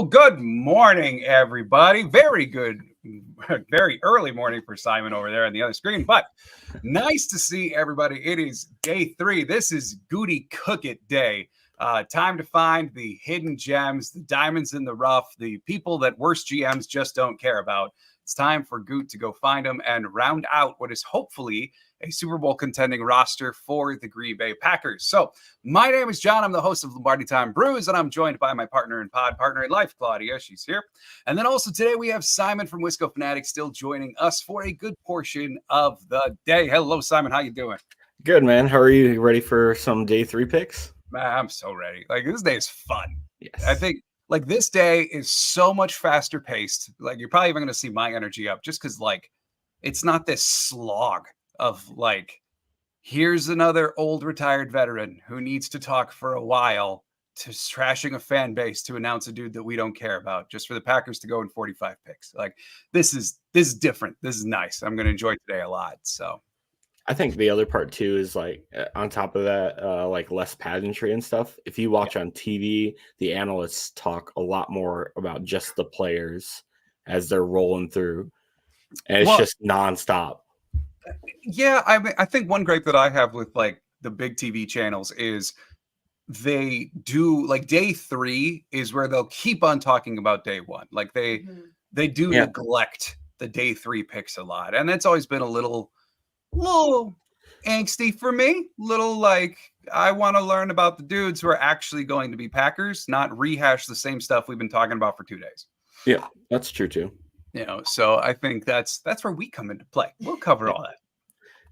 Well, good morning, everybody. Very good, very early morning for Simon over there on the other screen, but nice to see everybody. It is day 3. This is Goody Cook It Day. Time to find the hidden gems, the diamonds in the rough, the people that worse GMs just don't care about. It's time for Goot to go find them and round out what is hopefully a Super Bowl contending roster for the Green Bay Packers. So my name is Jon. I'm the host of Lombardi Time Brews, and I'm joined by my partner in life, Claudia. She's here. And then also today we have Simon from Wisco Fanatics still joining us for a good portion of the day. Hello, Simon. How you doing? Good, man. How are you? You ready for some day 3 picks? Man, I'm so ready. Like, this day is fun. Yes. I think like this day is so much faster paced. Like, you're probably even going to see my energy up just because like it's not this slog of like, here's another old retired veteran who needs to talk for a while to trashing a fan base to announce a dude that we don't care about just for the Packers to go in 45 picks. Like, this is different. This is nice. I'm going to enjoy today a lot. So I think the other part too is like on top of that, like less pageantry and stuff. If you watch on TV, the analysts talk a lot more about just the players as they're rolling through, and it's just nonstop. Yeah, I mean, I think one gripe that I have with like the big TV channels is they do like day 3 is where they'll keep on talking about day 1. Like they do neglect the day 3 picks a lot, and that's always been a little angsty for me. Little like, I want to learn about the dudes who are actually going to be Packers, not rehash the same stuff we've been talking about for 2 days. Yeah, that's true too. You know, so I think that's where we come into play. We'll cover all that.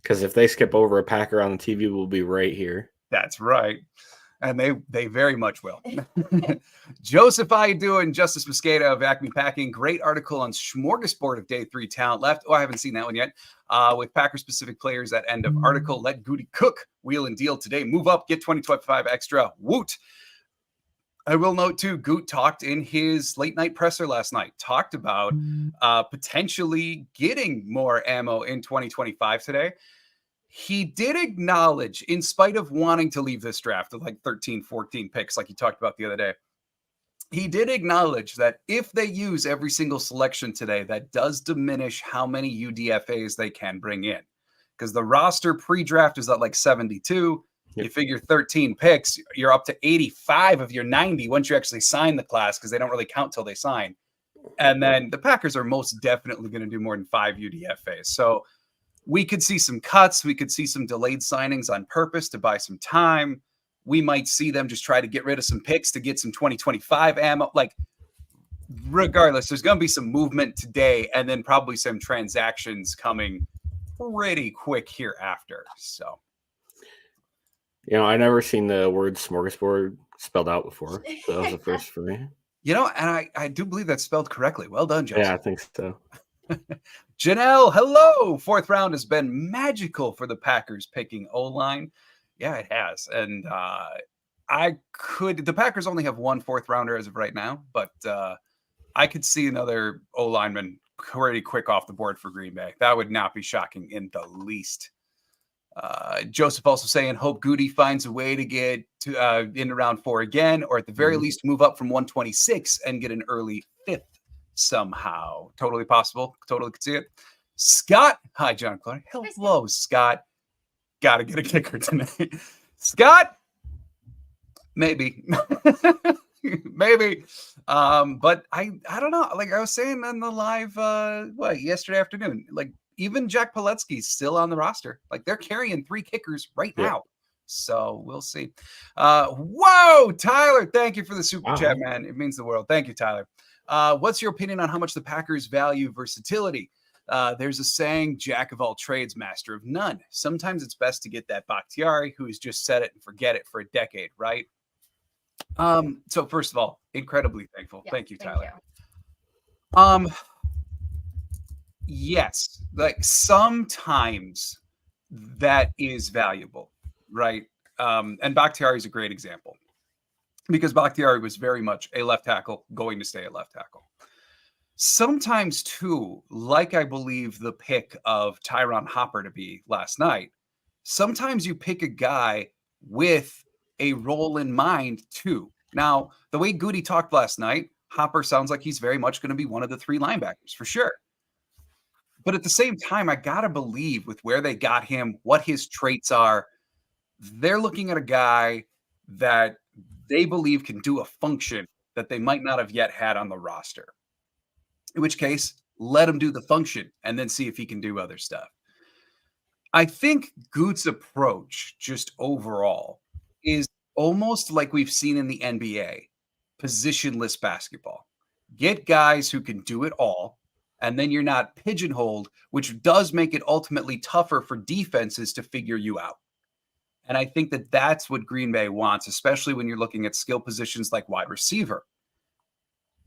Because if they skip over a Packer on the TV, we'll be right here. That's right. And they very much will. Joseph, how you doing? Justice Mosqueda of Acme Packing. Great article on smorgasbord of day 3 talent left. Oh, I haven't seen that one yet. With Packer-specific players at end of article. Let Goody cook. Wheel and deal today. Move up. Get 2025 extra. Woot. I will note, too, Goot talked in his late-night presser last night. Talked about potentially getting more ammo in 2025 today. He did acknowledge, in spite of wanting to leave this draft with like 13, 14 picks, like he talked about the other day, he did acknowledge that if they use every single selection today, that does diminish how many UDFAs they can bring in. Because the roster pre-draft is at like 72. Yep. You figure 13 picks, you're up to 85 of your 90 once you actually sign the class, because they don't really count till they sign. And then the Packers are most definitely going to do more than 5 UDFAs. So we could see some cuts. We could see some delayed signings on purpose to buy some time. We might see them just try to get rid of some picks to get some 2025 ammo. Like, regardless, there's going to be some movement today and then probably some transactions coming pretty quick hereafter. So, you know, I never seen the word smorgasbord spelled out before. So that was the first for me. You know, and I do believe that's spelled correctly. Well done, Joseph. Yeah, I think so. Janelle, hello. 4th round has been magical for the Packers picking O-line. Yeah, it has. And the Packers only have one 4th rounder as of right now, but I could see another O-lineman pretty quick off the board for Green Bay. That would not be shocking in the least. Joseph also saying, hope Goody finds a way to get to in round 4 again, or at the very least move up from 126 and get an early 5th. Somehow. Totally possible. Totally could see it. Scott. Hi, Jon and Claudia. Hello, Scott. Gotta get a kicker tonight. Scott. Maybe. Maybe. But I don't know. Like I was saying on the live yesterday afternoon, like even Jack Paletzky's still on the roster. Like they're carrying 3 kickers right now. So we'll see. Whoa, Tyler. Thank you for the super chat, man. It means the world. Thank you, Tyler. What's your opinion on how much the Packers value versatility? There's a saying, jack of all trades, master of none. Sometimes it's best to get that Bakhtiari who has just set it and forget it for a decade, right? So first of all, incredibly thankful. Yes, thank you, Tyler. Yes, like sometimes that is valuable, right? And Bakhtiari is a great example. Because Bakhtiari was very much a left tackle, going to stay a left tackle. Sometimes, too, like I believe the pick of Tyron Hopper to be last night, sometimes you pick a guy with a role in mind, too. Now, the way Goody talked last night Hopper sounds like he's very much going to be one of the 3 linebackers for sure. But at the same time, I got to believe with where they got him, what his traits are, they're looking at a guy that they believe can do a function that they might not have yet had on the roster. In which case, let him do the function and then see if he can do other stuff. I think Goot's approach, just overall, is almost like we've seen in the NBA, positionless basketball. Get guys who can do it all, and then you're not pigeonholed, which does make it ultimately tougher for defenses to figure you out. And I think that that's what Green Bay wants, especially when you're looking at skill positions like wide receiver.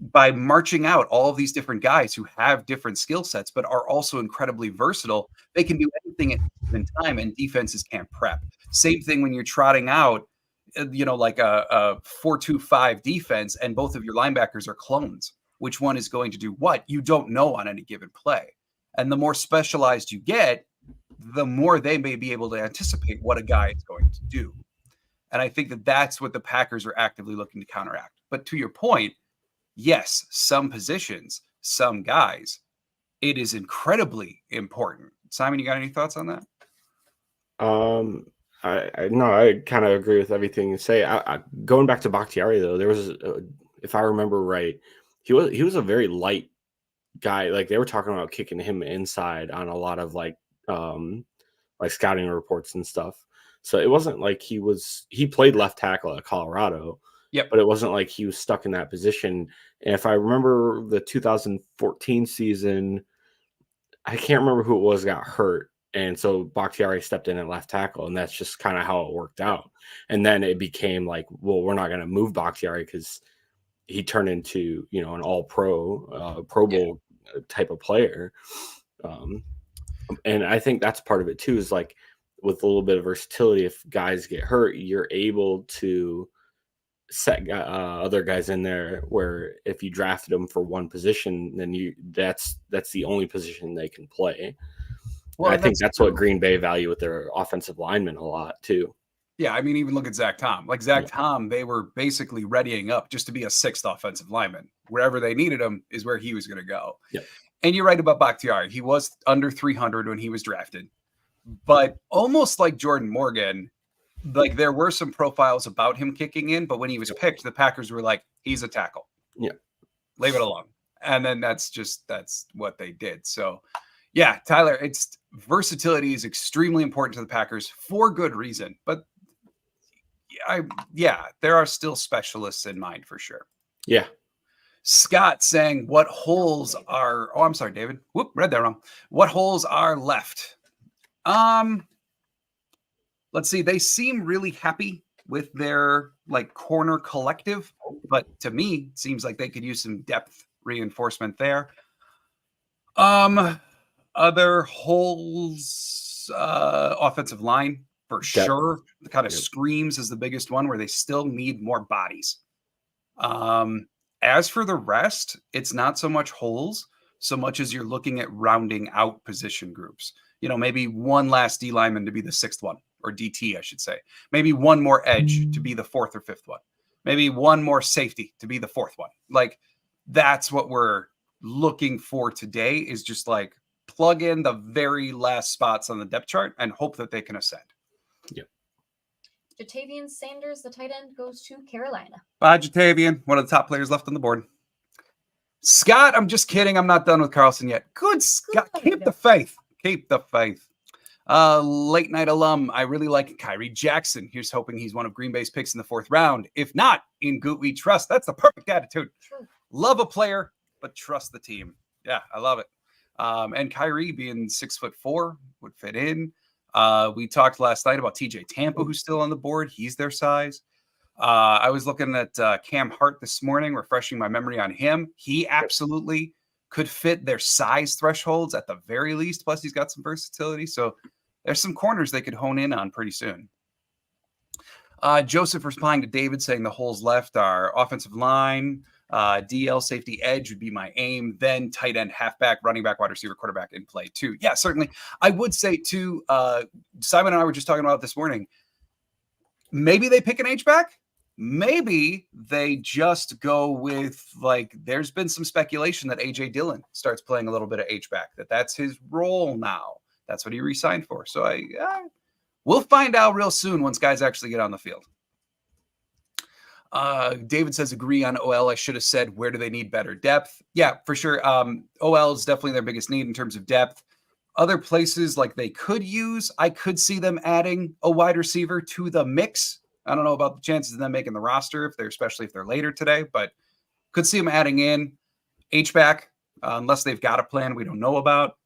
By marching out all of these different guys who have different skill sets, but are also incredibly versatile, they can do anything at any given time, and defenses can't prep. Same thing when you're trotting out, like a 4-2-5 defense, and both of your linebackers are clones. Which one is going to do what? You don't know on any given play. And the more specialized you get, the more they may be able to anticipate what a guy is going to do. And I think that that's what the Packers are actively looking to counteract. But to your point, yes, some positions, some guys, it is incredibly important. Simon, you got any thoughts on that? I kind of agree with everything you say. Going back to Bakhtiari though, there was, if I remember right, he was a very light guy. Like they were talking about kicking him inside on a lot of like scouting reports and stuff. So it wasn't like he played left tackle at Colorado. Yep. But it wasn't like he was stuck in that position. And if I remember the 2014 season, I can't remember who it was got hurt. And so Bakhtiari stepped in at left tackle, and that's just kind of how it worked out. And then it became like, well, we're not going to move Bakhtiari because he turned into, an all-pro, Pro Bowl type of player. And I think that's part of it too, is like with a little bit of versatility, if guys get hurt, you're able to set other guys in there where if you drafted them for one position, then that's the only position they can play. Well, I think that's what Green Bay value with their offensive linemen a lot too. Yeah, I mean, even look at Zach Tom. Like Zach Tom, they were basically readying up just to be a 6th offensive lineman. Wherever they needed him is where he was going to go. Yep. And you're right about Bakhtiari. He was under 300 when he was drafted. But almost like Jordan Morgan, like there were some profiles about him kicking in, but when he was picked, the Packers were like, he's a tackle. Yeah. Leave it alone. And then that's what they did. So yeah, Tyler, versatility is extremely important to the Packers for good reason. But there are still specialists in mind for sure. Yeah. Scott saying, what holes are, oh, I'm sorry, David. Whoop, read that wrong. What holes are left? Let's see. They seem really happy with their corner collective, but to me, it seems like they could use some depth reinforcement there. Other holes, offensive line for sure. The kind of screams is the biggest one where they still need more bodies. As for the rest, it's not so much holes, so much as you're looking at rounding out position groups. Maybe one last D lineman to be the 6th one, or DT, I should say. Maybe one more edge to be the 4th or 5th one. Maybe one more safety to be the 4th one. Like, that's what we're looking for today, is just like plug in the very last spots on the depth chart and hope that they can ascend. Yep. Jatavian Sanders, the tight end, goes to Carolina. Bye, Jatavian. One of the top players left on the board. Scott, I'm just kidding. I'm not done with Carlson yet. Good, Scott. Keep the faith. Keep the faith. Late night alum. I really like Kyrie Jackson. Here's hoping he's one of Green Bay's picks in the 4th round. If not, in Goot we trust. That's the perfect attitude. True. Love a player, but trust the team. Yeah, I love it. And Kyrie being 6'4" would fit in. We talked last night about TJ Tampa, who's still on the board. He's their size. I was looking at Cam Hart this morning, refreshing my memory on him. He absolutely could fit their size thresholds at the very least. Plus, he's got some versatility. So there's some corners they could hone in on pretty soon. Joseph replying to David saying the holes left are offensive line, DL, safety, edge would be my aim. Then tight end, halfback, running back, wide receiver, quarterback in play too. Yeah, certainly. I would say too, Simon and I were just talking about this morning. Maybe they pick an H-back. maybe they just go with, like, there's been some speculation that AJ Dillon starts playing a little bit of H-back, that's his role now. That's what he re-signed for. So we'll find out real soon once guys actually get on the field. David says, agree on OL. I should have said, where do they need better depth? Yeah, for sure. OL is definitely their biggest need in terms of depth. Other places like they could use, I could see them adding a wide receiver to the mix. I don't know about the chances of them making the roster, especially if they're later today, but could see them adding in H-back, unless they've got a plan we don't know about.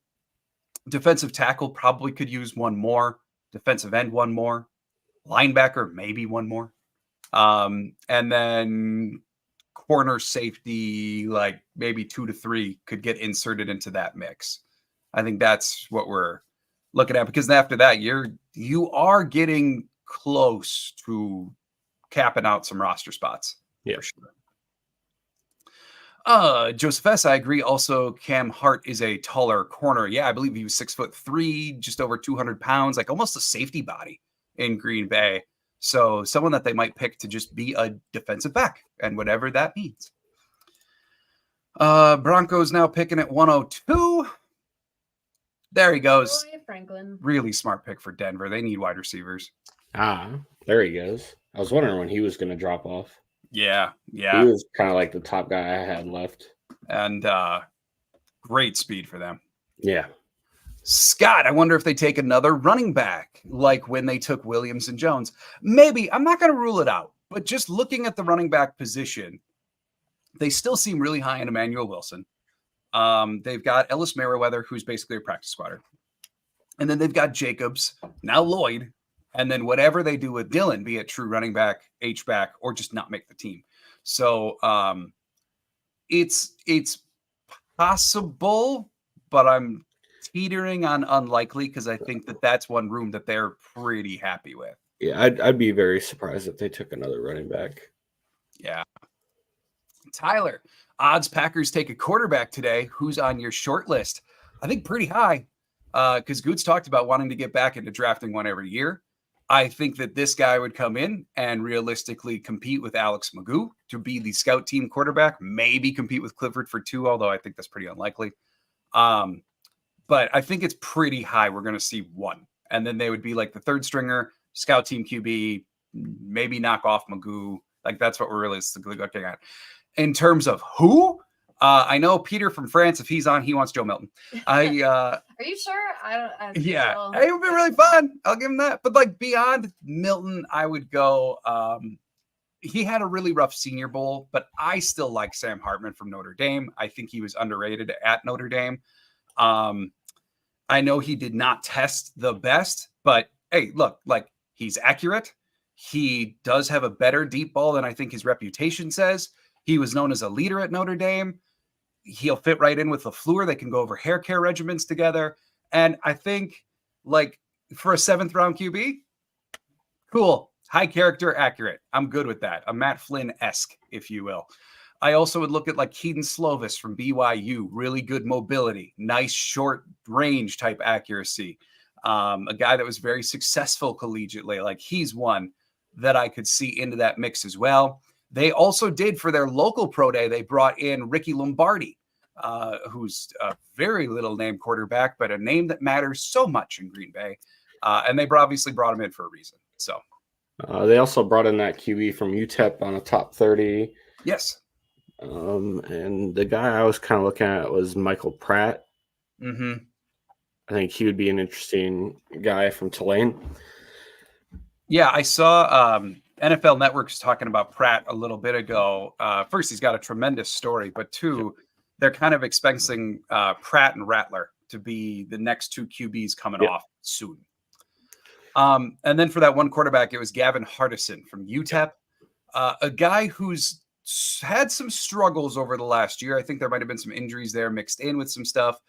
Defensive tackle probably could use one more. Defensive end, one more. Linebacker, maybe one more. And then corner safety, like maybe 2 to 3 could get inserted into that mix. I think that's what we're looking at, because after that, you are getting close to capping out some roster spots. Yeah, for sure. Joseph S., I agree. Also, Cam Hart is a taller corner. Yeah, I believe he was 6'3", just over 200 pounds, like almost a safety body in Green Bay. So someone that they might pick to just be a defensive back, and whatever that means. Broncos now picking at 102. There he goes. Roy Franklin. Really smart pick for Denver. They need wide receivers. There he goes. I was wondering when he was going to drop off. Yeah. He was kind of like the top guy I had left. And great speed for them. Yeah. Scott, I wonder if they take another running back, like when they took Williams and Jones. Maybe. I'm not going to rule it out. But just looking at the running back position, they still seem really high in Emmanuel Wilson. They've got Ellis Merriweather, who's basically a practice squatter. And then they've got Jacobs, now Lloyd. And then whatever they do with Dillon, be it true running back, H-back, or just not make the team. So it's possible, but I'm teetering on unlikely, because I think that's one room that they're pretty happy with. Yeah, I'd be very surprised if they took another running back. Yeah. Tyler, odds Packers take a quarterback today. Who's on your short list? I think pretty high, because Goots talked about wanting to get back into drafting one every year. I think that this guy would come in and realistically compete with Alex Magoo to be the scout team quarterback, maybe compete with Clifford for 2, although I think that's pretty unlikely. But I think it's pretty high. We're going to see 1. And then they would be like the third stringer, scout team QB, maybe knock off Magoo. Like that's what we're realistically looking at. In terms of who, I know Peter from France, if he's on, he wants Joe Milton. Are you sure? Yeah, so. It would be really fun. I'll give him that. But like beyond Milton, I would go. He had a really rough Senior Bowl, but I still like Sam Hartman from Notre Dame. I think he was underrated at Notre Dame. I know he did not test the best, but hey, look, like he's accurate. He does have a better deep ball than I think his reputation says. He was known as a leader at Notre Dame. He'll fit right in with LaFleur. They can go over hair care regimens together. And I think, like, for a 7th round QB, cool. High character, accurate. I'm good with that. A Matt Flynn-esque, if you will. I also would look at, like, Keaton Slovis from BYU. Really good mobility. Nice short range type accuracy. A guy that was very successful collegiately. Like, he's one that I could see into that mix as well. They also did, for their local pro day, they brought in Ricky Lombardi, who's a very little name quarterback, but a name that matters so much in Green Bay. And they obviously brought him in for a reason. So they also brought in that QB from UTEP on a top 30. Yes. And the guy I was kind of looking at was Michael Pratt. Mm-hmm. I think he would be an interesting guy from Tulane. Yeah, I saw NFL Network was talking about Pratt a little bit ago. First, he's got a tremendous story, but 2, they're kind of expecting Pratt and Rattler to be the next 2 QBs coming off soon. And then for that one quarterback, it was Gavin Hardison from UTEP, a guy who's had some struggles over the last year. I think there might have been some injuries there mixed in with some stuff.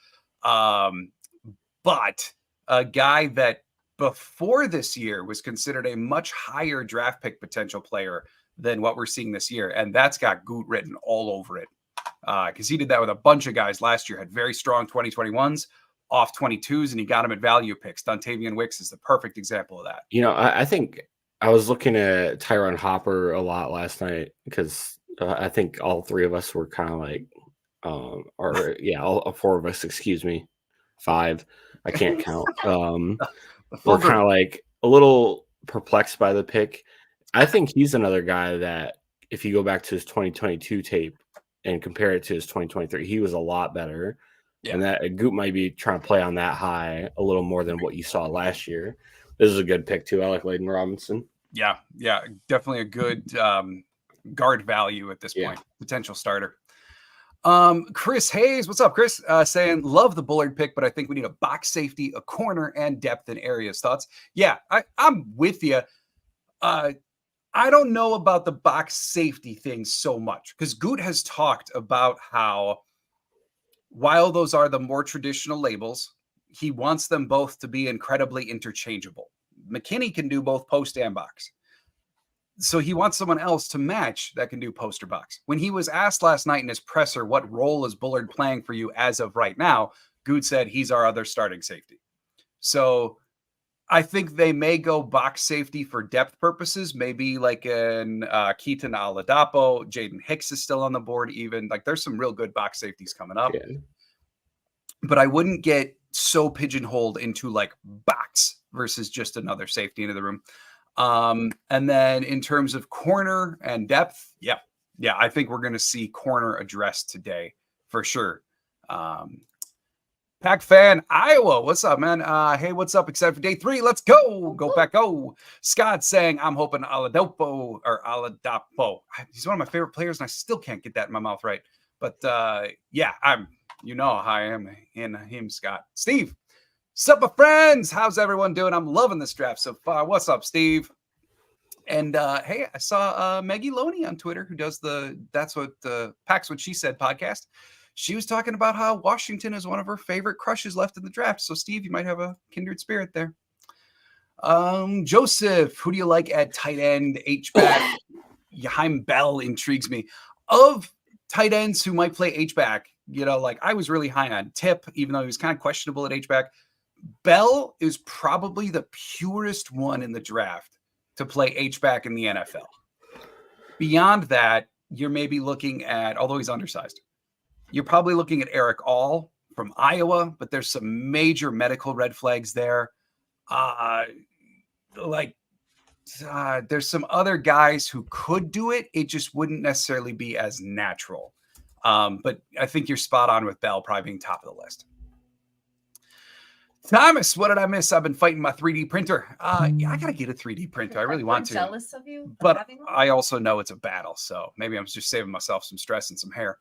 But a guy that before this year was considered a much higher draft pick potential player than what we're seeing this year. And that's got Goot written all over it. Because he did that with a bunch of guys last year, had very strong 2021s, off 22s, and he got them at value picks. Dontavian Wicks is the perfect example of that. You know, I think I was looking at Tyron Hopper a lot last night because I think all three of us were kind of like, all four of us, excuse me, five. I can't count. We're kind of like a little perplexed by the pick. I think he's another guy that if you go back to his 2022 tape and compare it to his 2023, he was a lot better. Yeah. And that Goop might be trying to play on that high a little more than what you saw last year. This is a good pick too. I like Layden Robinson. Yeah, definitely a good guard value at this point. Potential starter. Chris Hayes, what's up, Chris? Saying love the Bullard pick, but I think we need a box safety, a corner, and depth in areas. Thoughts? Yeah, I'm with you. I don't know about the box safety thing so much because Goot has talked about how while those are the more traditional labels, he wants them both to be incredibly interchangeable. McKinney can do both post and box. So he wants someone else to match that can do poster box. When he was asked last night in his presser, what role is Bullard playing for you as of right now? Good said he's our other starting safety. So I think they may go box safety for depth purposes, maybe like an Keaton Oladapo. Jaden Hicks is still on the board even. Like there's some real good box safeties coming up. Yeah. But I wouldn't get so pigeonholed into like box versus just another safety into the room. And then in terms of corner and depth, yeah, I think we're going to see corner addressed today for sure. Pack fan Iowa, what's up, man? Hey, what's up? Excited for day 3? Let's go. Go Pack, go. Scott saying I'm hoping Oladapo. He's one of my favorite players, and I still can't get that in my mouth right. But yeah, you know how I am in him, Scott. Steve, sup, my friends? How's everyone doing? I'm loving this draft so far. What's up, Steve? And hey, I saw Maggie Loney on Twitter, who does That's What Packs What She Said podcast. She was talking about how Washington is one of her favorite crushes left in the draft. So, Steve, you might have a kindred spirit there. Joseph, who do you like at tight end, H-back? Yahaim Bell intrigues me. Of tight ends who might play H-back, you know, like I was really high on Tip, even though he was kind of questionable at H-back. Bell is probably the purest one in the draft to play H-back in the NFL. Beyond that, you're maybe looking at, although he's undersized, you're probably looking at Eric All from Iowa, but there's some major medical red flags there. There's some other guys who could do it. It just wouldn't necessarily be as natural. But I think you're spot on with Bell probably being top of the list. Thomas, what did I miss? I've been fighting my 3D printer. Yeah, I got to get a 3D printer. I really want to. I'm jealous of you. But I also know it's a battle. So maybe I'm just saving myself some stress and some hair.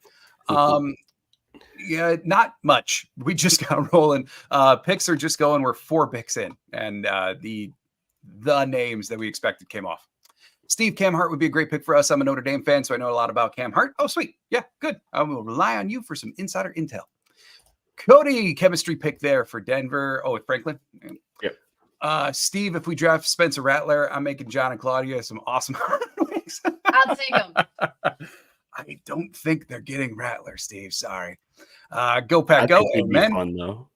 Yeah, not much. We just got rolling. Picks are just going. We're 4 picks in. And the names that we expected came off. Steve, Cam Hart would be a great pick for us. I'm a Notre Dame fan, so I know a lot about Cam Hart. Oh, sweet. Yeah, good. I will rely on you for some insider intel. Cody, chemistry pick there for Denver. Oh, with Franklin. Yep. Steve, if we draft Spencer Rattler, I'm making Jon and Claudia some awesome wings. I'll take him. I don't think they're getting Rattler, Steve. Sorry. Go Pack, go. Amen. Fun though.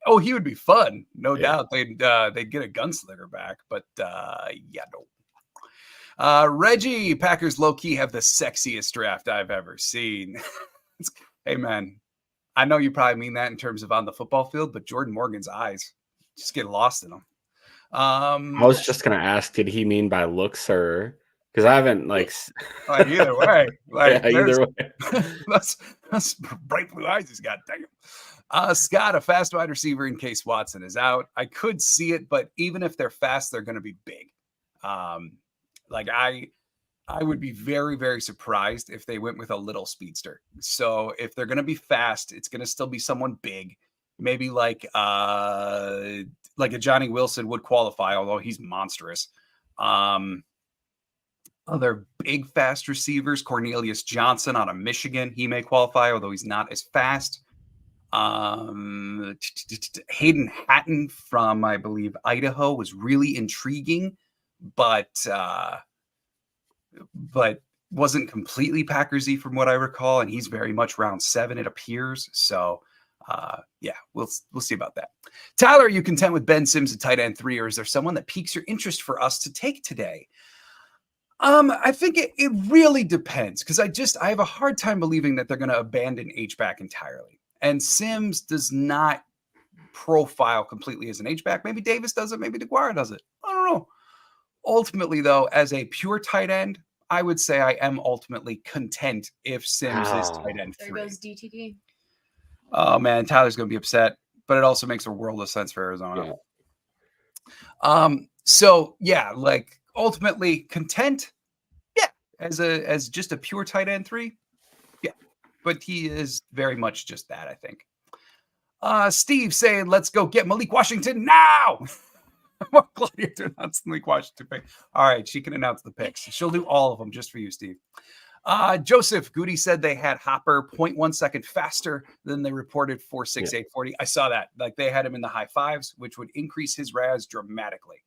Oh, he would be fun, no doubt. They'd get a gunslinger back, but yeah, no. Reggie, Packers low key have the sexiest draft I've ever seen. Hey man, I know you probably mean that in terms of on the football field, but Jordan Morgan's eyes just get lost in them. I was just gonna ask, did he mean by looks or? Because I haven't either way. Either way. that's bright blue eyes he's got. Damn. Scott, a fast wide receiver in case Watson is out. I could see it, but even if they're fast, they're going to be big. I would be very, very surprised if they went with a little speedster. So if they're going to be fast, it's going to still be someone big. Maybe like a Johnny Wilson would qualify, although he's monstrous. Other big fast receivers, Cornelius Johnson out of Michigan, he may qualify, although he's not as fast. Hayden Hatton from, I believe, Idaho was really intriguing, but wasn't completely Packersy from what I recall, and he's very much round 7, it appears. So Yeah, we'll see about that. Tyler, are you content with Ben Sims at tight end 3, or is there someone that piques your interest for us to take today? I think it really depends, because I have a hard time believing that they're going to abandon H-back entirely. And Sims does not profile completely as an H-back. Maybe Davis does it. Maybe DeGuara does it. I don't know. Ultimately, though, as a pure tight end, I would say I am ultimately content if Sims is tight end 3. There goes DTD. Oh, man, Tyler's going to be upset, but it also makes a world of sense for Arizona. Yeah. So, yeah, like, ultimately content, yeah, as just a pure tight end 3, yeah, but he is very much just that, I think. Steve saying, let's go get Malik Washington now. I want Claudia to announce the Malik Washington pick. All right, she can announce the picks. She'll do all of them just for you, Steve. Joseph Goody said they had Hopper 0.1 second faster than they reported 4.6840. I saw that. Like, they had him in the high fives, which would increase his RAS dramatically.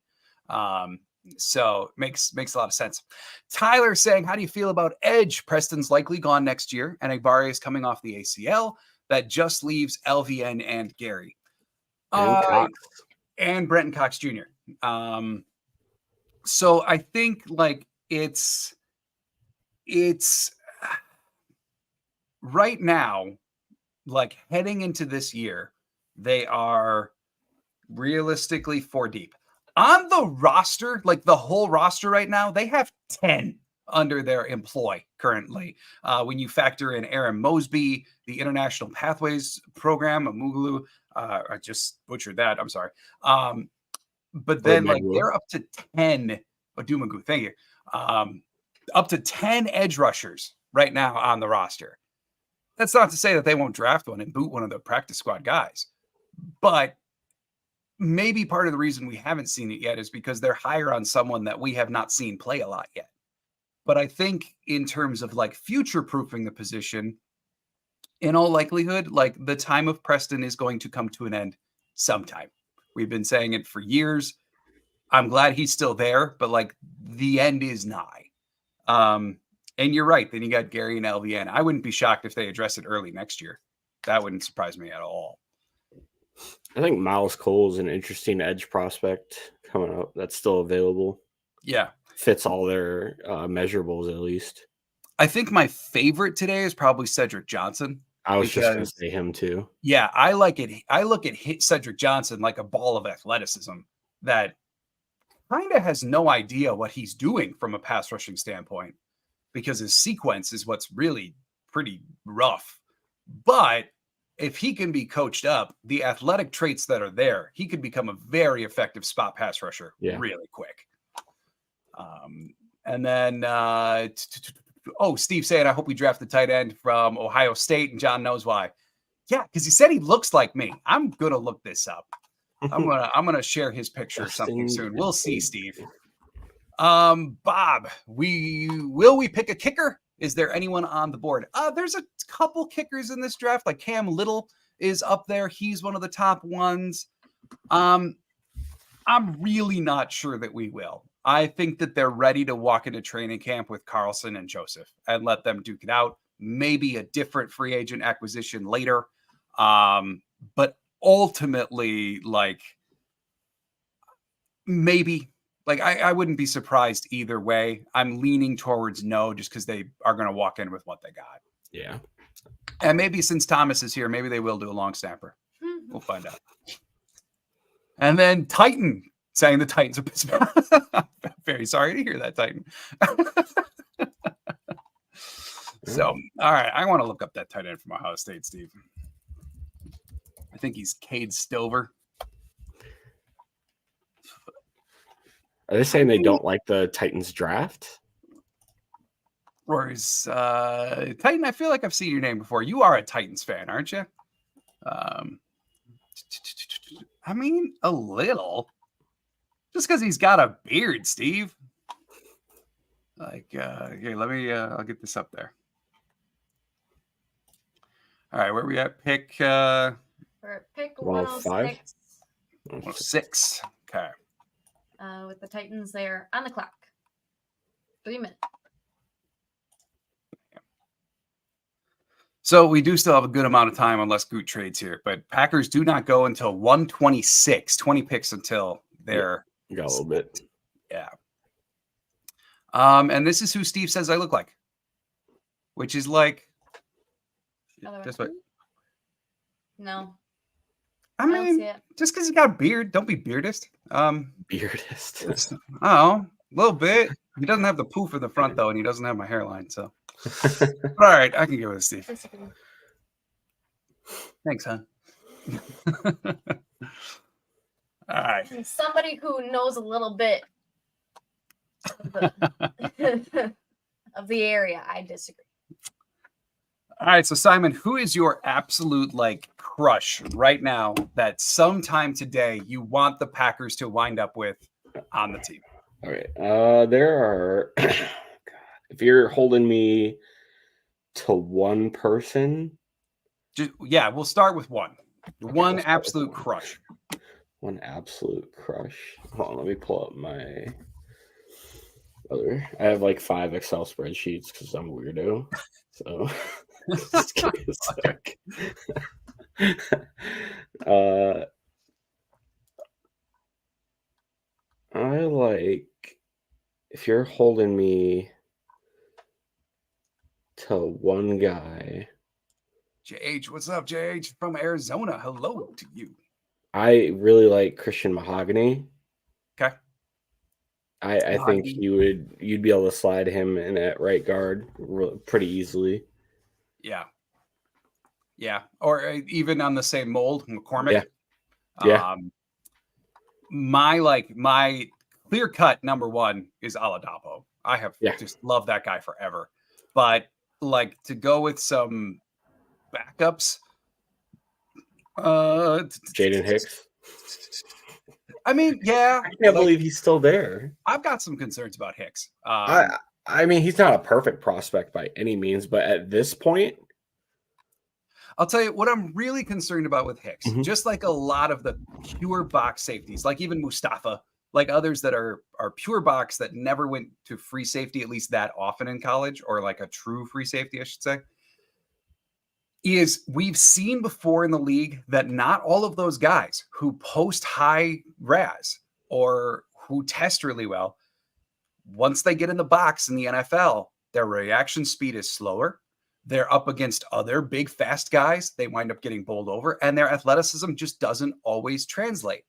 So makes a lot of sense. Tyler saying, how do you feel about edge? Preston's likely gone next year, and Agbari is coming off the ACL. That just leaves LVN and Gary. And Cox. And Brenton Cox Jr. So I think, like, it's right now, like, heading into this year, they are realistically 4 deep. On the roster, like the whole roster right now, they have 10 under their employ currently. When you factor in Aaron Mosby, the International Pathways Program, Amugulu, I just butchered that. I'm sorry. But then, like, they're up to 10. Dumagu, thank you. Up to 10 edge rushers right now on the roster. That's not to say that they won't draft one and boot one of the practice squad guys, but maybe part of the reason we haven't seen it yet is because they're higher on someone that we have not seen play a lot yet. But I think in terms of, like, future-proofing the position, in all likelihood, like, the time of Preston is going to come to an end sometime. We've been saying it for years. I'm glad he's still there, but, like, the end is nigh. And you're right. Then you got Gary and LVN. I wouldn't be shocked if they address it early next year. That wouldn't surprise me at all. I think Miles Cole is an interesting edge prospect coming up that's still available. Yeah. Fits all their measurables, at least. I think my favorite today is probably Cedric Johnson. I was just going to say him too. Yeah, I like it. I look at Cedric Johnson like a ball of athleticism that kind of has no idea what he's doing from a pass rushing standpoint, because his sequence is what's really pretty rough. But if he can be coached up, the athletic traits that are there, he could become a very effective spot pass rusher really quick. And then, Steve saying, I hope we draft the tight end from Ohio State, and John knows why. Yeah, because he said he looks like me. I'm gonna look this up. I'm gonna share his picture or something soon. We'll see, Steve. Bob, will we pick a kicker? Is there anyone on the board? There's a couple kickers in this draft. Like Cam Little is up there. He's one of the top ones. I'm really not sure that we will. I think that they're ready to walk into training camp with Carlson and Joseph and let them duke it out. Maybe a different free agent acquisition later. But ultimately, like, maybe. Like, I wouldn't be surprised either way. I'm leaning towards no, just because they are going to walk in with what they got. Yeah. And maybe since Thomas is here, maybe they will do a long snapper. We'll find out. And then Titan saying the Titans are Pittsburgh. I'm very sorry to hear that, Titan. So, all right. I want to look up that tight end from Ohio State, Steve. I think he's Cade Stover. Are they saying they don't like the Titans draft? Or is Titan? I feel like I've seen your name before. You are a Titans fan, aren't you? I mean, a little. Just because he's got a beard, Steve. Like, here, let me. I'll get this up there. All right, where are we at? Pick. We're at pick 106. 106. Okay. With the Titans there on the clock. 3 minutes. So we do still have a good amount of time unless Goot trades here, but Packers do not go until 126, 20 picks until they're Got a little bit. Yeah. And this is who Steve says I look like, which is like this way. No. I don't mean, see it. just because he's got a beard, don't be beardist. Beardist. Oh, a little bit. He doesn't have the poof in the front though, and he doesn't have my hairline. So, all right, I can go with Steve. Thanks, hon. All right. And somebody who knows a little bit of the, of the area, I disagree. All right, so Simon, who is your absolute like crush right now that sometime today you want the Packers to wind up with on the team? All right. There are if you're holding me to one person. Yeah, we'll start with one. One absolute crush. One absolute crush. Hold on, let me pull up my other. I have like 5 Excel spreadsheets because I'm a weirdo. So just give me a sec. I like if you're holding me to one guy. JH, what's up, JH from Arizona? Hello to you. I really like Christian Mahogany. Okay. I think you'd be able to slide him in at right guard pretty easily. Yeah. Yeah. Or even on the same mold, McCormick. Yeah. My clear cut number one is Oladapo. I have just loved that guy forever. But like to go with some backups. Jaden Hicks. I mean, yeah. I can't believe he's still there. I've got some concerns about Hicks. I mean, he's not a perfect prospect by any means, but at this point, I'll tell you what I'm really concerned about with Hicks. Just like a lot of the pure box safeties, like even Mustafa, like others that are pure box that never went to free safety at least that often in college, or like a true free safety, I should say, is we've seen before in the league that not all of those guys who post high RAS or who test really well, once they get in the box in the NFL, their reaction speed is slower. They're up against other big, fast guys. They wind up getting bowled over, and their athleticism just doesn't always translate.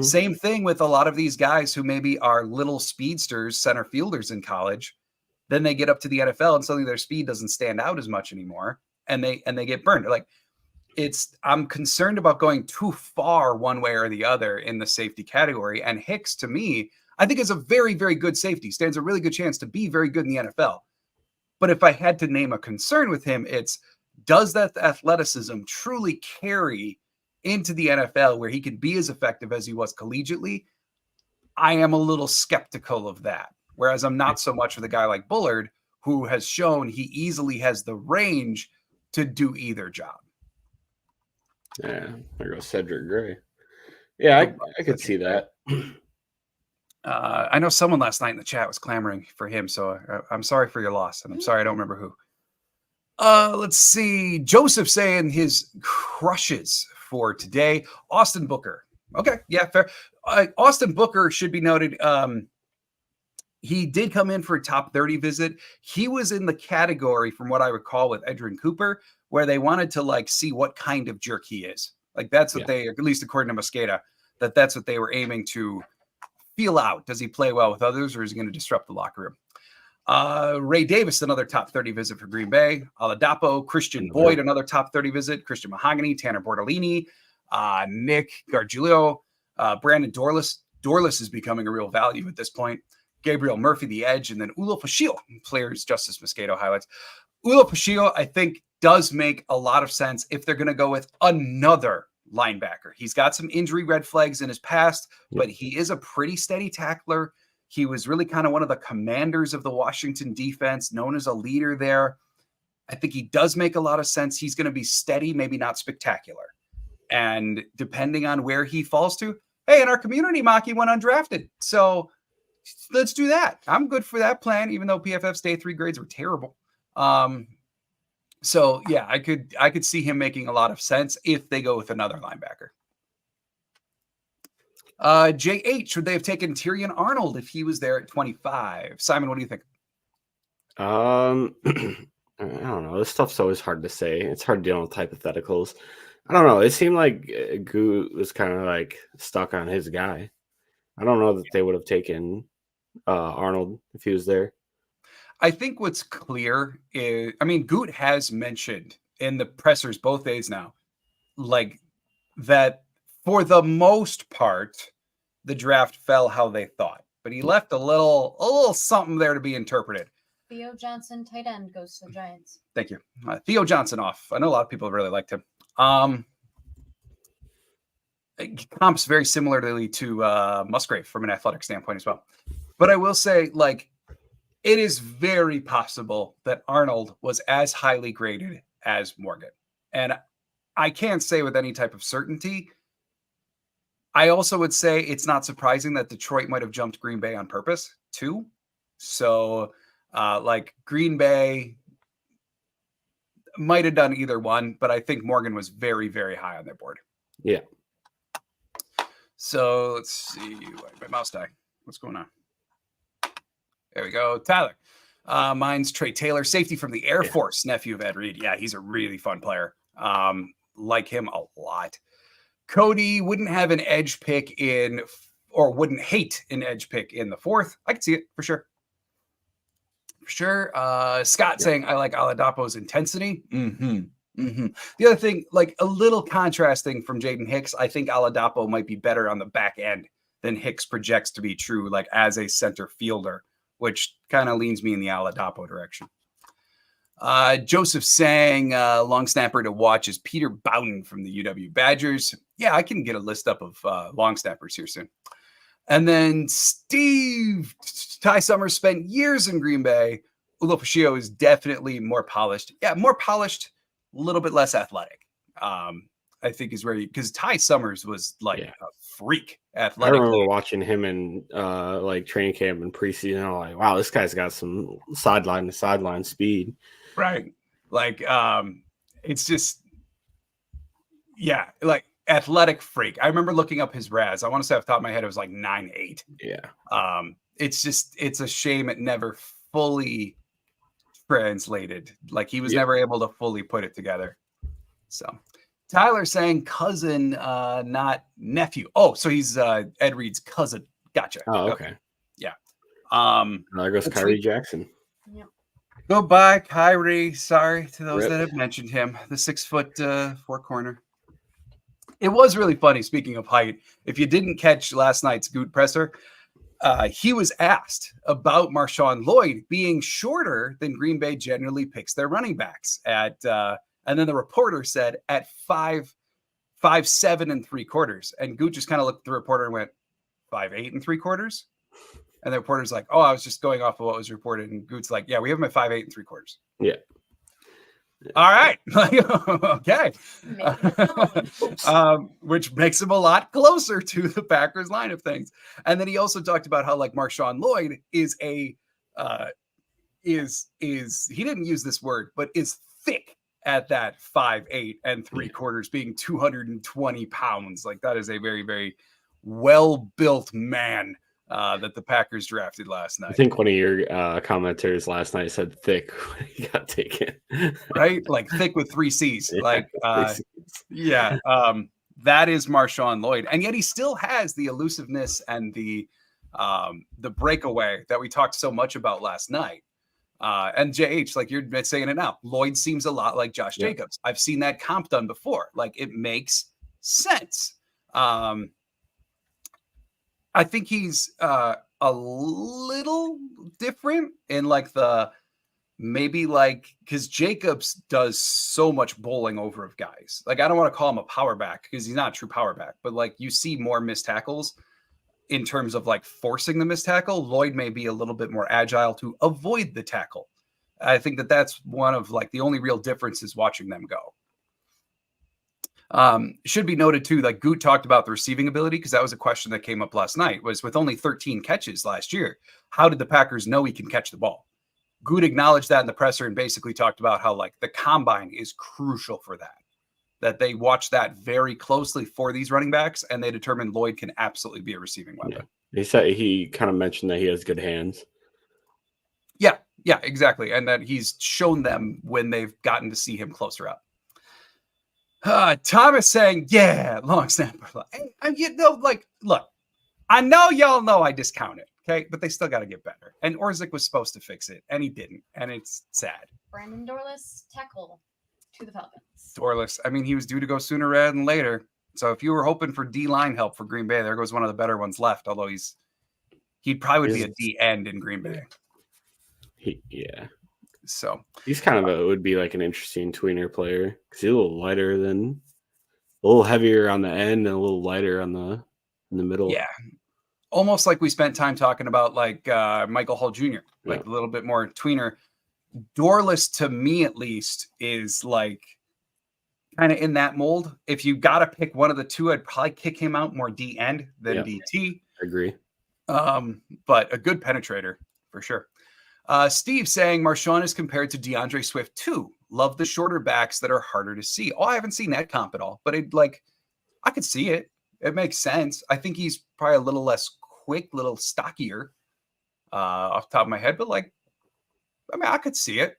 Same thing with a lot of these guys who maybe are little speedsters, center fielders in college. Then they get up to the NFL, and suddenly their speed doesn't stand out as much anymore, and they get burned. Like I'm concerned about going too far one way or the other in the safety category. And Hicks, to me, I think is a very, very good safety. Stands a really good chance to be very good in the NFL. But if I had to name a concern with him, it's does that athleticism truly carry into the NFL where he can be as effective as he was collegiately? I am a little skeptical of that. Whereas I'm not so much with a guy like Bullard, who has shown he easily has the range to do either job. Yeah, there goes Cedric Gray. Yeah, I could see that. I know someone last night in the chat was clamoring for him, so I'm sorry for your loss, and I'm sorry I don't remember who. Let's see. Joseph saying his crushes for today. Austin Booker. Okay, yeah, fair. Austin Booker should be noted. He did come in for a top 30 visit. He was in the category, from what I recall, with Edrin Cooper, where they wanted to like see what kind of jerk he is. Like that's what they, at least according to Mosqueda, that's what they were aiming to feel out. Does he play well with others, or is he going to disrupt the locker room? Ray Davis, another top 30 visit for Green Bay. Oladapo, Christian Boyd, another top 30 visit. Christian Mahogany, Tanner Bortolini, Nick Gargiulo, Brandon Dorless. Dorless is becoming a real value at this point. Gabriel Murphy, the edge, and then Ulo Paschio, players Justice Mosqueda highlights. Ulo Paschio, I think, does make a lot of sense if they're going to go with another linebacker. He's got some injury red flags in his past, but he is a pretty steady tackler. He was really kind of one of the commanders of the Washington defense, known as a leader there. I think he does make a lot of sense. He's going to be steady, maybe not spectacular. And depending on where he falls to, hey, in our community mock, he went undrafted. So let's do that. I'm good for that plan, even though PFF's day 3 grades were terrible. So yeah, I could see him making a lot of sense if they go with another linebacker. JH, would they have taken Tyrion Arnold if he was there at 25? Simon, what do you think? I don't know. This stuff's always hard to say. It's hard dealing with hypotheticals. I don't know. It seemed like Goot was kind of like stuck on his guy. I don't know that they would have taken Arnold if he was there. I think what's clear is, I mean, Goot has mentioned in the pressers both days now, like that for the most part, the draft fell how they thought, but he left a little something there to be interpreted. Theo Johnson, tight end, goes to the Giants. Thank you. Theo Johnson off. I know a lot of people really liked him. Comps very similarly to Musgrave from an athletic standpoint as well. But I will say, like, it is very possible that Arnold was as highly graded as Morgan. And I can't say with any type of certainty. I also would say it's not surprising that Detroit might have jumped Green Bay on purpose, too. So, like, Green Bay might have done either one, but I think Morgan was very, very high on their board. Yeah. So let's see. My mouse died. What's going on? There we go. Tyler. Mine's Trey Taylor, safety from the Air Force, nephew of Ed Reed. Yeah, he's a really fun player. Like him a lot. Cody wouldn't have an edge pick in, or wouldn't hate an edge pick in the 4th. I could see it for sure. For sure. Scott saying, I like Oladapo's intensity. The other thing, like a little contrasting from Jaden Hicks, I think Oladapo might be better on the back end than Hicks projects to be true, like as a center fielder, which kind of leans me in the Oladapo direction. Joseph saying long snapper to watch is Peter Bowden from the UW Badgers. Yeah, I can get a list up of long snappers here soon. And then Steve, Ty Summers spent years in Green Bay. Ulopashio is definitely more polished. Yeah, more polished, a little bit less athletic. I think is where because Ty Summers was like a freak athletically. I remember watching him in like training camp and preseason. I'm like, wow, this guy's got some sideline to sideline speed. Right. Like it's just like athletic freak. I remember looking up his RAS. I want to say off the top of my head it was like 9.8. Yeah. It's a shame it never fully translated. Like he was never able to fully put it together. So Tyler saying cousin, not nephew. Oh, so he's Ed Reed's cousin. Gotcha. Oh, okay. Yeah. There goes Kyrie Jackson. Yep. Goodbye, Kyrie. Sorry to those that have mentioned him. The 6'4" corner. It was really funny. Speaking of height, if you didn't catch last night's Goot presser, he was asked about Marshawn Lloyd being shorter than Green Bay generally picks their running backs at. And then the reporter said at 5'7" and 3/4. And Goot just kind of looked at the reporter and went 5'8" and 3/4. And the reporter's like, oh, I was just going off of what was reported. And Goot's like, yeah, we have him at 5'8" and 3/4. Yeah. All right. Okay. Which makes him a lot closer to the Packers line of things. And then he also talked about how like Marshawn Lloyd is he didn't use this word, but is thick at that 5'8" and 3/4, being 220 pounds. Like that is a very, very well-built man that the Packers drafted last night. I think one of your commenters last night said thick when he got taken. Right? Like thick with 3 C's. Like, that is Marshawn Lloyd. And yet he still has the elusiveness and the breakaway that we talked so much about last night. And JH, like you're saying it now, Lloyd seems a lot like Josh Jacobs. I've seen that comp done before. Like it makes sense. I think he's a little different in like maybe because Jacobs does so much bowling over of guys. Like I don't want to call him a power back because he's not a true power back, but like you see more missed tackles in terms of like forcing the missed tackle. Lloyd may be a little bit more agile to avoid the tackle. I think that's one of like the only real differences watching them go. Should be noted too, like Goot talked about the receiving ability because that was a question that came up last night, was with only 13 catches last year, how did the Packers know he can catch the ball? Good acknowledged that in the presser and basically talked about how like the combine is crucial for that they watch that very closely for these running backs, and they determined Lloyd can absolutely be a receiving weapon. He said he kind of mentioned that he has good hands. Yeah, exactly. And that he's shown them when they've gotten to see him closer up. Thomas saying, yeah, long snapper. Look, I know y'all know I discount it, okay? But they still got to get better. And Orzik was supposed to fix it, and he didn't. And it's sad. Brandon Dorless, tackle to the Falcons. Dorless, I mean, he was due to go sooner rather than later. So if you were hoping for D-line help for Green Bay, there goes one of the better ones left, although he probably would be a D end in Green Bay. So he's kind of would be like an interesting tweener player because he's a little lighter a little heavier on the end and a little lighter in the middle. Yeah, almost like we spent time talking about like Michael Hall Jr. Like a little bit more tweener. Dorless, to me at least, is like kind of in that mold. If you got to pick one of the two, I'd probably kick him out more D end than DT. I agree. But a good penetrator for sure. Steve saying Marshawn is compared to DeAndre Swift too. Love the shorter backs that are harder to see. Oh, I haven't seen that comp at all, but I could see it. It makes sense. I think he's probably a little less quick, a little stockier off the top of my head, but I could see it.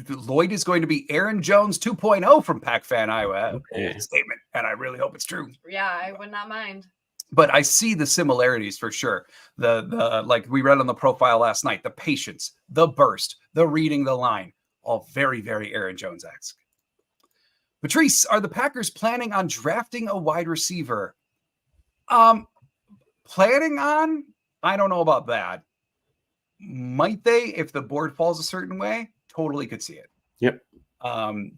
Lloyd is going to be Aaron Jones 2.0 from Pac Fan Iowa. Okay. Statement, and I really hope it's true. Yeah, I would not mind. But I see the similarities for sure. The like we read on the profile last night, the patience, the burst, the reading the line, all very, very Aaron Jones-esque. Patrice, are the Packers planning on drafting a wide receiver? Planning on? I don't know about that. Might they, if the board falls a certain way? Totally could see it. Yep.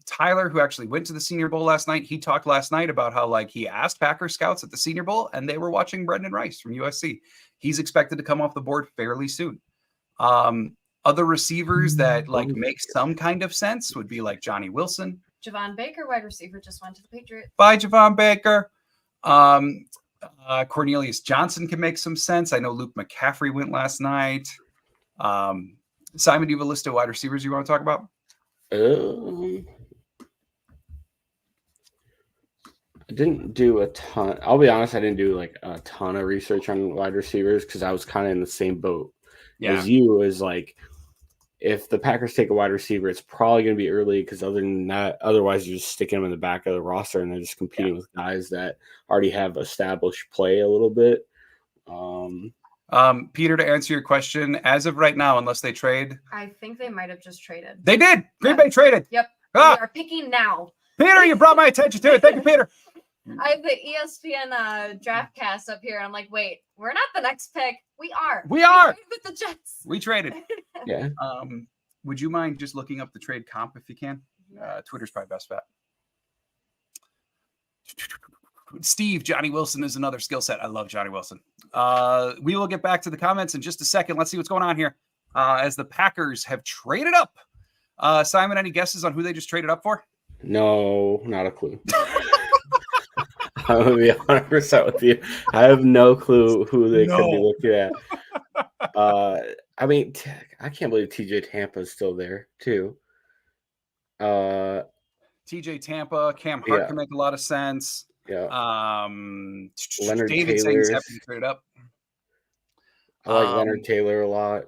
Tyler, who actually went to the Senior Bowl last night, he talked last night about how he asked Packer scouts at the Senior Bowl and they were watching Brendan Rice from USC. He's expected to come off the board fairly soon. Other receivers that make some kind of sense would be like Johnny Wilson. Javon Baker, wide receiver, just went to the Patriots. Bye, Javon Baker. Cornelius Johnson can make some sense. I know Luke McCaffrey went last night. Simon, do you have a list of wide receivers you want to talk about? I didn't do a ton. I'll be honest, I didn't do a ton of research on wide receivers because I was kind of in the same boat as you. Is if the Packers take a wide receiver, it's probably going to be early because otherwise you're just sticking them in the back of the roster and they're just competing with guys that already have established play a little bit. Peter, to answer your question, as of right now, unless they trade, I think they might have just traded. They did. Green Bay traded. Yep. We are picking now. Peter, you brought my attention to it. Thank you, Peter. I have the ESPN draft cast up here, and I'm like, wait, we're not the next pick. We are. We are with the Jets. We traded. Yeah. Would you mind just looking up the trade comp if you can? Twitter's probably best bet. Steve, Johnny Wilson is another skill set. I love Johnny Wilson. We will get back to the comments in just a second. Let's see what's going on here as the Packers have traded up. Simon, any guesses on who they just traded up for? No, not a clue. I'm going to be 100% with you. I have no clue who they could be looking at. I mean, I can't believe TJ Tampa is still there, too. TJ Tampa, Cam Hart can make a lot of sense. Yeah. Leonard Taylor having traded up. I like Leonard Taylor a lot.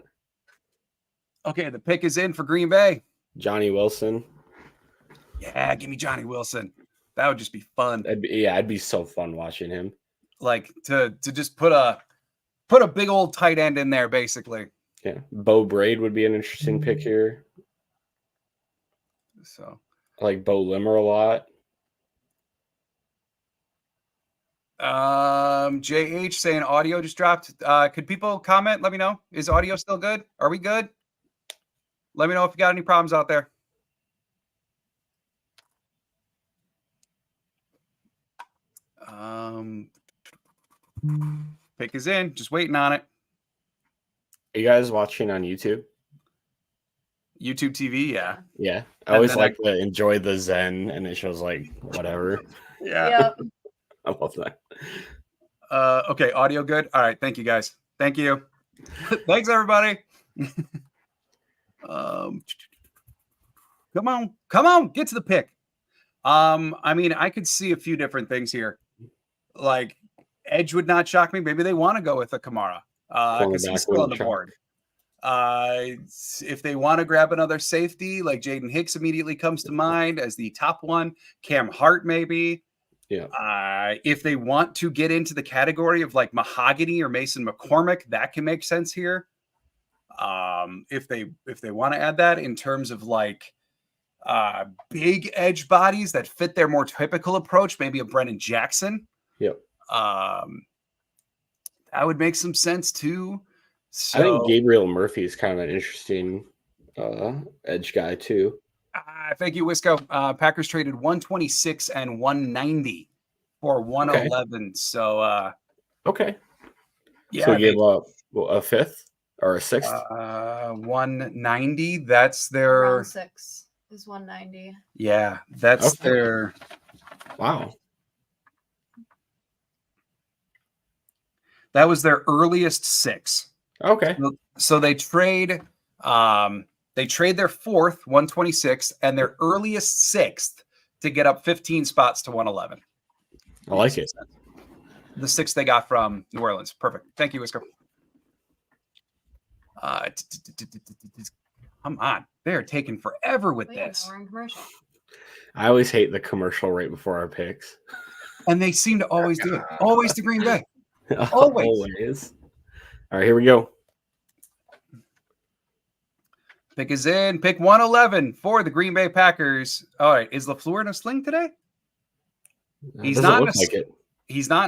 Okay, the pick is in for Green Bay. Johnny Wilson. Yeah, give me Johnny Wilson. That would just be fun. It'd be so fun watching him. To just put a big old tight end in there, basically. Yeah, Bo Braid would be an interesting pick here. So I like Bo Limmer a lot. JH saying audio just dropped. Could people comment? Let me know. Is audio still good? Are we good? Let me know if you got any problems out there. Pick is in. Just waiting on it. Are you guys watching on YouTube? YouTube TV, yeah. Yeah. I always like to enjoy the Zen and it shows whatever. Yeah. Yep. I love that. Okay, audio good. All right, thank you guys. Thank you. Thanks, everybody. Come on, get to the pick. I mean, I could see a few different things here. Like edge would not shock me. Maybe they want to go with a Kamara because he's still on the board. If they want to grab another safety, like Jaden Hicks immediately comes to mind as the top one. Cam Hart, maybe. Yeah. If they want to get into the category of like Mahogany or Mason McCormick, that can make sense here. If they want to add that in terms of like big edge bodies that fit their more typical approach, maybe a Brennan Jackson. Yep. That would make some sense too. So, I think Gabriel Murphy is kind of an interesting edge guy too. Thank you, Wisco. Packers traded 126 and 190 for 111. Okay. So okay. Yeah. So gave up a fifth or a sixth? 190. That's their round 6 is 190. Yeah, that's their wow. That was their earliest 6. Okay. So they trade their fourth 126 and their earliest 6th to get up 15 spots to 111. I like it. The 6th they got from New Orleans. Perfect. Thank you, Wisco. Come on. They're taking forever with this. We're in commercial. I always hate the commercial right before our picks. And they seem to always do it. Always the Green Bay. Always. All right, here we go. Pick is in. Pick 111 for the Green Bay Packers. All right. Is LaFleur in a sling today? He's not in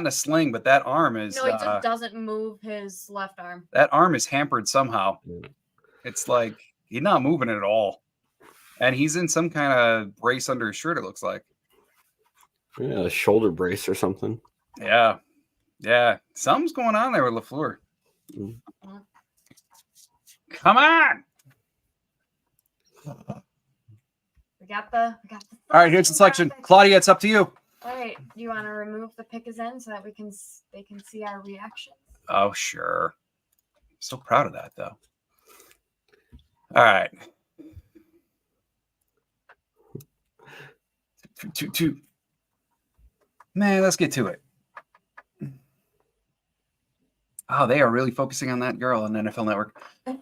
a sling, but that arm is. No, he just doesn't move his left arm. That arm is hampered somehow. It's like he's not moving it at all. And he's in some kind of brace under his shirt, it looks like. Yeah, a shoulder brace or something. Yeah. Yeah. Something's going on there with LaFleur. Mm-hmm. Come on. We got the all right, here's the selection. Claudia, it's up to you. All right. Do you want to remove the pick is in so that they can see our reactions? Oh, sure. I'm so proud of that, though. All right. Two. Man, let's get to it. Oh, they are really focusing on that girl on NFL Network. All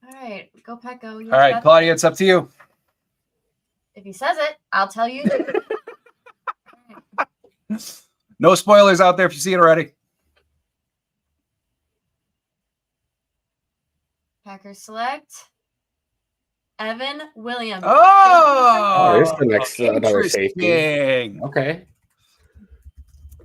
right. Go, Pack, go. All right, Claudia, it's up to you. If he says it, I'll tell you. No spoilers out there if you see it already. Packers select Evan Williams. Oh, there's the next another safety. Okay.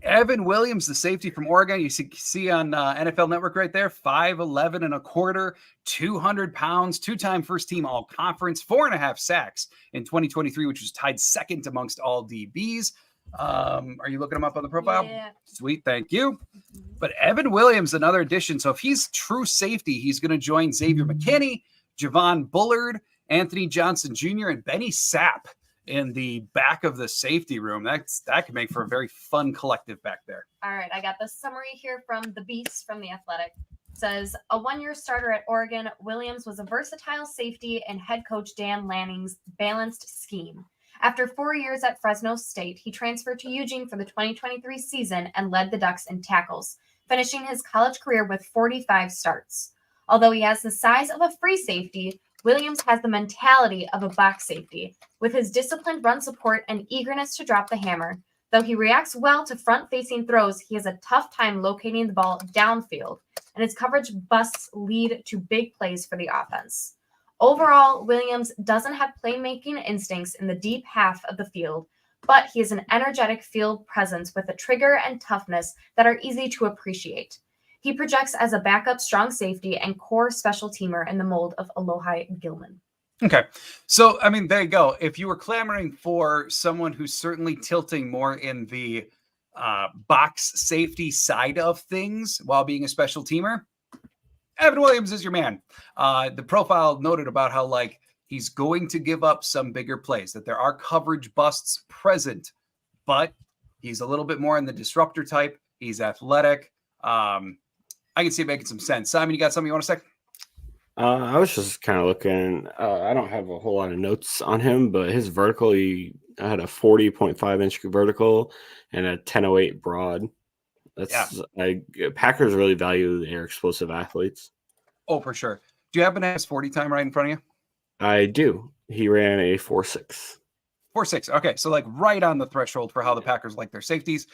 Evan Williams, the safety from Oregon. You see on NFL Network right there, 5'11 and a quarter, 200 pounds, 2-time first team all conference, 4.5 sacks in 2023, which was tied second amongst all DBs. Are you looking him up on the profile? Yeah. Sweet, thank you. But Evan Williams, another addition. So if he's true safety, he's going to join Xavier McKinney, Javon Bullard, Anthony Johnson Jr., and Benny Sapp in the back of the safety room. That could make for a very fun collective back there. All right, I got the summary here from the Beast from The Athletic. It says, a one-year starter at Oregon, Williams was a versatile safety in head coach Dan Lanning's balanced scheme. After 4 years at Fresno State, he transferred to Eugene for the 2023 season and led the Ducks in tackles, finishing his college career with 45 starts. Although he has the size of a free safety, Williams has the mentality of a box safety, with his disciplined run support and eagerness to drop the hammer. Though he reacts well to front-facing throws, he has a tough time locating the ball downfield, and his coverage busts lead to big plays for the offense. Overall, Williams doesn't have playmaking instincts in the deep half of the field, but he is an energetic field presence with a trigger and toughness that are easy to appreciate. He projects as a backup strong safety and core special teamer in the mold of Alohi Gilman. Okay. So, I mean, there you go. If you were clamoring for someone who's certainly tilting more in the box safety side of things while being a special teamer, Evan Williams is your man. The profile noted about how, like, he's going to give up some bigger plays, that there are coverage busts present, but he's a little bit more in the disruptor type. He's athletic. I can see it making some sense. Simon, you got something you want to say? I was just kind of looking. I don't have a whole lot of notes on him, but his vertical, he had a 40.5-inch vertical and a 10.08 broad. That's Packers really value their explosive athletes. Oh, for sure. Do you happen to have his 40 time right in front of you? I do. He ran a 4.6. 4.6. Okay, so like right on the threshold for how the Packers like their safeties.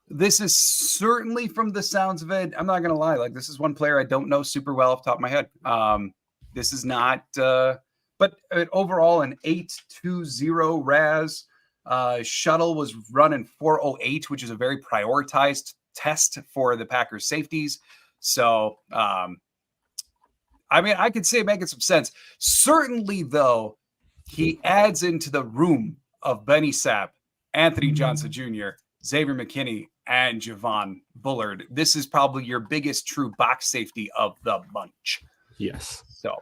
This is certainly, from the sounds of it, I'm not going to lie, like this is one player I don't know super well off the top of my head. This is not, but overall an 8.20 RAS. Shuttle was running 4.08, which is a very prioritized test for the Packers safeties. So, I mean, I could say making some sense. Certainly, though, he adds into the room of Benny Sapp, Anthony Johnson Jr., Xavier McKinney, and Javon Bullard. This is probably your biggest true box safety of the bunch. Yes. So,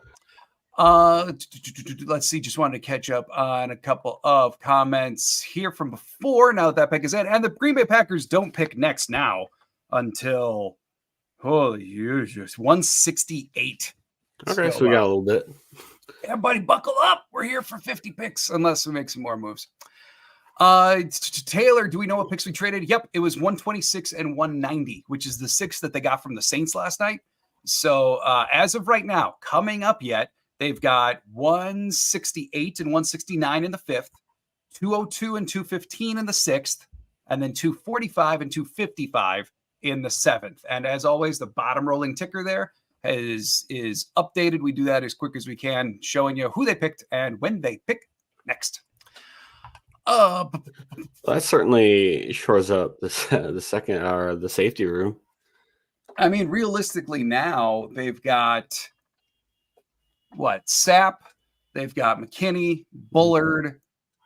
let's see. Just wanted to catch up on a couple of comments here from before. Now that pick is in, and the Green Bay Packers don't pick next now until just 168. Okay, so we got a little bit. Everybody buckle up. We're here for 50 picks unless we make some more moves. Taylor, do we know what picks we traded? Yep, it was 126 and 190, which is the 6 that they got from the Saints last night. So as of right now, coming up yet, they've got 168 and 169 in the 5th, 202 and 215 in the 6th, and then 245 and 255 in the 7th. And as always, the bottom rolling ticker there is updated. We do that as quick as we can, showing you who they picked and when they pick next. That certainly shores up the second or the safety room. I mean, realistically, now they've got Sapp, they've got McKinney, Bullard,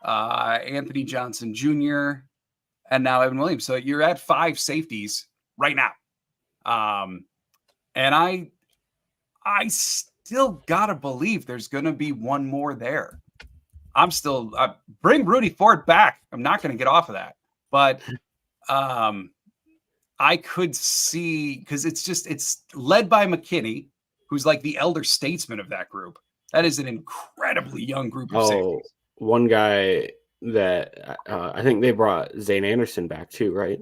Anthony Johnson Jr., and now Evan Williams. So you're at 5 safeties right now. And I still gotta believe there's gonna be one more there. I'm still bring Rudy Ford back. I'm not going to get off of that, but I could see, because it's led by McKinney, who's like the elder statesman of that group. That is an incredibly young group of safeties. One guy that I think they brought Zane Anderson back too, right?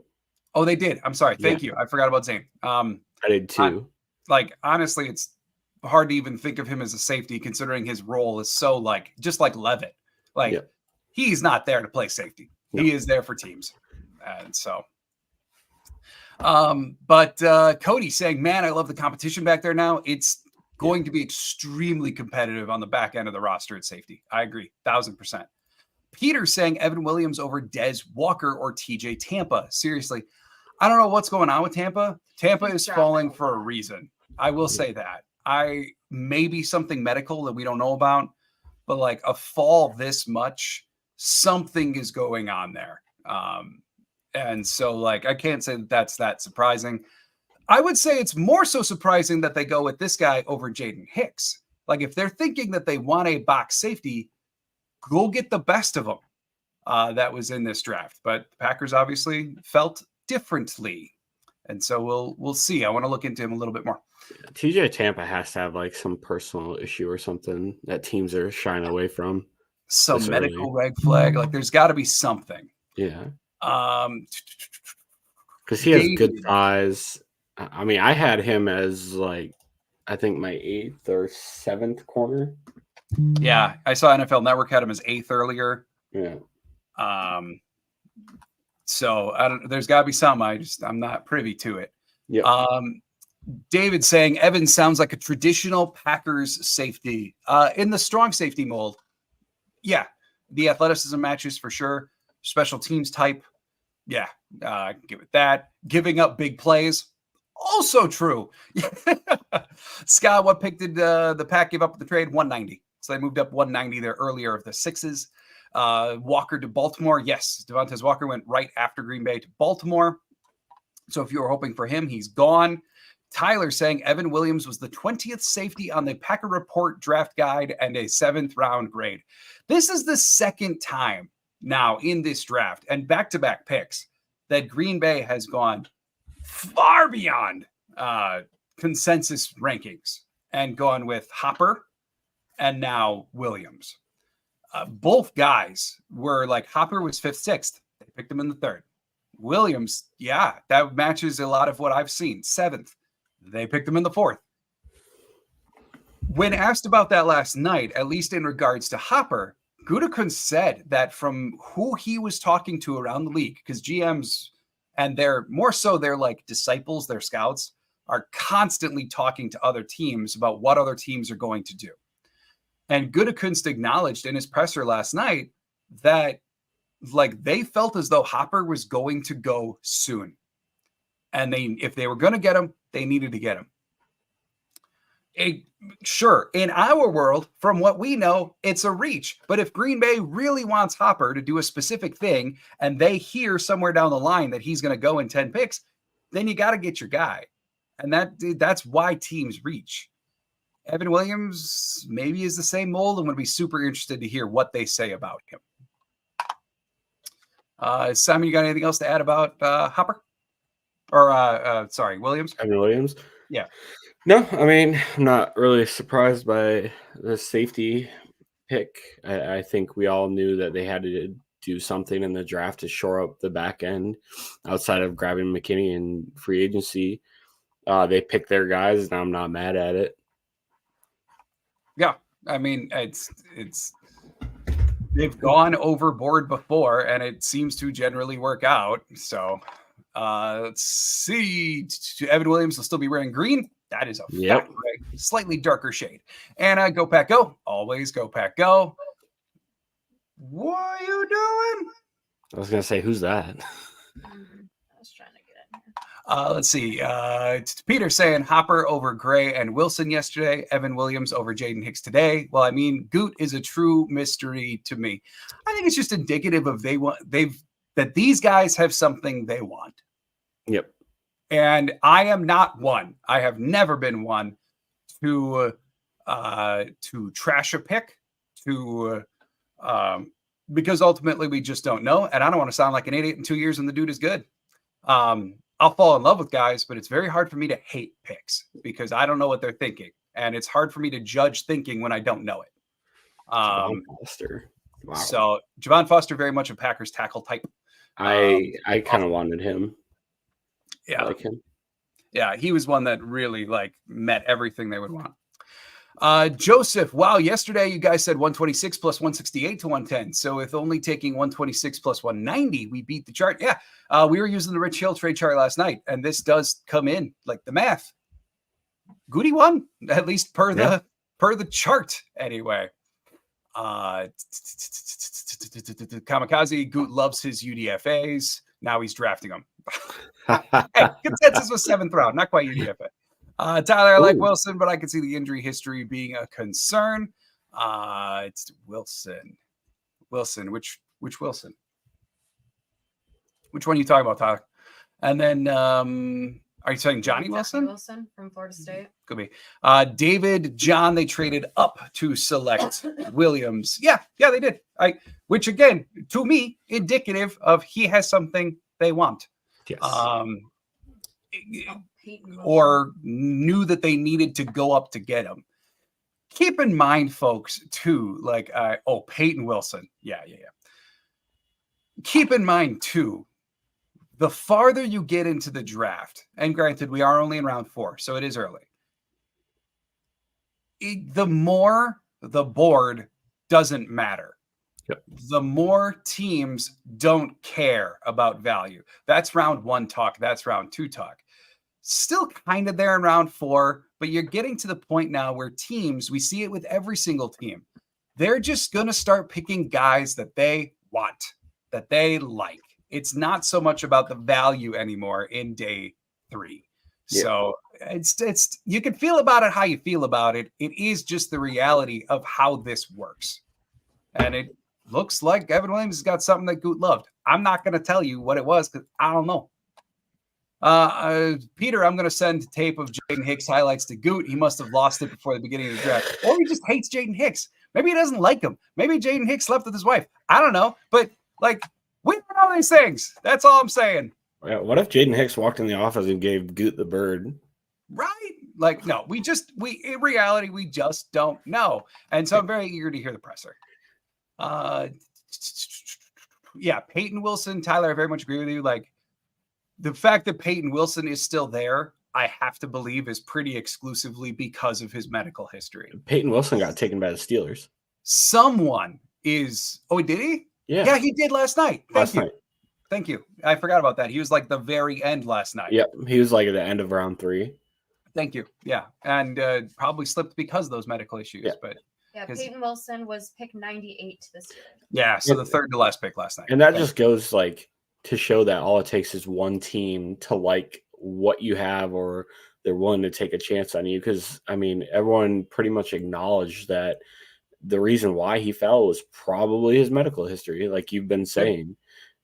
Oh, they did. I'm sorry. Thank you. I forgot about Zane. I did too. Honestly, it's hard to even think of him as a safety, considering his role is so just like Levitt. He's not there to play safety. No. He is there for teams. And so, but Cody saying, man, I love the competition back there now. It's going to be extremely competitive on the back end of the roster at safety. I agree. 1,000%. Peter saying Evan Williams over Dez Walker or TJ Tampa. Seriously, I don't know what's going on with Tampa. Tampa is falling for a reason. I will say that. Maybe something medical that we don't know about. But a fall this much, something is going on there. And so I can't say that's that surprising. I would say it's more so surprising that they go with this guy over Jaden Hicks. If they're thinking that they want a box safety, go get the best of them that was in this draft. But the Packers obviously felt differently. And so we'll see. I want to look into him a little bit more. TJ Tampa has to have some personal issue or something that teams are shying away from. Some medical red flag. There's got to be something. Yeah. Because he has good size. I mean, I had him as I think my 8th or 7th corner. Yeah, I saw NFL Network had him as 8th earlier. Yeah. So there's got to be some. I'm not privy to it. Yeah. David saying Evans sounds like a traditional Packers safety in the strong safety mold. Yeah, the athleticism matches for sure. Special teams type. Yeah, give it that. Giving up big plays. Also true. Scott, what pick did the Pack give up at the trade? 190. So they moved up 190 there earlier of the 6s. Walker to Baltimore. Yes, Devontae Walker went right after Green Bay to Baltimore. So if you were hoping for him, he's gone. Tyler saying Evan Williams was the 20th safety on the Packer Report draft guide and a 7th round grade. This is the second time now in this draft and back-to-back picks that Green Bay has gone far beyond consensus rankings and gone with Hopper and now Williams. Both guys were like, Hopper was 5th, 6th. They picked him in the 3rd. Williams, yeah, that matches a lot of what I've seen. 7th. They picked him in the 4th. When asked about that last night, at least in regards to Hopper, Gutekunst said that from who he was talking to around the league, because GMs, and they're more so they're like disciples, they're scouts, are constantly talking to other teams about what other teams are going to do. And Gutekunst acknowledged in his presser last night that like they felt as though Hopper was going to go soon. And if they were going to get him, they needed to get him. Sure, in our world, from what we know, it's a reach. But if Green Bay really wants Hopper to do a specific thing and they hear somewhere down the line that he's going to go in 10 picks, then you got to get your guy. And that's why teams reach. Evan Williams maybe is the same mold and would be super interested to hear what they say about him. Simon, you got anything else to add about Hopper? Or, sorry, Williams? Evan Williams? Yeah. No, I mean, I'm not really surprised by the safety pick. I think we all knew that they had to do something in the draft to shore up the back end outside of grabbing McKinney in free agency. They picked their guys, and I'm not mad at it. Yeah, I mean, it's they've gone overboard before, and it seems to generally work out. So let's see. Evan Williams will still be wearing green. That is a fact, right? Slightly darker shade. And Go Pack Go. Always Go Pack Go. What are you doing? I was gonna say, who's that? I was trying to get in here. Let's see. It's Peter saying Hopper over Gray and Wilson yesterday. Evan Williams over Jaden Hicks today. Well, I mean, Goot is a true mystery to me. I think it's just indicative of that these guys have something they want. Yep. And I am not one. I have never been one to trash a pick, because ultimately we just don't know. And I don't want to sound like an idiot in 2 years when the dude is good. I'll fall in love with guys, but it's very hard for me to hate picks because I don't know what they're thinking. And it's hard for me to judge thinking when I don't know it. Javon Foster. Wow. So Javon Foster, very much a Packers tackle type. I kind of wanted him. Yeah. I like him. Yeah, he was one that really like met everything they would want. Joseph, wow, yesterday you guys said 126 plus 168 to 110. So with only taking 126 plus 190, we beat the chart. Yeah, we were using the Rich Hill trade chart last night, and this does come in like the math. Goody won, at least per the chart anyway. Kamikaze Goot loves his UDFAs. Now he's drafting them. Hey, consensus was 7th round, not quite UDFA. Tyler, I like Wilson, but I can see the injury history being a concern. It's Wilson. Which Wilson? Which one are you talking about, Tyler? And then, are you saying Johnny Wilson? Wilson from Florida State. Could be. David, John, they traded up to select Williams. Yeah, they did. Which again, to me, indicative of he has something they want. Yes. Or knew that they needed to go up to get him. Keep in mind, folks, too, like, Peyton Wilson. Yeah. Keep in mind, too, the farther you get into the draft, and granted, we are only in round 4, so it is early, the more the board doesn't matter. Yep. The more teams don't care about value. That's round 1 talk. That's round 2 talk. Still kind of there in round 4, but you're getting to the point now where teams, we see it with every single team, they're just going to start picking guys that they want, that they like. It's not so much about the value anymore in day 3. Yeah. So it's you can feel about it how you feel about it. It is just the reality of how this works. And it looks like Evan Williams has got something that Goot loved. I'm not going to tell you what it was because I don't know. Peter, I'm going to send tape of Jaden Hicks highlights to Goot. He must have lost it before the beginning of the draft. Or he just hates Jaden Hicks. Maybe he doesn't like him. Maybe Jaden Hicks slept with his wife. I don't know. But, like, we don't know these things. That's all I'm saying. What if Jaden Hicks walked in the office and gave Goot the bird? Right? Like, no, we in reality, we just don't know. And so I'm very eager to hear the presser. Yeah, Peyton Wilson, Tyler, I very much agree with you. Like, the fact that Peyton Wilson is still there, I have to believe is pretty exclusively because of his medical history. Peyton Wilson got taken by the Steelers. Someone is, oh, did he? Yeah, he did last night. Thank you. I forgot about that. He was like the very end last night. Yep. He was like at the end of round 3. Thank you. Yeah. And probably slipped because of those medical issues. Yeah. But yeah, Peyton Wilson was pick 98 this year. Yeah. So the third to last pick last night. And that just goes like to show that all it takes is one team to like what you have, or they're willing to take a chance on you. Because, I mean, everyone pretty much acknowledged that the reason why he fell was probably his medical history, like you've been saying.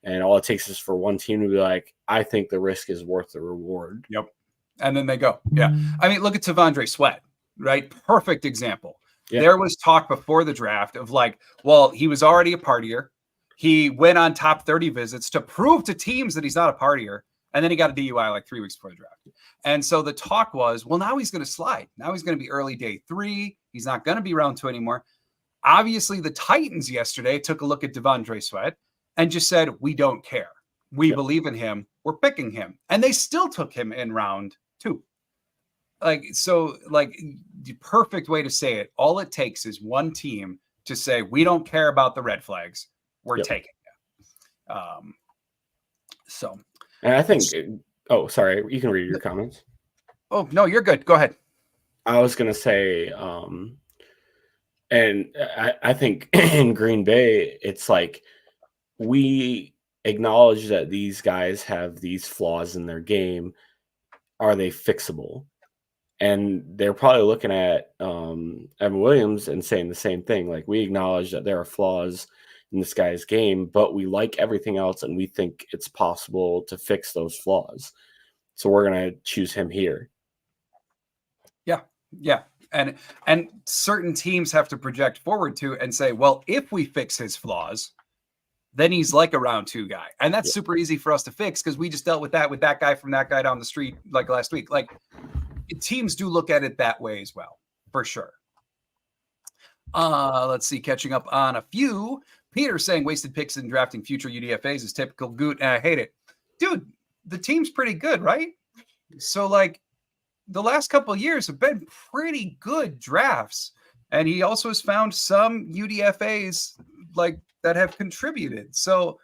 And all it takes is for one team to be like, I think the risk is worth the reward. Yep. And then they go. Yeah. I mean, look at Tavondre Sweat, right? Perfect example. Yeah. There was talk before the draft of like, well, he was already a partier. He went on top 30 visits to prove to teams that he's not a partier. And then he got a DUI like 3 weeks before the draft. And so the talk was, well, now he's going to slide. Now he's going to be early day 3. He's not going to be round 2 anymore. Obviously, the Titans yesterday took a look at Tavondre Sweat and just said, we don't care. We believe in him. We're picking him. And they still took him in round 2. Like, so like the perfect way to say it, all it takes is one team to say, we don't care about the red flags. We're taking it. So. And I think, oh, sorry, you can read your comments. Oh, no, you're good. Go ahead. I was going to say, and I think in Green Bay, it's like we acknowledge that these guys have these flaws in their game. Are they fixable? And they're probably looking at Evan Williams and saying the same thing. Like, we acknowledge that there are flaws in this guy's game, but we like everything else, and we think it's possible to fix those flaws. So we're going to choose him here. Yeah. Yeah. And certain teams have to project forward to and say, well, if we fix his flaws, then he's like a round 2 guy. And that's super easy for us to fix because we just dealt with that guy from that guy down the street like last week. Like, teams do look at it that way as well, for sure. Let's see, catching up on a few. Peter saying wasted picks in drafting future UDFAs is typical Goot, and I hate it. Dude, the team's pretty good, right? So, like, the last couple of years have been pretty good drafts. And he also has found some UDFAs like that have contributed. So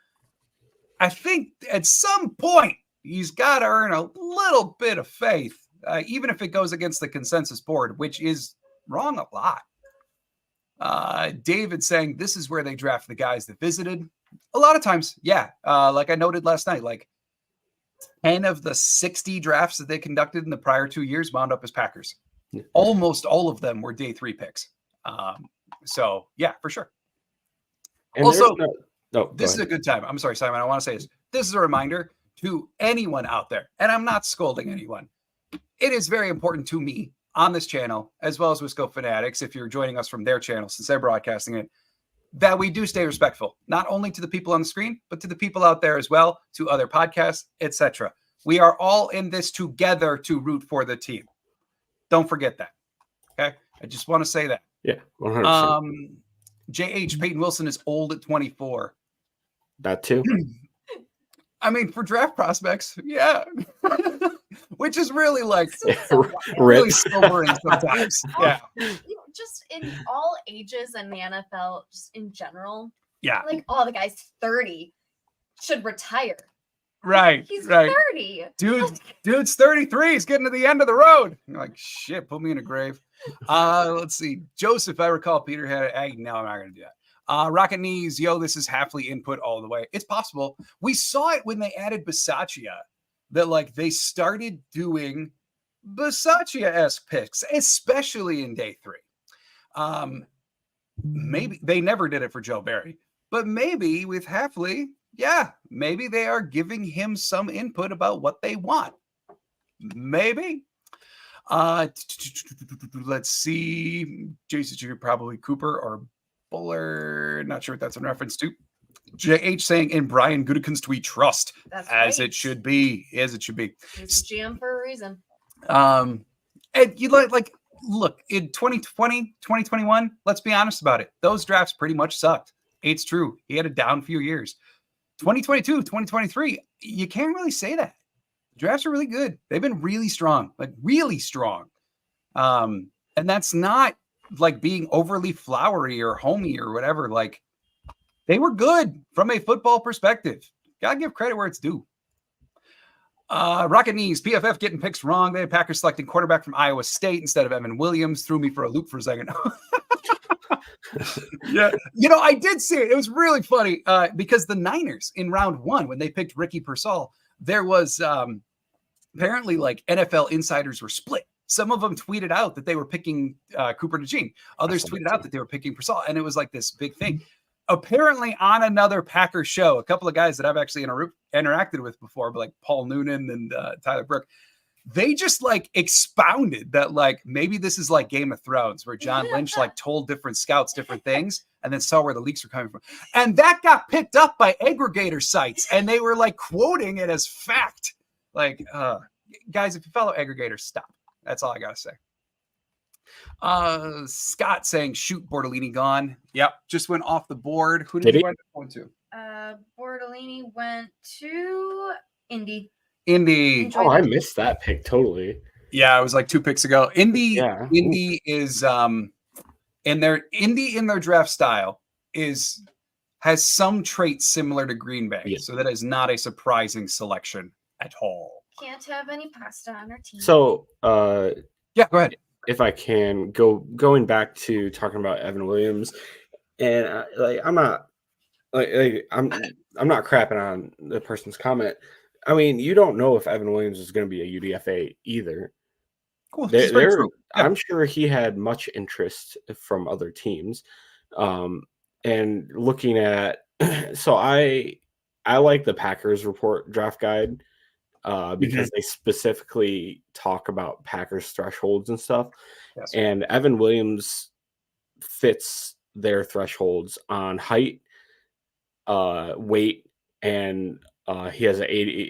I think at some point he's got to earn a little bit of faith, even if it goes against the consensus board, which is wrong a lot. David saying this is where they draft the guys that visited. A lot of times, yeah. Like I noted last night, like 10 of the 60 drafts that they conducted in the prior 2 years wound up as Packers. Almost all of them were day 3 picks. So yeah, for sure. And also, this is a good time. I'm sorry, Simon. I want to say this. This is a reminder to anyone out there, and I'm not scolding anyone. It is very important to me on this channel, as well as Wisco Fanatics, if you're joining us from their channel, since they're broadcasting it, that we do stay respectful, not only to the people on the screen, but to the people out there as well, to other podcasts, etc. We are all in this together to root for the team. Don't forget that. Okay. I just want to say that. Yeah. 100%. JH Peyton Wilson is old at 24. That too. I mean, for draft prospects, yeah. Which is really like really sobering sometimes. Yeah. Just in all ages in the NFL, just in general. Yeah. Like, oh, the guy's 30, should retire. Right. He's right. 30. Dude's 33. He's getting to the end of the road. You're like, shit, put me in a grave. Let's see. Joseph, I recall Peter had it. No, I'm not going to do that. Rocket Knees, yo, this is Halfley input all the way. It's possible. We saw it when they added Bisaccia, that like they started doing Bisaccia-esque picks, especially in day 3. Maybe they never did it for Joe Barry, but maybe with Halfley, yeah, maybe they are giving him some input about what they want. Maybe. Let's see. Jason, probably Cooper or Buller. Not sure what that's in reference to. JH saying in Brian Gutekunst's tweet, trust. That's as right. it should be. As it should be. He's a GM for a reason. And you like look, in 2020, 2021, let's be honest about it. Those drafts pretty much sucked. It's true. He had a down few years. 2022, 2023, you can't really say that. Drafts are really good. They've been really strong, like really strong. And that's not like being overly flowery or homey or whatever. Like, they were good from a football perspective. Gotta give credit where it's due. Rocket Knees, PFF getting picks wrong. They had Packers selecting quarterback from Iowa State instead of Evan Williams. Threw me for a loop for a second. Yeah. I did see it. It was really funny because the Niners in round 1, when they picked Ricky Pearsall, there was apparently like NFL insiders were split. Some of them tweeted out that they were picking Cooper DeJean. Others tweeted out that they were picking Pearsall. And it was like this big thing. Apparently on another Packers show, a couple of guys that I've actually interacted with before, but like Paul Noonan and Tyler Brook, they just like expounded that like maybe this is like Game of Thrones where John Lynch like told different scouts different things and then saw where the leaks were coming from. And that got picked up by aggregator sites and they were like quoting it as fact. Like, guys, if you follow aggregators, stop. That's all I got to say. Scott saying shoot Bortolini gone. Yep, just went off the board. Who did he wind up going to? Bortolini went to Indy. I missed that pick totally. Yeah, it was like 2 picks ago. Indy is in their draft style has some traits similar to Green Bay. Yeah. So that is not a surprising selection at all. Can't have any pasta on our team. So yeah, go ahead. If I can going back to talking about Evan Williams, and I'm not crapping on the person's comment. I mean, you don't know if Evan Williams is going to be a UDFA either. Cool. I'm sure he had much interest from other teams. And looking at, so I like the Packers report draft guide because they specifically talk about Packers thresholds and stuff. Yes. And Evan Williams fits their thresholds on height, weight, and he has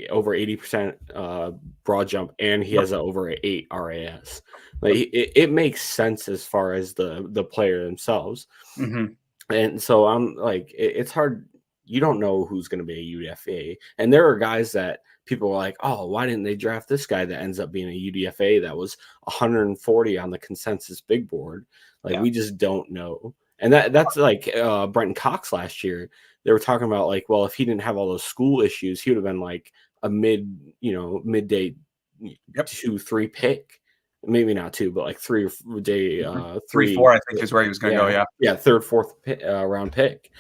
over 80% broad jump, and he has over 8 RAS. Like it makes sense as far as the player themselves. Mm-hmm. And so I'm like, it's hard. You don't know who's going to be a UDFA, and there are guys that people are like, oh, why didn't they draft this guy that ends up being a UDFA that was 140 on the consensus big board? Like we just don't know. And that's like Brenton Cox last year. They were talking about like, well, if he didn't have all those school issues, he would have been like a midday 2-3 pick. Maybe not 2, but like 3 day 3-4, I think is where he was going to go. Yeah, 3rd, 4th round pick.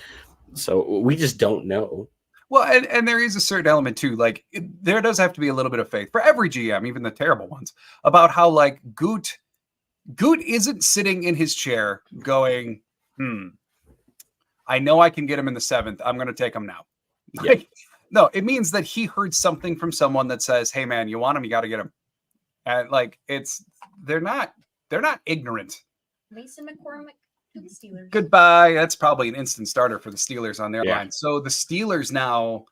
So we just don't know. Well, and there is a certain element too. Like there does have to be a little bit of faith for every GM, even the terrible ones, about how like Goot isn't sitting in his chair going, I know I can get him in the 7th. I'm going to take him now. Like, no, it means that he heard something from someone that says, hey man, you want him, you got to get him. And like, they're not ignorant. Mason McCormick to the Steelers. Goodbye. That's probably an instant starter for the Steelers on their line. So the Steelers now,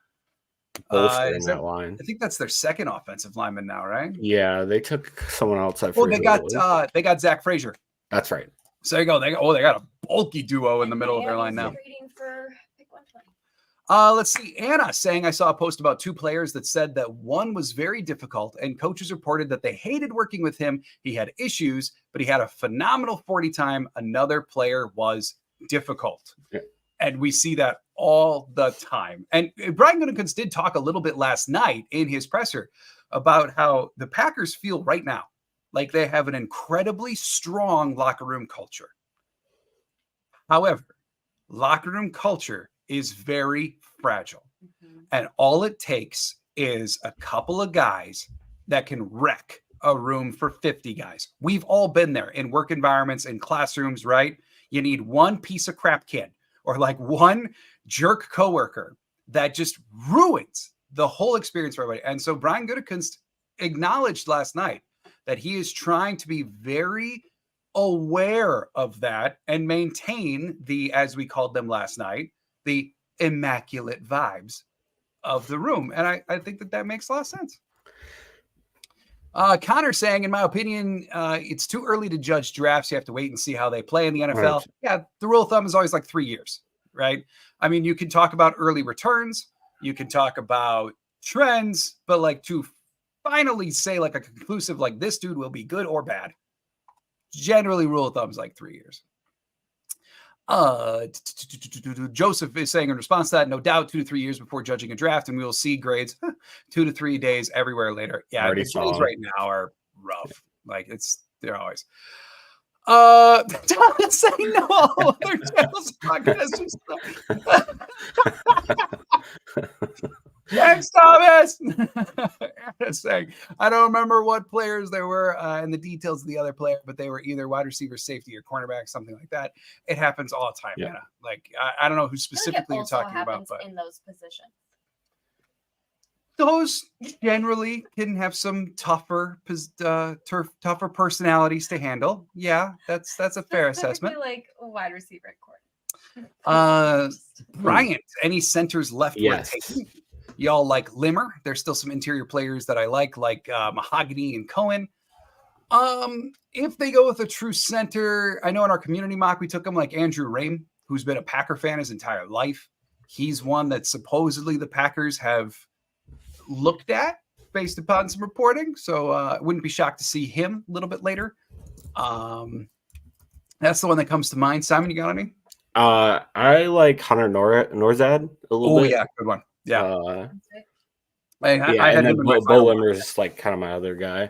that line. I think that's their 2nd offensive lineman now, right? Yeah, they took someone else. They got Zach Frazier. That's right. So there you go. They got a bulky duo in the middle of their line now. For pick 120. Let's see. Anna saying I saw a post about 2 players that said that one was very difficult and coaches reported that they hated working with him. He had issues, but he had a phenomenal 40 time. Another player was difficult. Yeah. And we see that all the time. And Brian Gutekunst did talk a little bit last night in his presser about how the Packers feel right now like they have an incredibly strong locker room culture. However, locker room culture is very fragile. Mm-hmm. And all it takes is a couple of guys that can wreck a room for 50 guys. We've all been there in work environments, in classrooms, right? You need one piece of crap kid or like one jerk coworker that just ruins the whole experience for everybody. And so Brian Gutekunst acknowledged last night that he is trying to be very aware of that and maintain the, as we called them last night, the immaculate vibes of the room. And I think that makes a lot of sense. Connor saying, in my opinion, it's too early to judge drafts. You have to wait and see how they play in the NFL. 100%. Yeah, the rule of thumb is always like 3 years, right? I mean, you can talk about early returns, you can talk about trends, but like to finally say like a conclusive, like this dude will be good or bad, generally rule of thumb is like 3 years. Joseph is saying in response to that, no doubt 2 to 3 years before judging a draft, and we will see grades 2 to 3 days everywhere later. Yeah, the grades right now are rough. Like they're always. Thomas saying no. Other channels podcast. Thanks, Thomas. Saying, I don't remember what players there were and the details of the other player, but they were either wide receiver, safety, or cornerback, something like that. It happens all the time, Anna. Like I don't know who specifically you're talking about, but in those positions, those generally can have some tougher personalities to handle. Yeah, that's a fair assessment. Like a wide receiver at corner. Bryant, any centers left worth taking? Y'all like Limmer? There's still some interior players that I like Mahogany and Cohen. If they go with a true center, I know in our community mock we took him like Andrew Rame, who's been a Packer fan his entire life. He's one that supposedly the Packers have looked at based upon some reporting. So I wouldn't be shocked to see him a little bit later. That's the one that comes to mind. Simon, you got any? I like Hunter Norzad a little bit. Oh yeah, good one. Yeah. I had him. Bo Limmer is like kind of my other guy.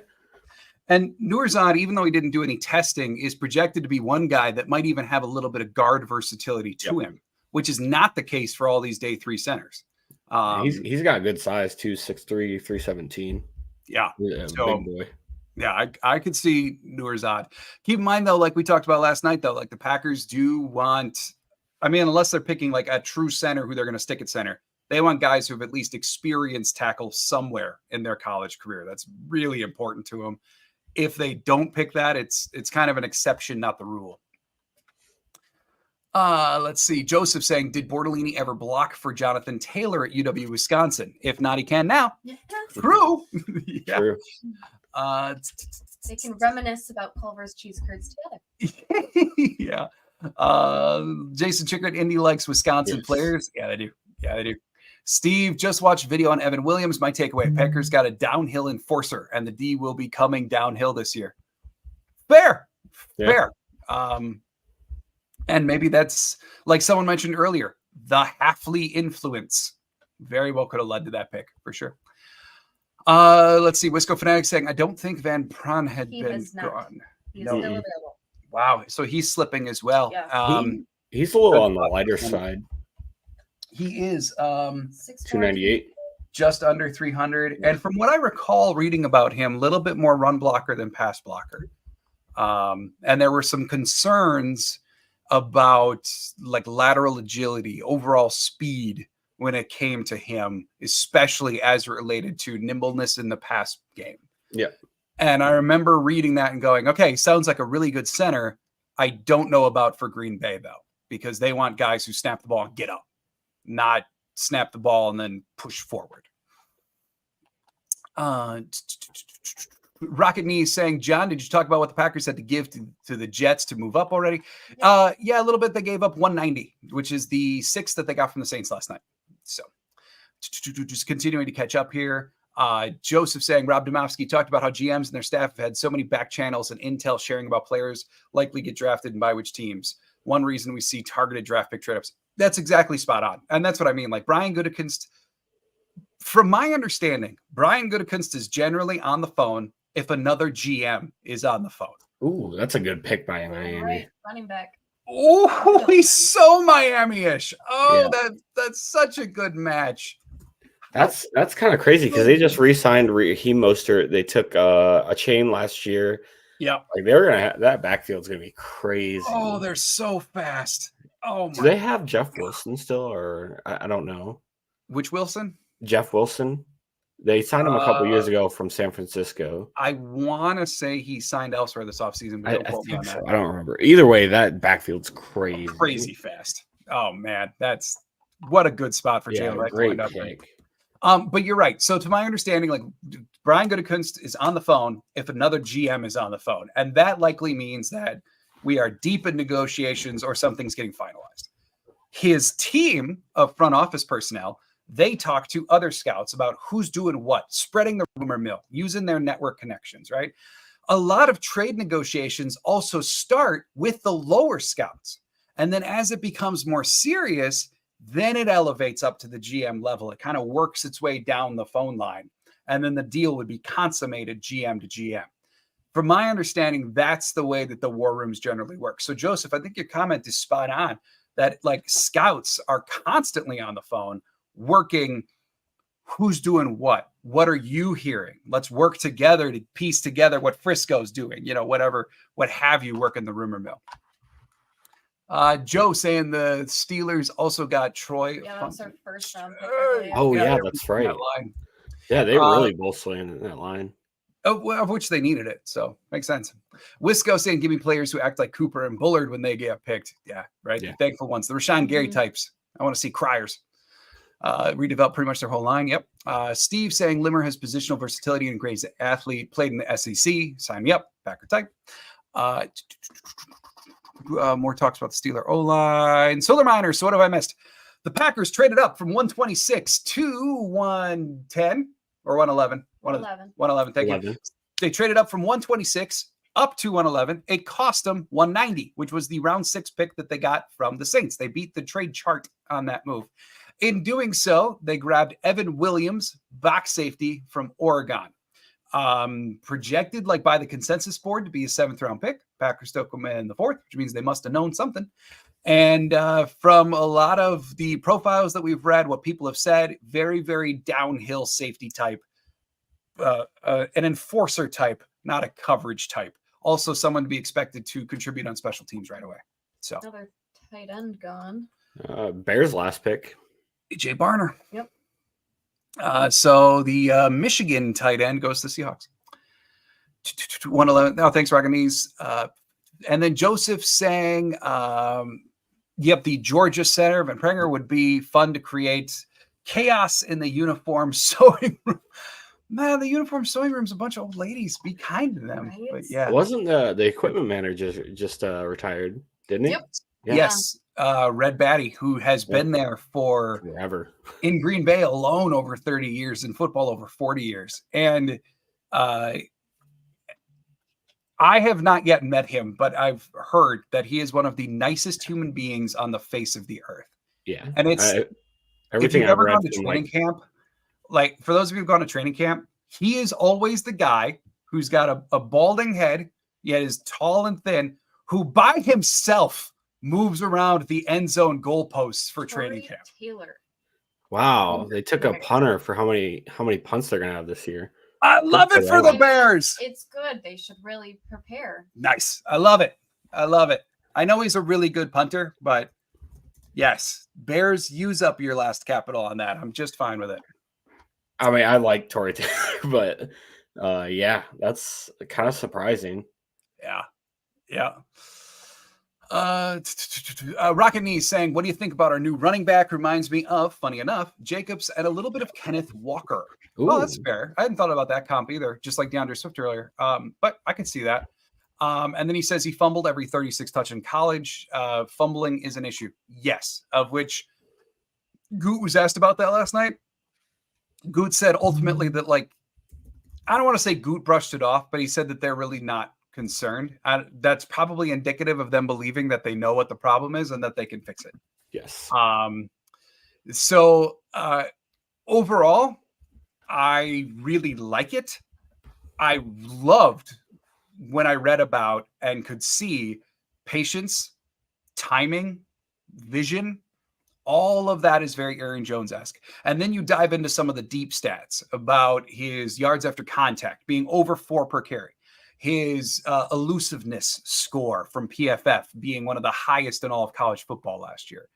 And Nourzad, even though he didn't do any testing, is projected to be one guy that might even have a little bit of guard versatility to him, which is not the case for all these day 3 centers. He's got good size too, 6'3", 317. Yeah, so, big boy. Yeah, I could see Nourzad. Keep in mind though, like we talked about last night, though, like the Packers do want. I mean, unless they're picking like a true center who they're going to stick at center, they want guys who have at least experienced tackle somewhere in their college career. That's really important to them. If they don't pick that, it's kind of an exception, not the rule. Let's see. Joseph saying, did Bortolini ever block for Jonathan Taylor at UW Wisconsin? If not, he can now. True. Yeah. True. They can reminisce about Culver's cheese curds together. Yeah. Jason Chickert, Indy likes Wisconsin players. Yeah, they do. Yeah, they do. Steve, just watched video on Evan Williams. My takeaway, Packers got a downhill enforcer, and the D will be coming downhill this year. Fair. And maybe that's, like someone mentioned earlier, the Hafley influence. Very well could have led to that pick, for sure. Let's see. Wisco Fanatics saying, I don't think Van Pran had been gone. He's still available. Wow. So he's slipping as well. Yeah. He's a little on the lighter side. He is 298, just under 300. And from what I recall reading about him, a little bit more run blocker than pass blocker. And there were some concerns about like lateral agility, overall speed when it came to him, especially as related to nimbleness in the pass game. Yeah. And I remember reading that and going, okay, sounds like a really good center. I don't know about for Green Bay, though, because they want guys who snap the ball and get up, not snap the ball and then push forward. Rocket Knee saying, John, did you talk about what the Packers had to give to the Jets to move up already? Yeah, a little bit. They gave up 190, which is the 6th that they got from the Saints last night. So just continuing to catch up here. Joseph saying, Rob Domofsky talked about how GMs and their staff have had so many back channels and intel sharing about players likely get drafted and by which teams. One reason we see targeted draft pick trade-ups. That's exactly spot on. And that's what I mean. Like Brian Gutekunst, from my understanding, Brian Gutekunst is generally on the phone if another GM is on the phone. Ooh, that's a good pick by Miami. Right, running back. Oh, he's so Miami-ish. Oh, yeah. That's such a good match. That's kind of crazy because they just re-signed Raheem Mostert. They took a chain last year. Yeah, like they're gonna have, that backfield's gonna be crazy. Oh, they're so fast. Oh, my. Do they have Jeff Wilson still, or I don't know? Which Wilson? Jeff Wilson. They signed him a couple years ago from San Francisco. I want to say he signed elsewhere this offseason, but don't quote me on that. I don't remember. Either way, that backfield's crazy. Crazy fast. Oh, man. That's what a good spot for Jalen Wright to wind up in. But you're right. So to my understanding, like Brian Gutekunst is on the phone if another GM is on the phone. And that likely means that we are deep in negotiations or something's getting finalized. His team of front office personnel, they talk to other scouts about who's doing what, spreading the rumor mill, using their network connections, right? A lot of trade negotiations also start with the lower scouts. And then as it becomes more serious, then it elevates up to the GM level. It kind of works its way down the phone line. And then the deal would be consummated GM to GM. From my understanding, that's the way that the war rooms generally work. So, Joseph, I think your comment is spot on that like scouts are constantly on the phone working. Who's doing what? What are you hearing? Let's work together to piece together what Frisco's doing, whatever, what have you, work in the rumor mill. Joe saying the Steelers also got Troy. Yeah, that was our first round pick, I believe. Oh, yeah, that's right. Yeah, they really both swing in that line. Of which they needed it. So makes sense. Wisco saying, give me players who act like Cooper and Bullard when they get picked. Yeah, right. Yeah. The thankful ones. The Rashawn Gary types. I want to see criers. Redevelop pretty much their whole line. Yep. Steve saying Limmer has positional versatility and great athlete, played in the SEC. Sign me up. Backer type. More talks about the Steeler O-line. Solar Miners. So what have I missed? The Packers traded up from 126 to 110 or 111. 111. Thank 11. You. They traded up from 126 up to 111. It cost them 190, which was the round 6 pick that they got from the Saints. They beat the trade chart on that move. In doing so, they grabbed Evan Williams, back safety from Oregon. Projected like by the consensus board to be a 7th round pick. Packers took him in the 4th, which means they must have known something. And from a lot of the profiles that we've read, what people have said, very, very downhill safety type, an enforcer type, not a coverage type. Also someone to be expected to contribute on special teams right away. So another tight end gone. Bears last pick. AJ Barner. Yep. So the Michigan tight end goes to the Seahawks. 111. Oh, thanks, Raganese. And then Joseph saying, yep, the Georgia center, Van Prenger, would be fun to create chaos in the uniform sewing room. Man, the uniform sewing room's a bunch of old ladies. Be kind to them. Right? But yeah. Wasn't the equipment manager just retired, didn't he? Yep. Yeah. Yes. Red Batty, who has been there for forever in Green Bay alone over 30 years, in football over 40 years. And I have not yet met him, but I've heard that he is one of the nicest human beings on the face of the earth. Yeah. And it's everything if you've ever gone to training camp, like for those of you who've gone to training camp, he is always the guy who's got a balding head, yet is tall and thin, who by himself moves around the end zone goalposts for training camp. Taylor. Wow, they took a punter for how many punts they're gonna have this year. I love it for the Bears. It's good. They should really prepare. Nice. I love it. I know he's a really good punter, but yes, Bears, use up your last capital on that. I'm just fine with it. I mean, I like Torrey Taylor, but yeah, that's kind of surprising. Yeah. Rocket Knees saying, what do you think about our new running back? Reminds me of, funny enough, Jacobs and a little bit of Kenneth Walker. Ooh. Well, that's fair. I hadn't thought about that comp either, just like DeAndre Swift earlier. But I can see that. And then he says he fumbled every 36 touch in college. Fumbling is an issue. Yes. Of which Goot was asked about that last night. Goot said ultimately that, like, I don't want to say Goot brushed it off, but he said that they're really not concerned. That's probably indicative of them believing that they know what the problem is and that they can fix it. Yes. So overall, I really like it. I loved when I read about and could see patience, timing, vision. All of that is very Aaron Jones-esque. And then you dive into some of the deep stats about his yards after contact being over 4 per carry. His elusiveness score from PFF being one of the highest in all of college football last year.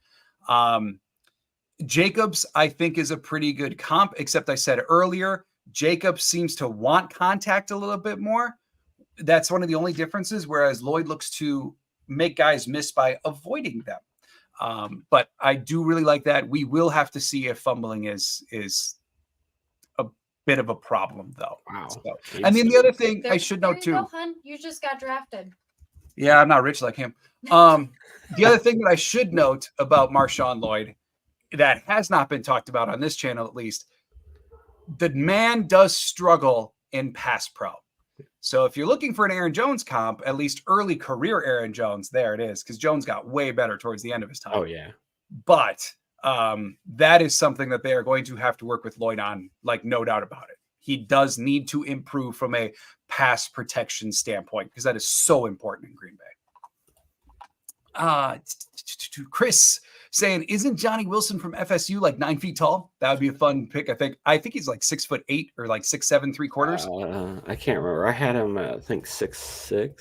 Jacobs, I think, is a pretty good comp, except I said earlier, Jacobs seems to want contact a little bit more. That's one of the only differences, whereas Lloyd looks to make guys miss by avoiding them. But I do really like that. We will have to see if fumbling is bit of a problem, though. Wow. So, and then the other thing I should There note you too. go, hun. You just got drafted. Yeah, I'm not rich like him. The other thing that I should note about Marshawn Lloyd that has not been talked about on this channel, at least, the man does struggle in pass pro. So if you're looking for an Aaron Jones comp, at least early career Aaron Jones, there it is, because Jones got way better towards the end of his time. Oh, yeah. But that is something that they are going to have to work with Lloyd on, like, no doubt about it. He does need to improve from a pass protection standpoint because that is so important in Green Bay. Chris saying, isn't Johnny Wilson from FSU like 9 feet tall? That would be a fun pick. I think he's like 6'8" or like 6'7" 3/4. I can't remember. I had him at, I think 6'6".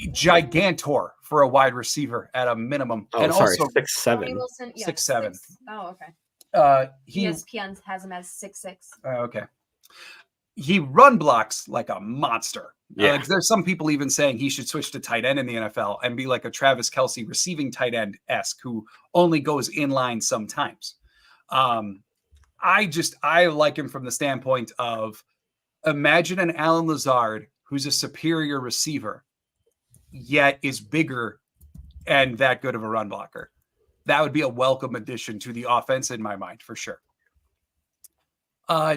Gigantor for a wide receiver at a minimum. Oh, and sorry, also 6'7". Wilson, yeah, 6'7". Oh, okay. ESPN has him as 6'6". Okay. He run blocks like a monster. Yeah. There's some people even saying he should switch to tight end in the NFL and be like a Travis Kelce receiving tight end-esque who only goes in line sometimes. I like him from the standpoint of, imagine an Alan Lazard who's a superior receiver, yet is bigger and that good of a run blocker. That would be a welcome addition to the offense in my mind, for sure.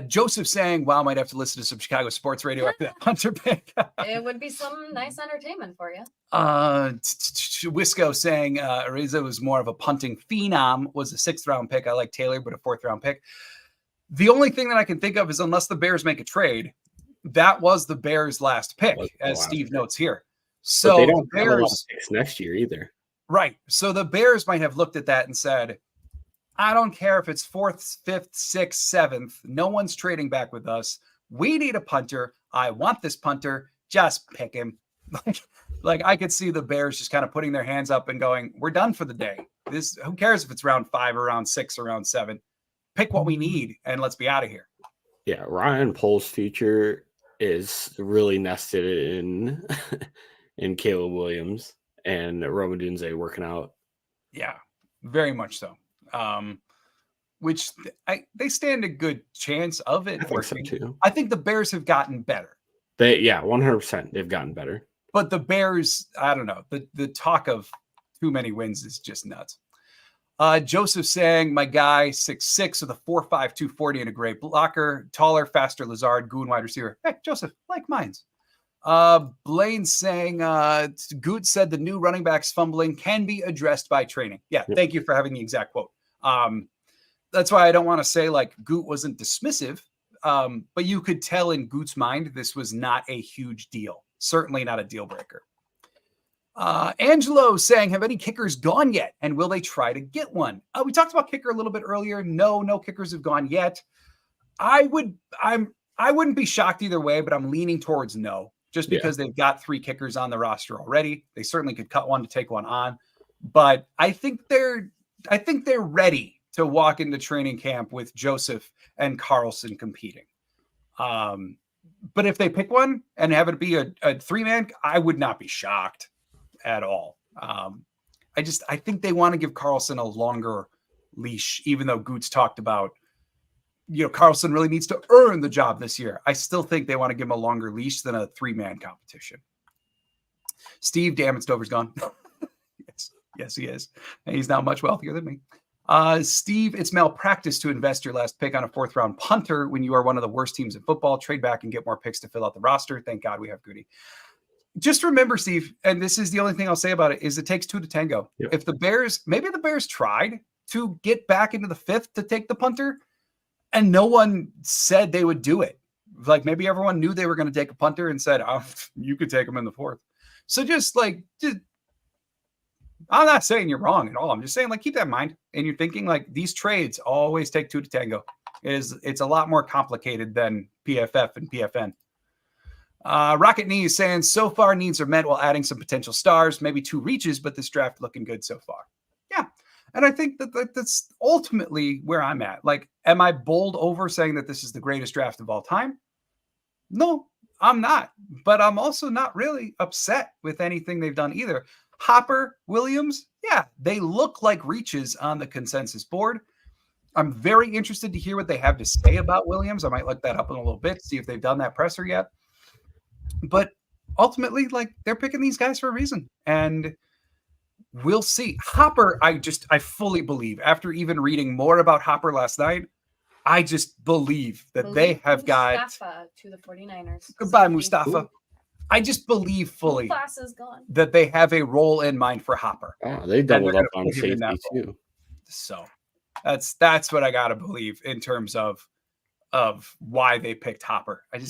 Joseph saying, wow, might have to listen to some Chicago sports radio after that punter pick. It would be some nice entertainment for you. Wisco saying, Ariza was more of a punting phenom, was a 6th round pick. I like Taylor, but a 4th round pick. The only thing that I can think of is, unless the Bears make a trade, that was the Bears' last pick, as Steve notes here. So but they don't the have a lot of Bears picks next year either. Right. So the Bears might have looked at that and said, I don't care if it's 4th, 5th, 6th, 7th. No one's trading back with us. We need a punter. I want this punter. Just pick him. Like I could see the Bears just kind of putting their hands up and going, we're done for the day. Who cares if it's round 5 or round 6 or round 7? Pick what we need and let's be out of here. Yeah, Ryan Pohl's future is really nested in in Caleb Williams and Rome Odunze working out. Yeah, very much so. Which they stand a good chance of it working. So too. I think the Bears have gotten better. 100%. They've gotten better. But the Bears, I don't know. The talk of too many wins is just nuts. Joseph saying, my guy, 6'6" with a 4'5", 240 and a great blocker. Taller, faster Lazard, Goon wide receiver. Hey, Joseph, like mines. Blaine saying, Goot said the new running backs fumbling can be addressed by training. Yeah, thank you for having the exact quote. That's why I don't want to say like Goot wasn't dismissive, but you could tell in Goot's mind this was not a huge deal. Certainly not a deal breaker. Angelo saying, have any kickers gone yet? And will they try to get one? We talked about kicker a little bit earlier. No kickers have gone yet. I wouldn't be shocked either way, but I'm leaning towards no, just because they've got 3 kickers on the roster already. They certainly could cut one to take one on, but I think they're ready to walk into training camp with Joseph and Carlson competing. But if they pick one and have it be a 3-man, I would not be shocked at all. I think they want to give Carlson a longer leash, even though Goots talked about, Carlson really needs to earn the job this year. I still think they want to give him a longer leash than a 3-man competition. Steve, damn it, Stover's gone. Yes, he is. And he's now much wealthier than me. Steve, it's malpractice to invest your last pick on a 4th round punter when you are one of the worst teams in football. Trade back and get more picks to fill out the roster. Thank God we have Goody. Just remember, Steve, and this is the only thing I'll say about it, is it takes 2 to tango. Yep. If the Bears tried to get back into the 5th to take the punter, and no one said they would do it. Like maybe everyone knew they were going to take a punter and said, oh, you could take him in the 4th. So I'm not saying you're wrong at all. I'm just saying, keep that in mind. And you're thinking, these trades always take 2 to tango. It's a lot more complicated than PFF and PFN. Rocket Knee is saying, so far needs are met while adding some potential stars, maybe 2 reaches, but this draft looking good so far. Yeah. And I think that's ultimately where I'm at. Am I bold over saying that this is the greatest draft of all time? No, I'm not. But I'm also not really upset with anything they've done either. Hopper, Williams, yeah, they look like reaches on the consensus board. I'm very interested to hear what they have to say about Williams. I might look that up in a little bit, see if they've done that presser yet. But ultimately, like, they're picking these guys for a reason, and we'll see. Hopper, I fully believe, after even reading more about Hopper last night, I just believe that they have got Mustafa to the 49ers. goodbye, Safety. Mustafa. I just believe fully Mufasa's gone. that they have a role in mind for Hopper. Oh, they doubled they're up gonna on put him in that safety too. So that's what I gotta believe in terms of why they picked Hopper. I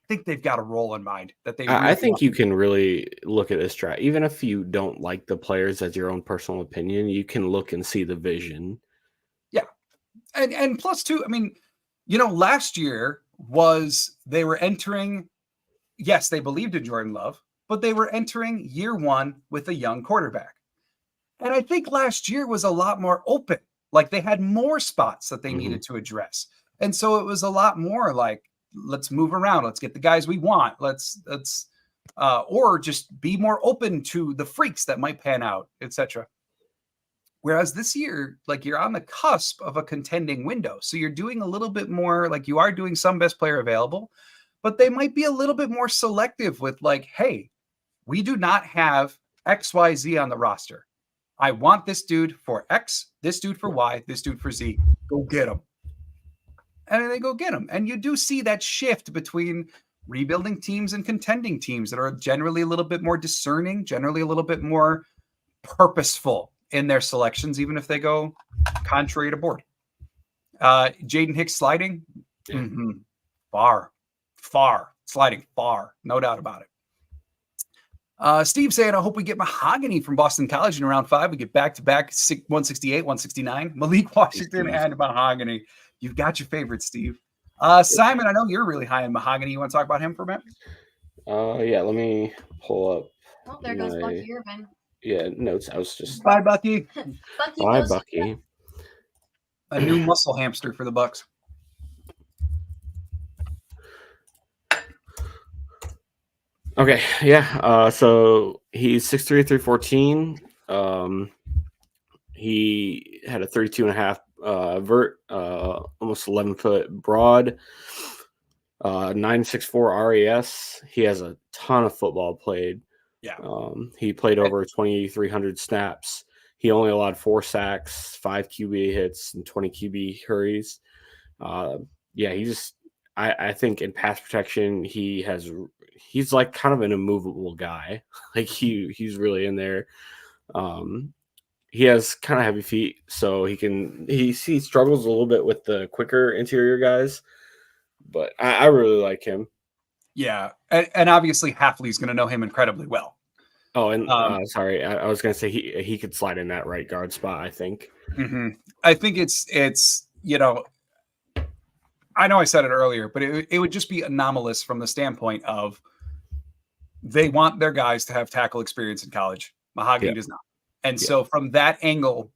think they've got a role in mind that they. I think you can really look at this draft, even if you don't like the players as your own personal opinion. You can look and see the vision. Yeah, and plus too. I mean, last year they were entering. Yes, they believed in Jordan Love, but they were entering year one with a young quarterback. And I think last year was a lot more open. Like, they had more spots that they needed to address. And so it was a lot more like, let's move around. Let's get the guys we want. Let's or just be more open to the freaks that might pan out, etc. Whereas this year, like, you're on the cusp of a contending window. So you're doing a little bit more, like, you are doing some best player available, but they might be a little bit more selective with, like, hey, we do not have XYZ on the roster. I want this dude for X, this dude for Y, this dude for Z. Go get him. And then they go get him. And you do see that shift between rebuilding teams and contending teams that are generally a little bit more discerning, generally a little bit more purposeful in their selections, even if they go contrary to board. Jaden Hicks sliding? Yeah. Far. Sliding far. No doubt about it. Steve saying, I hope we get Mahogany from Boston College in round 5. We get back-to-back 168, 169. Malik Washington and Mahogany. You've got your favorite, Steve. Simon, I know you're really high in Mahogany. You want to talk about him for a minute? Yeah, let me pull up. Oh, there goes Bucky Irvin. Yeah, notes. I was just. Bye, Bucky. Bye, Bucky. A new muscle hamster for the Bucks. Okay, yeah. So he's 6'3", 314. He had a 32.5 vert, almost 11-foot broad, 9.64 RAS. He has a ton of football played. Yeah. He played over 2,300 snaps. He only allowed 4 sacks, 5 QB hits, and 20 QB hurries. I think in pass protection, he's like kind of an immovable guy. Like he's really in there. He has kind of heavy feet, so he struggles a little bit with the quicker interior guys, but I really like him. Yeah, and obviously Hafley's going to know him incredibly well. Oh, and sorry, I was going to say he could slide in that right guard spot, I think. Mm-hmm. I think it's I know I said it earlier, but it would just be anomalous from the standpoint of they want their guys to have tackle experience in college. Mahogany does not. And so from that angle,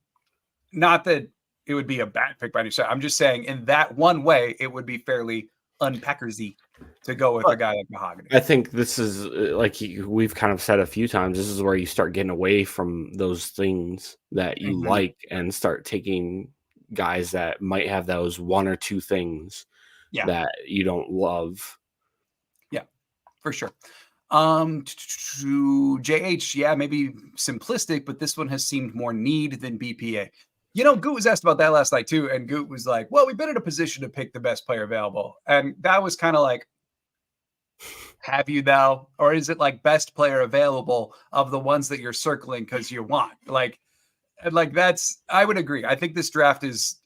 not that it would be a bad pick by any stretch. I'm just saying in that one way, it would be fairly unpackersy to go with a guy like Mahogany. I think this is like we've kind of said a few times, this is where you start getting away from those things that you like and start taking guys that might have those one or two things that you don't love. Yeah, for sure. To JH, maybe simplistic, but this one has seemed more need than BPA. Goot was asked about that last night too, and Goot was like, well, we've been in a position to pick the best player available. And that was kind of like, have you thou? Or is it like best player available of the ones that you're circling because you want? Like that's, I would agree. I think this draft is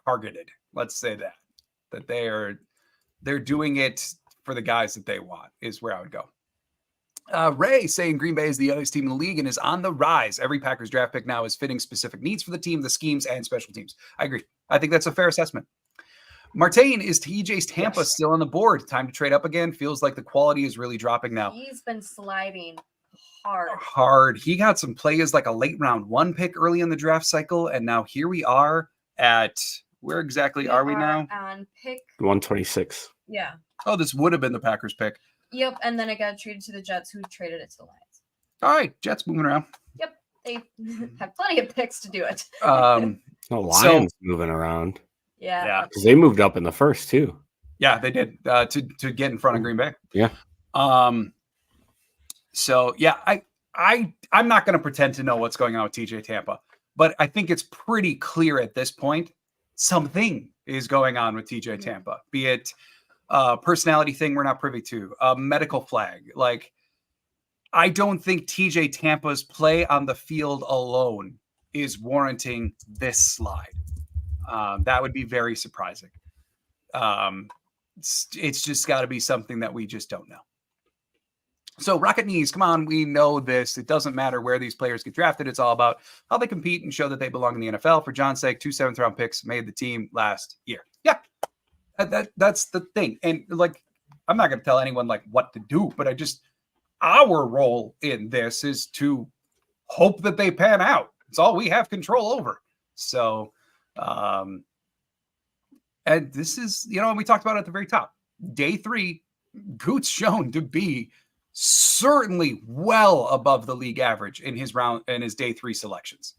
targeted. Let's say that they're doing it for the guys that they want is where I would go. Ray saying Green Bay is the youngest team in the league and is on the rise. Every Packers draft pick now is fitting specific needs for the team, the schemes, and special teams. I agree. I think that's a fair assessment. Martain, is TJ's Tampa still on the board? Time to trade up again? Feels like the quality is really dropping now. He's been sliding hard. He got some play as like a late round 1 pick early in the draft cycle, and now here we are at, where exactly are we now? On pick 126. Yeah. Oh, this would have been the Packers pick. Yep, and then it got traded to the Jets, who traded it to the Lions. All right, Jets moving around. Yep, they have plenty of picks to do it. No Lions moving around. Yeah. Because they moved up in the first too. Yeah, they did to get in front of Green Bay. Yeah. So yeah, I'm not going to pretend to know what's going on with TJ Tampa, but I think it's pretty clear at this point something is going on with TJ Tampa. Be it a personality thing we're not privy to, a medical flag. Like, I don't think TJ Tampa's play on the field alone is warranting this slide. That would be very surprising. It's just got to be something that we just don't know. So Rocket Knees, come on, we know this. It doesn't matter where these players get drafted. It's all about how they compete and show that they belong in the NFL. For John's sake, 2 7th-round picks made the team last year. Yeah, that's the thing. And like, I'm not going to tell anyone like what to do, but our role in this is to hope that they pan out. It's all we have control over. So, and this is, we talked about it at the very top. Day 3, Goot's shown to be certainly well above the league average in his day 3 selections.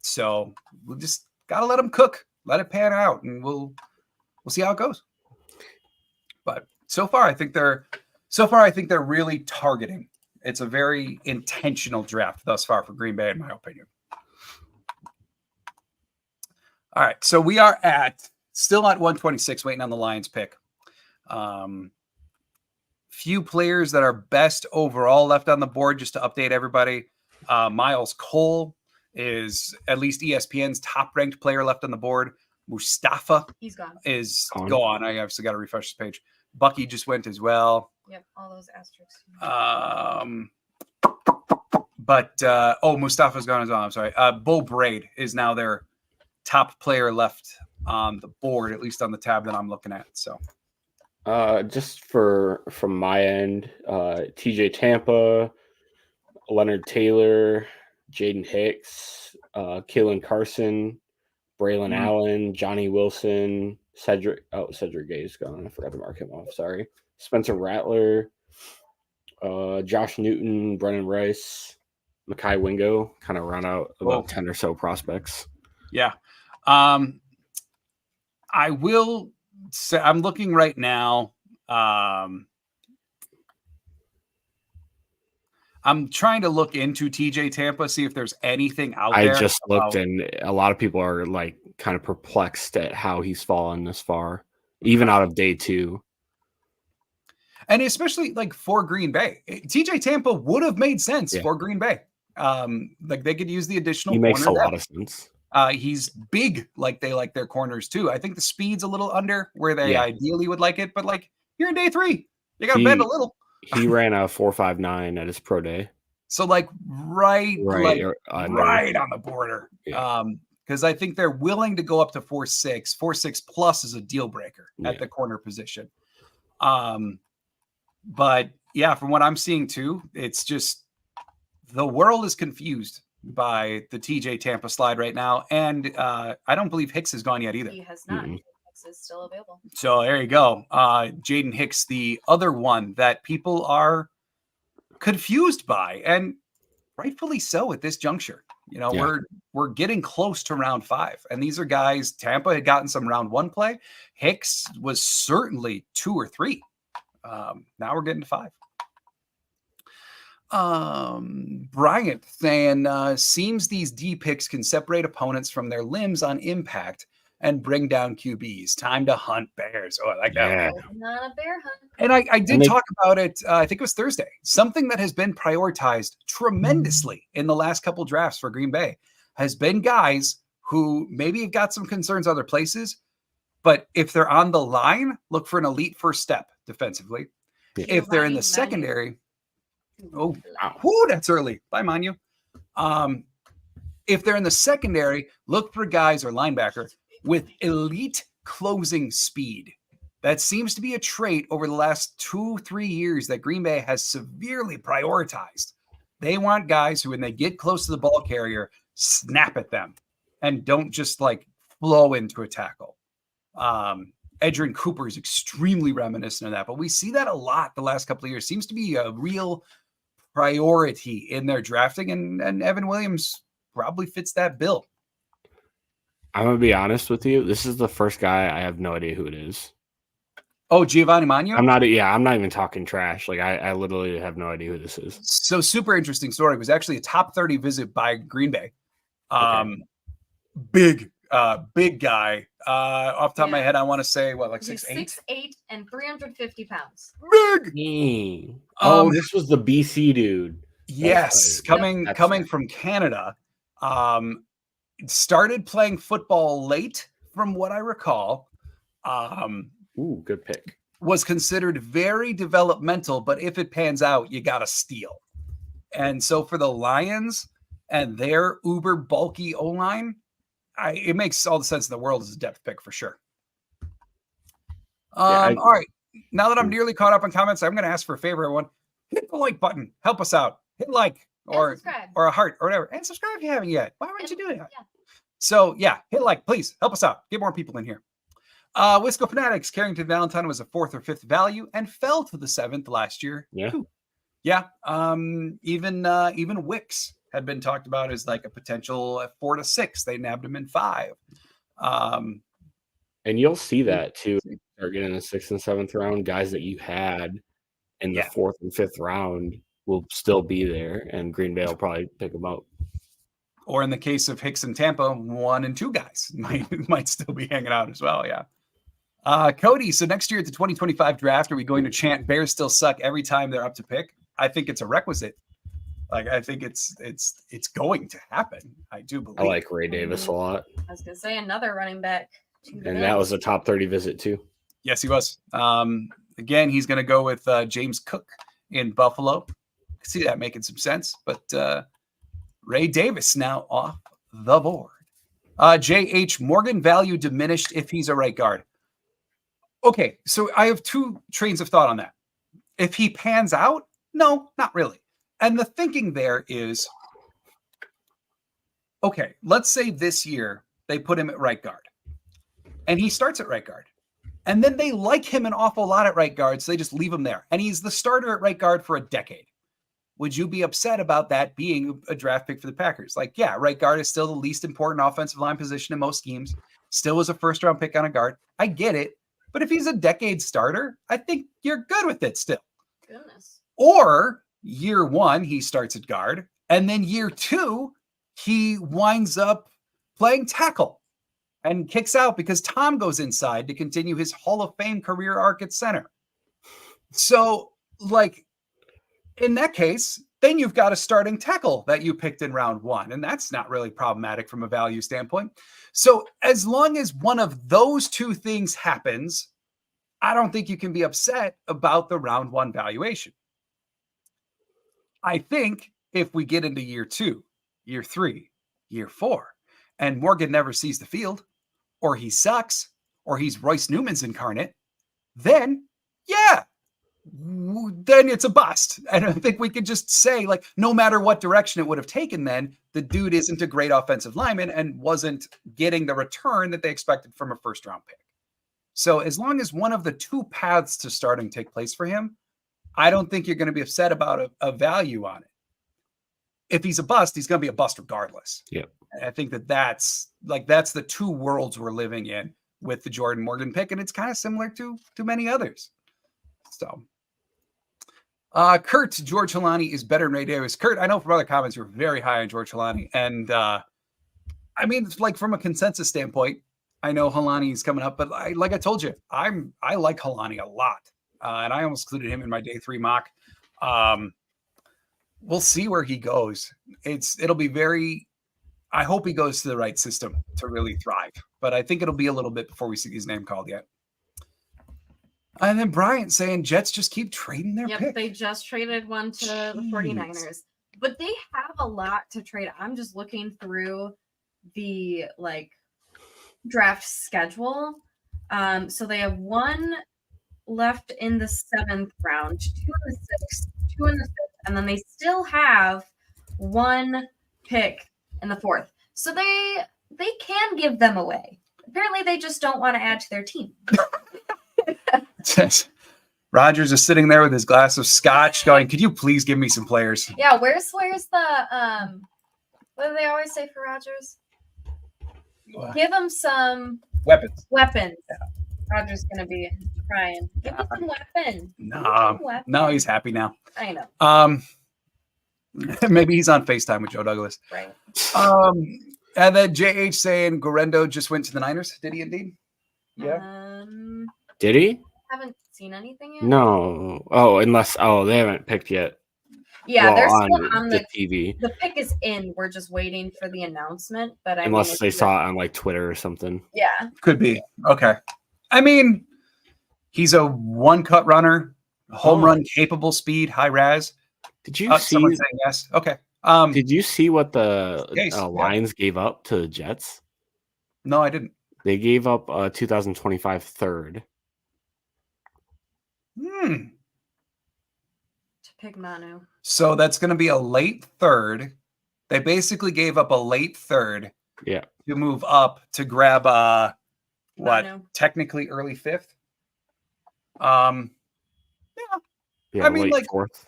So we'll just gotta let him cook, let it pan out, and we'll see how it goes. But so far, I think they're really targeting. It's a very intentional draft thus far for Green Bay, in my opinion. All right, so we are still at 126, waiting on the Lions pick. Few players that are best overall left on the board, just to update everybody. Miles Cole is at least ESPN's top-ranked player left on the board. Mustafa is gone. I obviously got to refresh the page. Bucky just went as well. Yep, all those asterisks. Mustafa's gone as well. I'm sorry. Bo Braid is now their top player left on the board, at least on the tab that I'm looking at. So, just from my end, TJ Tampa, Leonard Taylor, Jaden Hicks, Kalen Carson, Braylon Allen, Johnny Wilson, Cedric Gay's gone. I forgot to mark him off. Sorry. Spencer Rattler, Josh Newton, Brennan Rice, Mekhi Wingo, kind of run out about 10 or so prospects. Yeah. I will say I'm looking right now. I'm trying to look into TJ Tampa, see if there's anything out there. I just looked, and a lot of people are like kind of perplexed at how he's fallen this far, even out of day 2. And especially like for Green Bay, TJ Tampa would have made sense for Green Bay. Like they could use the additional. He makes a lot of sense. He's big, like they like their corners too. I think the speed's a little under where they ideally would like it, but like you're in day 3, you got to bend a little. He ran a 4.59 at his pro day. So like right on the border. Yeah. Because I think they're willing to go up to 4.6. 4.6 plus is a deal breaker at the corner position. But yeah, from what I'm seeing too, it's just the world is confused by the TJ Tampa slide right now. And I don't believe Hicks has gone yet either. He has not. Hicks is still available. So there you go. Jaden Hicks, the other one that people are confused by, and rightfully so at this juncture. We're getting close to round 5. And these are guys, Tampa had gotten some round 1 play. Hicks was certainly 2 or 3. Now we're getting to 5. Bryant saying, seems these D picks can separate opponents from their limbs on impact and bring down QBs. Time to hunt bears. Oh, I like that. Yeah. Not a bear hunt. And I did talk about it, I think it was Thursday. Something that has been prioritized tremendously in the last couple drafts for Green Bay has been guys who maybe have got some concerns other places, but if they're on the line, look for an elite first step defensively. Yeah. If they're in the secondary, that's early. Bye, Manu. If they're in the secondary, look for guys or linebacker with elite closing speed. That seems to be a trait over the last 2-3 years that Green Bay has severely prioritized. They want guys who, when they get close to the ball carrier, snap at them and don't just like flow into a tackle. Edgerrin Cooper is extremely reminiscent of that, but we see that a lot the last couple of years. Seems to be a real priority in their drafting, and Evan Williams probably fits that bill. I'm gonna be honest with you. This is the first guy I have no idea who it is. Oh, Giovanni Magno? I'm not even talking trash. Like I literally have no idea who this is. So super interesting story. It was actually a top 30 visit by Green Bay. Big guy. Off the top of my head, I want to say like 6'8"? 6'8" and 350 pounds. Big. This was the BC dude. Yes, coming from Canada. Started playing football late, from what I recall. Ooh, good pick. Was considered very developmental, but if it pans out, you got to steal. And so for the Lions and their uber bulky O-line, it makes all the sense in the world as a depth pick for sure. All right. Now that I'm nearly caught up on comments, I'm going to ask for a favor, everyone. Hit the like button. Help us out. Hit like or a heart or whatever. And subscribe if you haven't yet. Why aren't you doing that? Yeah. So, hit like, please. Help us out. Get more people in here. Wisco Fanatics, Carrington Valentine was a 4th or 5th value and fell to the 7th last year. Yeah. Yeah. Even Wicks had been talked about as like a potential 4 to 6. They nabbed him in 5. And you'll see that too. Start getting the 6th and 7th round. Guys that you had in the 4th and 5th round will still be there, and Green Bay will probably pick them up. Or in the case of Hicks and Tampa, 1 and 2 guys might still be hanging out as well. Yeah. Cody, so next year at the 2025 draft, are we going to chant Bears still suck every time they're up to pick? I think it's a requisite. Like, I think it's going to happen. I do believe. I like Ray Davis a lot. I was going to say another running back. And that was a top 30 visit too. Yes, he was. Again, he's going to go with James Cook in Buffalo. I can see that making some sense, but Ray Davis now off the board. J.H. Morgan value diminished if he's a right guard. Okay, so I have 2 trains of thought on that. If he pans out, no, not really. And the thinking there is, okay, let's say this year they put him at right guard and he starts at right guard. And then they like him an awful lot at right guard, so they just leave him there. And he's the starter at right guard for a decade. Would you be upset about that being a draft pick for the Packers? Like, yeah, right guard is still the least important offensive line position in most schemes. Still was a first-round pick on a guard. I get it. But if he's a decade starter, I think you're good with it still. Goodness. Or year 1, he starts at guard. And then year 2, he winds up playing tackle and kicks out because Tom goes inside to continue his Hall of Fame career arc at center. So, like, in that case, then you've got a starting tackle that you picked in round 1. And that's not really problematic from a value standpoint. So as long as one of those 2 things happens, I don't think you can be upset about the round 1 valuation. I think if we get into year 2, year 3, year 4, and Morgan never sees the field, or he sucks, or he's Royce Newman's incarnate, then then it's a bust. And I think we could just say, like, no matter what direction it would have taken, then the dude isn't a great offensive lineman and wasn't getting the return that they expected from a first-round pick. So as long as one of the 2 paths to starting take place for him, I don't think you're going to be upset about a value on it. If he's a bust, he's going to be a bust regardless. Yep. And I think that's the 2 worlds we're living in with the Jordan Morgan pick, and it's kind of similar to many others. So, Kurt, George Halani is better than Ray Davis. Kurt, I know from other comments you're very high on George Halani, and I mean, like, from a consensus standpoint, I know Halani is coming up, but like I told you, I like Halani a lot, and I almost included him in my day 3 mock. We'll see where he goes. It'll be very. I hope he goes to the right system to really thrive, but I think it'll be a little bit before we see his name called yet. And then Bryant saying Jets just keep trading their pick. They just traded one to the 49ers. But they have a lot to trade. I'm just looking through the draft schedule. So they have 1 left in the 7th round, 2 in the 6th, 2 in the 5th, and then they still have 1 pick in the 4th. So they can give them away. Apparently they just don't want to add to their team. Rogers is sitting there with his glass of scotch going, could you please give me some players? Yeah, where's the what do they always say for Rogers? Give him some Weapons. weapons. Roger's gonna be crying. Give him some weapons. No, he's happy now. I know. Maybe he's on FaceTime with Joe Douglas. Right. And then JH saying Guerrero just went to the Niners. Did he indeed? Yeah. Did he? Haven't seen anything yet. No. They haven't picked yet. Yeah, they're still on the TV. The pick is in. We're just waiting for the announcement. But unless they saw it on like Twitter or something. Yeah. Could be. Okay. I mean, he's a one-cut runner, home run capable speed, high raz. Did you see? Someone saying yes. Okay. Did you see what the Lions gave up to the Jets? No, I didn't. They gave up a 2025 third. To pick Manu. So that's going to be a late third. They basically gave up a late third. Yeah. To move up to grab Manu. technically early fifth. Yeah. I mean, like fourth.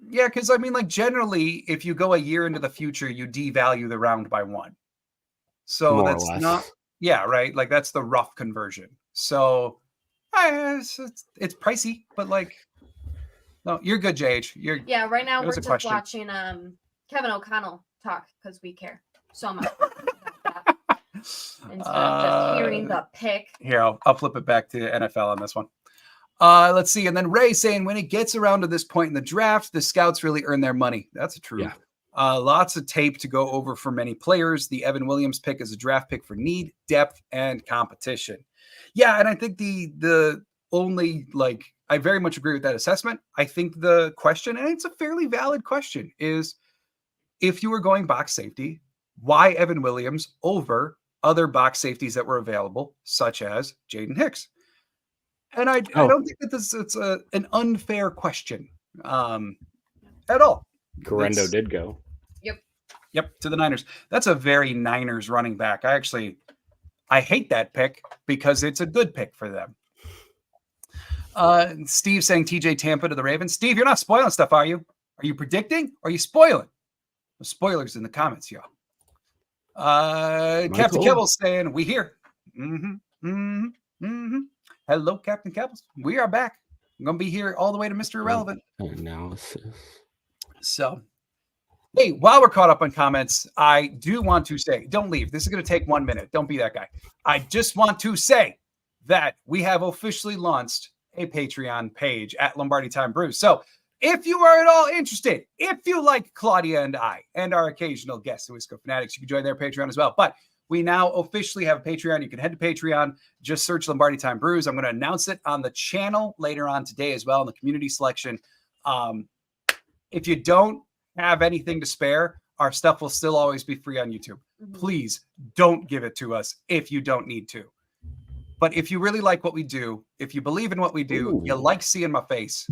Yeah, because I mean, like generally, if you go a year into the future, you devalue the round by one. So More that's not, yeah, right. Like that's the rough conversion. So it's pricey, but like, no, you're good, JH. Right now we're just question. watching Kevin O'Connell talk because we care so much. Instead of just hearing the pick. Here, I'll flip it back to NFL on this one. Let's see. And then Ray saying, when it gets around to this point in the draft, the scouts really earn their money. That's true. Yeah. Lots of tape to go over for many players. The Evan Williams pick is a draft pick for need, depth, and competition. Yeah, and I think the only, like, I very much agree with that assessment. I think the question, and it's a fairly valid question, is if you were going box safety, why Evan Williams over other box safeties that were available, such as Jaden Hicks? And I don't think that it's an unfair question at all. Guerrero did go. Yep, to the Niners. That's a very Niners running back. I hate that pick because it's a good pick for them. Steve saying TJ Tampa to the Ravens. Steve, you're not spoiling stuff, are you? Are you predicting or are you spoiling? The spoilers in the comments, y'all. Captain Kebble's saying, we here. Hello, Captain Kebble's. We are back. I'm going to be here all the way to Mr. Irrelevant. Analysis. So, hey, while we're caught up on comments, I do want to say, don't leave. This is going to take 1 minute. Don't be that guy. I just want to say that we have officially launched a Patreon page at Lombardi Time Brews. So if you are at all interested, if you like Claudia and I and our occasional guests, the Wisco Fanatics, you can join their Patreon as well. But we now officially have a Patreon. You can head to Patreon, just search Lombardi Time Brews. I'm going to announce it on the channel later on today as well in the community selection. If you don't have anything to spare, our stuff will still always be free on YouTube. Please don't give it to us if you don't need to. But if you really like what we do, if you believe in what we do, you like seeing my face.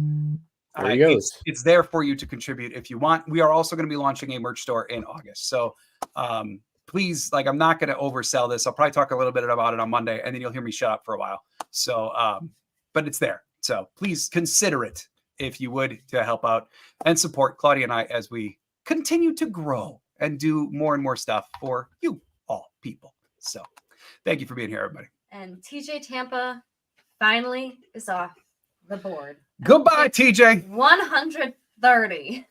There he goes. It's there for you to contribute if you want. We are also going to be launching a merch store in August. So please, like, I'm not going to oversell this. I'll probably talk a little bit about it on Monday, and then you'll hear me shut up for a while. So, but it's there. So please consider it if you would, to help out and support Claudia and I as we continue to grow and do more and more stuff for you all people. So thank you for being here, everybody. And TJ Tampa finally is off the board. Goodbye, TJ. 130.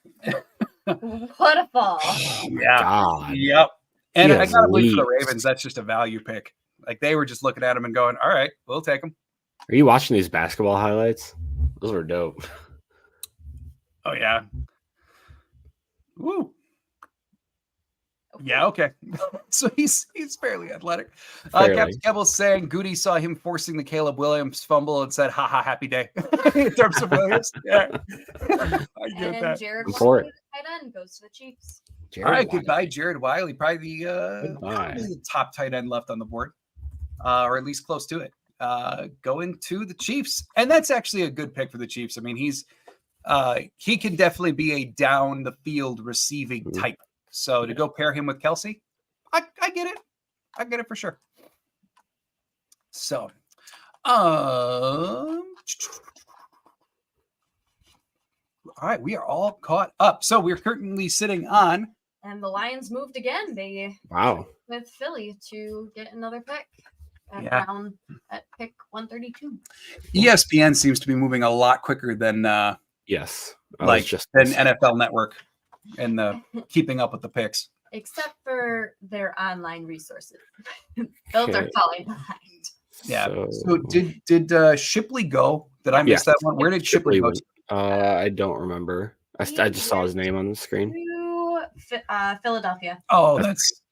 What a fall. Yeah. God. Yep. And I gotta believe for the leaped. Ravens, that's just a value pick. Like, they were just looking at him and going, all right, we'll take him. Are you watching these basketball highlights? Those were dope. Oh, yeah. Woo. Yeah, okay. So he's fairly athletic. Captain Kebble's saying Goody saw him forcing the Caleb Williams fumble and said, haha, happy day. In terms of Williams. Yeah. I get that. Jared I'm for Wiley, tight end, goes to the Chiefs. All right, goodbye, Jared Wiley. Probably the top tight end left on the board, or at least close to it. Going to the Chiefs. And that's actually a good pick for the Chiefs. I mean, he can definitely be a down the field receiving type. So to go pair him with Kelsey, I get it. I get it for sure. So, all right, we are all caught up. So we're currently sitting on And the Lions moved again. They Wow. with Philly to get another pick down at pick 132. ESPN seems to be moving a lot quicker than Yes. than NFL Network and the keeping up with the picks. Except for their online resources. Those are falling behind. Yeah. So did Shipley go? Did I miss that one? Where did Shipley go? I don't remember. I just saw his name on the screen. To Philadelphia. Oh, that's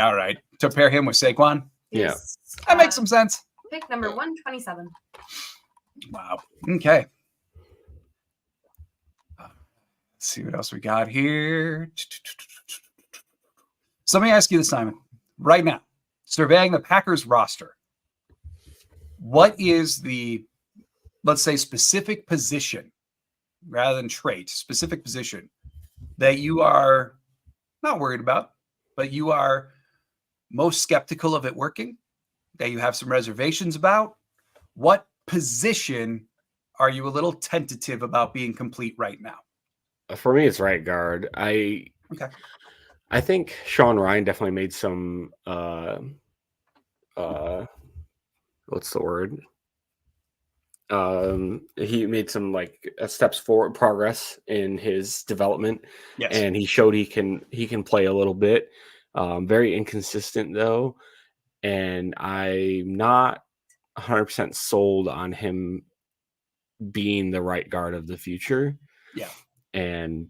all right. To pair him with Saquon? Yeah. That makes some sense. Pick number 127. Wow. Okay. Let's see what else we got here. So let me ask you this, Simon. Right now, surveying the Packers roster, what is the, let's say, specific position rather than trait, specific position that you are not worried about, but you are most skeptical of it working, that you have some reservations about? What position are you a little tentative about being complete right now? For me, it's right guard. I think Sean Ryan definitely made some what's the word? He made some steps forward, progress in his development. Yes. And he showed he can play a little bit. Very inconsistent though, and I'm not 100% sold on him being the right guard of the future. Yeah. And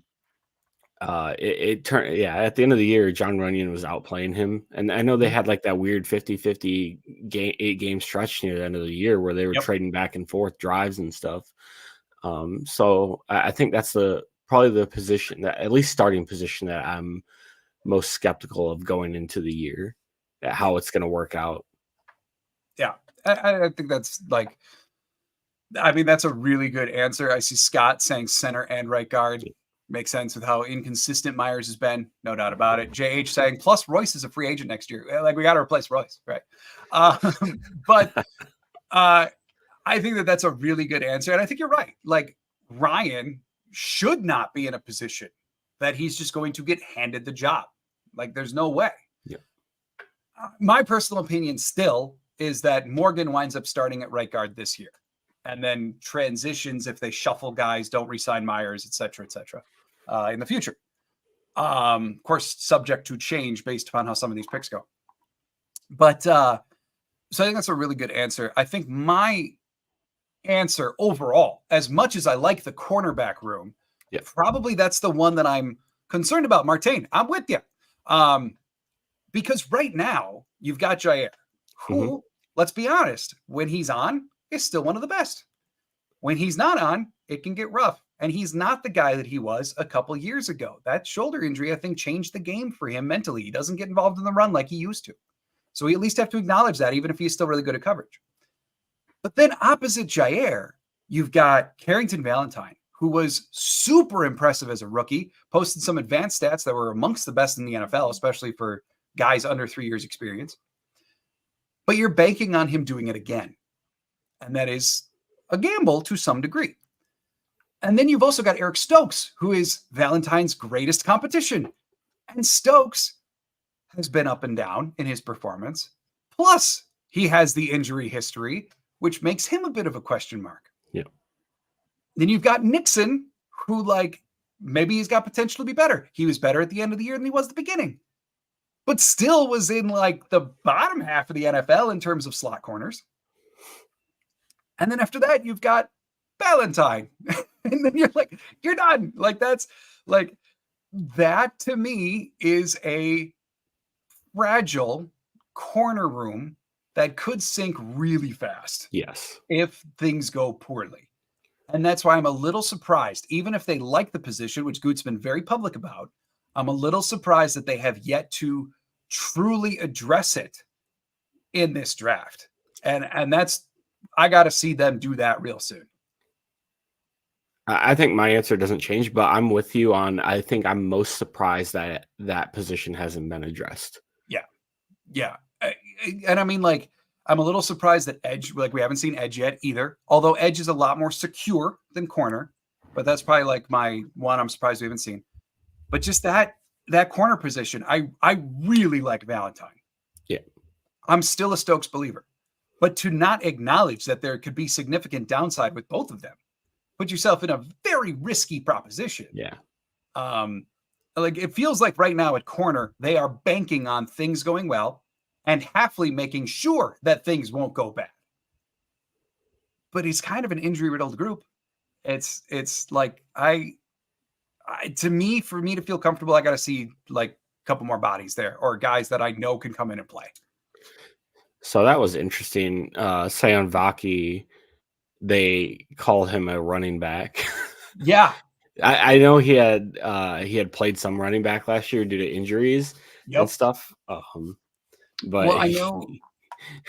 it turned, at the end of the year, John Runyon was outplaying him. And I know they had like that weird 50-50 8-game stretch near the end of the year where they were trading back and forth drives and stuff. So I think that's probably the position, that at least starting position, that I'm most skeptical of going into the year, at how it's going to work out. Yeah. I think that's that's a really good answer. I see Scott saying center and right guard. Makes sense with how inconsistent Myers has been, no doubt about it. JH saying, plus Royce is a free agent next year. We got to replace Royce, right? But I think that's a really good answer. And I think you're right. Ryan should not be in a position that he's just going to get handed the job. There's no way. Yeah. My personal opinion still is that Morgan winds up starting at right guard this year, and then transitions if they shuffle guys, don't re-sign Myers, et cetera, in the future. Of course, subject to change based upon how some of these picks go. But so I think that's a really good answer. I think my answer overall, as much as I like the cornerback room, probably that's the one that I'm concerned about. Martin, I'm with you. Because right now you've got Jair, who, let's be honest, when he's on, is still one of the best. When he's not on, it can get rough. And he's not the guy that he was a couple years ago. That shoulder injury, I think, changed the game for him mentally. He doesn't get involved in the run like he used to. So we at least have to acknowledge that, even if he's still really good at coverage. But then opposite Jair, you've got Carrington Valentine, who was super impressive as a rookie, posted some advanced stats that were amongst the best in the NFL, especially for guys under 3 years experience. But you're banking on him doing it again. And that is a gamble to some degree. And then you've also got Eric Stokes, who is Valentine's greatest competition. And Stokes has been up and down in his performance. Plus, he has the injury history, which makes him a bit of a question mark. Yeah. Then you've got Nixon, who maybe he's got potential to be better. He was better at the end of the year than he was at the beginning, but still was in the bottom half of the NFL in terms of slot corners. And then after that, you've got Valentine. And then you're done. That to me is a fragile corner room that could sink really fast. Yes. If things go poorly. And that's why I'm a little surprised, even if they like the position, which Goot's been very public about, I'm a little surprised that they have yet to truly address it in this draft. And that's, I got to see them do that real soon. I think my answer doesn't change, but I'm with you on, I think I'm most surprised that that position hasn't been addressed. Yeah. And I mean, I'm a little surprised that edge, we haven't seen edge yet either, although edge is a lot more secure than corner, but that's probably my one I'm surprised we haven't seen. But just that, that corner position, I really like Valentine. Yeah. I'm still a Stokes believer. But to not acknowledge that there could be significant downside with both of them, put yourself in a very risky proposition. Yeah. Like it feels like right now at corner, they are banking on things going well and Hafley making sure that things won't go bad. But it's kind of an injury-riddled group. It's like to me, for me to feel comfortable, I got to see like a couple more bodies there or guys that I know can come in and play. So that was interesting. Sion Vaki, they call him a running back. Yeah. I know he had played some running back last year due to injuries and stuff. But well, I know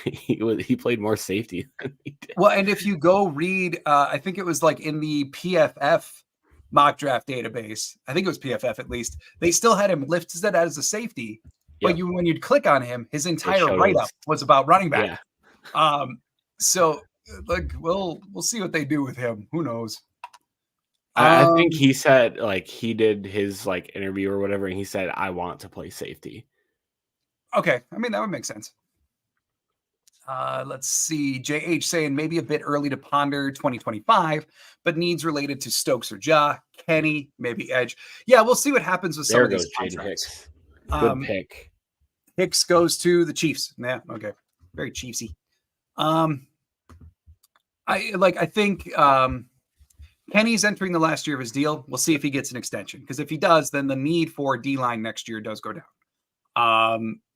he played more safety than he did. Well, and if you go read, I think it was like in the PFF mock draft database, I think it was PFF at least, they still had him listed as a safety. But when you'd click on him, his entire write-up was about running back. Yeah. So like we'll see what they do with him. Who knows? I think he said like he did his like interview or whatever, and he said, I want to play safety. Okay. I mean, that would make sense. Let's see. JH saying maybe a bit early to ponder 2025, but needs related to Stokes or Ja, Kenny, maybe Edge. Yeah, we'll see what happens with some of these contracts. Good pick. Hicks goes to the Chiefs. Yeah, okay. Very Chiefsy. I think Kenny's entering the last year of his deal. We'll see if he gets an extension. Because if he does, then the need for D-line next year does go down.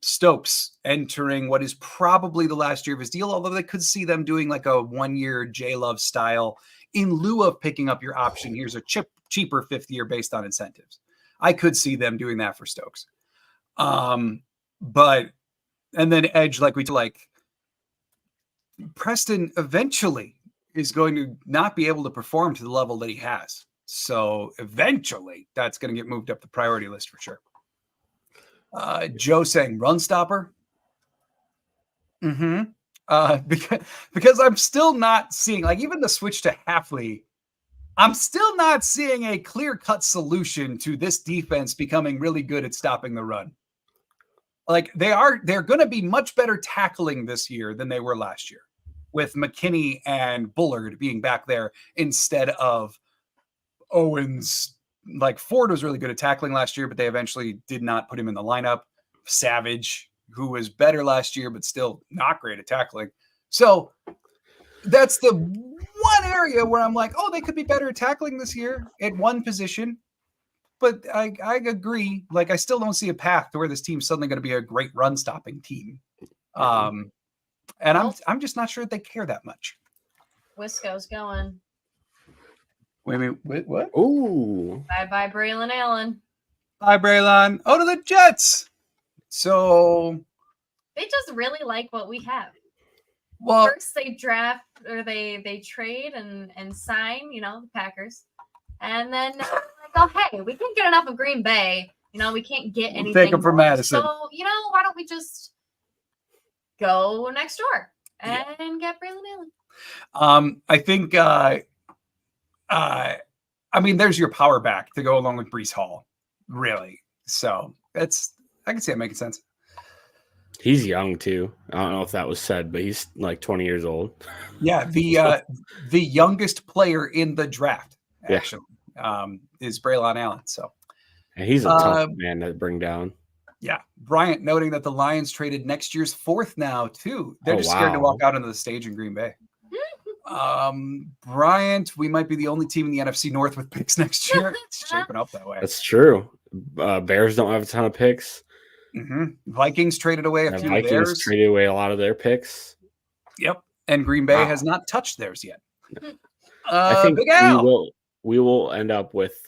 Stokes entering what is probably the last year of his deal, although they could see them doing like a 1-year J-Love style in lieu of picking up your option. Here's a cheaper 5th year based on incentives. I could see them doing that for Stokes. But and then Edge, Preston eventually is going to not be able to perform to the level that he has. So eventually that's going to get moved up the priority list for sure. Joe saying run stopper. Because I'm still not seeing, like, even the switch to Hafley, I'm still not seeing a clear-cut solution to this defense becoming really good at stopping the run. Like they're going to be much better tackling this year than they were last year, with McKinney and Bullard being back there instead of Owens. Like Ford was really good at tackling last year, but they eventually did not put him in the lineup. Savage, who was better last year, but still not great at tackling. So that's the one area where I'm like, oh, they could be better at tackling this year at one position. But I agree. Like, I still don't see a path to where this team's suddenly going to be a great run stopping team. And I'm just not sure that they care that much. Wisco's going. Wait, what? Ooh. Bye, Braylon Allen. Bye, Braylon. Oh, to the Jets. So they just really like what we have. Well, first they draft or they trade and sign, the Packers, and then like, oh hey, we can't get enough of Green Bay. We can't get anything. Take them from Madison. So why don't we just go next door and get Braylon Allen? I think. I mean, there's your power back to go along with Breece Hall, really. So I can see it making sense. He's young too. I don't know if that was said, but he's like 20 years old. Yeah, the youngest player in the draft actually is Braylon Allen. So, and he's a tough man to bring down. Yeah, Bryant noting that the Lions traded next year's 4th now too. They're scared to walk out onto the stage in Green Bay. Bryant, we might be the only team in the NFC North with picks next year. It's shaping up that way. That's true. Bears don't have a ton of picks. Vikings traded away a few of theirs. Vikings traded away a lot of their picks. Yep, and Green Bay has not touched theirs yet. I think we will end up with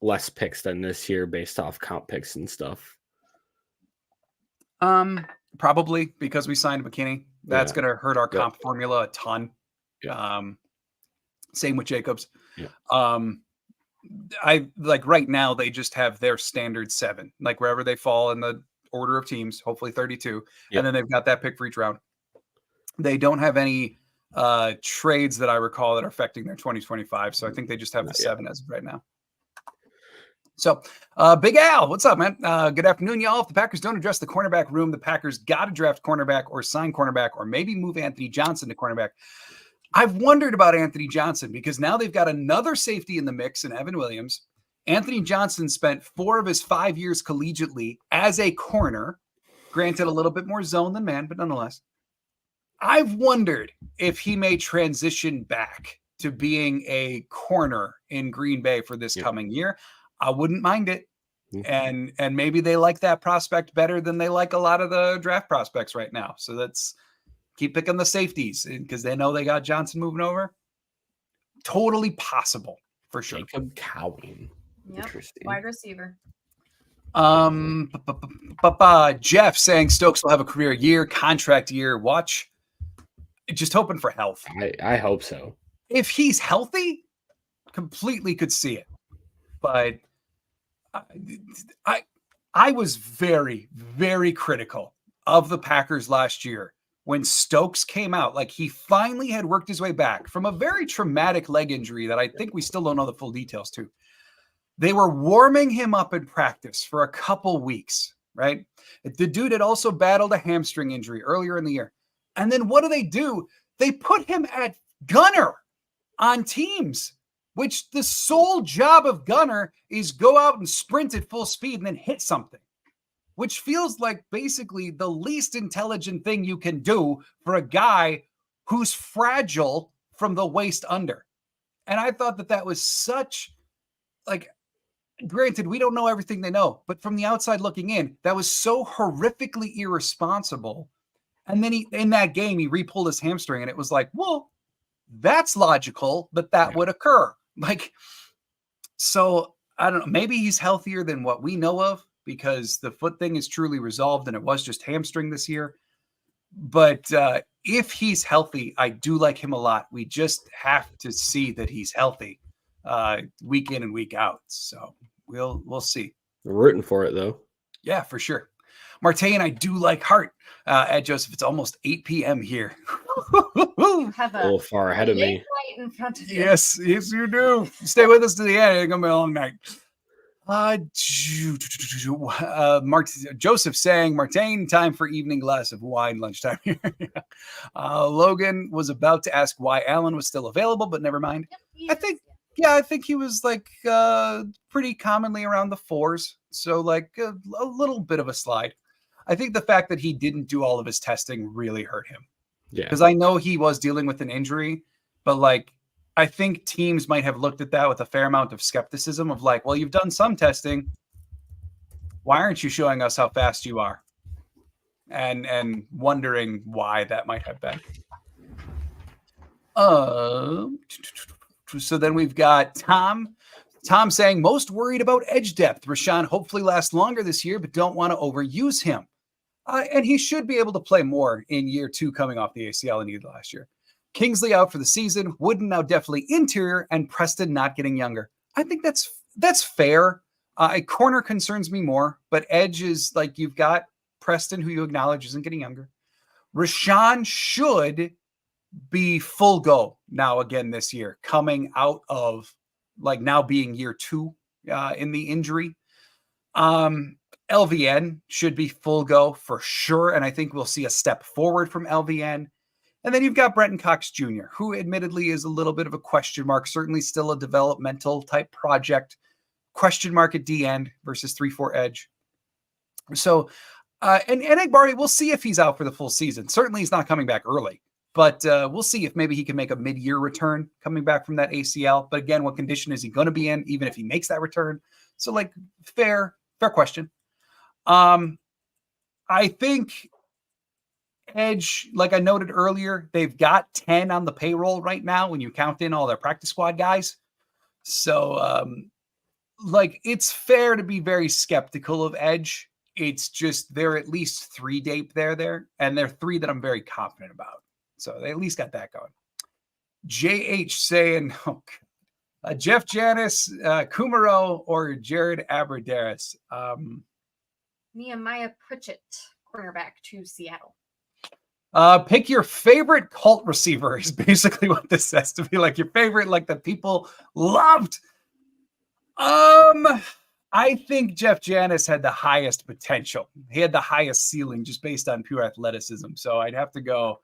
less picks than this year based off comp picks and stuff. Probably because we signed McKinney. That's going to hurt our comp formula a ton. Same with Jacobs. I like right now they just have their standard 7, like wherever they fall in the order of teams, hopefully 32, and then they've got that pick for each round. They don't have any trades that I recall that are affecting their 2025, so I think they just have the 7 as of right now. So, Big Al, what's up, man? Good afternoon, y'all. If the Packers don't address the cornerback room, the Packers got to draft cornerback or sign cornerback or maybe move Anthony Johnson to cornerback. I've wondered about Anthony Johnson because now they've got another safety in the mix in Evan Williams. Anthony Johnson spent 4 of his 5 years collegiately as a corner, granted a little bit more zone than man, but nonetheless. I've wondered if he may transition back to being a corner in Green Bay for this coming year. I wouldn't mind it. And maybe they like that prospect better than they like a lot of the draft prospects right now. So let's keep picking the safeties because they know they got Johnson moving over. Totally possible for sure. Jacob Cowing. Yep. Interesting. Wide receiver. Jeff saying Stokes will have a career year, contract year. Watch. Just hoping for health. I hope so. If he's healthy, completely could see it. But I was very, very critical of the Packers last year when Stokes came out. Like he finally had worked his way back from a very traumatic leg injury that I think we still don't know the full details to. They were warming him up in practice for a couple weeks, right? The dude had also battled a hamstring injury earlier in the year. And then what do? They put him at gunner on teams, which the sole job of gunner is go out and sprint at full speed and then hit something, which feels like basically the least intelligent thing you can do for a guy who's fragile from the waist under. And I thought that was such, like, granted, we don't know everything they know, but from the outside looking in, that was so horrifically irresponsible. And then in that game, he re-pulled his hamstring, and it was like, well, that's logical that would occur. Like, so I don't know. Maybe he's healthier than what we know of because the foot thing is truly resolved, and it was just hamstring this year. But if he's healthy, I do like him a lot. We just have to see that he's healthy week in and week out. So we'll see. We're rooting for it, though. Yeah, for sure. Martain, I do like Hart. At Joseph, it's almost 8 p.m. here. You have A little far ahead of me. Light in front of you. Yes, you do. Stay with us to the end. It's going to be a long night. Joseph saying, Martain, time for evening glass of wine, lunchtime here. Logan was about to ask why Allen was still available, but never mind. Yep, I think he was like pretty commonly around the 4s. So like a little bit of a slide. I think the fact that he didn't do all of his testing really hurt him. Yeah. Because I know he was dealing with an injury, but like, I think teams might have looked at that with a fair amount of skepticism of like, well, you've done some testing. Why aren't you showing us how fast you are? And wondering why that might have been. So then we've got Tom saying most worried about edge depth. Rashawn hopefully lasts longer this year, but don't want to overuse him. And he should be able to play more in year 2 coming off the ACL he needed last year. Kingsley out for the season. Wooden now definitely interior, and Preston not getting younger. I think that's fair. A corner concerns me more, but edge is like you've got Preston, who you acknowledge isn't getting younger. Rashawn should be full go now again this year, coming out of like now being year 2 in the injury. LVN should be full go for sure. And I think we'll see a step forward from LVN. And then you've got Brenton Cox Jr., who admittedly is a little bit of a question mark, certainly still a developmental type project. Question mark at D end versus 3-4 edge. So, and Egbari, we'll see if he's out for the full season. Certainly he's not coming back early, but we'll see if maybe he can make a mid-year return coming back from that ACL. But again, what condition is he going to be in, even if he makes that return? So like fair question. I think edge, like I noted earlier, they've got 10 on the payroll right now when you count in all their practice squad guys. So, like, it's fair to be very skeptical of edge. It's just there are at least 3 deep there, and they're 3 that I'm very confident about. So they at least got that going. JH saying, Jeff Janis, Kumaro, or Jared Aberderis. Nehemiah Pritchett, cornerback to Seattle. Pick your favorite cult receiver is basically what this says to be like your favorite, like that people loved. I I think Jeff Janis had the highest potential. He had the highest ceiling just based on pure athleticism. So I'd have to go.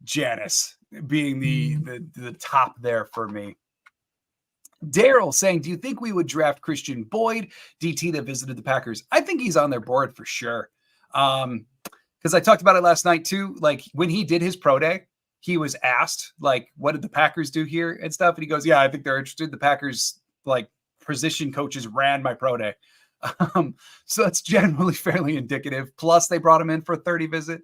Janis being the top there for me. Daryl saying, do you think we would draft Christian Boyd, DT that visited the Packers? I think he's on their board for sure. Because I talked about it last night too. Like when he did his pro day, he was asked, like, what did the Packers do here and stuff? And he goes, yeah, I think they're interested. The Packers, like, position coaches ran my pro day. So that's generally fairly indicative. Plus, they brought him in for a 30 visit.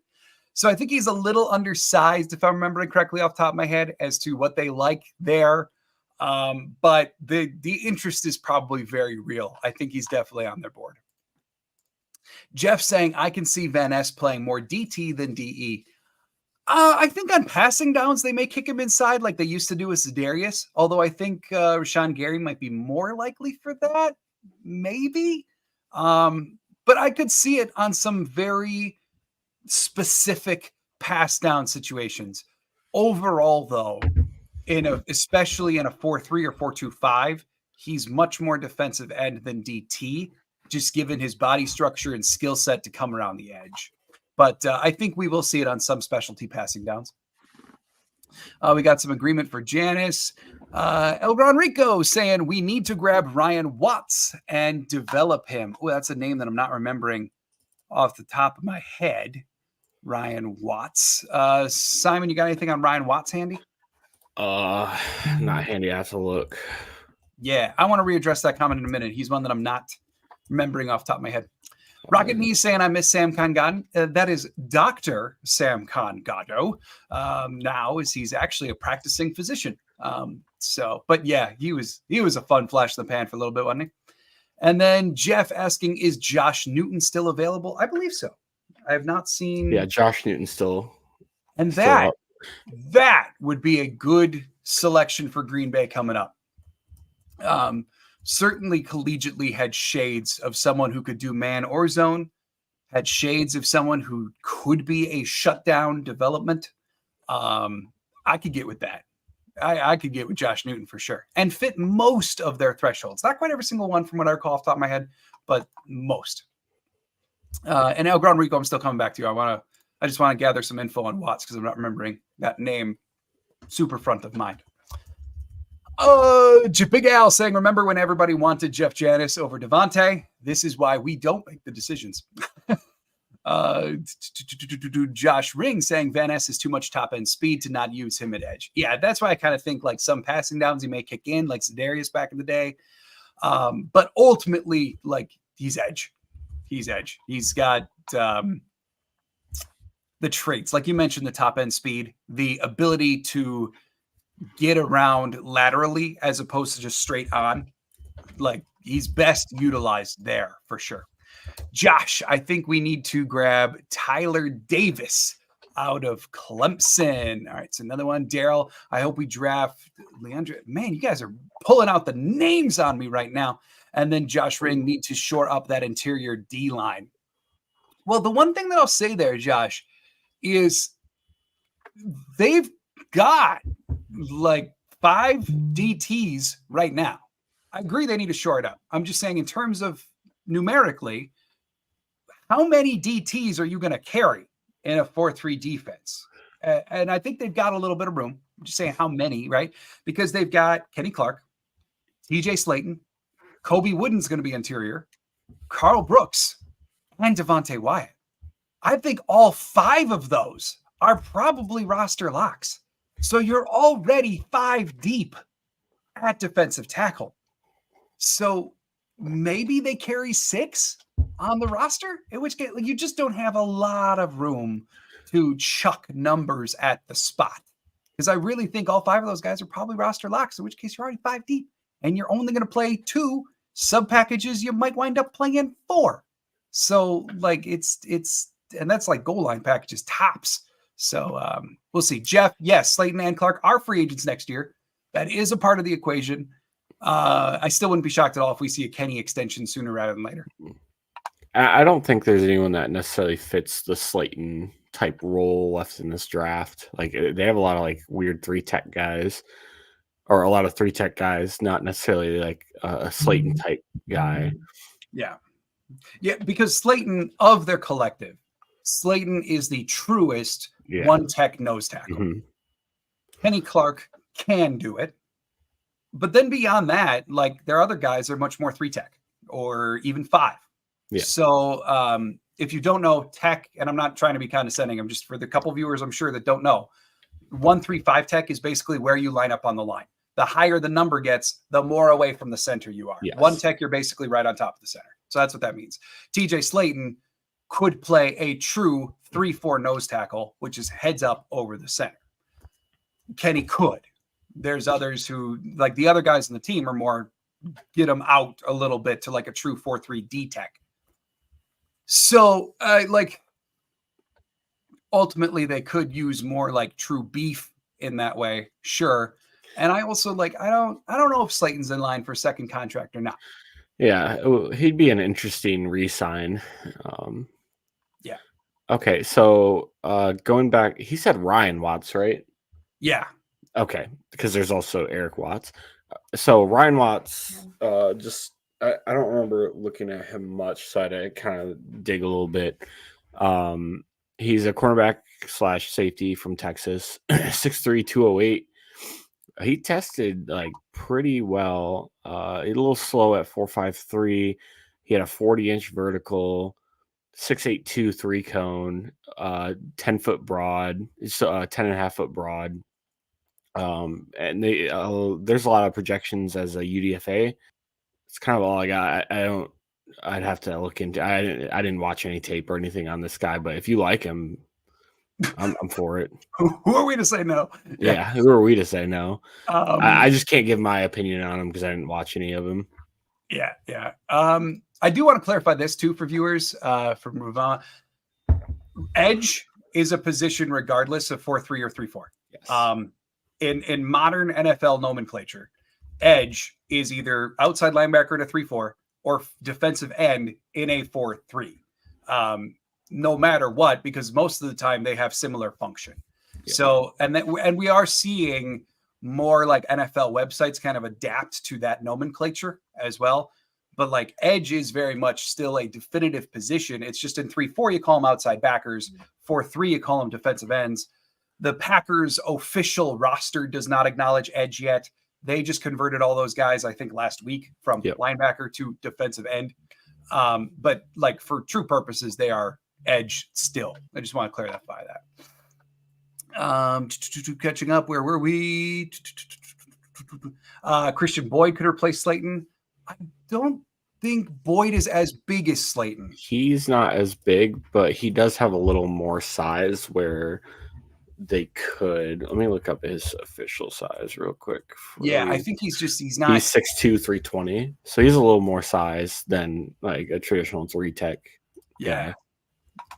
So I think he's a little undersized, if I'm remembering correctly off the top of my head, as to what they like there. But the interest is probably very real. I think he's definitely on their board. Jeff saying, I can see Van Ness playing more DT than DE. I think on passing downs, they may kick him inside like they used to do with Zedarius. Although I think Rashawn Gary might be more likely for that. Maybe. But I could see it on some very specific pass down situations. Overall, though, especially in a 4-3 or 4-2-5, he's much more defensive end than DT, just given his body structure and skill set to come around the edge. But I think we will see it on some specialty passing downs. We got some agreement for Janice. El Gran Rico saying we need to grab Ryan Watts and develop him. Oh, that's a name that I'm not remembering off the top of my head. Ryan Watts. Simon, you got anything on Ryan Watts handy? Not handy. I have to look. Yeah, I want to readdress that comment in a minute. He's one that I'm not remembering off the top of my head. Rocket Knee saying I miss Sam Kangado. That is Dr. Sam Kangado now, as he's actually a practicing physician. But yeah, he was a fun flash in the pan for a little bit, wasn't he? And then Jeff asking, is Josh Newton still available? I believe so. I have not seen. Yeah, Josh Newton still. And that would be a good selection for Green Bay coming up. Certainly collegiately had shades of someone who could do man or zone, had shades of someone who could be a shutdown development. I could get with that. I could get with Josh Newton for sure and fit most of their thresholds. Not quite every single one from what I recall off the top of my head, but most. And El Gran Rico, I'm still coming back to you. I just want to gather some info on Watts because I'm not remembering that name super front of mind. Big Al saying, remember when everybody wanted Jeff Janis over Devontae? This is why we don't make the decisions. Josh Ring saying Van Ness is too much top end speed to not use him at edge. Yeah, that's why I kind of think like some passing downs he may kick in, like Zedarius back in the day. But ultimately, like he's edge. He's edge. He's got the traits, like you mentioned, the top end speed, the ability to get around laterally as opposed to just straight on. Like he's best utilized there for sure. Josh, I think we need to grab Tyler Davis out of Clemson. All right, so another one. Daryl, I hope we draft Leandro. Man, you guys are pulling out the names on me right now. And then Josh Ring need to shore up that interior D line. Well, the one thing that I'll say there, Josh, is they've got like 5 DTs right now. I agree they need to shore it up. I'm just saying in terms of numerically, how many DTs are you going to carry in a 4-3 defense? And I think they've got a little bit of room. I'm just saying how many, right? Because they've got Kenny Clark, TJ Slayton, Kobe Wooden's going to be interior, Carl Brooks, and Devontae Wyatt. I think all 5 of those are probably roster locks. So you're already 5 deep at defensive tackle. So maybe they carry 6 on the roster, in which case you just don't have a lot of room to chuck numbers at the spot. Because I really think all 5 of those guys are probably roster locks, in which case you're already 5 deep. And you're only going to play 2 sub packages. You might wind up playing 4. So like it's and that's like goal line packages tops. So we'll see. Jeff, yes, Slayton and Clark are free agents next year. That is a part of the equation. I still wouldn't be shocked at all if we see a Kenny extension sooner rather than later. I don't think there's anyone that necessarily fits the Slayton type role left in this draft. Like they have a lot of like weird 3 tech guys. or a lot of 3-tech guys, not necessarily like a Slayton type guy. Yeah. Yeah, because Slayton, of their collective, Slayton is the truest Yeah. 1-tech nose tackle. Mhm. Kenny Clark can do it. But then beyond that, like their other guys are much more 3-tech or even 5. Yeah. So if you don't know tech, and I'm not trying to be condescending, I'm just for the couple viewers I'm sure that don't know, 1-3-5 tech is basically where you line up on the line. The higher the number gets, the more away from the center you are. Yes. 1-tech, you're basically right on top of the center. So that's what that means. TJ Slayton could play a true 3-4 nose tackle, which is heads up over the center. Kenny could. There's others who, like the other guys in the team, are more get them out a little bit to like a true 4-3 D tech. So, like, ultimately, they could use more like true beef in that way, sure. And I also like I don't know if Slayton's in line for a second contract or not. Yeah, he'd be an interesting re-sign. Yeah. Okay, so going back, he said Ryan Watts, right? Yeah. Okay, because there's also Eric Watts. So Ryan Watts, I don't remember looking at him much, so I had to kind of dig a little bit. He's a cornerback / safety from Texas, 6'3", 208. He tested like pretty well. A little slow at 4.53. He had a 40-inch vertical, 6'8", 3-cone, 10-foot broad, so 10.5-foot broad. And they there's a lot of projections as a UDFA. It's kind of all I got. I'd have to look into. I didn't watch any tape or anything on this guy, but if you like him, I'm for it. Who are we to say no? Yeah, who are we to say no? I I just can't give my opinion on him because I didn't watch any of him. Yeah. I do want to clarify this too for viewers from Ruvan. Edge is a position regardless of 4-3 or 3-4. Yes. In modern NFL nomenclature, edge is either outside linebacker in a 3-4 or defensive end in a 4-3. No matter what, because most of the time they have similar function. Yeah. So, and we are seeing more like NFL websites kind of adapt to that nomenclature as well. But like edge is very much still a definitive position. It's just in 3-4, you call them outside backers. 4-3, you call them defensive ends. The Packers official roster does not acknowledge edge yet. They just converted all those guys, I think, last week from linebacker to defensive end. But like for true purposes, they are edge still. I just want to clarify that. Catching up, where were we? Christian Boyd could replace Slayton. I don't think Boyd is as big as Slayton. He's not as big, but he does have a little more size where they could. Let me look up his official size real quick. Yeah, I think he's not. He's 6'2", 320. So he's a little more size than like a traditional 3-tech. Yeah.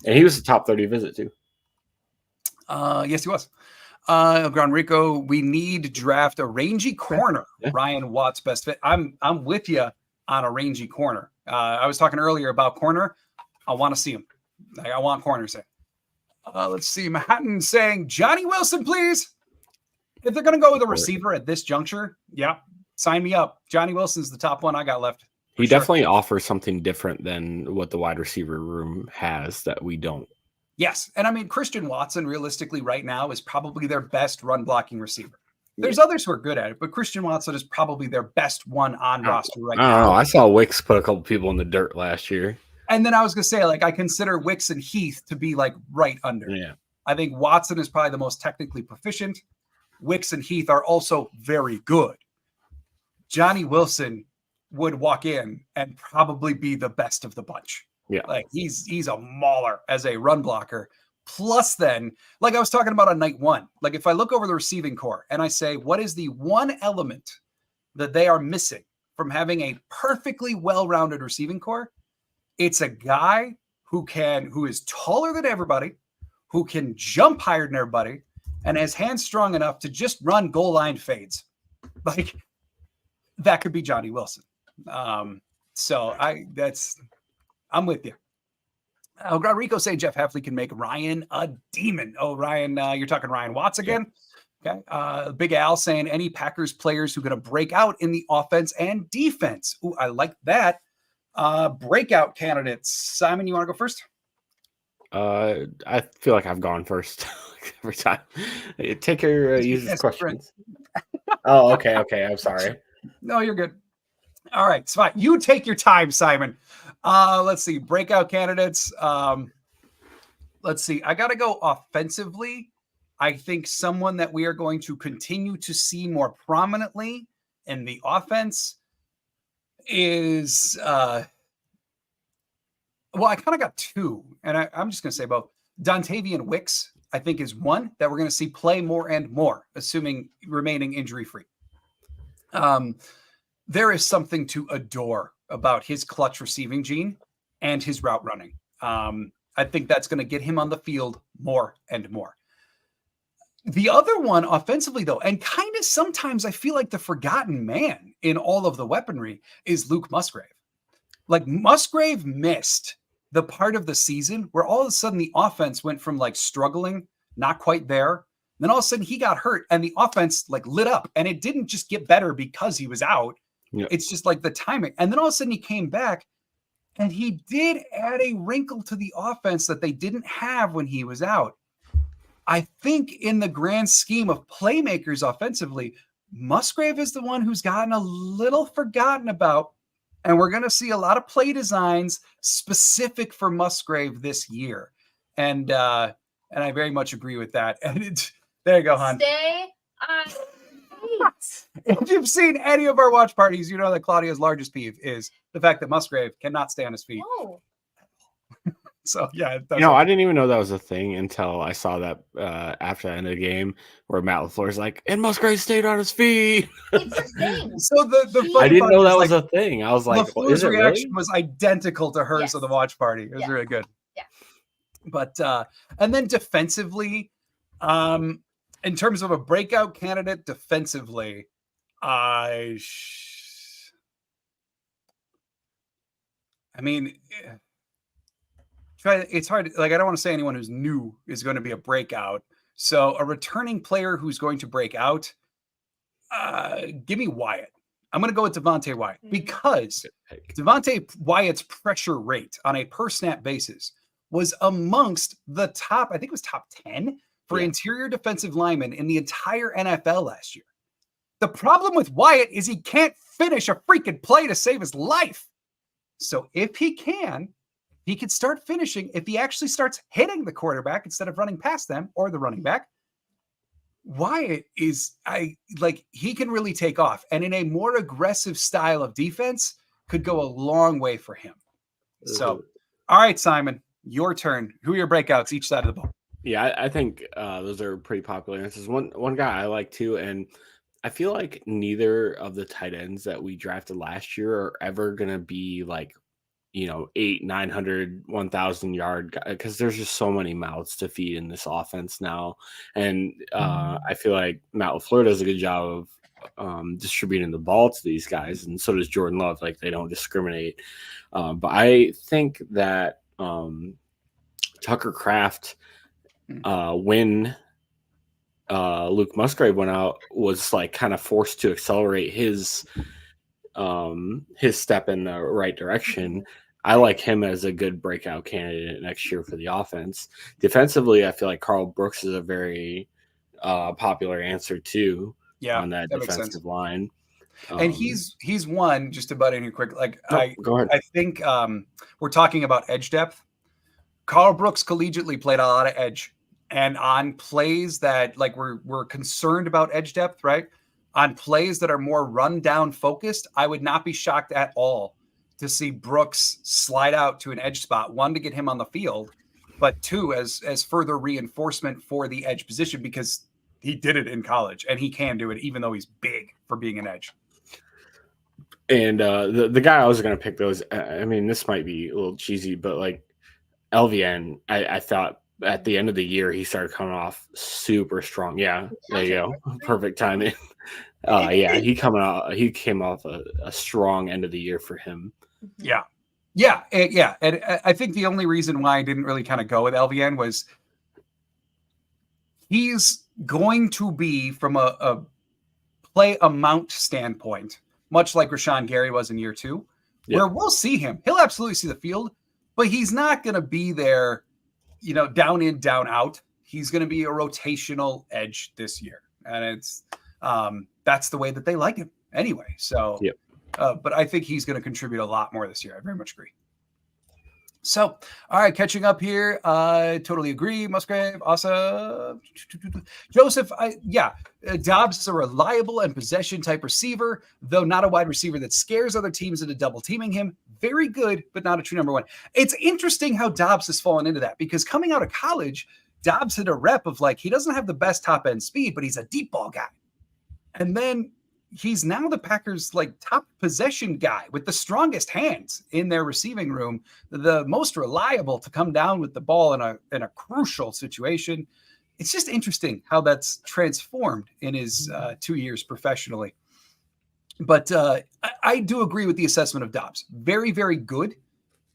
And he was a top 30 visit too. Yes, he was. Gran Rico, we need to draft a rangy corner. Yeah. Ryan Watts best fit. I'm with you on a rangy corner. I was talking earlier about corner. I want to see him. Like, I want corners in. Let's see. Manhattan saying Johnny Wilson, please. If they're going to go with a receiver at this juncture, yeah, sign me up. Johnny Wilson's the top one I got left. He definitely offers something different than what the wide receiver room has that we don't. Yes. And I mean, Christian Watson, realistically, right now is probably their best run blocking receiver. There's others who are good at it, but Christian Watson is probably their best one on roster right now. I don't know. I saw Wicks put a couple people in the dirt last year. And then I was going to say, like, I consider Wicks and Heath to be like right under. Yeah. I think Watson is probably the most technically proficient. Wicks and Heath are also very good. Johnny Wilson would walk in and probably be the best of the bunch. Yeah. Like he's a mauler as a run blocker. Plus then, like I was talking about on night one, like if I look over the receiving core and I say, what is the one element that they are missing from having a perfectly well-rounded receiving core? It's a guy who is taller than everybody, who can jump higher than everybody, and has hands strong enough to just run goal line fades. Like that could be Johnny Wilson. So I'm with you. Rico say Jeff Heffley can make Ryan a demon. Oh, Ryan, you're talking Ryan Watts again? Okay. Big Al saying any Packers players who going to break out in the offense and defense. Ooh, I like that. Breakout candidates. Simon, you want to go first? I feel like I've gone first every time. Take your users questions. Oh, okay. I'm sorry. No, you're good. All right, it's fine. You take your time, Simon. Let's see. Breakout candidates. Let's see. I got to go offensively. I think someone that we are going to continue to see more prominently in the offense is, well, I kind of got two, and I'm just going to say both. Dontavian Wicks, I think, is one that we're going to see play more and more, assuming remaining injury-free. There is something to adore about his clutch receiving gene and his route running. I think that's going to get him on the field more and more. The other one offensively, though, and kind of sometimes I feel like the forgotten man in all of the weaponry is Luke Musgrave. Like Musgrave missed the part of the season where all of a sudden the offense went from like struggling, not quite there. Then all of a sudden he got hurt and the offense like lit up, and it didn't just get better because he was out. Yeah. It's just like the timing. And then all of a sudden he came back and he did add a wrinkle to the offense that they didn't have when he was out. I think in the grand scheme of playmakers offensively, Musgrave is the one who's gotten a little forgotten about. And we're going to see a lot of play designs specific for Musgrave this year. And I very much agree with that. And there you go, hon. Stay on feet. If you've seen any of our watch parties, you know that Claudia's largest peeve is the fact that Musgrave cannot stay on his feet. No. So, yeah. I didn't even know that was a thing until I saw that after the end of the game where Matt LaFleur's like, and Musgrave stayed on his feet. It's a thing. So the I didn't know that was a thing. I was like, LaFleur's reaction was identical to hers of the watch party. It was really good. Yeah. But, and then defensively, in terms of a breakout candidate defensively, I mean, it's hard. Like, I don't want to say anyone who's new is going to be a breakout. So a returning player who's going to break out, give me Wyatt. I'm going to go with Devontae Wyatt because Devontae Wyatt's pressure rate on a per snap basis was amongst the top, I think it was top 10 for interior defensive linemen in the entire NFL last year. The problem with Wyatt is he can't finish a freaking play to save his life. So if he can start finishing. If he actually starts hitting the quarterback instead of running past them or the running back, Wyatt he can really take off. And in a more aggressive style of defense could go a long way for him. So, all right, Simon, your turn. Who are your breakouts each side of the ball? Yeah, I think those are pretty popular answers. One guy I like too, and I feel like neither of the tight ends that we drafted last year are ever going to be like, 800, 900, 1,000 yard, because there's just so many mouths to feed in this offense now. And I feel like Matt LaFleur does a good job of distributing the ball to these guys. And so does Jordan Love. Like, they don't discriminate. But I think that Tucker Kraft, when Luke Musgrave went out, was like kind of forced to accelerate his step in the right direction. I like him as a good breakout candidate next year for the offense. Defensively, I feel like Carl Brooks is a very popular answer too. On that defensive line. And he's one, just to butt in here quick. Like, go ahead. I think we're talking about edge depth. Carl Brooks collegiately played a lot of edge, and on plays that like we're concerned about edge depth, right? On plays that are more run down focused, I would not be shocked at all to see Brooks slide out to an edge spot, one, to get him on the field, but two, as further reinforcement for the edge position, because he did it in college and he can do it even though he's big for being an edge. And the guy I was going to pick those, I mean, this might be a little cheesy, but like LVN, I thought at the end of the year, he started coming off super strong. Yeah, there you go. Perfect timing. He came off a strong end of the year for him. Yeah. And I think the only reason why I didn't really kind of go with LVN was he's going to be, from a play amount standpoint, much like Rashawn Gary was in year 2, where we'll see him. He'll absolutely see the field, but he's not going to be there, down in, down out. He's going to be a rotational edge this year. And it's that's the way that they like him anyway. So, but I think he's going to contribute a lot more this year. I very much agree. So, all right, catching up here. Totally agree. Musgrave, awesome. Joseph, Dobbs is a reliable and possession type receiver, though not a wide receiver that scares other teams into double teaming him. Very good, but not a true number 1. It's interesting how Dobbs has fallen into that, because coming out of college, Dobbs had a rep of he doesn't have the best top end speed, but he's a deep ball guy. And then he's now the Packers' top possession guy with the strongest hands in their receiving room, the most reliable to come down with the ball in a crucial situation. It's just interesting how that's transformed in his 2 years professionally. But I do agree with the assessment of Dobbs. Very, very good.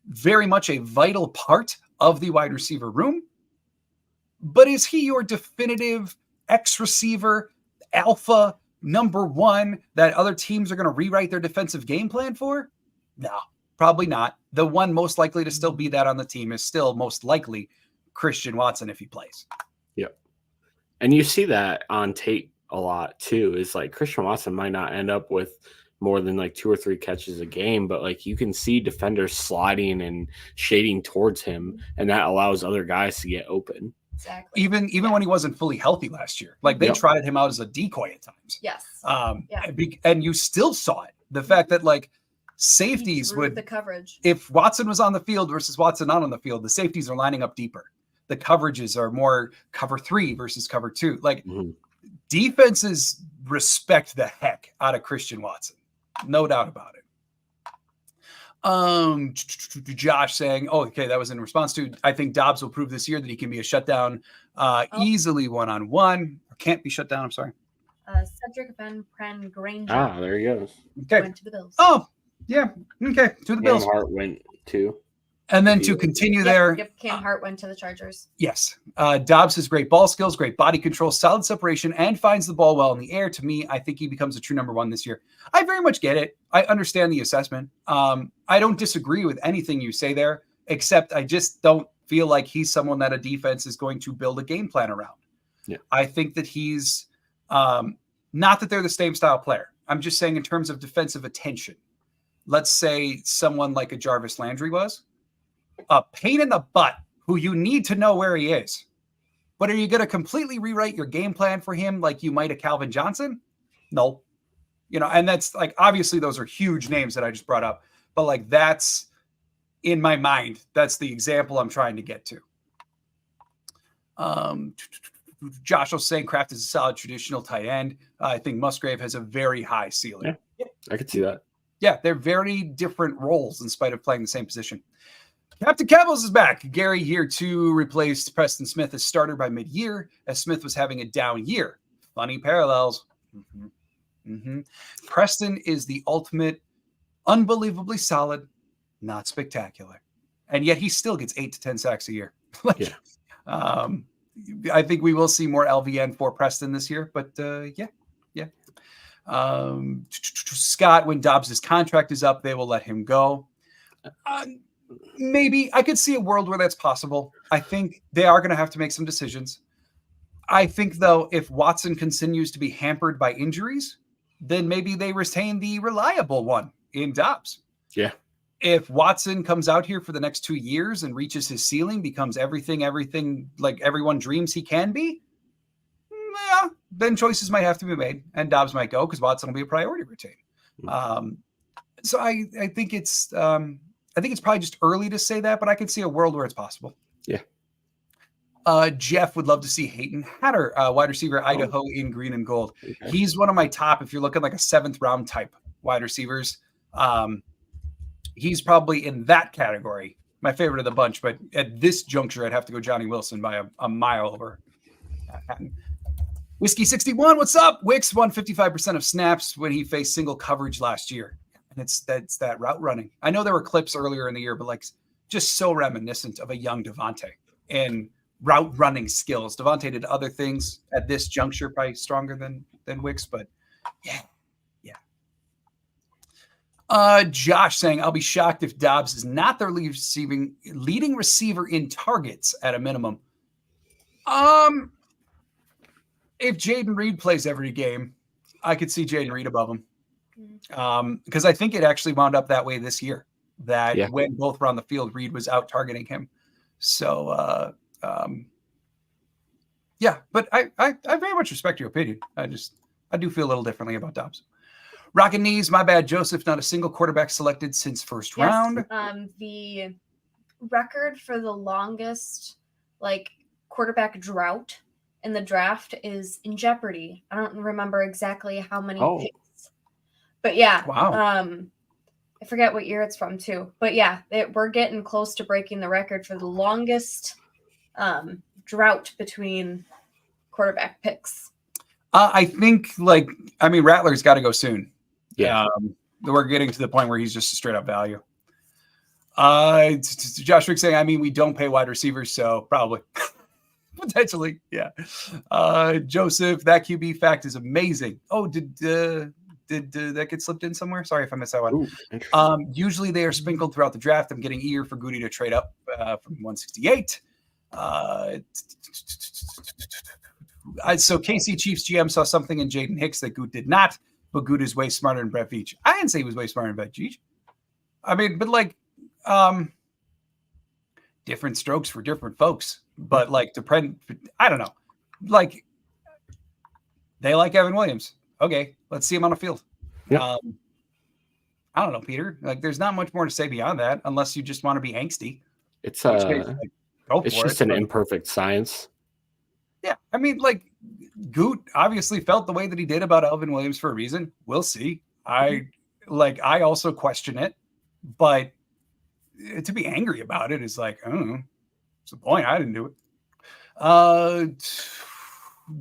Very much a vital part of the wide receiver room. But is he your definitive X receiver, alpha, number 1 that other teams are going to rewrite their defensive game plan for? No, probably not. The one most likely to still be that on the team is still most likely Christian Watson if he plays. Yep. And you see that on tape a lot too, is Christian Watson might not end up with more than 2 or 3 catches a game, but you can see defenders sliding and shading towards him, and that allows other guys to get open. Exactly. Even when he wasn't fully healthy last year, they trotted him out as a decoy at times. Yes. And you still saw it. The fact that safeties would, the coverage. If Watson was on the field versus Watson not on the field, the safeties are lining up deeper. The coverages are more cover 3 versus cover 2. Defenses respect the heck out of Christian Watson. No doubt about it. Josh saying, that was in response to, I think Dobbs will prove this year that he can be a shutdown easily one-on-one, or can't be shut down. I'm sorry. Cedric Van Pren Granger. There he goes. Okay. Went to the Bills. Oh, yeah. Okay. To the Bills. Hart went to. And then to continue there. Yep, Cam Hart went to the Chargers. Yes. Dobbs has great ball skills, great body control, solid separation, and finds the ball well in the air. To me, I think he becomes a true number 1 this year. I very much get it. I understand the assessment. I don't disagree with anything you say there, except I just don't feel like he's someone that a defense is going to build a game plan around. Yeah. I think that he's not that they're the same style player. I'm just saying in terms of defensive attention. Let's say someone like a Jarvis Landry was. A pain in the butt who you need to know where he is. But are you going to completely rewrite your game plan for him like you might a Calvin Johnson? No. And that's obviously those are huge names that I just brought up. But that's in my mind. That's the example I'm trying to get to. Josh was saying Kraft is a solid traditional tight end. I think Musgrave has a very high ceiling. Yeah, I could see that. Yeah, they're very different roles in spite of playing the same position. Captain Cabbles is back. Gary, year 2, replaced Preston Smith as starter by mid-year, as Smith was having a down year. Funny parallels. Preston is the ultimate, unbelievably solid, not spectacular. And yet he still gets 8 to 10 sacks a year. I think we will see more LVN for Preston this year, but yeah. Scott, when Dobbs' contract is up, they will let him go. Maybe I could see a world where that's possible. I think they are going to have to make some decisions. I think, though, if Watson continues to be hampered by injuries, then maybe they retain the reliable one in Dobbs. Yeah. If Watson comes out here for the next 2 years and reaches his ceiling, becomes everything like everyone dreams he can be, then choices might have to be made, and Dobbs might go because Watson will be a priority retain. So I think it's probably just early to say that, but I could see a world where it's possible. Yeah. Jeff would love to see Hayden Hatter, wide receiver, Idaho in green and gold. Okay. He's one of my top, if you're looking like a 7th round type wide receivers. He's probably in that category, my favorite of the bunch, but at this juncture, I'd have to go Johnny Wilson by a mile over. Whiskey 61, what's up? Wicks won 55% of snaps when he faced single coverage last year. And that's that route running. I know there were clips earlier in the year, but just so reminiscent of a young Devontae. And route running skills. Devontae did other things at this juncture, probably stronger than Wicks, but yeah. Josh saying, I'll be shocked if Dobbs is not their leading receiver in targets at a minimum. If Jaden Reed plays every game, I could see Jaden Reed above him. Because I think it actually wound up that way this year, that when both were on the field, Reed was out targeting him. So, but I very much respect your opinion. I do feel a little differently about Dobbs. Rockin' knees, my bad, Joseph. Not a single quarterback selected since first round. The record for the longest quarterback drought in the draft is in jeopardy. I don't remember exactly how many picks, but yeah. Wow. I forget what year it's from too, but yeah, we're getting close to breaking the record for the longest drought between quarterback picks. I think Rattler's got to go soon. Yeah. We're getting to the point where he's just a straight up value. Josh Rick saying, we don't pay wide receivers, so probably. Potentially, yeah. Joseph, that QB fact is amazing. Oh, did that get slipped in somewhere? Sorry if I missed that one. Ooh, usually they are sprinkled throughout the draft. I'm getting eager for Goody to trade up from 168. So KC Chiefs GM saw something in Jaden Hicks that Goot did not, but Goot is way smarter than Brett Veach. I didn't say he was way smarter than Brett Veach. Different strokes for different folks. But I don't know. They like Evan Williams. Okay, let's see him on the field. Yep. I don't know, Peter. There's not much more to say beyond that, unless you just want to be angsty. It's just an imperfect science. Yeah, Goot obviously felt the way that he did about Elvin Williams for a reason. We'll see. I also question it, but to be angry about it is I don't know. What's the point? I didn't do it.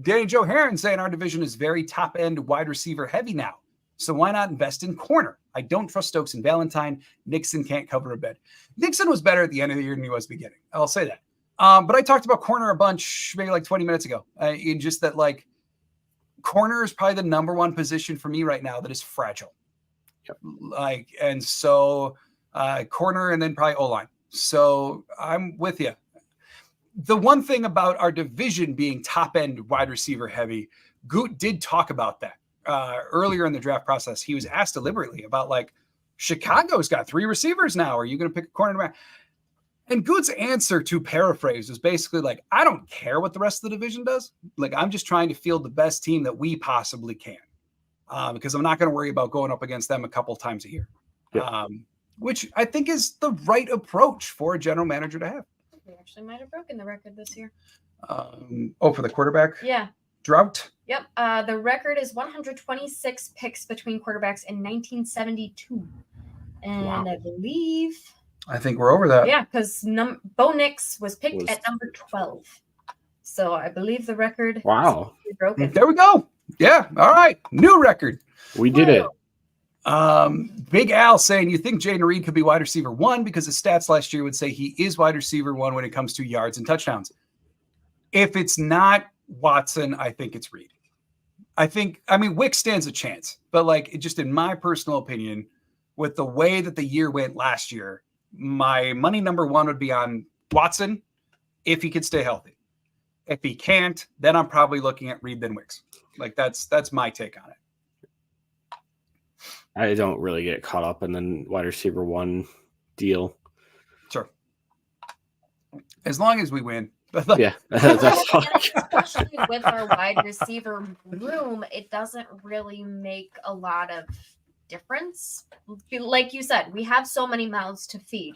Danny Joe Heron saying our division is very top end wide receiver heavy now. So why not invest in corner? I don't trust Stokes and Valentine. Nixon can't cover a bed. Nixon was better at the end of the year than he was beginning. I'll say that. But I talked about corner a bunch, maybe 20 minutes ago. In just that, corner is probably the number one position for me right now that is fragile. Yep. And so corner and then probably O-line. So I'm with you. The one thing about our division being top end wide receiver heavy, Goot did talk about that earlier in the draft process. He was asked deliberately about Chicago's got 3 receivers now. Are you going to pick a cornerback? And Goot's answer, to paraphrase, was basically I don't care what the rest of the division does. I'm just trying to field the best team that we possibly can, because I'm not going to worry about going up against them a couple times a year, which I think is the right approach for a general manager to have. We actually might have broken the record this year. For the quarterback? Yeah. Drought? Yep. The record is 126 picks between quarterbacks in 1972. And wow. I think we're over that. Yeah, because Bo Nix was picked at number 12. So I believe the record is broken. There we go. Yeah. All right. New record. We did it. Big Al saying, you think Jaden Reed could be wide receiver 1 because his stats last year would say he is wide receiver 1 when it comes to yards and touchdowns. If it's not Watson, I think it's Reed. Wick stands a chance, but just in my personal opinion, with the way that the year went last year, my money number 1 would be on Watson if he could stay healthy. If he can't, then I'm probably looking at Reed then Wicks. That's my take on it. I don't really get caught up in the wide receiver 1 deal. Sure. As long as we win. Yeah. That's fine. Especially with our wide receiver room, it doesn't really make a lot of difference. Like you said, we have so many mouths to feed.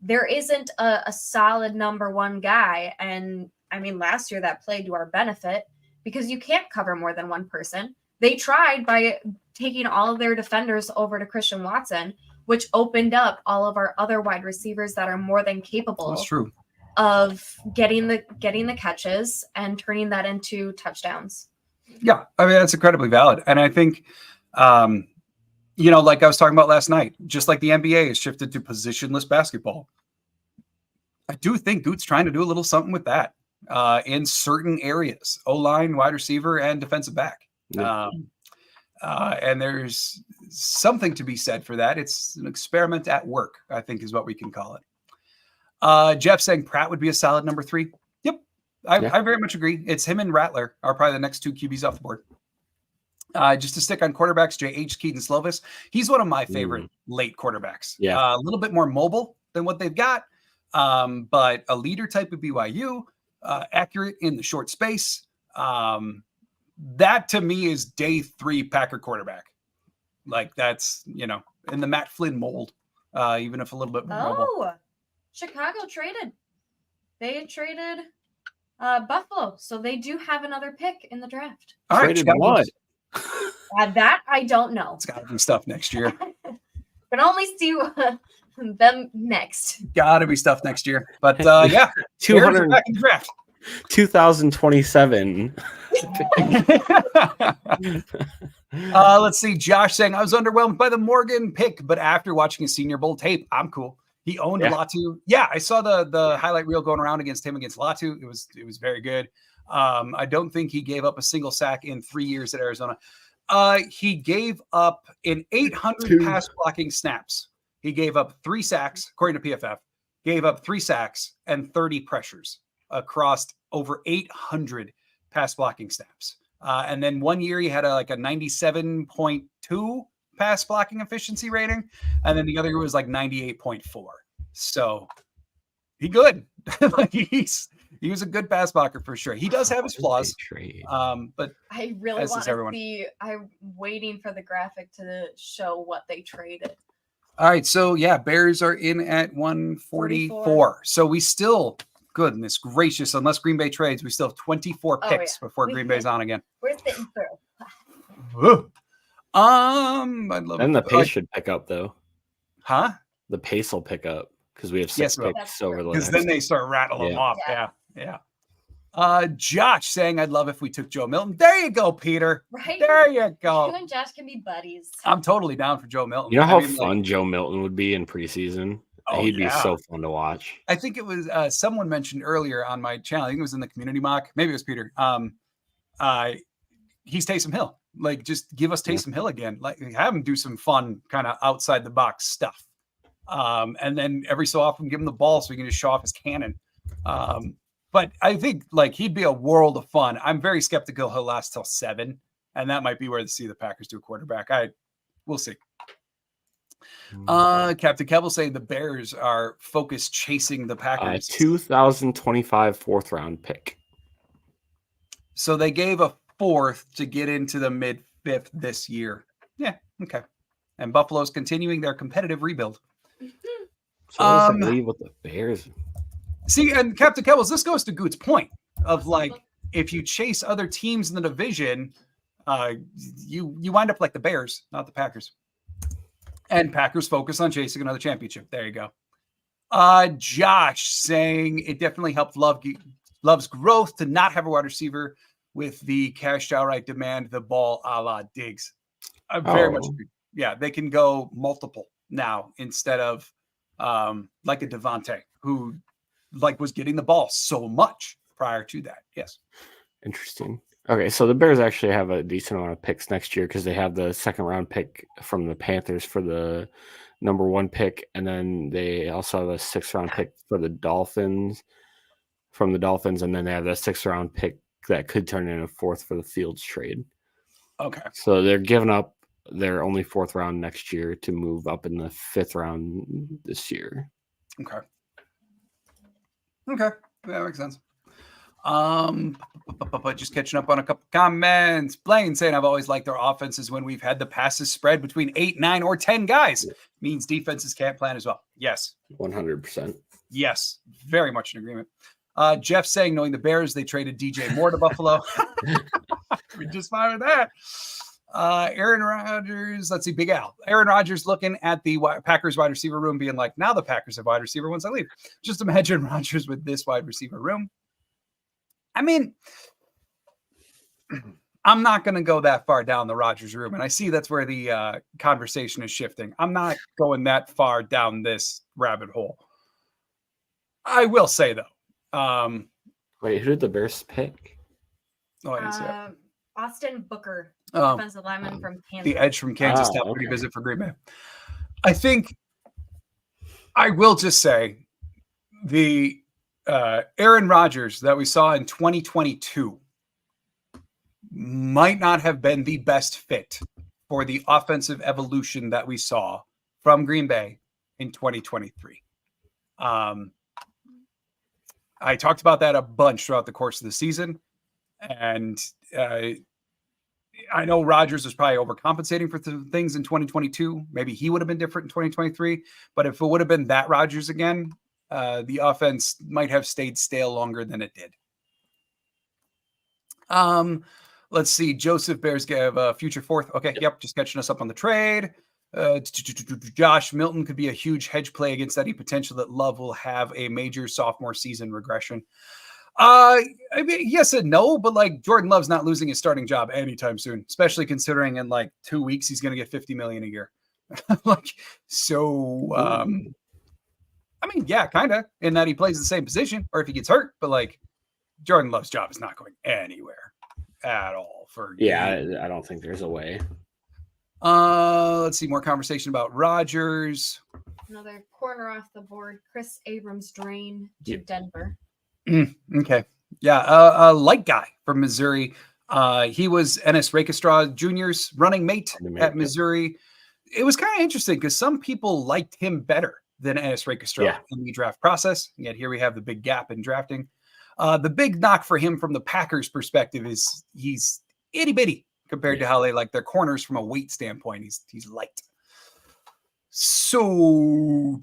There isn't a solid number 1 guy. And last year that played to our benefit because you can't cover more than one person. They tried by taking all of their defenders over to Christian Watson, which opened up all of our other wide receivers that are more than capable. That's true. Of getting the catches and turning that into touchdowns. Yeah, that's incredibly valid. And I think, like I was talking about last night, just like the NBA has shifted to positionless basketball, I do think Goot's trying to do a little something with that. in certain areas, O-line, wide receiver, and defensive back. Yeah. And there's something to be said for that. It's an experiment at work, I think is what we can call it. Jeff saying Pratt would be a solid number 3. Yep. I very much agree. It's him and Rattler are probably the next 2 QBs off the board. Just to stick on quarterbacks, J.H. Keaton Slovis. He's one of my favorite late quarterbacks. Yeah. A little bit more mobile than what they've got, but a leader type of BYU, accurate in the short space. That to me is day 3 Packer quarterback. Like that's, in the Matt Flynn mold, even if a little bit more mobile. Chicago traded. They had traded Buffalo, so they do have another pick in the draft. All right, traded what? That I don't know. It's got to be stuff next year. Can only see them next. Got to be stuff next year. But 200 back in the draft. 2027. Let's see. Josh saying I was underwhelmed by the Morgan pick, but after watching his Senior Bowl tape, I'm cool. He owned Latu. Yeah, I saw the highlight reel going around against Latu. It was very good. I don't think he gave up a single sack in 3 years at Arizona. He gave up in 800 pass blocking snaps. He gave up 3 sacks, according to PFF. Gave up 3 sacks and 30 pressures across over 800 pass blocking snaps. And then 1 year he had a 97.2 pass blocking efficiency rating, and then the other year was 98.4. So he good. He was a good pass blocker for sure. He does have his flaws. But I really want to see. I'm waiting for the graphic to show what they traded. All right, so Bears are in at 144. So we still, goodness gracious, unless Green Bay trades, we still have 24 picks before Green Bay's on again. We're sitting through. I'd love. And the pace should pick up though. Huh? The pace will pick up because we have 6 picks over the. Because then they start rattling them off. Yeah. Josh saying, "I'd love if we took Joe Milton." There you go, Peter. Right there, you go. You and Josh can be buddies. I'm totally down for Joe Milton. You know how fun Joe Milton would be in preseason. He'd be so fun to watch. I think it was someone mentioned earlier on my channel. I think it was in the community mock. Maybe it was Peter. He's Taysom Hill. Just give us Taysom Hill again. Have him do some fun kind of outside the box stuff. And then every so often give him the ball so he can just show off his cannon. But I think he'd be a world of fun. I'm very skeptical he'll last till 7, and that might be where to see the Packers do a quarterback. We'll see. Captain Kevel saying the Bears are focused chasing the Packers. 2025 4th round pick. So they gave a 4th to get into the mid 5th this year. Yeah, okay. And Buffalo's continuing their competitive rebuild. So what does that leave with the Bears? See, and Captain Kebbles, this goes to Goot's point of if you chase other teams in the division, you wind up like the Bears, not the Packers. And Packers focus on chasing another championship. There you go. Josh saying it definitely helped Love's growth to not have a wide receiver with the cash outright demand the ball a la Diggs. I very much agree. Yeah, they can go multiple now instead of like a Devontae who was getting the ball so much prior to that. Yes. Interesting. Okay, so the Bears actually have a decent amount of picks next year because they have the 2nd round pick from the Panthers for the number 1 pick, and then they also have a 6th round pick for the Dolphins and then they have the 6th round pick that could turn into a 4th for the Fields trade. Okay. So they're giving up their only 4th round next year to move up in the 5th round this year. Okay. That makes sense. But just catching up on a couple comments. Blaine saying I've always liked their offenses when we've had the passes spread between 8, 9, or 10 guys. Means defenses can't plan as well. Yes. 100%. Yes. Very much in agreement. Jeff saying knowing the Bears, they traded DJ Moore to Buffalo. We just fine with that. Aaron Rodgers, let's see, Big Al. Aaron Rodgers looking at the Packers wide receiver room being like, now the Packers have wide receiver once I leave. Just imagine Rodgers with this wide receiver room. I mean, I'm not going to go that far down the Rodgers room, and I see that's where the conversation is shifting. I'm not going that far down this rabbit hole. I will say, though, Wait, who did the Bears pick? Oh, I didn't see that. Austin Booker, Um, defensive lineman from Kansas. The edge from Kansas Ah, top 30 okay. visit for Green Bay. I think I will just say the Aaron Rodgers that we saw in 2022 might not have been the best fit for the offensive evolution that we saw from Green Bay in 2023. I talked about that a bunch throughout the course of the season. And I know Rodgers was probably overcompensating for things in 2022. Maybe he would have been different in 2023. But if it would have been that Rodgers again, the offense might have stayed stale longer than it did. Let's see. Joseph Bears gave a future fourth. Okay. Yep. Just catching us up on the trade. Josh Milton could be a huge hedge play against any potential that Love will have a major sophomore season regression. I mean, yes and no, but like Jordan Love's not losing his starting job anytime soon, especially considering in like 2 weeks he's going to get $50 million a year. Like, so, I mean, yeah, kind of, in that he plays the same position, or if he gets hurt, but like Jordan Love's job is not going anywhere at all. I don't think there's a way. Let's see, more conversation about Rodgers. Another corner off the board. Chris Abrams drain to Denver. Okay. Yeah. A light guy from Missouri. He was Ennis Rakestraw Jr.'s running mate at Missouri. It was kind of interesting because some people liked him better than Ennis Rakestraw in the draft process. Yet here we have the big gap in drafting. The big knock for him from the Packers' perspective is he's itty bitty compared to how they like their corners from a weight standpoint. He's light. So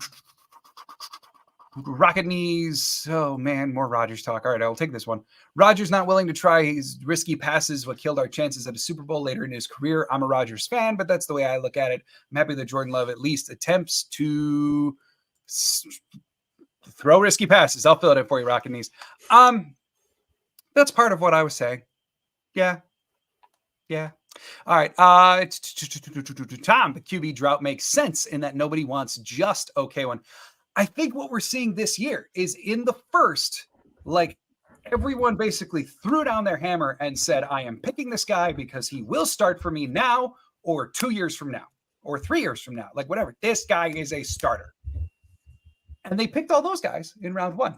Rocket knees. Oh man, more Rodgers talk. All right, I'll take this one. Rodgers not willing to try his risky passes, what killed our chances at a Super Bowl later in his career. I'm a Rodgers fan, but that's the way I look at it. I'm happy that Jordan Love at least attempts to throw risky passes. I'll fill it in for you, Rocket knees. That's part of what I was saying. Yeah. All right. Tom, the QB drought makes sense in that nobody wants just okay one. I think what we're seeing this year is in the first, like everyone basically threw down their hammer and said, I am picking this guy because he will start for me now or 2 years from now or 3 years from now, like whatever. This guy is a starter. And they picked all those guys in round 1.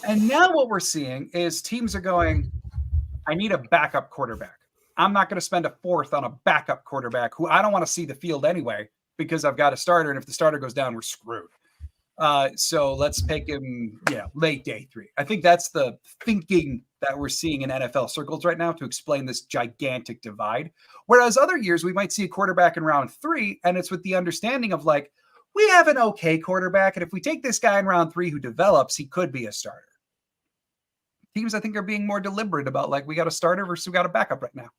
And now what we're seeing is teams are going, I need a backup quarterback. I'm not going to spend a fourth on a backup quarterback who I don't want to see the field anyway because I've got a starter. And if the starter goes down, we're screwed. So let's pick him, late day 3. I think that's the thinking that we're seeing in NFL circles right now to explain this gigantic divide. Whereas other years we might see a quarterback in round 3, and it's with the understanding of like, we have an okay quarterback, and if we take this guy in round 3 who develops, he could be a starter. Teams, I think, are being more deliberate about like, we got a starter versus we got a backup right now.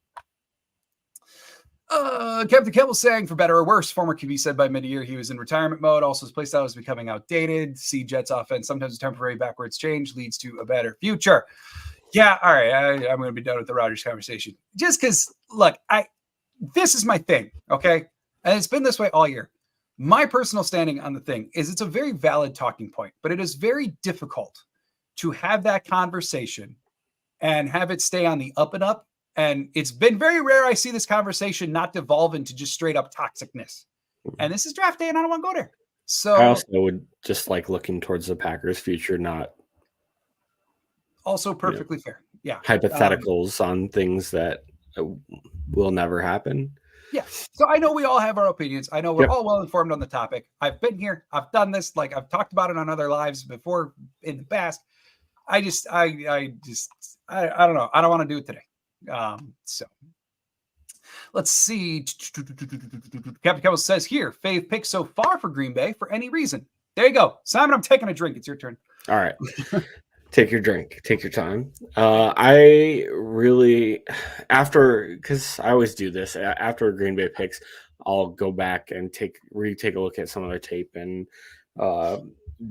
Captain Kimball saying, for better or worse, former QB said by mid-year he was in retirement mode. Also, his playstyle is becoming outdated. See Jets offense, sometimes a temporary backwards change leads to a better future. Yeah, all right. I'm going to be done with the Rodgers conversation. Just because, look, this is my thing, okay? And it's been this way all year. My personal standing on the thing is it's a very valid talking point, but it is very difficult to have that conversation and have it stay on the up and up. And it's been very rare I see this conversation not devolve into just straight up toxicness. And this is draft day and I don't want to go there. So I also would just like looking towards the Packers' future, not also perfectly fair. Yeah. Hypotheticals on things that will never happen. Yeah. So I know we all have our opinions. I know we're all well informed on the topic. I've been here. I've done this. Like I've talked about it on other lives before in the past. I don't know. I don't want to do it today. So let's see. Captain Kevel says here, fave pick so far for Green Bay for any reason. There you go. Simon, I'm taking a drink. It's your turn. All right. Take your drink. Take your time. I really, because I always do this, after Green Bay picks, I'll go back and take a look at some of their tape and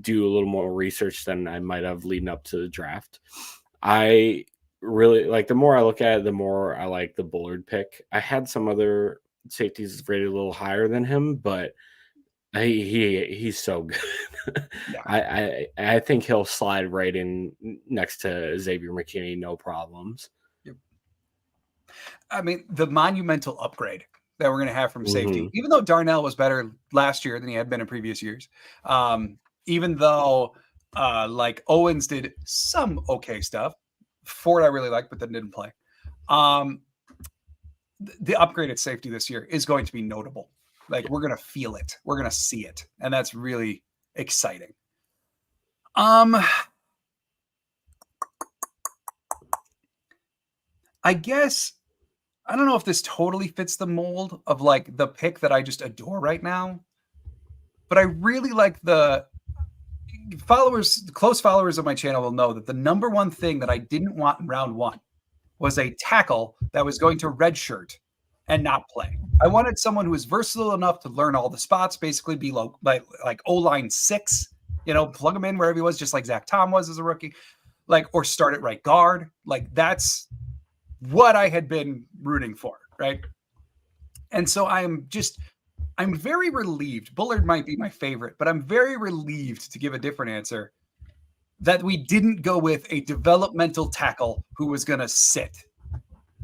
do a little more research than I might have leading up to the draft. I really like, the more I look at it, the more I like the Bullard pick. I had some other safeties rated a little higher than him, but He's so good. Yeah. I think he'll slide right in next to Xavier McKinney, no problems. I mean, the monumental upgrade that we're going to have from safety, Mhm. even though Darnell was better last year than he had been in previous years, even though like Owens did some okay stuff, Ford I really liked, but then didn't play. The upgrade at safety this year is going to be notable. Like we're going to feel it, we're going to see it, and that's really exciting. I guess I don't know if this totally fits the mold of like the pick that I just adore right now, but I really like the close followers of my channel will know that the number one thing that I didn't want in round one was a tackle that was going to redshirt and not play. I wanted someone who was versatile enough to learn all the spots, basically be like O-line 6, plug him in wherever he was, just like Zach Tom was as a rookie, or start at right guard. Like that's what I had been rooting for, right? And so I'm very relieved. Bullard might be my favorite, but I'm very relieved to give a different answer that we didn't go with a developmental tackle who was going to sit.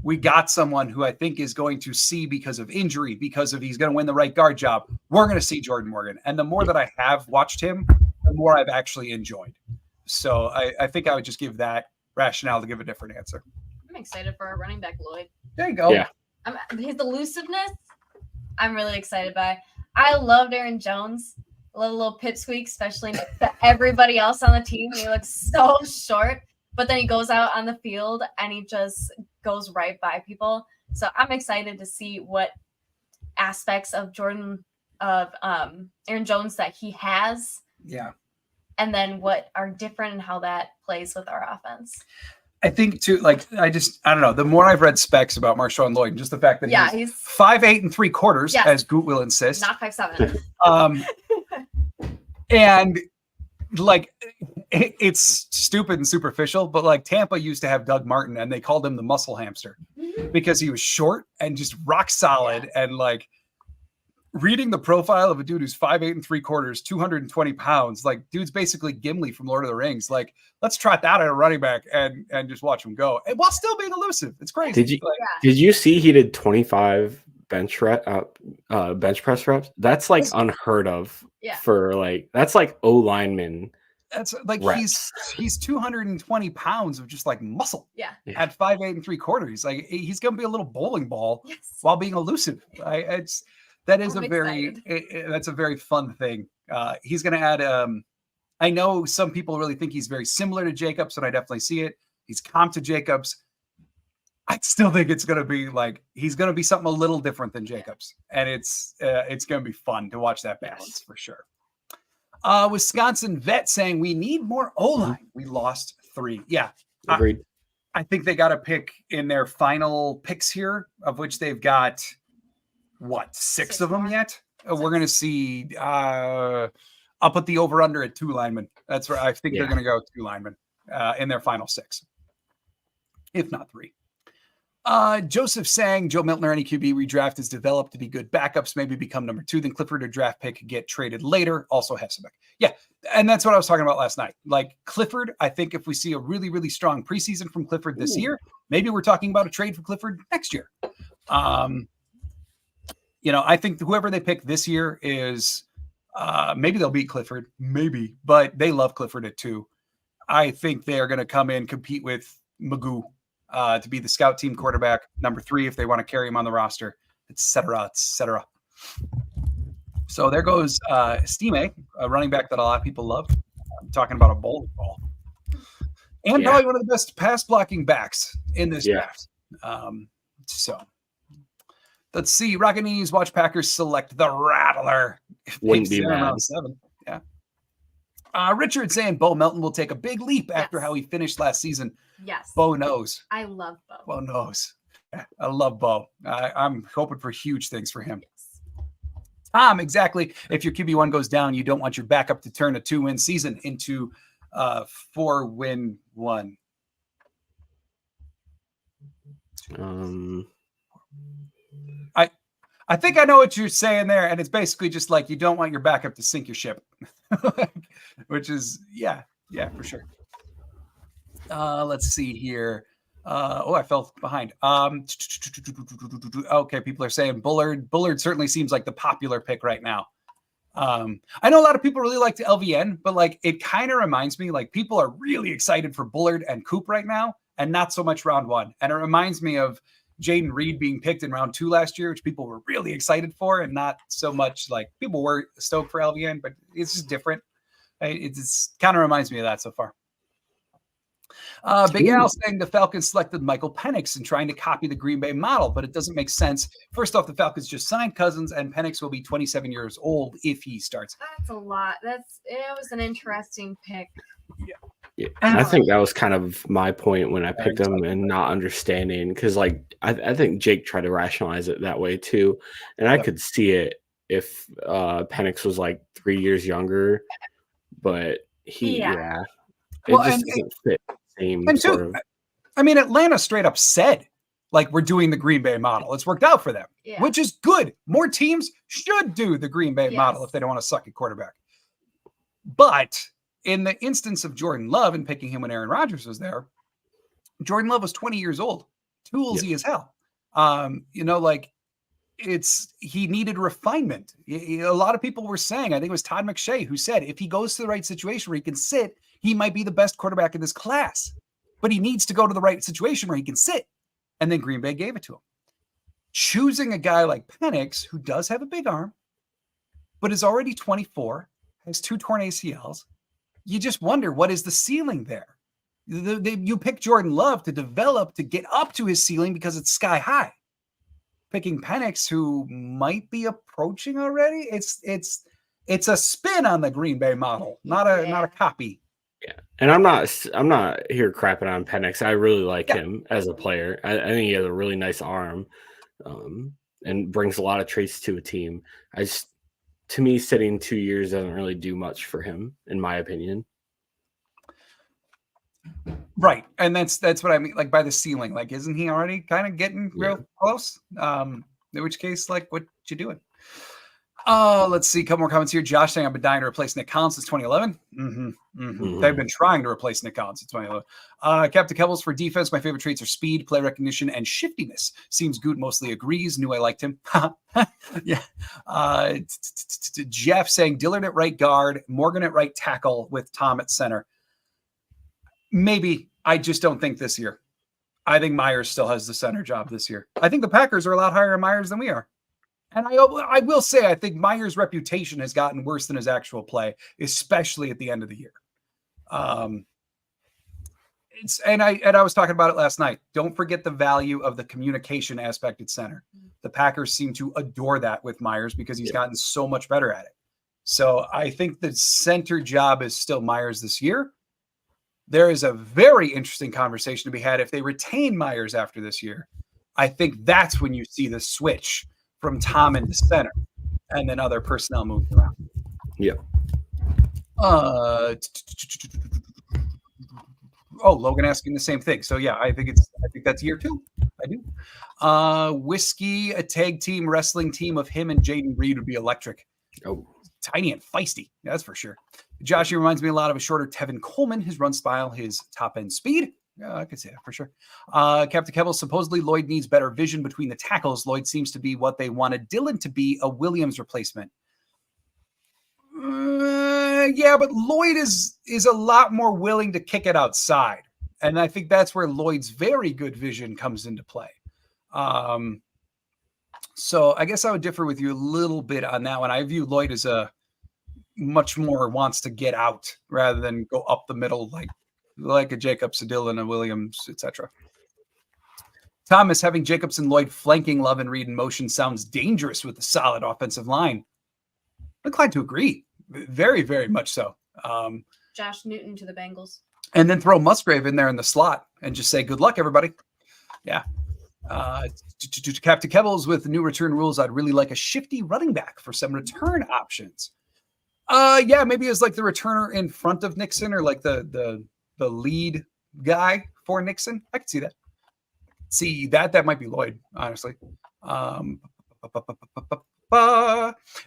We got someone who I think is going to see because of injury, because of he's going to win the right guard job. We're going to see Jordan Morgan. And the more that I have watched him, the more I've actually enjoyed. So I think I would just give that rationale to give a different answer. I'm excited for our running back, Lloyd. There you go. Yeah. His elusiveness, I'm really excited by. I loved Aaron Jones. A little pipsqueak, especially to everybody else on the team. He looks so short, but then he goes out on the field and he just goes right by people. So I'm excited to see what aspects of Aaron Jones that he has. Yeah. And then what are different and how that plays with our offense. I think too, I don't know. The more I've read specs about Marshawn Lloyd, and just the fact that he's 5'8" and 3/4, as Goot will insist, not 5'7". And it's stupid and superficial, but Tampa used to have Doug Martin, and they called him the muscle hamster because he was short and just rock solid, and reading the profile of a dude who's 5'8" and 3/4, 220 pounds, dude's basically Gimli from Lord of the Rings. Let's trot that at a running back and just watch him go, and while still being elusive. It's crazy. Did you see he did 25 bench press reps? That's unheard of for that's O lineman. That's he's 220 pounds of just muscle. Yeah. At 5'8" and 3/4. He's gonna be a little bowling ball while being elusive. That's a very fun thing. He's going to add, I know some people really think he's very similar to Jacobs, and I definitely see it. He's comped to Jacobs. I still think it's going to be he's going to be something a little different than Jacobs. And it's going to be fun to watch that balance for sure. Wisconsin vet saying we need more O-line. We lost 3. Yeah. Agreed. I think they got a pick in their final picks here, of which they've got 6 of them yet. We're going to see, I'll put the over under at 2 linemen. That's where I think they're going to go 2 linemen in their final 6, if not 3. Joseph saying Joe Milton or any QB redraft is developed to be good backups, maybe become number 2, then Clifford or draft pick get traded later. Also Hessebeck. Yeah. And that's what I was talking about last night. Clifford, I think if we see a really, really strong preseason from Clifford this year, maybe we're talking about a trade for Clifford next year. I think whoever they pick this year is maybe they'll beat Clifford, maybe, but they love Clifford at 2. I think they are going to come in, compete with Magoo to be the scout team quarterback, number 3 if they want to carry him on the roster, et cetera, et cetera. So there goes Stime, a running back that a lot of people love. I'm talking about a bowling ball. And probably one of the best pass blocking backs in this draft. So let's see. Rocket Knees, watch Packers select the Rattler. Wouldn't be mad. Around 7. Yeah. Richard saying Bo Melton will take a big leap after how he finished last season. Yes. Bo knows. I love Bo. Bo knows. I love Bo. I'm hoping for huge things for him. Yes. Tom, exactly. If your QB1 goes down, you don't want your backup to turn a 2-win season into 4-win one. I think I know what you're saying there, and it's basically just like you don't want your backup to sink your ship, which is yeah, for sure. Let's see here. I fell behind. Okay, people are saying Bullard. Bullard certainly seems like the popular pick right now. I know a lot of people really like the LVN, but like it kind of reminds me like people are really excited for Bullard and Coop right now, and not so much round 1. And it reminds me of Jaden Reed being picked in round 2 last year, which people were really excited for, and not so much like people were stoked for LVN, but it's just different. It's kind of reminds me of that so far. Big Al saying the Falcons selected Michael Penix and trying to copy the Green Bay model, but it doesn't make sense. First off, the Falcons just signed Cousins, and Penix will be 27 years old if he starts. That's a lot. It was an interesting pick. Yeah, I think that was kind of my point when I picked him and not understanding, because like I think Jake tried to rationalize it that way too, and I could see it if Penix was like 3 years younger, but it just doesn't fit. And too, I mean, Atlanta straight up said, like, we're doing the Green Bay model. It's worked out for them, which is good. More teams should do the Green Bay model if they don't want to suck at quarterback. But in the instance of Jordan Love and picking him when Aaron Rodgers was there, Jordan Love was 20 years old, toolsy as hell. He needed refinement. A lot of people were saying, I think it was Todd McShay who said, if he goes to the right situation where he can sit, he might be the best quarterback in this class, but he needs to go to the right situation where he can sit. And then Green Bay gave it to him. Choosing a guy like Penix, who does have a big arm, but is already 24, has 2 torn ACLs, you just wonder, what is the ceiling there? You pick Jordan Love to develop, to get up to his ceiling because it's sky high. Picking Penix, who might be approaching already, it's a spin on the Green Bay model, not a copy. Yeah, and I'm not here crapping on Penix. I really like him as a player. I think he has a really nice arm, and brings a lot of traits to a team. To me, sitting 2 years doesn't really do much for him, in my opinion. Right, and that's what I mean. Like by the ceiling, like isn't he already kind of getting real close? In which case, like, what you doing? Let's see. A couple more comments here. Josh saying I've been dying to replace Nick Collins since 2011. They've been trying to replace Nick Collins since 2011. Captain Kebbles for defense. My favorite traits are speed, play recognition, and shiftiness. Seems Goot mostly agrees. Knew I liked him. Yeah. Jeff saying Dillard at right guard, Morgan at right tackle with Tom at center. Maybe. I just don't think this year. I think Myers still has the center job this year. I think the Packers are a lot higher on Myers than we are. And I will say, I think Myers' reputation has gotten worse than his actual play, especially at the end of the year. I was talking about it last night. Don't forget the value of the communication aspect at center. The Packers seem to adore that with Myers because he's gotten so much better at it. So I think the center job is still Myers this year. There is a very interesting conversation to be had if they retain Myers after this year. I think that's when you see the switch from Tom into center, and then other personnel moving around. Yeah. Logan asking the same thing. So yeah, I think that's year 2. I do. Whiskey, a tag team wrestling team of him and Jaden Reed would be electric. Oh, tiny and feisty. That's for sure. Josh, he reminds me a lot of a shorter Tevin Coleman, his run style, his top end speed. Yeah, I could say that for sure. Captain Kebble, supposedly Lloyd needs better vision between the tackles. Lloyd seems to be what they wanted Dillon to be, a Williams replacement. Yeah, but Lloyd is a lot more willing to kick it outside. And I think that's where Lloyd's very good vision comes into play. So I guess I would differ with you a little bit on that one. I view Lloyd as a much more wants to get out rather than go up the middle like a Jacobs, a Dillon, a Williams, etc. Thomas, having Jacobs and Lloyd flanking Love and Reed in motion sounds dangerous with a solid offensive line. I'm inclined to agree. Very, very much so. Josh Newton to the Bengals. And then throw Musgrave in there in the slot and just say, good luck, everybody. Yeah. To Captain Kebbles, with the new return rules, I'd really like a shifty running back for some return options. Yeah, maybe as like the returner in front of Nixon, or like the lead guy for Nixon. I could see that. That might be Lloyd, honestly.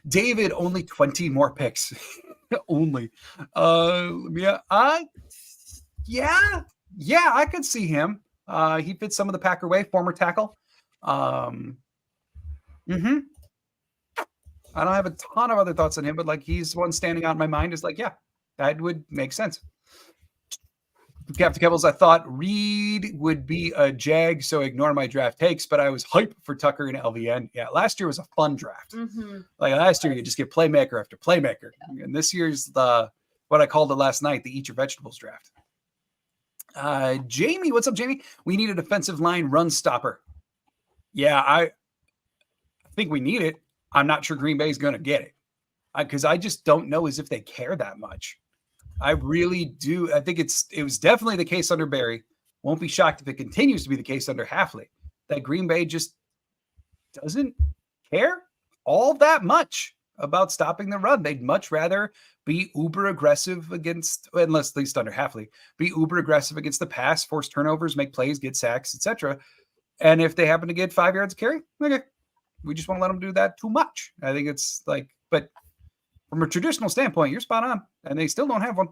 David, only 20 more picks. Only. Yeah, I could see him. He fits some of the Packer way, former tackle. I don't have a ton of other thoughts on him, but like he's one standing out in my mind is like, yeah, that would make sense. Captain Kebbles, I thought Reed would be a Jag, so ignore my draft takes, but I was hyped for Tucker and LVN. Yeah, last year was a fun draft. Like last year, you just get playmaker after playmaker. And this year's what I called it last night, the eat your vegetables draft. Jamie, what's up, Jamie? We need a defensive line run stopper. Yeah, I think we need it. I'm not sure Green Bay is going to get it because I just don't know as if they care that much. I really do. I think it was definitely the case under Barry. Won't be shocked if it continues to be the case under Hafley, that Green Bay just doesn't care all that much about stopping the run. They'd much rather be uber aggressive against, unless at least under Hafley, be uber aggressive against the pass, force turnovers, make plays, get sacks, etc. And if they happen to get 5 yards of carry, okay, we just won't let them do that too much. I think it's like, but from a traditional standpoint, you're spot on, and they still don't have one.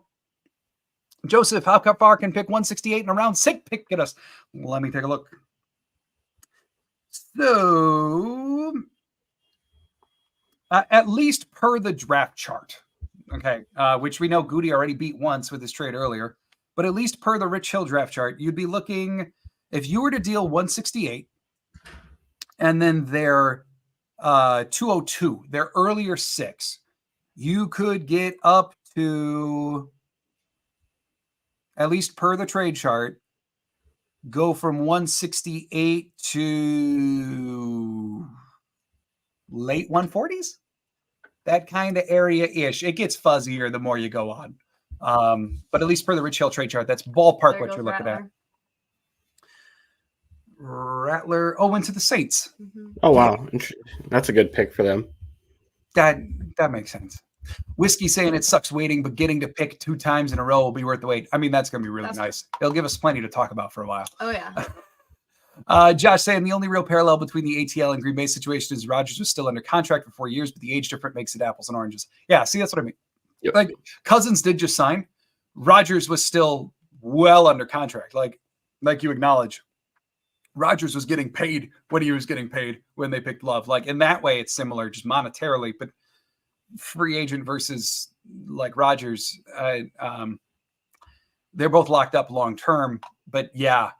Joseph, how far can pick 168 in a round 6 pick get us? Let me take a look. So, at least per the draft chart, okay, which we know Goody already beat once with his trade earlier, but at least per the Rich Hill draft chart, you'd be looking, if you were to deal 168 and then their 202, their earlier 6, you could get up to, at least per the trade chart, go from 168 to late 140s. That kind of area-ish. It gets fuzzier the more you go on. But at least per the Rich Hill trade chart, that's ballpark what you're looking at. Rattler. Oh, went to the Saints. Oh, wow. That's a good pick for them. That makes sense. Whiskey saying it sucks waiting, but getting to pick 2 times in a row will be worth the wait. I mean, that's going to be really nice. It'll give us plenty to talk about for a while. Oh, yeah. Josh saying the only real parallel between the ATL and Green Bay situation is Rodgers was still under contract for 4 years, but the age difference makes it apples and oranges. Yeah, see, that's what I mean. Yep. Like Cousins did just sign. Rodgers was still well under contract. Like you acknowledge, Rodgers was getting paid what he was getting paid when they picked Love. Like in that way, it's similar, just monetarily, but free agent versus like Rodgers, they're both locked up long term. But yeah,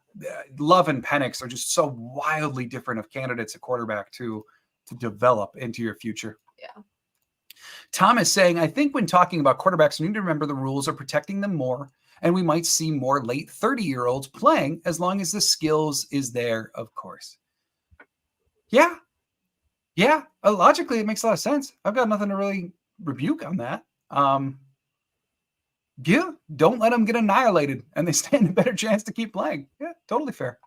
Love and Penix are just so wildly different of candidates at quarterback to develop into your future. Yeah. Thomas saying, I think when talking about quarterbacks, we need to remember the rules are protecting them more, and we might see more late 30-year-olds playing as long as the skills is there, of course. Yeah. Yeah. Logically, it makes a lot of sense. I've got nothing to really rebuke on that. Yeah, don't let them get annihilated and they stand a better chance to keep playing. Yeah, totally fair.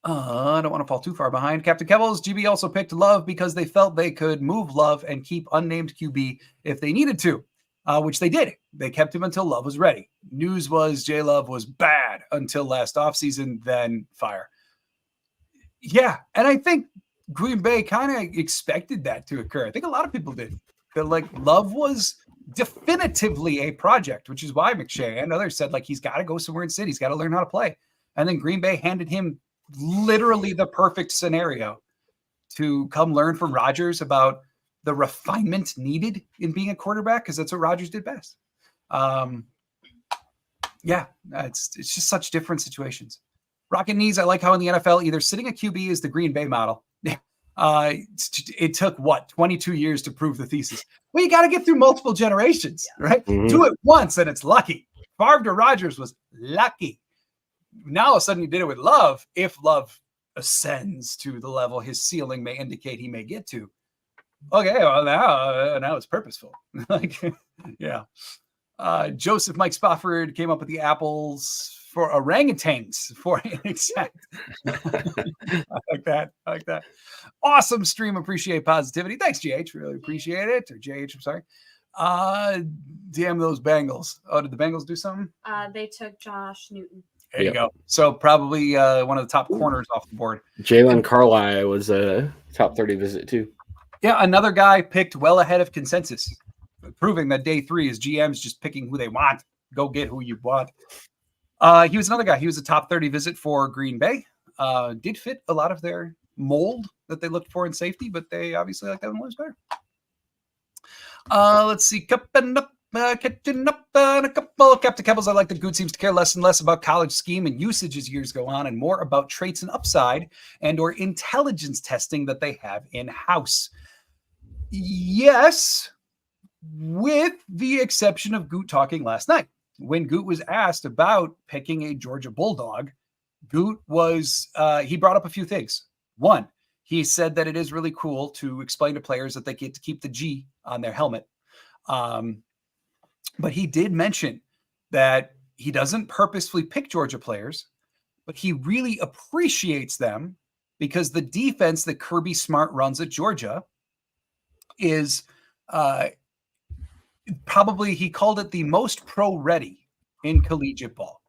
I don't want to fall too far behind. Captain Kebbles, GB also picked Love because they felt they could move Love and keep unnamed QB if they needed to, which they did. They kept him until Love was ready. News was J Love was bad until last offseason, then fire. Yeah, and I think Green Bay kind of expected that to occur. I think a lot of people did. That like Love was definitively a project, which is why McShay and others said like he's got to go somewhere and sit. He's got to learn how to play. And then Green Bay handed him literally the perfect scenario to come learn from Rodgers about the refinement needed in being a quarterback, because that's what Rodgers did best. Yeah, it's just such different situations. Rocket Knees, I like how in the NFL, either sitting a QB is the Green Bay model. It took, 22 years to prove the thesis. Well, you got to get through multiple generations, right? Mm-hmm. Do it once and it's lucky. Favre to Rodgers was lucky. Now, all of a sudden, you did it with Love. If Love ascends to the level his ceiling may indicate he may get to, okay, well, now it's purposeful. Like, yeah. Joseph Mike Spofford came up with the apples for orangutans for an exact. I like that. Awesome stream. Appreciate positivity. Thanks, GH. Really appreciate it. Or JH, I'm sorry. Damn those Bengals. Oh, did the Bengals do something? They took Josh Newton. There you go. So probably one of the top corners off the board. Jalen Carlisle was a top 30 visit too. Yeah, another guy picked well ahead of consensus, proving that day 3 is GMs just picking who they want. Go get who you want. He was another guy. He was a top 30 visit for Green Bay. Did fit a lot of their mold that they looked for in safety, but they obviously like Evan Williams better. Let's see. Catching up on a couple. Captain Kebbles, I like that Good seems to care less and less about college scheme and usage as years go on, and more about traits and upside and or intelligence testing that they have in-house. Yes, with the exception of Goot talking last night. When Goot was asked about picking a Georgia Bulldog, Goot was, he brought up a few things. One, he said that it is really cool to explain to players that they get to keep the G on their helmet. But he did mention that he doesn't purposefully pick Georgia players, but he really appreciates them because the defense that Kirby Smart runs at Georgia is probably, he called it the most pro-ready in collegiate ball.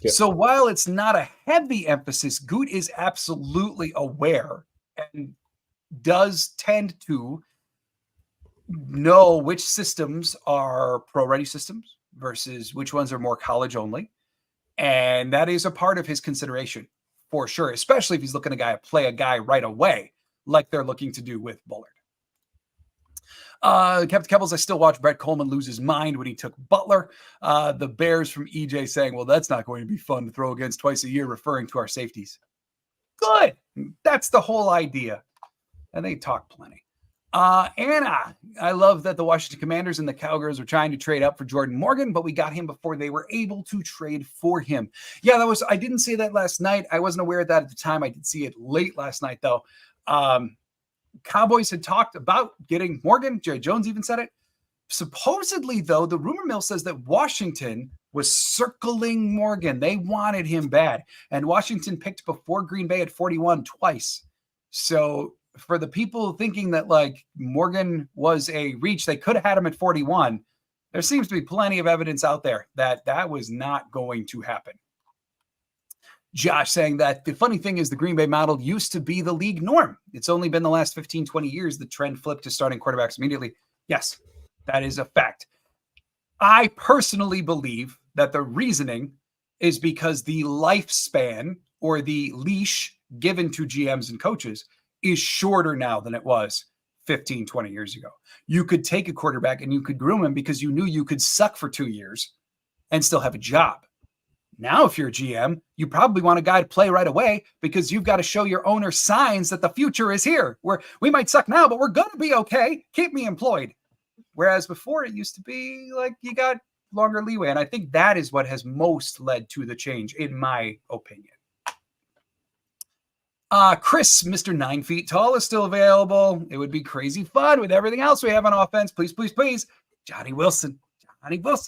Yep. So while it's not a heavy emphasis, Goot is absolutely aware and does tend to know which systems are pro-ready systems versus which ones are more college only. And that is a part of his consideration for sure, especially if he's looking to play a guy right away, like they're looking to do with Bullard. Captain Kebbles, I still watch Brett Coleman lose his mind when he took Butler. The Bears from EJ saying, well, that's not going to be fun to throw against twice a year, referring to our safeties. Good. That's the whole idea. And they talk plenty. Anna, I love that the Washington Commanders and the Cowgirls are trying to trade up for Jordan Morgan, but we got him before they were able to trade for him. Yeah, I didn't say that last night. I wasn't aware of that at the time. I did see it late last night, though. Cowboys had talked about getting Morgan. Jerry Jones even said it. Supposedly, though, the rumor mill says that Washington was circling Morgan. They wanted him bad. And Washington picked before Green Bay at 41 twice. So for the people thinking that like Morgan was a reach, they could have had him at 41. There seems to be plenty of evidence out there that that was not going to happen. Josh saying that the funny thing is the Green Bay model used to be the league norm. It's only been the last 15, 20 years the trend flipped to starting quarterbacks immediately. Yes, that is a fact. I personally believe that the reasoning is because the lifespan or the leash given to GMs and coaches is shorter now than it was 15, 20 years ago. You could take a quarterback and you could groom him because you knew you could suck for 2 years and still have a job. Now, if you're a GM, you probably want a guy to play right away because you've got to show your owner signs that the future is here. Where we might suck now, but we're going to be okay. Keep me employed. Whereas before it used to be like you got longer leeway. And I think that is what has most led to the change, in my opinion. Chris, Mr. 9 feet tall, is still available. It would be crazy fun with everything else we have on offense. Please, please, please. Johnny Wilson.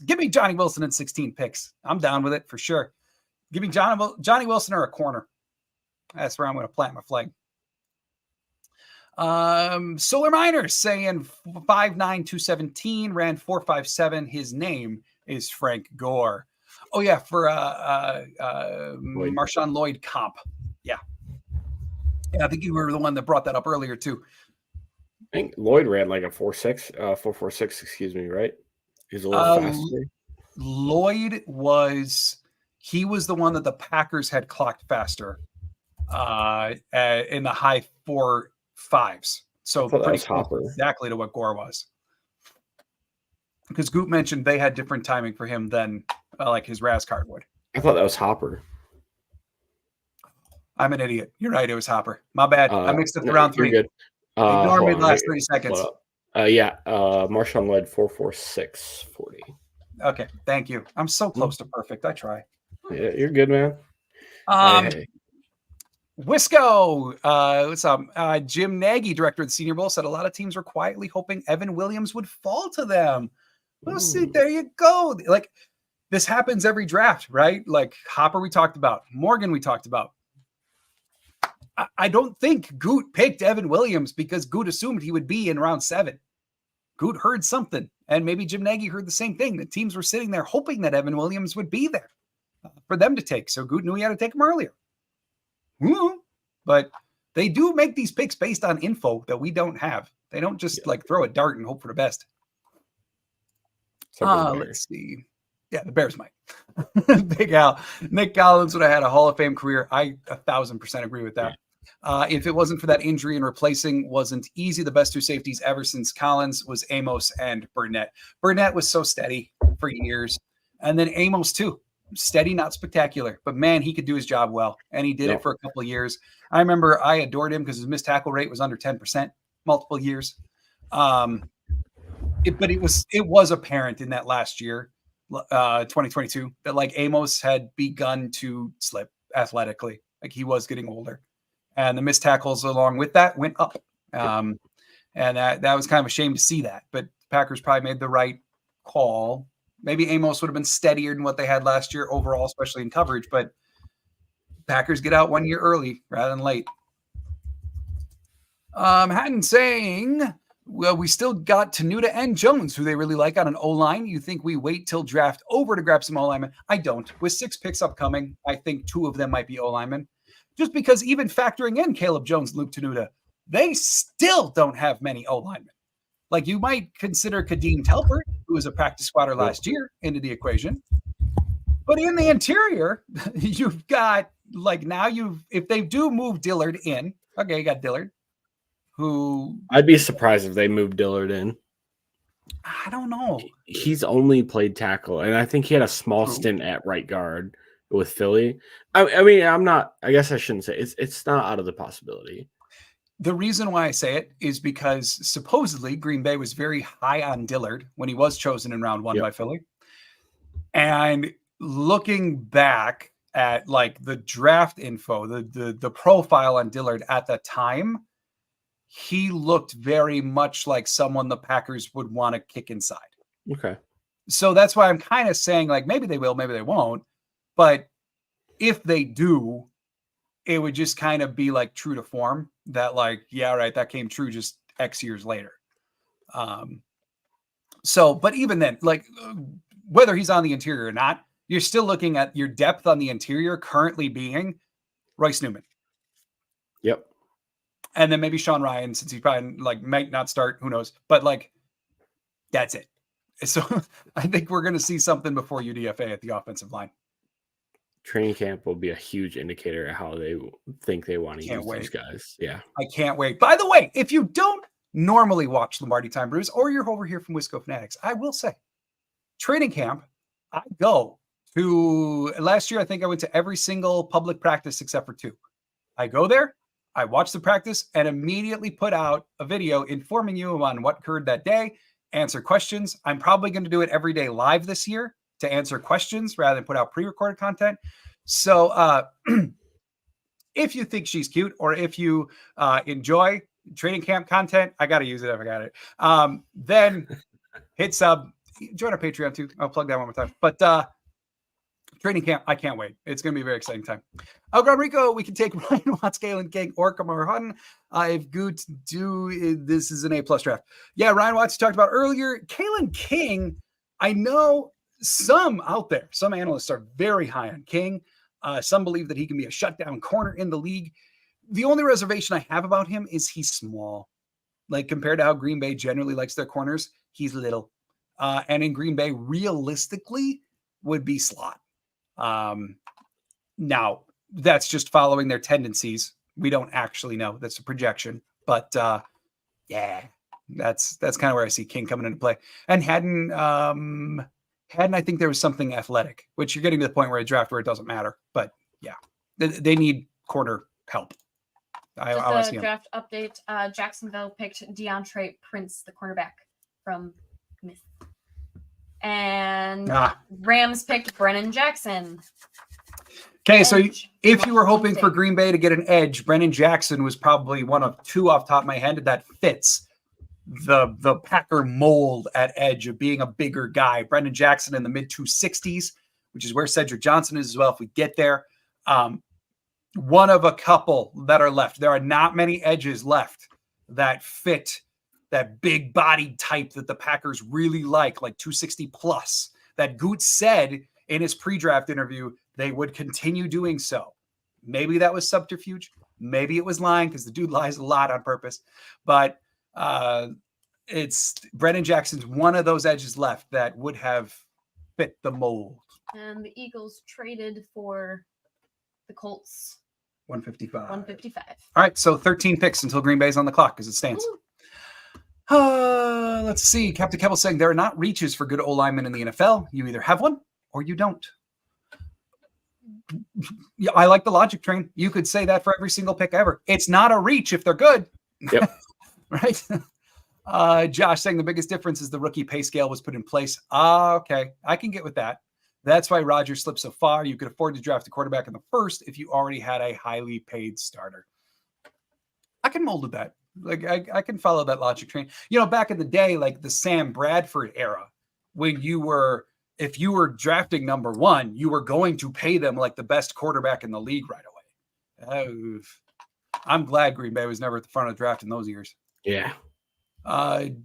Give me Johnny Wilson in 16 picks. I'm down with it for sure. Give me Johnny Wilson or a corner. That's where I'm going to plant my flag. Solar Miners saying 5'9", 217, ran 4.57. His name is Frank Gore. Oh, yeah, for Marshawn Lloyd comp. Yeah. Yeah, I think you were the one that brought that up earlier, too. I think Lloyd ran like a 4.46, excuse me, right? He's a little faster. Lloyd was the one that the Packers had clocked faster in the high 4.5s. So pretty close exactly to what Gore was. Because Goot mentioned they had different timing for him than like his Raz card would. I thought that was Hopper. I'm an idiot. You're right. It was Hopper. My bad. I mixed up the round 3. Good. Ignore me the last 30 seconds. Marshawn Lloyd 4.4640. Okay, thank you. I'm so close to perfect. I try. Yeah, you're good, man. Hey. Wisco, what's up? Jim Nagy, director of the Senior Bowl, said a lot of teams were quietly hoping Evan Williams would fall to them. Well, see, there you go. Like this happens every draft, right? Like Hopper, we talked about. Morgan, we talked about. I don't think Goot picked Evan Williams because Goot assumed he would be in round 7. Goot heard something, and maybe Jim Nagy heard the same thing. The teams were sitting there hoping that Evan Williams would be there. for them to take. So Goot knew he had to take him earlier. But they do make these picks based on info that we don't have. They don't just like throw a dart and hope for the best. Let's see. Yeah, the Bears might. Big Al. Nick Collins would have had a Hall of Fame career. I 1,000% agree with that. If it wasn't for that injury and replacing wasn't easy, the best two safeties ever since Collins was Amos and Burnett. Burnett was so steady for years. And then Amos too. Steady, not spectacular. But man, he could do his job well. And he did it for a couple of years. I remember I adored him because his missed tackle rate was under 10% multiple years. But it was apparent in that last year, 2022, that like Amos had begun to slip athletically. Like he was getting older. And the missed tackles along with that went up. And that was kind of a shame to see that. But Packers probably made the right call. Maybe Amos would have been steadier than what they had last year overall, especially in coverage. But Packers get out 1 year early rather than late. Hatton saying, well, we still got Tenuta and Jones, who they really like on an O-line. You think we wait till draft over to grab some O-linemen? I don't. With 6 picks upcoming, I think 2 of them might be O-linemen. Just because even factoring in Caleb Jones, Luke Tenuta, they still don't have many O-linemen. Like you might consider Kadeem Telford, who was a practice squatter last year, into the equation. But in the interior, you've got like if they do move Dillard in, okay, you got Dillard, who I'd be surprised if they moved Dillard in. I don't know. He's only played tackle, and I think he had a small stint at right guard with Philly. I mean, I guess I shouldn't say it's not out of the possibility. The reason why I say it is because supposedly Green Bay was very high on Dillard when he was chosen in round 1 by Philly. And looking back at like the draft info, the profile on Dillard at the time, he looked very much like someone the Packers would want to kick inside. Okay. So that's why I'm kind of saying like maybe they will, maybe they won't. But if they do, it would just kind of be like true to form that like, yeah, right, that came true just X years later. But even then, like whether he's on the interior or not, you're still looking at your depth on the interior currently being Royce Newman. Yep. And then maybe Sean Ryan, since he probably like might not start, who knows? But like, that's it. So I think we're going to see something before UDFA at the offensive line. Training camp will be a huge indicator of how they think they want to use these guys. Yeah. I can't wait. By the way, if you don't normally watch Lombardi Time Brews or you're over here from Wisco Fanatics, I will say training camp, I go to last year. I think I went to every single public practice except for 2. I go there, I watch the practice and immediately put out a video informing you on what occurred that day, answer questions. I'm probably going to do it every day live this year to answer questions rather than put out pre-recorded content. So if you think she's cute or if you enjoy training camp content, I got to use it if I got it. Then hit sub, join our Patreon too. I'll plug that one more time. But training camp, I can't wait. It's going to be a very exciting time. Grand Rico, we can take Ryan Watts, Galen King, or Kamar Hutton. If Goot this is an A+ draft. Yeah, Ryan Watts you talked about earlier. Kalen King, I know some out there, some analysts are very high on King. Some believe that he can be a shutdown corner in the league. The only reservation I have about him is he's small. Like compared to how Green Bay generally likes their corners, he's little. And in Green Bay, realistically, would be slot. Now, that's just following their tendencies. We don't actually know. That's a projection. But yeah, that's kind of where I see King coming into play. And Haddon, I think there was something athletic, which you're getting to the point where a draft where it doesn't matter. But yeah, they need corner help. Just a draft update. Jacksonville picked DeAndre Prince, the cornerback from Myth. And Rams picked Brennan Jackson. Okay, so if you were hoping for Green Bay to get an edge, Brennan Jackson was probably one of 2 off the top of my head that fits the Packer mold at edge of being a bigger guy. Brendan Jackson in the mid 260s, which is where Cedric Johnson is as well. If we get there, one of a couple that are left. There are not many edges left that fit that big body type that the Packers really like 260 plus. That Goot said in his pre-draft interview They would continue doing so. Maybe that was subterfuge. Maybe it was lying, because the dude lies a lot on purpose. But it's Brennan Jackson's one of those edges left that would have fit the mold. And the Eagles traded for the Colts. 155. 155. All right, so 13 picks until Green Bay's on the clock as it stands. Let's see. Captain Keppel saying there are not reaches for good O-linemen in the NFL. You either have one or you don't. Yeah, I like the logic train. You could say that for every single pick ever. It's not a reach if they're good. Yep. Right? Josh saying the biggest difference is the rookie pay scale was put in place. Okay. I can get with that. That's why Rodgers slipped so far. You could afford to draft a quarterback in the first if you already had a highly paid starter. I can mold with that. Like I can follow that logic train. Back in the day, like the Sam Bradford era, when if you were drafting number one, you were going to pay them like the best quarterback in the league right away. I'm glad Green Bay was never at the front of the draft in those years. Yeah.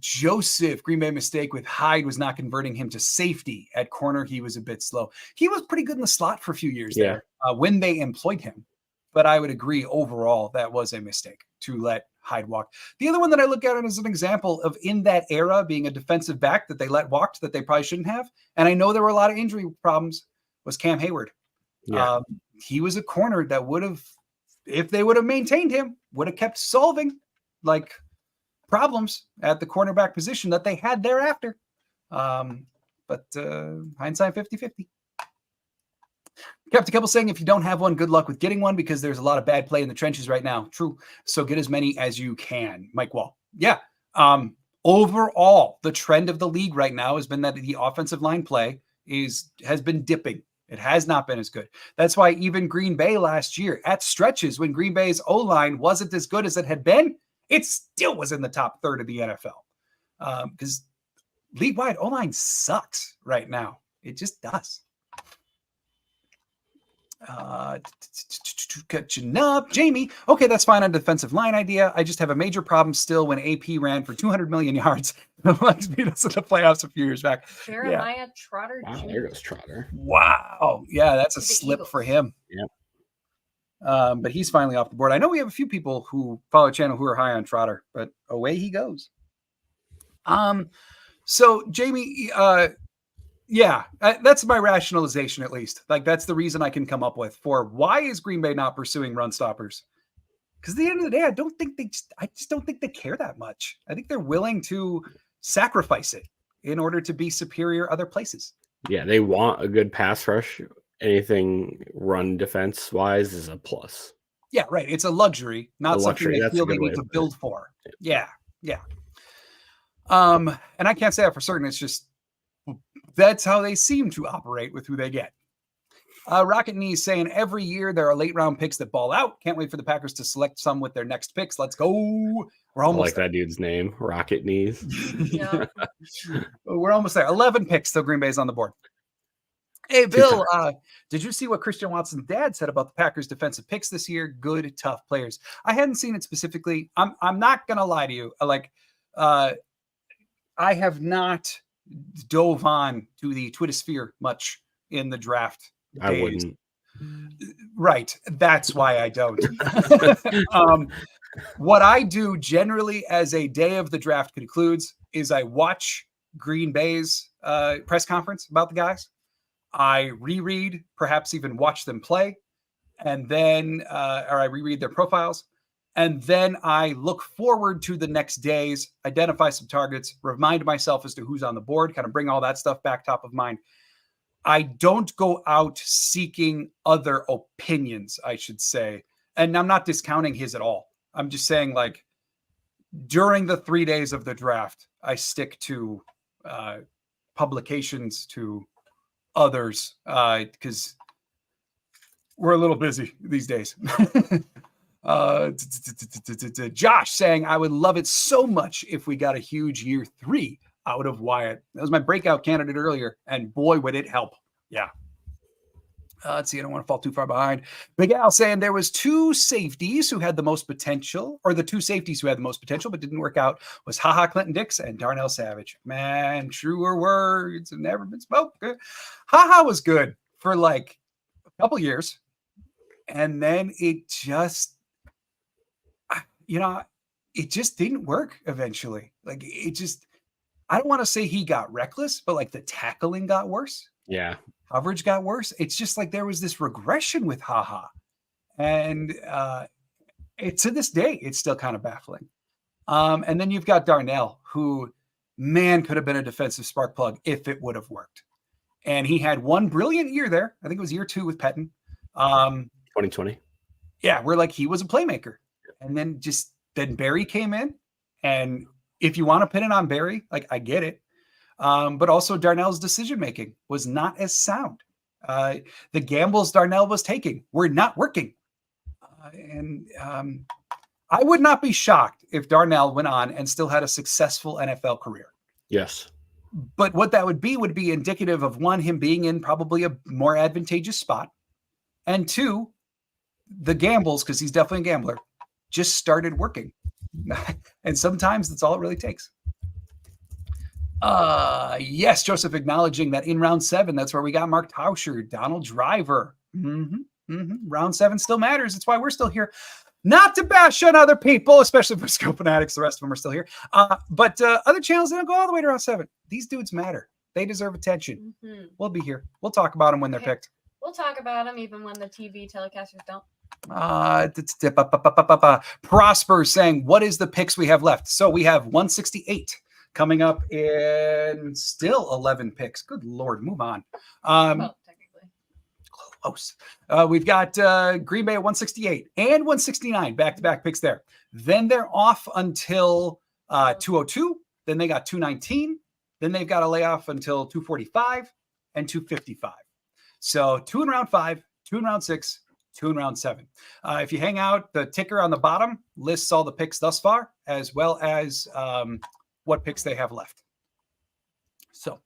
Joseph, Green Bay mistake with Hyde was not converting him to safety. At corner, he was a bit slow. He was pretty good in the slot for a few years there when they employed him. But I would agree overall that was a mistake to let Hyde walk. The other one that I look at as an example of in that era being a defensive back that they let walk that they probably shouldn't have, and I know there were a lot of injury problems, was Cam Hayward. Yeah. He was a corner that would have, if they would have maintained him, would have kept solving like problems at the cornerback position that they had thereafter. But hindsight 50-50. Captain Keppel saying if you don't have one, good luck with getting one because there's a lot of bad play in the trenches right now. True. So get as many as you can. Mike Wall. Yeah. Overall, the trend of the league right now has been that the offensive line play has been dipping. It has not been as good. That's why even Green Bay last year at stretches when Green Bay's O-line wasn't as good as it had been, it still was in the top third of the NFL. Because league-wide O-line sucks right now. It just does. Catching up. Jamie, okay, that's fine on defensive line idea. I just have a major problem still when AP ran for 200 million yards. Let's beat us in the playoffs a few years back. Jeremiah Trotter Wow, Jr. there goes Trotter. Wow. Yeah, that's a The slip Eagles. for him. Yep. But he's finally off the board. I know we have a few people who follow the channel who are high on Trotter, but away he goes. So Jamie, that's my rationalization, at least. Like, that's the reason I can come up with for why is Green Bay not pursuing run stoppers? Because at the end of the day, I just don't think they care that much. I think they're willing to sacrifice it in order to be superior other places. Yeah, they want a good pass rush. Anything run defense wise is a plus. Yeah, right. It's a luxury, not something they feel they need to build for. Yeah. And I can't say that for certain. It's just that's how they seem to operate with who they get. Rocket Knees saying every year there are late round picks that ball out. Can't wait for the Packers to select some with their next picks. Let's go. We're almost I like that dude's name, Rocket Knees. Yeah. We're almost there. 11 picks till Green Bay's on the board. Hey, Bill, did you see what Christian Watson's dad said about the Packers' defensive picks this year? Good, tough players. I hadn't seen it specifically. I'm not going to lie to you. I have not dove on to the Twittersphere much in the draft days. I wouldn't. Right. That's why I don't. What I do generally as a day of the draft concludes is I watch Green Bay's press conference about the guys. I reread, perhaps even watch them play, and then, or I reread their profiles, and then I look forward to the next days, identify some targets, remind myself as to who's on the board, kind of bring all that stuff back top of mind. I don't go out seeking other opinions, I should say. And I'm not discounting his at all. I'm just saying, like, during the 3 days of the draft, I stick to publications, to others, because we're a little busy these days. Josh saying, I would love it so much if we got a huge year 3 out of Wyatt. That was my breakout candidate earlier, and boy, would it help. Yeah. Let's see. I don't want to fall too far behind. Big Al saying there was 2 safeties who had the most potential, or the 2 safeties who had the most potential but didn't work out was Clinton Dix and Darnell Savage. Man, truer words have never been spoken. Was good for like couple years, and then it just, it just didn't work eventually. Like it just, I don't want to say he got reckless, but like the tackling got worse. Yeah. Coverage got worse. It's just like there was this regression with HaHa. And to this day, it's still kind of baffling. And then you've got Darnell, who, man, could have been a defensive spark plug if it would have worked. And he had one brilliant year there. I think it was year 2 with Pettin. 2020. Yeah, where like he was a playmaker. And then Barry came in. And if you want to pin it on Barry, like I get it. But also Darnell's decision-making was not as sound. The gambles Darnell was taking were not working. I would not be shocked if Darnell went on and still had a successful NFL career. Yes. But what that would be indicative of, one, him being in probably a more advantageous spot. And 2, the gambles, because he's definitely a gambler, just started working. And sometimes that's all it really takes. Yes, Joseph acknowledging that in round 7, that's where we got Mark Tauscher, Donald Driver. Round 7 still matters. That's why we're still here. Not to bash on other people, especially Wisco Fanatics. The rest of them are still here. But other channels, they don't go all the way to round 7. These dudes matter. They deserve attention. We'll be here. We'll talk about them when they're picked. We'll talk about them even when the TV telecasters don't. Prosper saying, what is the picks we have left? So we have 168 coming up in still 11 picks. Good Lord, move on. Well, technically. Close. We've got Green Bay at 168 and 169, back-to-back picks there. Then they're off until 202. Then they got 219. Then they've got a layoff until 245 and 255. So 2 in round 5, 2 in round 6, 2 in round 7. If you hang out, the ticker on the bottom lists all the picks thus far, as well as what picks they have left. So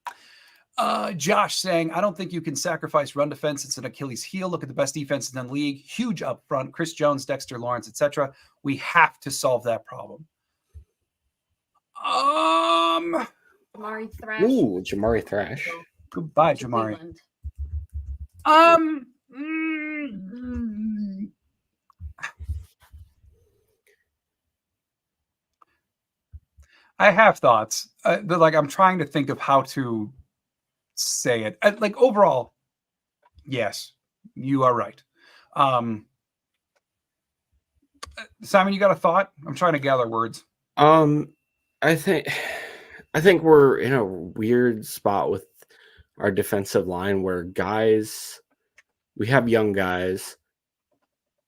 Josh saying, I don't think you can sacrifice run defense. It's an Achilles heel. Look at the best defenses in the league. Huge up front. Chris Jones, Dexter Lawrence, etc. We have to solve that problem. Jamari Thrash. Ooh, Jamari Thrash. Goodbye, Jamari. I have thoughts, but like I'm trying to think of how to say it. Like overall, yes, you are right. Simon, you got a thought? I'm trying to gather words. I think we're in a weird spot with our defensive line where we have young guys,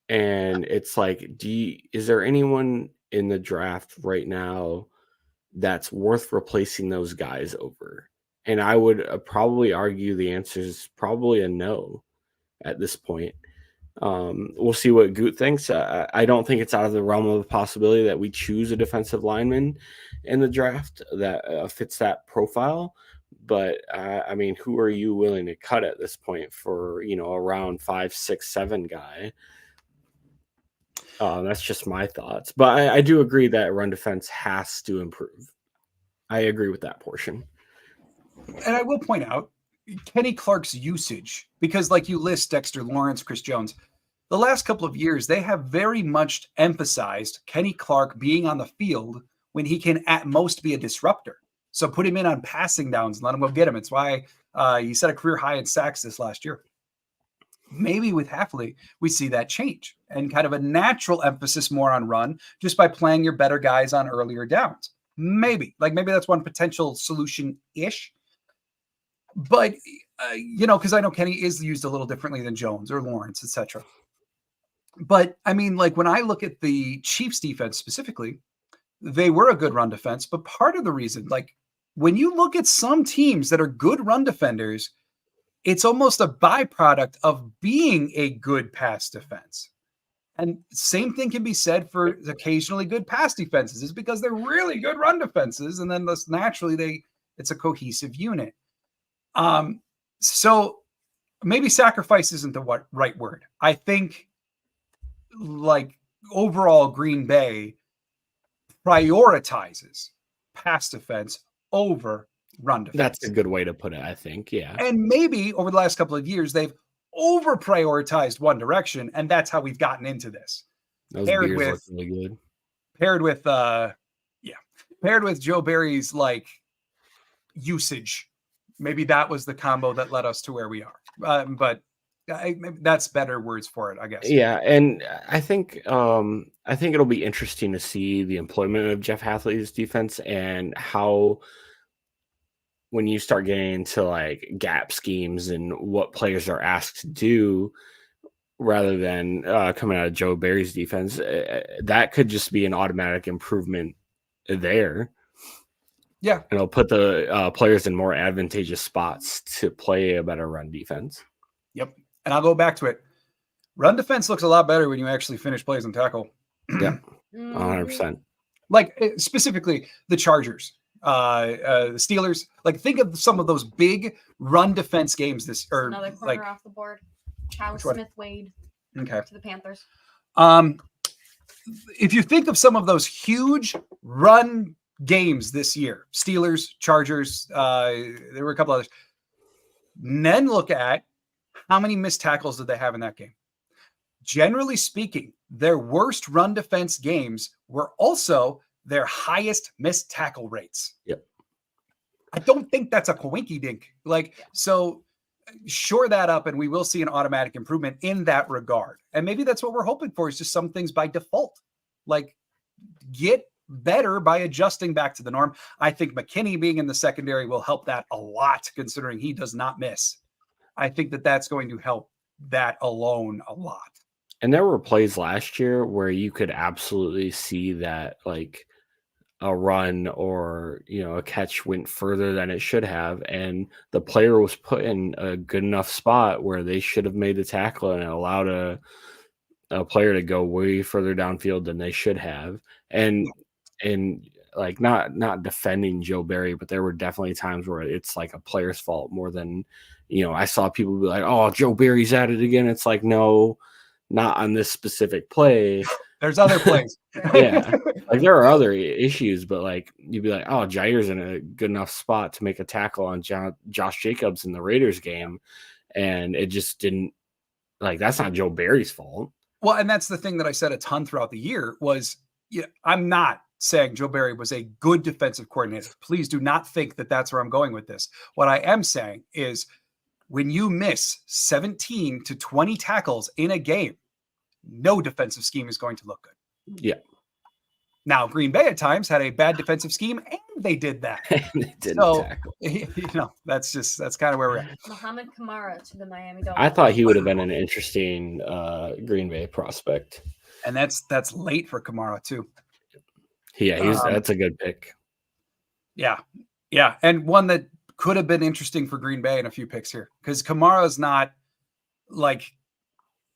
and it's like, is there anyone in the draft right now that's worth replacing those guys over? And I would probably argue the answer is probably a no at this point. We'll see what Goot thinks. I don't think it's out of the realm of the possibility that we choose a defensive lineman in the draft that fits that profile. But I mean, who are you willing to cut at this point for, a round 5, 6, 7 guy? That's just my thoughts. But I do agree that run defense has to improve. I agree with that portion. And I will point out Kenny Clark's usage, because like you list Dexter Lawrence, Chris Jones, the last couple of years, they have very much emphasized Kenny Clark being on the field when he can at most be a disruptor. So put him in on passing downs and let him go get him. It's why he set a career high in sacks this last year. Maybe with Hafley, we see that change and kind of a natural emphasis more on run just by playing your better guys on earlier downs. Maybe that's one potential solution-ish. But, because I know Kenny is used a little differently than Jones or Lawrence, etc. But, I mean, like when I look at the Chiefs defense specifically, they were a good run defense. But part of the reason, like when you look at some teams that are good run defenders, it's almost a byproduct of being a good pass defense. And same thing can be said for occasionally good pass defenses. It's because they're really good run defenses. And then thus naturally it's a cohesive unit. So maybe sacrifice isn't the right word. I think like overall Green Bay prioritizes pass defense over run defense. That's a good way to put it, I think. Yeah. And maybe over the last couple of years, they've over prioritized one direction, and that's how we've gotten into this. Those Paired beers with- look really good. Paired with Joe Barry's like usage, maybe that was the combo that led us to where we are. But that's better words for it, I guess. Yeah, and I think it'll be interesting to see the employment of Jeff Hathley's defense and how, when you start getting into like gap schemes and what players are asked to do rather than coming out of Joe Barry's defense, that could just be an automatic improvement there. Yeah. And it'll put the players in more advantageous spots to play a better run defense. Yep. And I'll go back to it. Run defense looks a lot better when you actually finish plays and tackle. Yeah. Mhm. 100%. Like specifically the Chargers, the Steelers. Like think of some of those big run defense games Another corner like off the board. How Which one? Smith Wade okay. to the Panthers. If you think of some of those huge run games this year, Steelers, Chargers, there were a couple others. Then look at how many missed tackles did they have in that game. Generally speaking, their worst run defense games were also their highest missed tackle rates. Yep. I don't think that's a coinky dink. So shore that up and we will see an automatic improvement in that regard. And maybe that's what we're hoping for, is just some things by default. Like get better by adjusting back to the norm. I think McKinney being in the secondary will help that a lot, considering he does not miss. I think that that's going to help that alone a lot. And there were plays last year where you could absolutely see that like a run or, a catch went further than it should have. And the player was put in a good enough spot where they should have made the tackle, and it allowed a player to go way further downfield than they should have. And like not defending Joe Barry, but there were definitely times where it's like a player's fault more than, I saw people be like, oh, Joe Barry's at it again. It's like, no, not on this specific play. There's other plays. Yeah. Like there are other issues, but like you'd be like, oh, Jair's in a good enough spot to make a tackle on Josh Jacobs in the Raiders game. And it just didn't, like, that's not Joe Barry's fault. Well, and that's the thing that I said a ton throughout the year was, I'm not saying Joe Barry was a good defensive coordinator. Please do not think that that's where I'm going with this. What I am saying is when you miss 17 to 20 tackles in a game, no defensive scheme is going to look good. Yeah. Now, Green Bay at times had a bad defensive scheme, and they did that. They didn't tackle. That's kind of where we're at. Muhammad Kamara to the Miami Dolphins. I thought he would have been an interesting Green Bay prospect. And that's late for Kamara too. Yeah, that's a good pick. Yeah. Yeah. And one that could have been interesting for Green Bay in a few picks here, because Kamara's not like,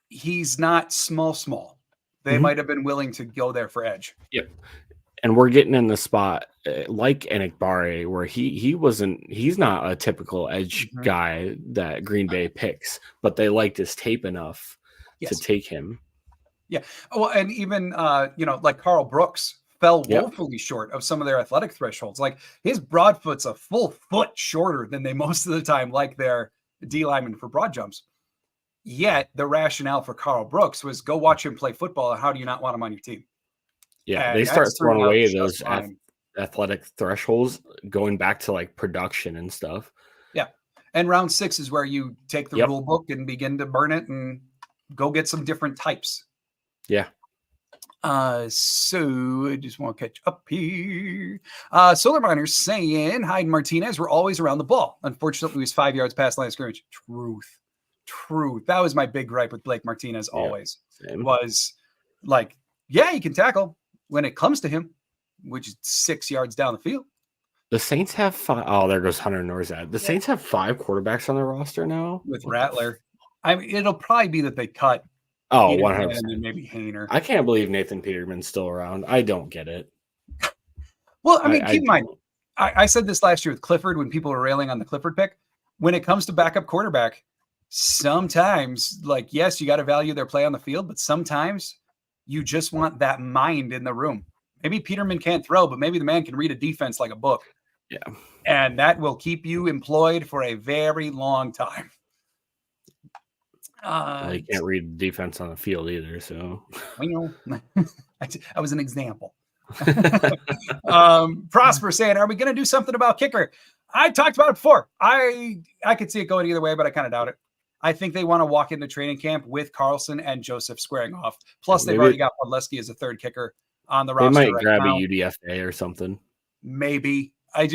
he's not small. They might have been willing to go there for edge. Yep. And we're getting in the spot like Enikbare, where he's not a typical edge guy that Green Bay picks, but they liked his tape enough to take him. Yeah. Well, and even, like Carl Brooks fell woefully short of some of their athletic thresholds. Like his broad foot's a full foot shorter than they most of the time like their D linemen for broad jumps. Yet the rationale for Carl Brooks was go watch him play football. How do you not want him on your team? Yeah, And they start throwing away those fine. athletic thresholds, going back to like production and stuff. Yeah. And round 6 is where you take the rule book and begin to burn it and go get some different types. Yeah. So I just want to catch up here. Solar Miners saying Hyde Martinez were always around the ball. Unfortunately, he was 5 yards past line of scrimmage. Truth. That was my big gripe with Blake Martinez always. Was like, yeah, he can tackle when it comes to him, which is 6 yards down the field. The Saints have 5. Oh, there goes Hunter Norzad. The Saints have 5 quarterbacks on their roster now with Rattler. I mean, it'll probably be that they cut. Oh, 100%. And maybe Hayner. I can't believe Nathan Peterman's still around. I don't get it. Well, I mean, keep in mind, I said this last year with Clifford when people were railing on the Clifford pick. When it comes to backup quarterback, sometimes, like, yes, you got to value their play on the field, but sometimes you just want that mind in the room. Maybe Peterman can't throw, but maybe the man can read a defense like a book. Yeah. And that will keep you employed for a very long time. Well, you can't read defense on the field either. So I was an example. Prosper saying, are we going to do something about kicker? I talked about it before. I could see it going either way, but I kind of doubt it. I think they want to walk into training camp with Carlson and Joseph squaring off. Plus, they've already got Podleski as a third kicker on the roster. They might grab a UDFA or something. Maybe. I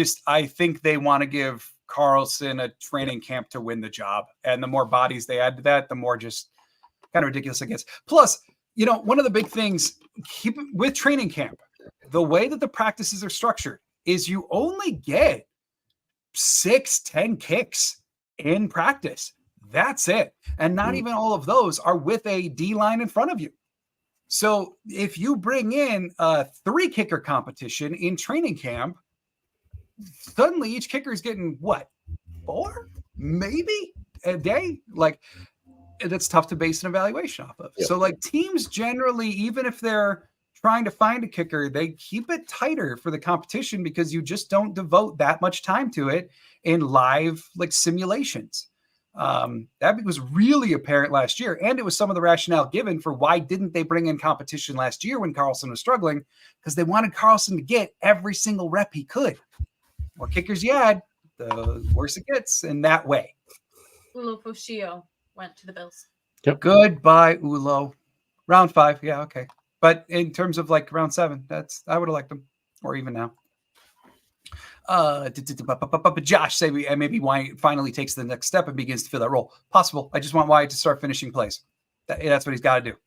think they want to give Carlson a training camp to win the job. And the more bodies they add to that, the more just kind of ridiculous it gets. Plus, one of the big things with training camp, the way that the practices are structured is you only get 6-10 kicks in practice. That's it. And not even all of those are with a D line in front of you. So if you bring in a 3 kicker competition in training camp, suddenly each kicker is getting 4 maybe a day? Like, that's tough to base an evaluation off of. Yep. So like teams generally, even if they're trying to find a kicker, they keep it tighter for the competition because you just don't devote that much time to it in live simulations. That was really apparent last year. And it was some of the rationale given for why didn't they bring in competition last year when Carlson was struggling, because they wanted Carlson to get every single rep he could. The more kickers you add, the worse it gets in that way. Ulo Fushio went to the Bills. Yep. Goodbye, Ulo. Round 5. Yeah. Okay. But in terms of round 7, I would have liked them, or even now. Josh say maybe Wyatt finally takes the next step and begins to fill that role. Possible. I just want Wyatt to start finishing plays. That's what he's got to do.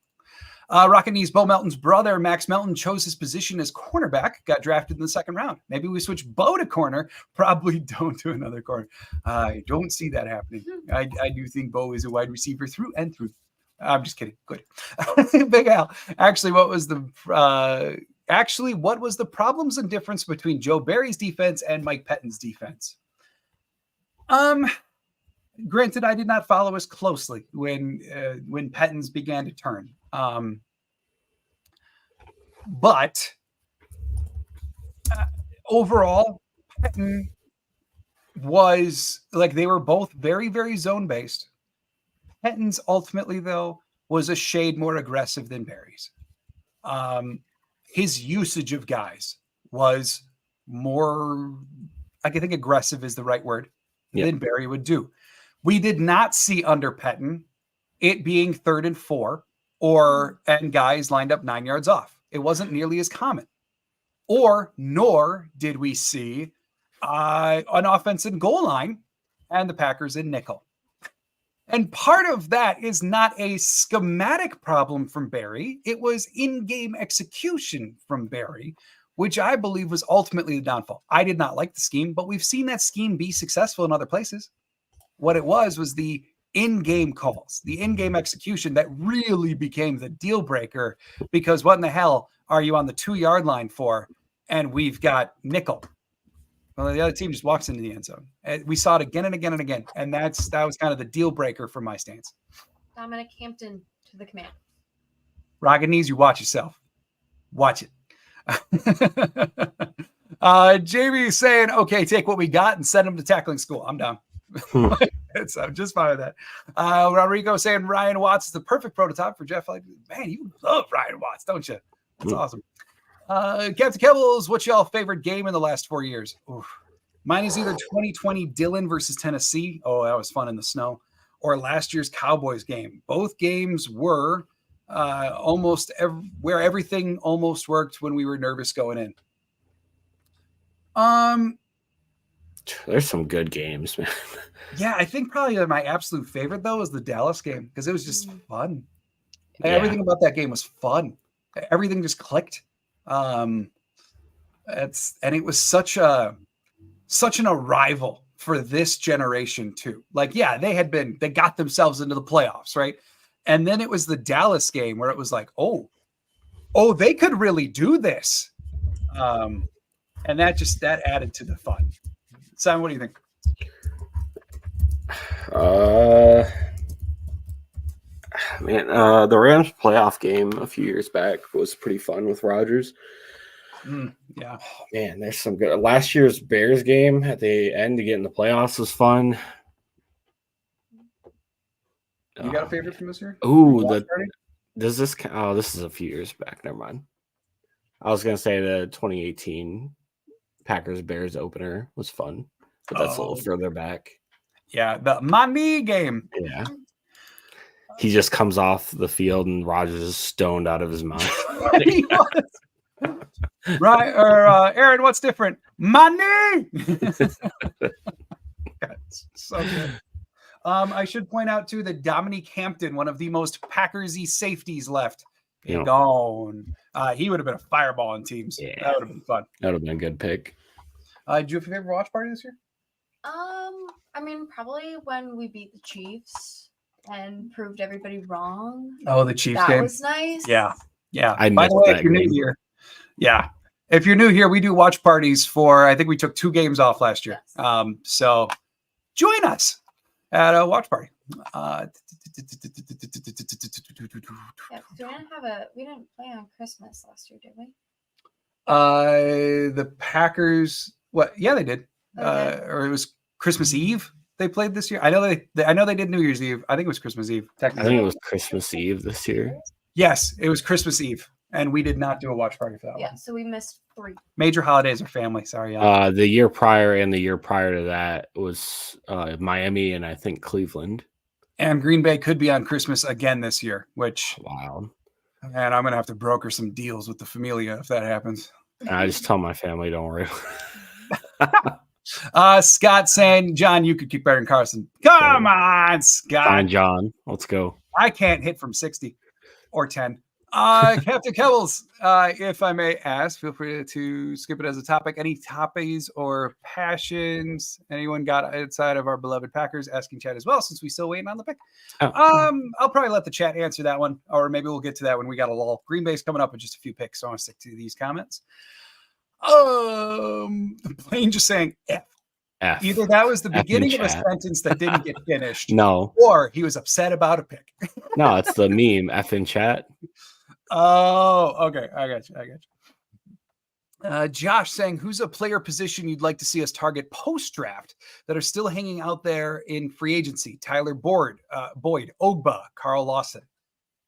Rocket Knees, Bo Melton's brother, Max Melton, chose his position as cornerback, got drafted in the 2nd round. Maybe we switch Bo to corner. Probably don't do another corner. I don't see that happening. I do think Bo is a wide receiver through and through. I'm just kidding. Good. Big Al. Actually, what was the problems and difference between Joe Barry's defense and Mike Pettine's defense? Granted, I did not follow as closely when Pettine's began to turn. But overall, Pettine was they were both very, very zone based. Pettine's ultimately, though, was a shade more aggressive than Barry's. His usage of guys was more, I think aggressive is the right word, than Barry would do. We did not see under Pettine it being 3rd and 4 and guys lined up 9 yards off. It wasn't nearly as common. Nor did we see an offense in goal line and the Packers in nickel. And part of that is not a schematic problem from Barry. It was in-game execution from Barry, which I believe was ultimately the downfall. I did not like the scheme, but we've seen that scheme be successful in other places. What it was the in-game calls, the in-game execution that really became the deal breaker, because what in the hell are you on the 2-yard line for? And we've got nickel. Well, the other team just walks into the end zone. We saw it again and again and again. And that was kind of the deal breaker for my stance. Dominic Hampton to the command. Rocket Knees, you watch yourself. Watch it. JB is saying, okay, take what we got and send them to tackling school. I'm down. I'm just fine with that. Rodrigo saying Ryan Watts is the perfect prototype for Jeff. Man, you love Ryan Watts, don't you? That's awesome. Captain Kebbles, what's y'all favorite game in the last 4 years? Oof. Mine is either 2020 Dillon versus Tennessee. Oh, that was fun in the snow. Or last year's Cowboys game. Both games were where everything almost worked when we were nervous going in. There's some good games, man. Yeah, I think probably my absolute favorite, though, is the Dallas game because it was just fun. Everything about that game was fun. Everything just clicked. And it was such an arrival for this generation too. They got themselves into the playoffs, right? And then it was the Dallas game where it was like, oh, they could really do this. And that added to the fun. Sam, what do you think? The Rams playoff game a few years back was pretty fun with Rodgers. Yeah. Oh, man, there's some good. Last year's Bears game at the end to get in the playoffs was fun. You got a favorite from this year? Ooh, Watch party? does this? Oh, this is a few years back. Never mind. I was gonna say the 2018 Packers Bears opener was fun, but that's a little further back. Yeah, the money game. Yeah. He just comes off the field and Rodgers is stoned out of his mind. He was. Right, or Aaron, what's different? Money. So good. I should point out too that Dominique Hampton, one of the most Packers-y safeties left, gone. He would have been a fireball on teams. Yeah. That would have been fun. That would have been a good pick. Do you have a favorite watch party this year? I mean, probably when we beat the Chiefs and proved everybody wrong. Oh, the Chiefs That game. was nice. Yeah. I By the way, missed if you're that new game. here, if you're new here, we do watch parties for. I think we took 2 games off last year. Yes. So join us at a watch party. Yeah, we didn't play on Christmas last year, did we? The Packers. What? Yeah, they did. Okay. Or it was Christmas Eve. They played this year. I know they did New Year's Eve. I think it was Christmas Eve. I Technically, think it was Christmas Eve this year. yes, it was Christmas Eve, and we did not do a watch party for that Yeah, one. so we missed 3. Major holidays are family. Sorry, y'all. The year prior and the year prior to that was Miami and I think Cleveland. And Green Bay could be on Christmas again this year, which, Wow. man, I'm gonna have to broker some deals with the Familia if that happens. I just tell my family, don't worry. Scott saying, John, you could keep better than Carson. Come on, Scott. Fine, John. Let's go. I can't hit from 60 or 10. Captain Kebbles, if I may ask, feel free to skip it as a topic. Any topics or passions anyone got outside of our beloved Packers? Asking chat as well, since we still waiting on the pick. Oh. I'll probably let the chat answer that one, or maybe we'll get to that when we got a lull. Green Bay's coming up with just a few picks, so I want to stick to these comments. Blaine just saying F. F. Either that was the F in beginning of a chat. sentence that didn't get finished, No, or he was upset about a pick. no, it's the meme. F in chat. Oh, okay. I got you. Josh saying, who's a player position you'd like to see us target post-draft that are still hanging out there in free agency? Tyler Boyd, Ogba, Carl Lawson.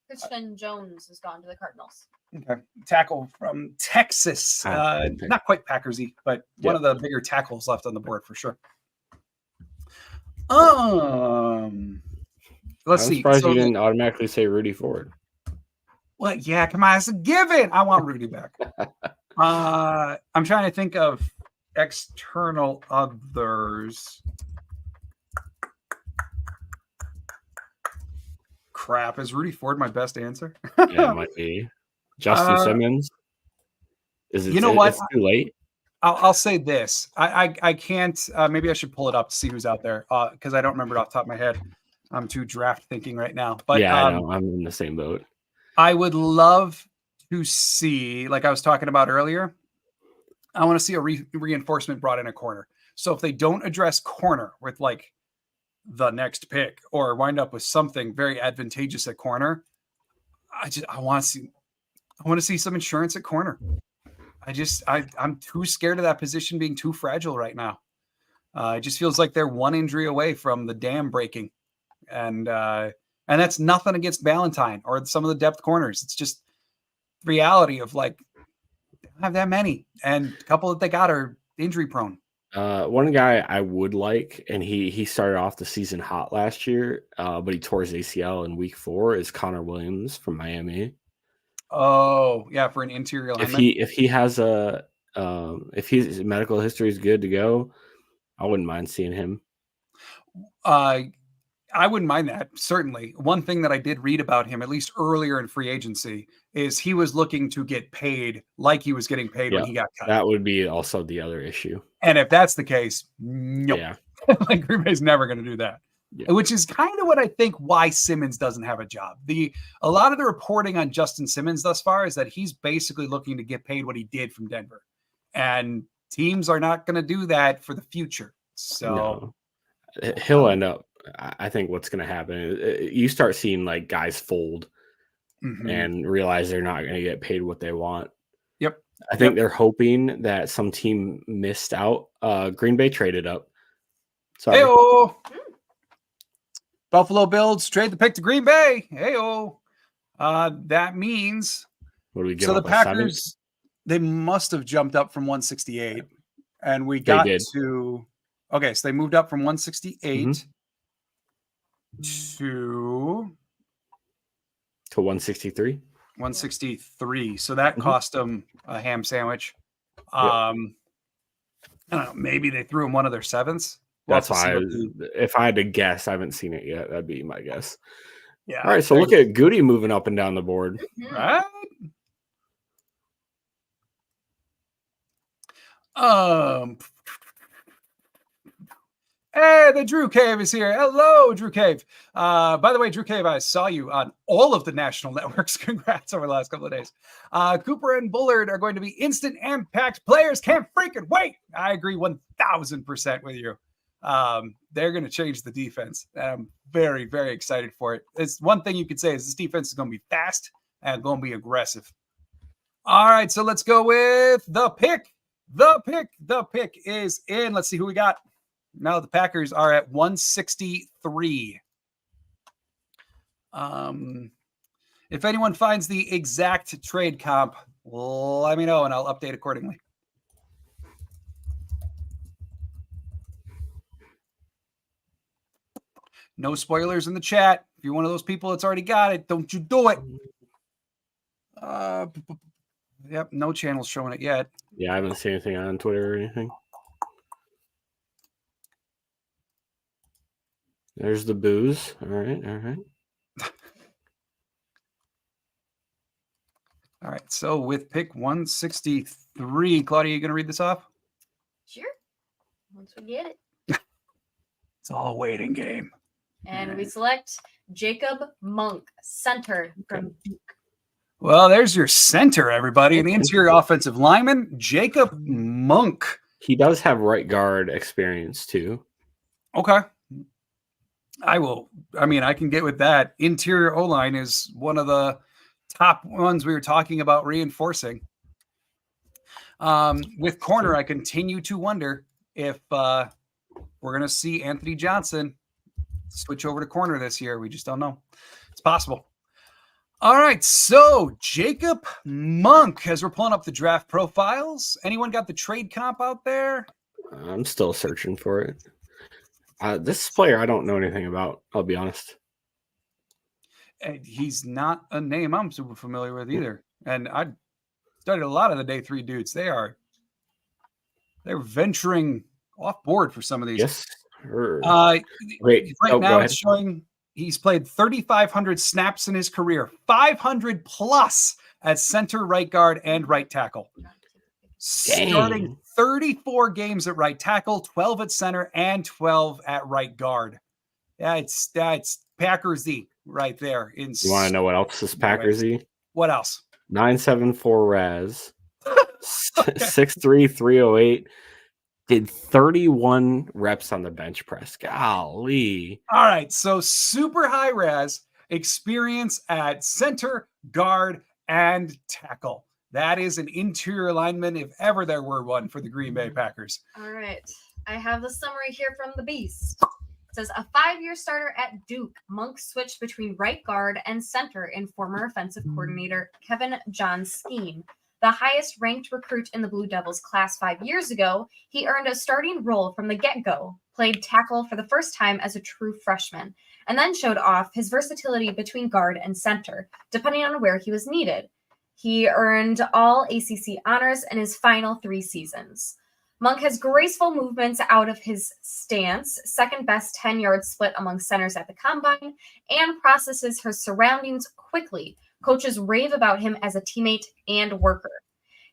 Christian Jones has gone to the Cardinals. Okay. Tackle from Texas. Not quite Packersy, but one of the bigger tackles left on the board for sure. Let's see. I'm surprised you didn't automatically say Rudy Ford. Well, yeah, come on, it's a given. I want Rudy back. I'm trying to think of external others. Crap, is Rudy Ford my best answer? Yeah, it might be. Justin Simmons. Is it? You know what? It's too late. I'll say this. I can't. Maybe I should pull it up to see who's out there because I don't remember it off the top of my head. I'm too draft thinking right now. But yeah, I know. I'm in the same boat. I would love to see, like I was talking about earlier, I want to see a reinforcement brought in a corner. So if they don't address corner with like the next pick or wind up with something very advantageous at corner, I want to see some insurance at corner. I'm too scared of that position being too fragile right now. It just feels like they're one injury away from the dam breaking. And that's nothing against Valentine or some of the depth corners. It's just reality of like, they don't have that many. And a couple that they got are injury prone. One guy I would like, and he started off the season hot last year, but he tore his ACL in week 4, is Connor Williams from Miami. Oh, yeah, for an interior lineman. If he has if his medical history is good to go, I wouldn't mind seeing him. I wouldn't mind that, certainly. One thing that I did read about him, at least earlier in free agency, is he was looking to get paid like he was getting paid when he got cut. That would be also the other issue. And if that's the case, nope. Yeah. Like Green Bay's never going to do that. Yeah. Which is kind of what I think why Simmons doesn't have a job. A lot of the reporting on Justin Simmons thus far is that he's basically looking to get paid what he did from Denver. And teams are not going to do that for the future. So he'll end up, I think what's going to happen, you start seeing like guys fold and realize they're not going to get paid what they want. Yep. I think they're hoping that some team missed out. Green Bay traded up. Sorry. Hey-oh. Buffalo Bills trade the pick to Green Bay. Hey-oh. That means What do we give so the up? A 7? Packers, they must have jumped up from 168. And we They got did. to okay, so they moved up from 168 to 163. 163. So that cost them a ham sandwich. I don't know. Maybe they threw him one of their 7s. That's why, if I had to guess, I haven't seen it yet. That'd be my guess. Yeah. All right. So look at Goody moving up and down the board. Right. Hey, the Drew Cave is here. Hello, Drew Cave. By the way, Drew Cave, I saw you on all of the national networks. Congrats over the last couple of days. Cooper and Bullard are going to be instant impact players. Can't freaking wait. I agree 1,000% with you. They're going to change the defense. And I'm very, very excited for it. It's one thing you could say is this defense is going to be fast and going to be aggressive. All right, so let's go with the pick. The pick is in. Let's see who we got. Now the Packers are at 163. If anyone finds the exact trade comp, let me know and I'll update accordingly. No spoilers in the chat. If you're one of those people that's already got it, don't you do it. Yep, no channels showing it yet. Yeah, I haven't seen anything on Twitter or anything. There's the booze. All right. All right, so with pick 163, Claudia, you going to read this off? Sure. Once we get it. It's all a waiting game. And we select Jacob Monk, center from Duke. Well, there's your center, everybody. And the interior offensive lineman, Jacob Monk. He does have right guard experience, too. Okay. I can get with that. Interior O-line is one of the top ones we were talking about reinforcing. With corner, I continue to wonder if we're going to see Anthony Johnson switch over to corner this year. We just don't know. It's possible. All right, so Jacob Monk, as we're pulling up the draft profiles, anyone got the trade comp out there? I'm still searching for it. This player I don't know anything about, I'll be honest. And he's not a name I'm super familiar with either. And I studied a lot of the day 3 dudes. They're venturing off board for some of these. Yes. Right now it's showing he's played 3,500 snaps in his career, 500 plus at center, right guard, and right tackle. Starting 34 games at right tackle, 12 at center, and 12 at right guard. That's Packersy right there. You want to know what else is Packersy? What else? 974 Raz, 6'3", 308. Did 31 reps on the bench press. Golly. All right. So super high res experience at center, guard, and tackle. That is an interior lineman, if ever there were one, for the Green Bay Packers. All right. I have the summary here from the Beast. It says, a 5-year starter at Duke, Monk switched between right guard and center in former offensive coordinator Kevin John's scheme. The highest ranked recruit in the Blue Devils class 5 years ago, he earned a starting role from the get-go, played tackle for the first time as a true freshman, and then showed off his versatility between guard and center, depending on where he was needed. He earned all ACC honors in his final 3 seasons. Monk has graceful movements out of his stance, second best 10-yard split among centers at the combine, and processes his surroundings quickly. Coaches rave about him as a teammate and worker.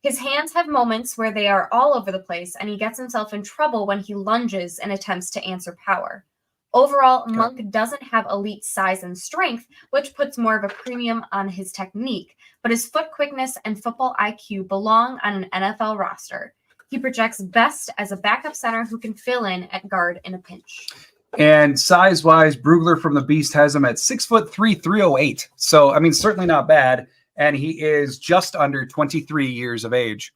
His hands have moments where they are all over the place, and he gets himself in trouble when he lunges and attempts to answer power. Overall, Monk doesn't have elite size and strength, which puts more of a premium on his technique, but his foot quickness and football IQ belong on an NFL roster. He projects best as a backup center who can fill in at guard in a pinch. And size-wise, Brugler from the Beast has him at 6'3", 308. So, I mean, certainly not bad. And he is just under 23 years of age.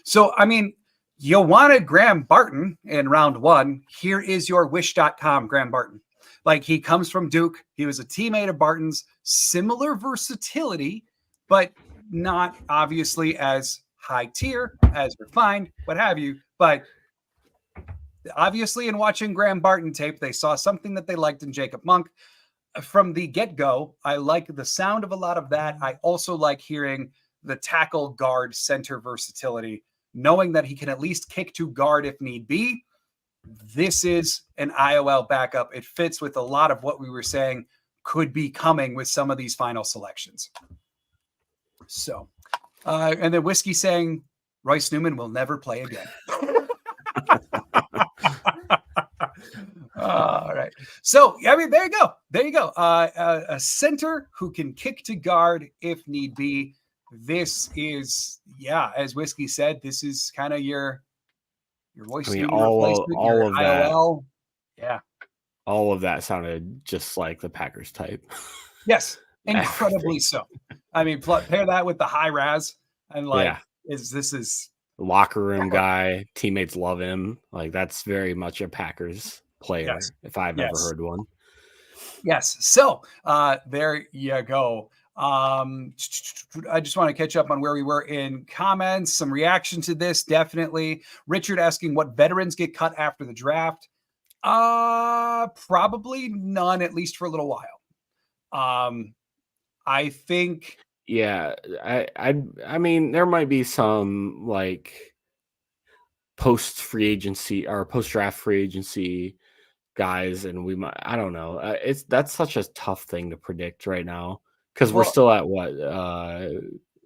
So, I mean, you wanted Graham Barton in round 1. Here is your wish.com, Graham Barton. Like, he comes from Duke. He was a teammate of Barton's, similar versatility, but not obviously as high tier, as refined, what have you. But obviously, in watching Graham Barton tape, they saw something that they liked in Jacob Monk. From the get-go, I like the sound of a lot of that. I also like hearing the tackle, guard, center versatility, knowing that he can at least kick to guard if need be. This is an IOL backup. It fits with a lot of what we were saying could be coming with some of these final selections. So, and then Whiskey saying Royce Newman will never play again. All right. So, I mean, there you go. There you go. A center who can kick to guard if need be. This is, as Whiskey said, this is kind of your Royce Newman replacement, all of IOL. that. Yeah. All of that sounded just like the Packers type. Yes. Incredibly so. I mean, pair that with the high raz and this is locker room guy, teammates love him. Like, that's very much a Packers player, if I've ever heard one. Yes. So there you go. I just want to catch up on where we were in comments, some reaction to this. Definitely. Richard asking what veterans get cut after the draft. Probably none, at least for a little while. I think. Yeah, I mean, there might be some like post free agency or post draft free agency guys, and we might, I don't know. That's such a tough thing to predict right now because we're still at what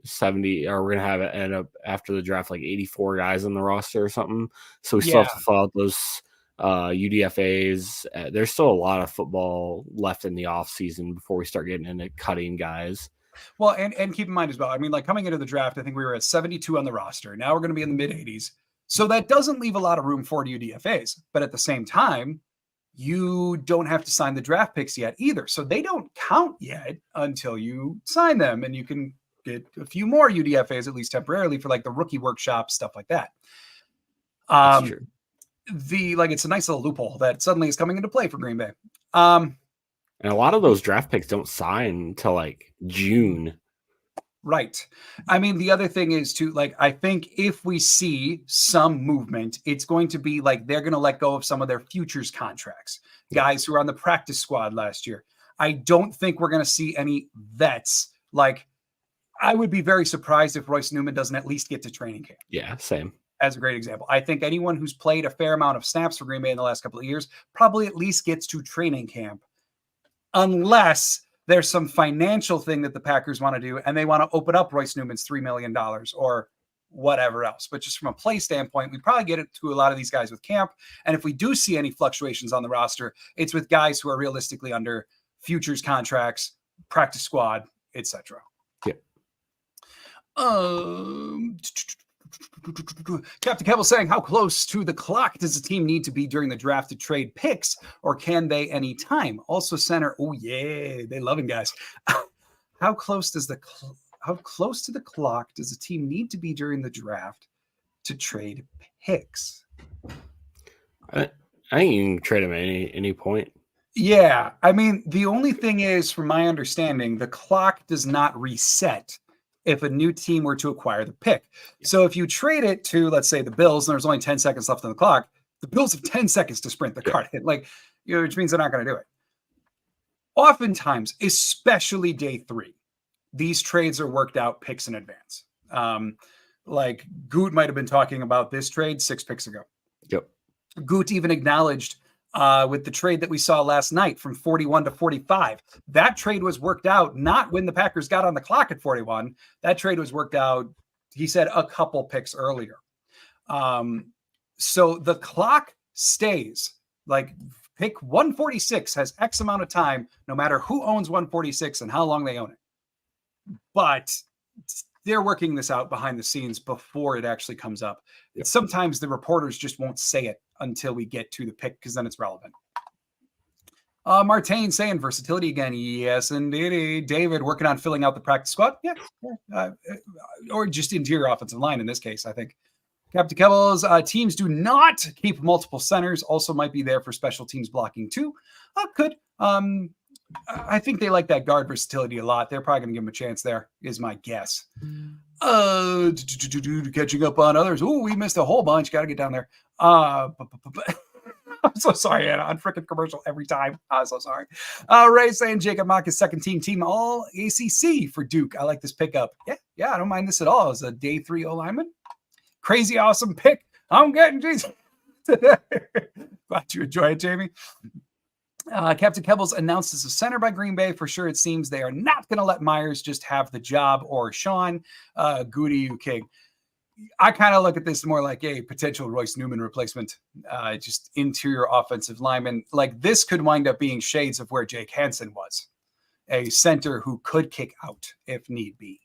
70, or we're gonna have it end up after the draft like 84 guys on the roster or something. So we still have to fill out those UDFAs. There's still a lot of football left in the off season before we start getting into cutting guys. Well, and keep in mind as well, I mean, like coming into the draft, I think we were at 72 on the roster. Now we're going to be in the mid 80s. So that doesn't leave a lot of room for UDFAs. But at the same time, you don't have to sign the draft picks yet either. So they don't count yet until you sign them. And you can get a few more UDFAs, at least temporarily, for like the rookie workshop, stuff like that. That's true. It's a nice little loophole that suddenly is coming into play for Green Bay. And a lot of those draft picks don't sign until like June. Right. I mean, the other thing is too, like, I think if we see some movement, it's going to be like they're going to let go of some of their futures contracts, guys who were on the practice squad last year. I don't think we're going to see any vets. Like, I would be very surprised if Royce Newman doesn't at least get to training camp. Yeah, same. As a great example. I think anyone who's played a fair amount of snaps for Green Bay in the last couple of years probably at least gets to training camp. Unless there's some financial thing that the Packers want to do and they want to open up Royce Newman's $3 million or whatever else. But just from a play standpoint, we probably get it to a lot of these guys with camp. And if we do see any fluctuations on the roster, it's with guys who are realistically under futures contracts, practice squad, etc. Yep. Captain Kevel saying, how close to the clock does the team need to be during the draft to trade picks, or can they anytime? Also, center. Oh yeah, they loving guys. How close to the clock does the team need to be during the draft to trade picks? I think you can trade them at any point. Yeah, I mean, the only thing is, from my understanding, the clock does not reset if a new team were to acquire the pick. So if you trade it to, let's say, the Bills, and there's only 10 seconds left on the clock, the Bills have 10 seconds to sprint the card hit, which means they're not going to do it. Oftentimes, especially day 3, these trades are worked out picks in advance. Like Goot might have been talking about this trade 6 picks ago. Yep. Goot even acknowledged with the trade that we saw last night from 41 to 45. That trade was worked out not when the Packers got on the clock at 41. That trade was worked out, he said, a couple picks earlier. So the clock stays. Like, pick 146 has X amount of time, no matter who owns 146 and how long they own it. But they're working this out behind the scenes before it actually comes up. Yep. Sometimes the reporters just won't say it until we get to the pick, because then it's relevant. Martin saying versatility again. Yes, indeed. David working on filling out the practice squad. Yeah. Or just interior offensive line in this case, I think. Captain Kebbles, teams do not keep multiple centers. Also might be there for special teams blocking too. Could. I think they like that guard versatility a lot. They're probably going to give him a chance there, is my guess. Catching up on others. Oh, we missed a whole bunch. Got to get down there. I'm so sorry, Anna. On freaking commercial every time. I'm so sorry. Ray saying Jacob Mock is second team all ACC for Duke. I like this pickup. Yeah, I don't mind this at all. As a day 3 O lineman. Crazy awesome pick. I'm getting Jesus. Glad you enjoy it, Jamie. Captain Kebbles announced as a center by Green Bay. For sure, it seems they are not going to let Myers just have the job or Sean. Goody King. I kind of look at this more like a potential Royce Newman replacement, just interior offensive lineman. Like this could wind up being shades of where Jake Hansen was, a center who could kick out if need be.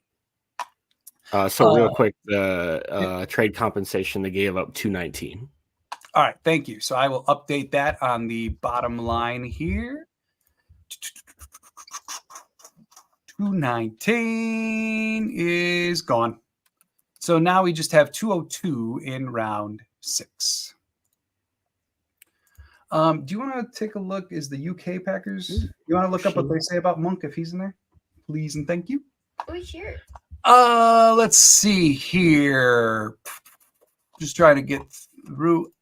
So real quick, the trade compensation, they gave up $219. All right, thank you. So I will update that on the bottom line here. 219 is gone. So now we just have 202 in round 6. Do you want to take a look? Is the UK Packers? You want to look up what they say about Monk if he's in there? Please and thank you. Oh, sure. Let's see here. Just trying to get through.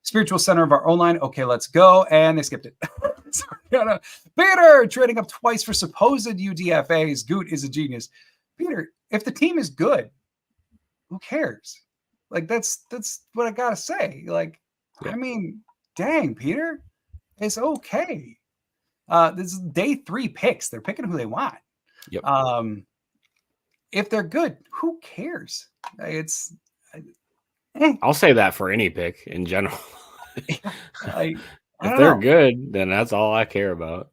Spiritual center of our own line. Okay, let's go. And they skipped it. Sorry, Peter trading up twice for supposed UDFAs. Goot is a genius. Peter, if the team is good, who cares? Like that's what I gotta say. Like, I mean, dang, Peter, it's okay. This is day 3 picks. They're picking who they want. Yep. If they're good, who cares? I'll say that for any pick in general. If they're good, then that's all I care about.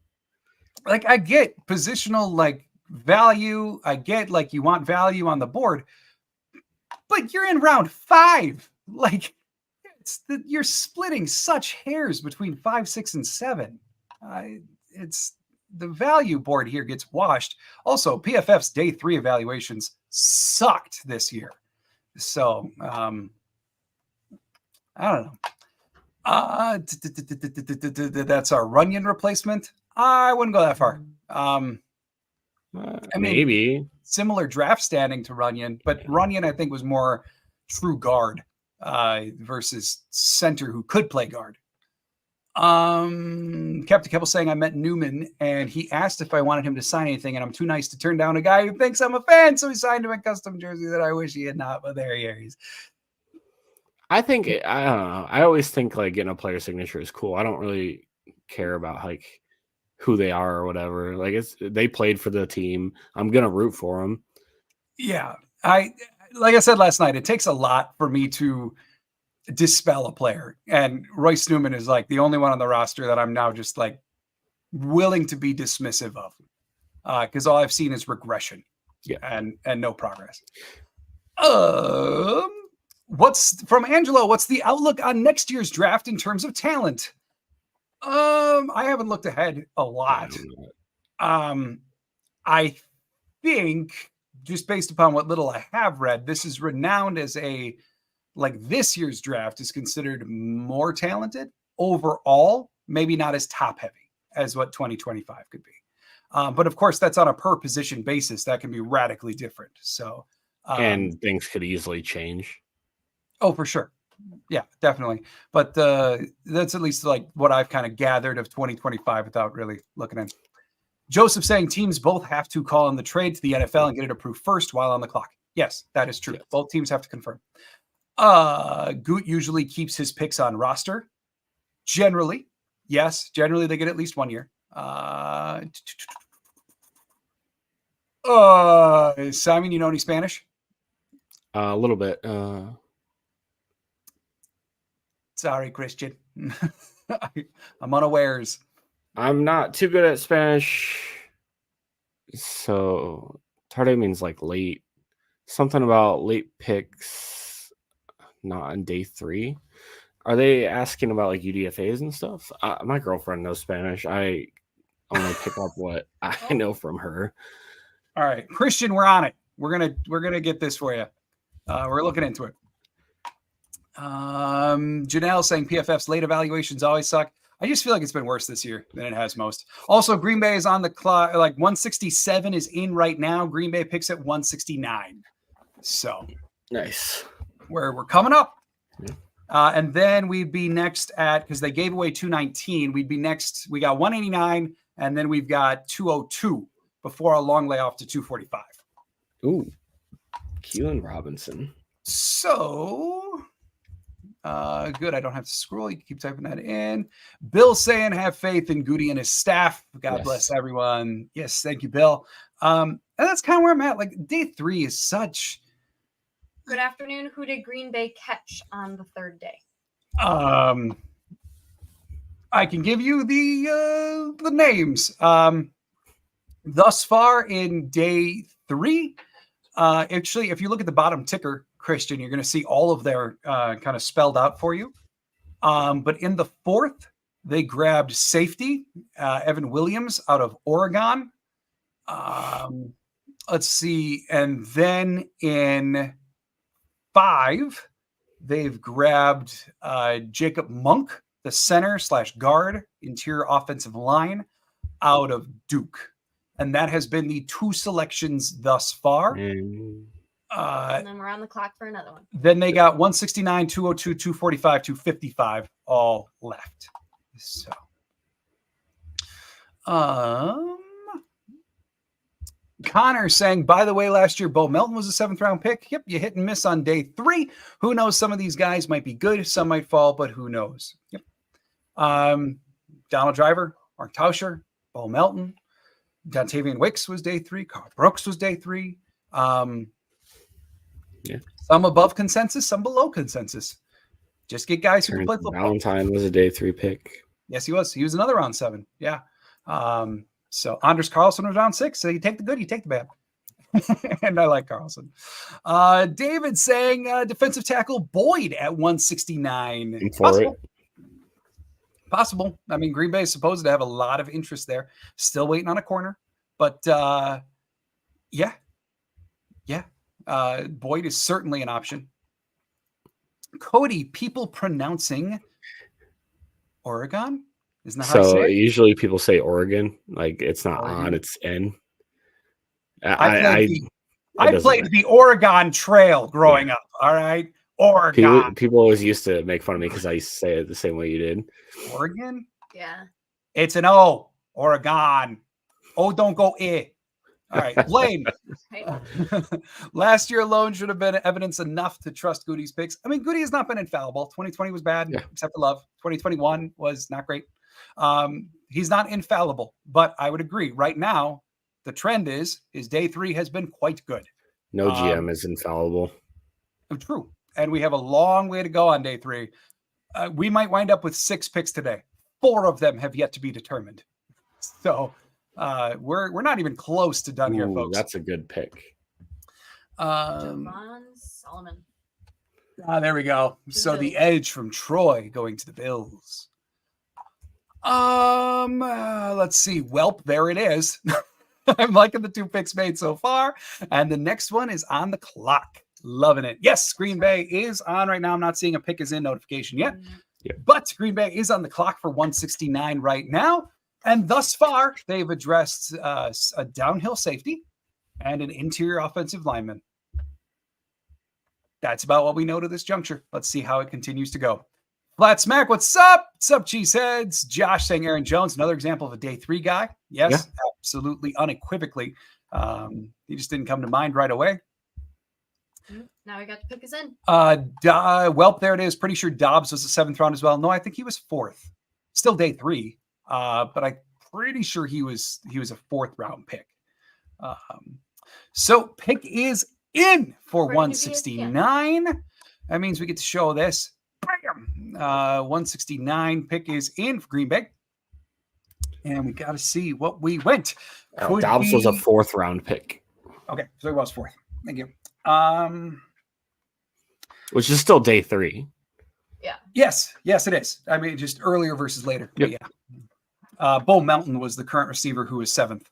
Like I get positional like value. I get like you want value on the board, but you're in round 5. Like you're splitting such hairs between 5, 6, and 7. It's the value board here gets washed. Also, PFF's day 3 evaluations sucked this year. So I don't know. That's our Runyon replacement. I wouldn't go that far. I mean, maybe similar draft standing to Runyon, but Runyon I think was more true guard versus center who could play guard. Captain Keppel saying I met Newman and he asked if I wanted him to sign anything, and I'm too nice to turn down a guy who thinks I'm a fan, so he signed him a custom jersey that I wish he had not. But there he is. I think I don't know. I always think like getting a player signature is cool. I don't really care about like who they are or whatever. Like they played for the team. I'm gonna root for them. Yeah, like I said last night, it takes a lot for me to dispel a player, and Royce Newman is like the only one on the roster that I'm now just like willing to be dismissive of, because all I've seen is regression, and no progress. What's from Angelo? What's the outlook on next year's draft in terms of talent? I haven't looked ahead a lot. I think just based upon what little I have read, this is renowned as this year's draft is considered more talented overall, maybe not as top heavy as what 2025 could be. But of course, that's on a per position basis. That can be radically different. So, and things could easily change. Oh, for sure. Yeah, definitely. But that's at least like what I've kind of gathered of 2025 without really looking at it. Joseph saying teams both have to call in the trade to the NFL and get it approved first while on the clock. Yes, that is true. Yes. Both teams have to confirm. Goot usually keeps his picks on roster. Generally, yes. Generally, they get at least 1 year. Simon, you know any Spanish? A little bit. Sorry, Christian. I'm unawares. I'm not too good at Spanish. So tarde means like late. Something about late picks, not on day 3. Are they asking about like UDFAs and stuff? My girlfriend knows Spanish. I only pick up what I know from her. All right, Christian, we're on it. We're gonna get this for you. We're looking into it. Janelle saying PFF's late evaluations always suck. I just feel like it's been worse this year than it has most. Also, Green Bay is on the clock. Like 167 is in right now. Green Bay picks at 169. So Nice. we're coming up. Yeah. And then we'd be next at, because they gave away 219. We'd be next. We got 189, and then we've got 202 before a long layoff to 245. Ooh, Keelan Robinson. So good. I don't have to scroll. You can keep typing that in. Bill saying, have faith in Goody and his staff. God bless everyone. Yes, thank you, Bill. And that's kind of where I'm at. Like day 3 is such. Good afternoon. Who did Green Bay catch on the third day? I can give you the names. Thus far in day 3, actually, if you look at the bottom ticker, Christian, you're going to see all of their kind of spelled out for you. But in the 4th, they grabbed safety, Evan Williams out of Oregon. Let's see. And then in 5, they've grabbed Jacob Monk, the center/guard, interior offensive line out of Duke. And that has been the 2 selections thus far. And then we're on the clock for another one. Then they got 169, 202, 245, 255 all left. So, Connor saying, by the way, last year, Bo Melton was a 7th round pick. Yep, you hit and miss on day 3. Who knows? Some of these guys might be good. Some might fall, but who knows? Yep. Donald Driver, Mark Tauscher, Bo Melton, Dontavian Wicks was day 3. Carl Brooks was day 3. Some above consensus, some below consensus. Just get guys who can play football. Valentine was a day 3 pick. Yes, he was. He was another round 7. Yeah. So Anders Carlson was round 6. So you take the good, you take the bad. And I like Carlson. David saying defensive tackle Boyd at 169. Possible. I mean, Green Bay is supposed to have a lot of interest there. Still waiting on a corner. But yeah. Boyd is certainly an option. Cody, people pronouncing Oregon? Isn't that how So you say it? usually people say Oregon, like it's not Oregon. on, it's N. I played the Oregon Trail growing up. All right. Oregon. People always used to make fun of me because I used to say it the same way you did. Oregon? Yeah. It's an O. Oregon. O don't go I. All right. Blaine. Last year alone should have been evidence enough to trust Goody's picks. I mean, Goody has not been infallible. 2020 was bad, except for love. 2021 was not great. He's not infallible, but I would agree. Right now, the trend is day 3 has been quite good. No GM is infallible. True. And we have a long way to go on day 3. We might wind up with 6 picks today. 4 of them have yet to be determined. So we're not even close to done here, folks. That's a good pick. Javon Solomon. There we go. So the edge from Troy going to the Bills. Let's see. Welp, there it is. I'm liking the 2 picks made so far. And the next one is on the clock. Loving it. Yes, Green Bay is on right now. I'm not seeing a pick is in notification yet. But Green Bay is on the clock for 169 right now. And thus far, they've addressed a downhill safety and an interior offensive lineman. That's about what we know to this juncture. Let's see how it continues to go. Flat Smack, what's up? What's up, Cheeseheads? Josh saying Aaron Jones, another example of a day 3 guy. Yes, absolutely, unequivocally. He just didn't come to mind right away. Now we got to pick us in. Welp, there it is. Pretty sure Dobbs was the 7th round as well. No, I think he was 4th. Still day 3. But I'm pretty sure he was a 4th round pick. So pick is in for 169. That means we get to show this. Bam! 169 pick is in for Green Bay. And we got to see what we went. Dobbs was a 4th round pick. Okay, so it was 4th. Thank you. Which is still day 3. Yeah. Yes, it is. I mean, just earlier versus later. Yep. Yeah. Bo Melton was the current receiver who was 7th.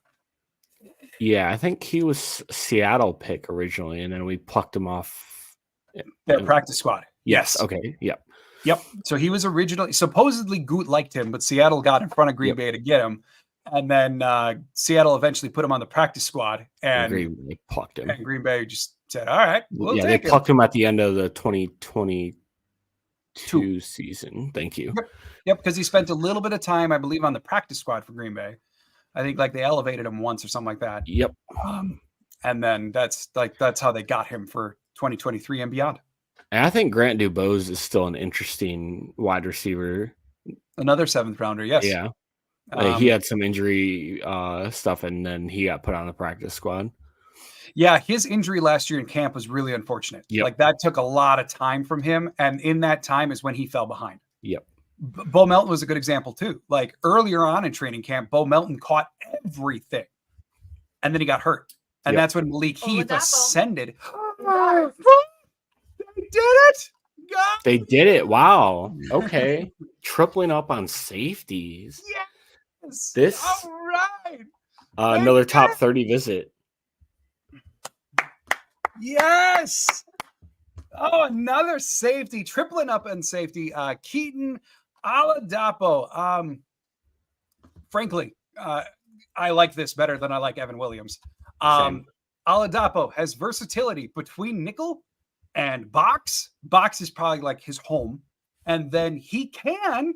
Yeah, I think he was Seattle pick originally, and then we plucked him off their practice squad. Yes. Okay. Yep. Yep. So he was originally supposedly Goot liked him, but Seattle got in front of Green Bay to get him, and then Seattle eventually put him on the practice squad, and They plucked him. And Green Bay just said, "All right, we'll they take him." plucked him at the end of the 2022 season. Thank you. Yep, because he spent a little bit of time, I believe, on the practice squad for Green Bay. I think like they elevated him once or something like that. Yep. And then that's how they got him for 2023 and beyond. And I think Grant Dubose is still an interesting wide receiver. Another 7th rounder, yes. Yeah. He had some injury stuff, and then he got put on the practice squad. Yeah, his injury last year in camp was really unfortunate. Yep. Like that took a lot of time from him, and in that time is when he fell behind. Yep. Bo Melton was a good example too. Like earlier on in training camp, Bo Melton caught everything, and then he got hurt, and that's when Malik Heath ascended. They did it! God. They did it! Wow. Okay. Tripling up on safeties. Yes. This. All right. Another top 30 visit. Yes. Oh, another safety, tripling up in safety. Keaton Oladapo. Frankly, I like this better than I like Evan Williams. Oladapo has versatility between nickel and box. Box is probably like his home. And then he can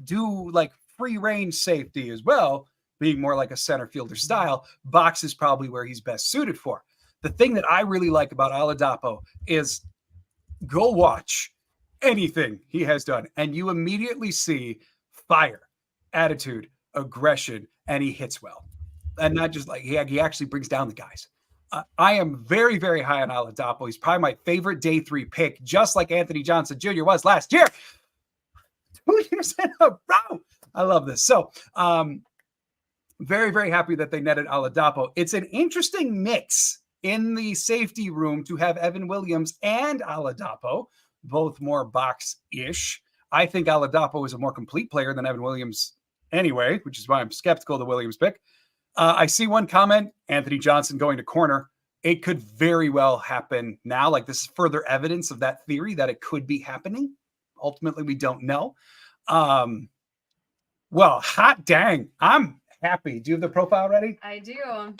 do like free range safety as well, being more like a center fielder style. Box is probably where he's best suited for. The thing that I really like about Oladapo is go watch anything he has done, and you immediately see fire, attitude, aggression, and he hits well. And not just like he actually brings down the guys. I am very, very high on Oladapo. He's probably my favorite day 3 pick, just like Anthony Johnson Jr. was last year. 2 years in a row. I love this. So, very, very happy that they netted Oladapo. It's an interesting mix in the safety room to have Evan Williams and Oladapo, both more box-ish. I think Oladapo is a more complete player than Evan Williams anyway, which is why I'm skeptical of the Williams pick. I see one comment, Anthony Johnson going to corner. It could very well happen now. Like this is further evidence of that theory that it could be happening. Ultimately, we don't know. Well, hot dang. I'm happy. Do you have the profile ready? I do. A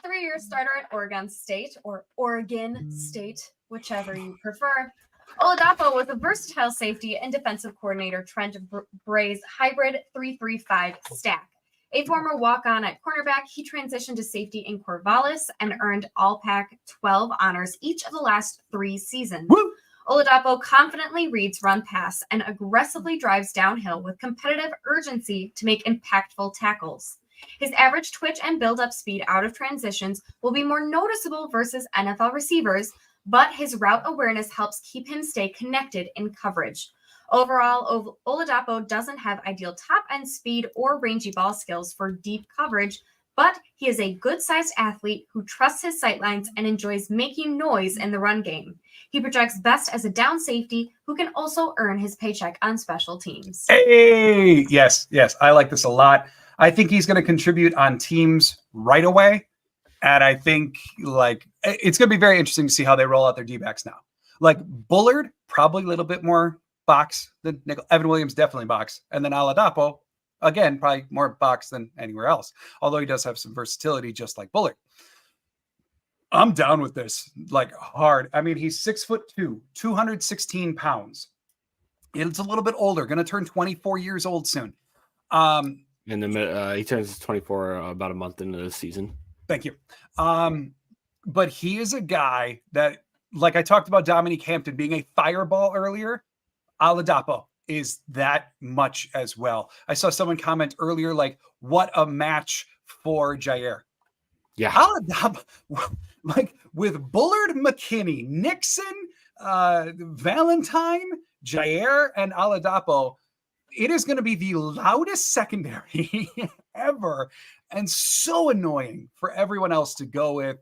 3-year starter at Oregon State or Oregon State, whichever you prefer. Oladapo was a versatile safety and defensive coordinator Trent Bray's hybrid 3-3-5 stack. A former walk-on at cornerback, he transitioned to safety in Corvallis and earned All-Pac 12 honors each of the last 3 seasons. Woo! Oladapo confidently reads run-pass and aggressively drives downhill with competitive urgency to make impactful tackles. His average twitch and build-up speed out of transitions will be more noticeable versus NFL receivers, but his route awareness helps keep him stay connected in coverage. Overall, Oladapo doesn't have ideal top-end speed or rangy ball skills for deep coverage, but he is a good-sized athlete who trusts his sightlines and enjoys making noise in the run game. He projects best as a down safety who can also earn his paycheck on special teams. Hey, yes, I like this a lot. I think he's going to contribute on teams right away. And I think like it's going to be very interesting to see how they roll out their D-backs now. Like Bullard, probably a little bit more box than nickel. Evan Williams, definitely box. And then Oladapo, again, probably more box than anywhere else. Although he does have some versatility just like Bullard. I'm down with this like hard. I mean, he's 6'2", 216 pounds. It's a little bit older, going to turn 24 years old soon. And then he turns 24 about a month into the season. Thank you. But he is a guy that, like I talked about Dominique Hampton being a fireball earlier, Oladapo is that much as well. I saw someone comment earlier, like, what a match for Jair. Yeah. Oladapo, like with Bullard, McKinney, Nixon, Valentine, Jair, and Oladapo, it is going to be the loudest secondary ever and so annoying for everyone else to go with.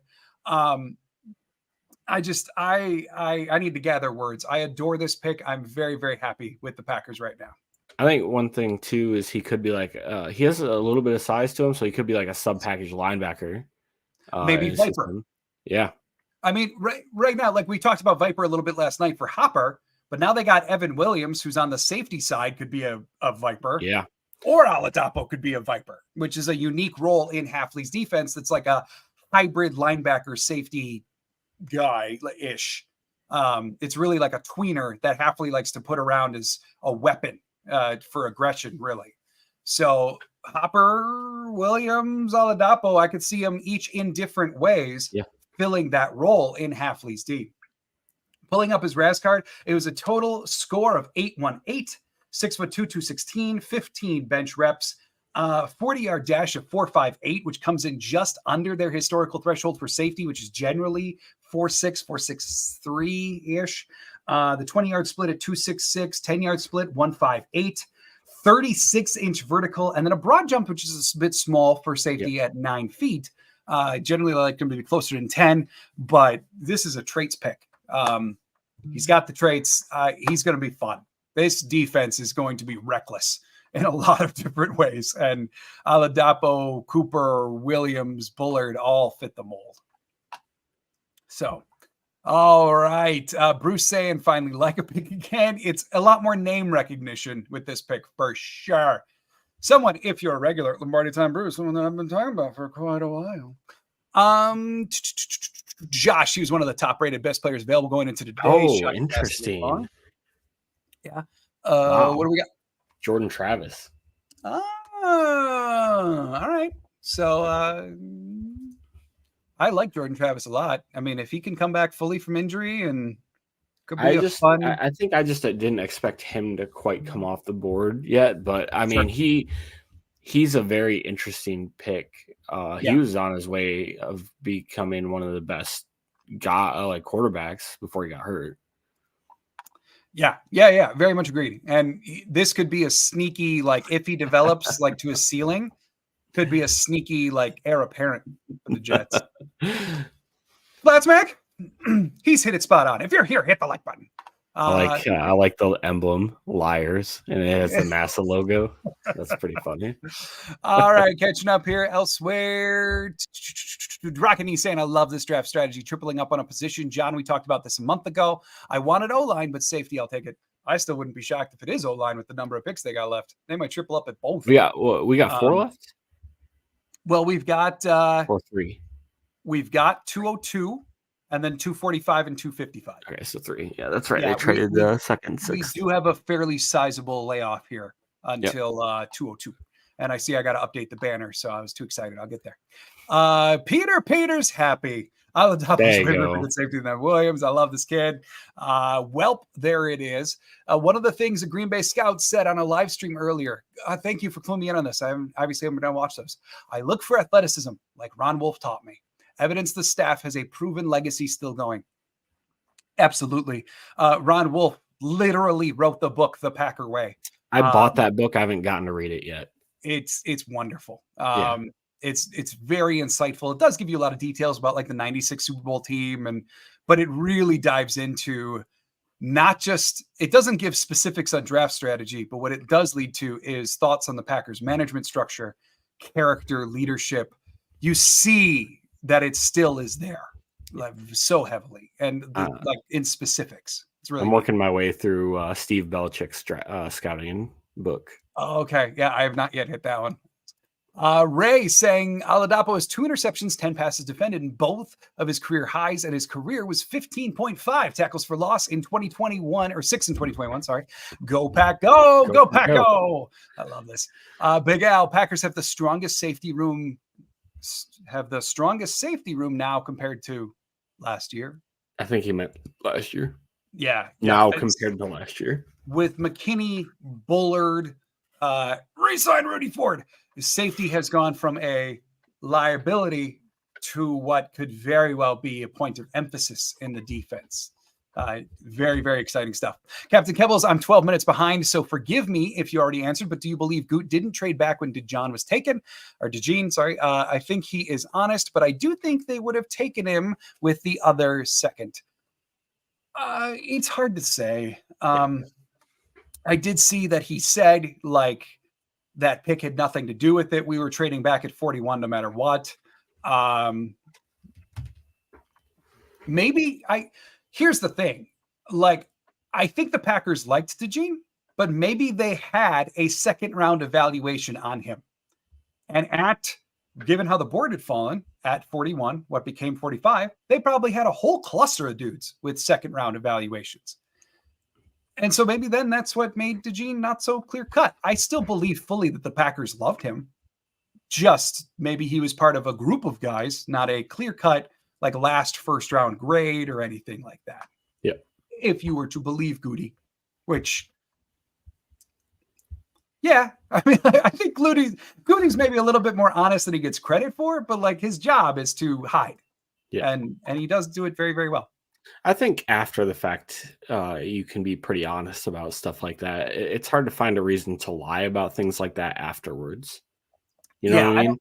I need to gather words. I adore this pick. I'm very, very happy with the Packers right now. I think one thing too is he could be like he has a little bit of size to him, so he could be like a sub package linebacker. Maybe Viper. Yeah. I mean, right now, like we talked about Viper a little bit last night for Hopper, but now they got Evan Williams, who's on the safety side, could be a Viper. Yeah. Or Oladapo could be a Viper, which is a unique role in Hafley's defense. That's like a hybrid linebacker safety guy-ish. It's really like a tweener that Hafley likes to put around as a weapon for aggression, really. So Hopper, Williams, Oladapo, I could see them each in different ways filling that role in Hafley's D. Pulling up his RAS card, it was a total score of 818, 6'2", 216, 15 bench reps, 40-yard dash of 4.58, which comes in just under their historical threshold for safety, which is generally 4.6, 4.63-ish. The 20-yard split at 2.66, 10-yard split 1.58, 36-inch vertical, and then a broad jump, which is a bit small for safety at 9 feet. Generally, I like him to be closer than 10, but this is a traits pick. He's got the traits. He's going to be fun. This defense is going to be reckless in a lot of different ways. And Oladapo, Cooper, Williams, Bullard all fit the mold. So, all right. Bruce saying finally like a pick again. It's a lot more name recognition with this pick for sure. Someone, if you're a regular at Lombardi Time Brews, someone that I've been talking about for quite a while. Josh, he was one of the top-rated best players available going into today. Oh, interesting. Yeah. Wow. What do we got? Jordan Travis. Oh, all right. So I like Jordan Travis a lot. I mean, if he can come back fully from injury and could be fun. I think I just didn't expect him to quite come off the board yet, but I mean, he's a very interesting pick. He was on his way of becoming one of the best quarterbacks before he got hurt. Yeah. Very much agreed. And this could be a sneaky, like if he develops like to a ceiling, could be a sneaky like heir apparent for the Jets. Let's Mac. He's hit it spot on. If you're here, hit the like button. I like the emblem, liars, and it has the NASA logo. That's pretty funny. All right, catching up here elsewhere. Rockany saying, I love this draft strategy, tripling up on a position. John, we talked about this a month ago. I wanted O-line, but safety, I'll take it. I still wouldn't be shocked if it is O-line with the number of picks they got left. They might triple up at both. We got 4 left? Well, we've got 3. We've got 202. And then 245 and 255. Okay, so 3. Yeah, that's right. Yeah, they traded the second, we 6th. do have a fairly sizable layoff here until 202. And I see I got to update the banner, so I was too excited. I'll get there. Peter's happy. Oladapo's way more good safety than Williams. I love this kid. Welp, there it is. One of the things the Green Bay Scouts said on a live stream earlier. Thank you for cluing me in on this. I haven't been able to watch those. I look for athleticism, like Ron Wolf taught me. Evidence the staff has a proven legacy still going. Absolutely. Ron Wolf literally wrote the book, The Packer Way. I bought that book. I haven't gotten to read it yet. It's wonderful. It's very insightful. It does give you a lot of details about like the 96 Super Bowl team, but it really dives into not just, it doesn't give specifics on draft strategy, but what it does lead to is thoughts on the Packers management structure, character, leadership. You see that it still is there, like so heavily, and like in specifics. It's really. I'm working my way through Steve Belichick's scouting book. Oh, okay, yeah, I have not yet hit that one. Ray saying Oladapo has 2 interceptions, 10 passes defended, and both of his career highs, and his career was 15.5 tackles for loss in 2021 or 6 in 2021. Sorry, go Pack, go Pack, go! I love this. Big Al, Packers have the strongest safety room. Now compared to last year. I think he meant last year. Yeah. Now compared to last year. With McKinney, Bullard, re-sign Rudy Ford. His safety has gone from a liability to what could very well be a point of emphasis in the defense. Very, very exciting stuff. Captain Kebbles, I'm 12 minutes behind, so forgive me if you already answered, but do you believe Goot didn't trade back when DeJean was taken? Or DeJean, sorry. I think he is honest, but I do think they would have taken him with the other second. It's hard to say. I did see that he said, like, that pick had nothing to do with it. We were trading back at 41 no matter what. here's the thing. Like, I think the Packers liked DeJean, but maybe they had a second round evaluation on him. And given how the board had fallen at 41, what became 45, they probably had a whole cluster of dudes with second round evaluations. And so maybe then that's what made DeJean not so clear cut. I still believe fully that the Packers loved him. Just maybe he was part of a group of guys, not a clear cut, like last first round grade or anything like that. Yeah. If you were to believe Goody, which, yeah, I mean, I think Goody's maybe a little bit more honest than he gets credit for, but like his job is to hide. Yeah. And he does do it very, very well. I think after the fact, you can be pretty honest about stuff like that. It's hard to find a reason to lie about things like that afterwards. You know what I mean?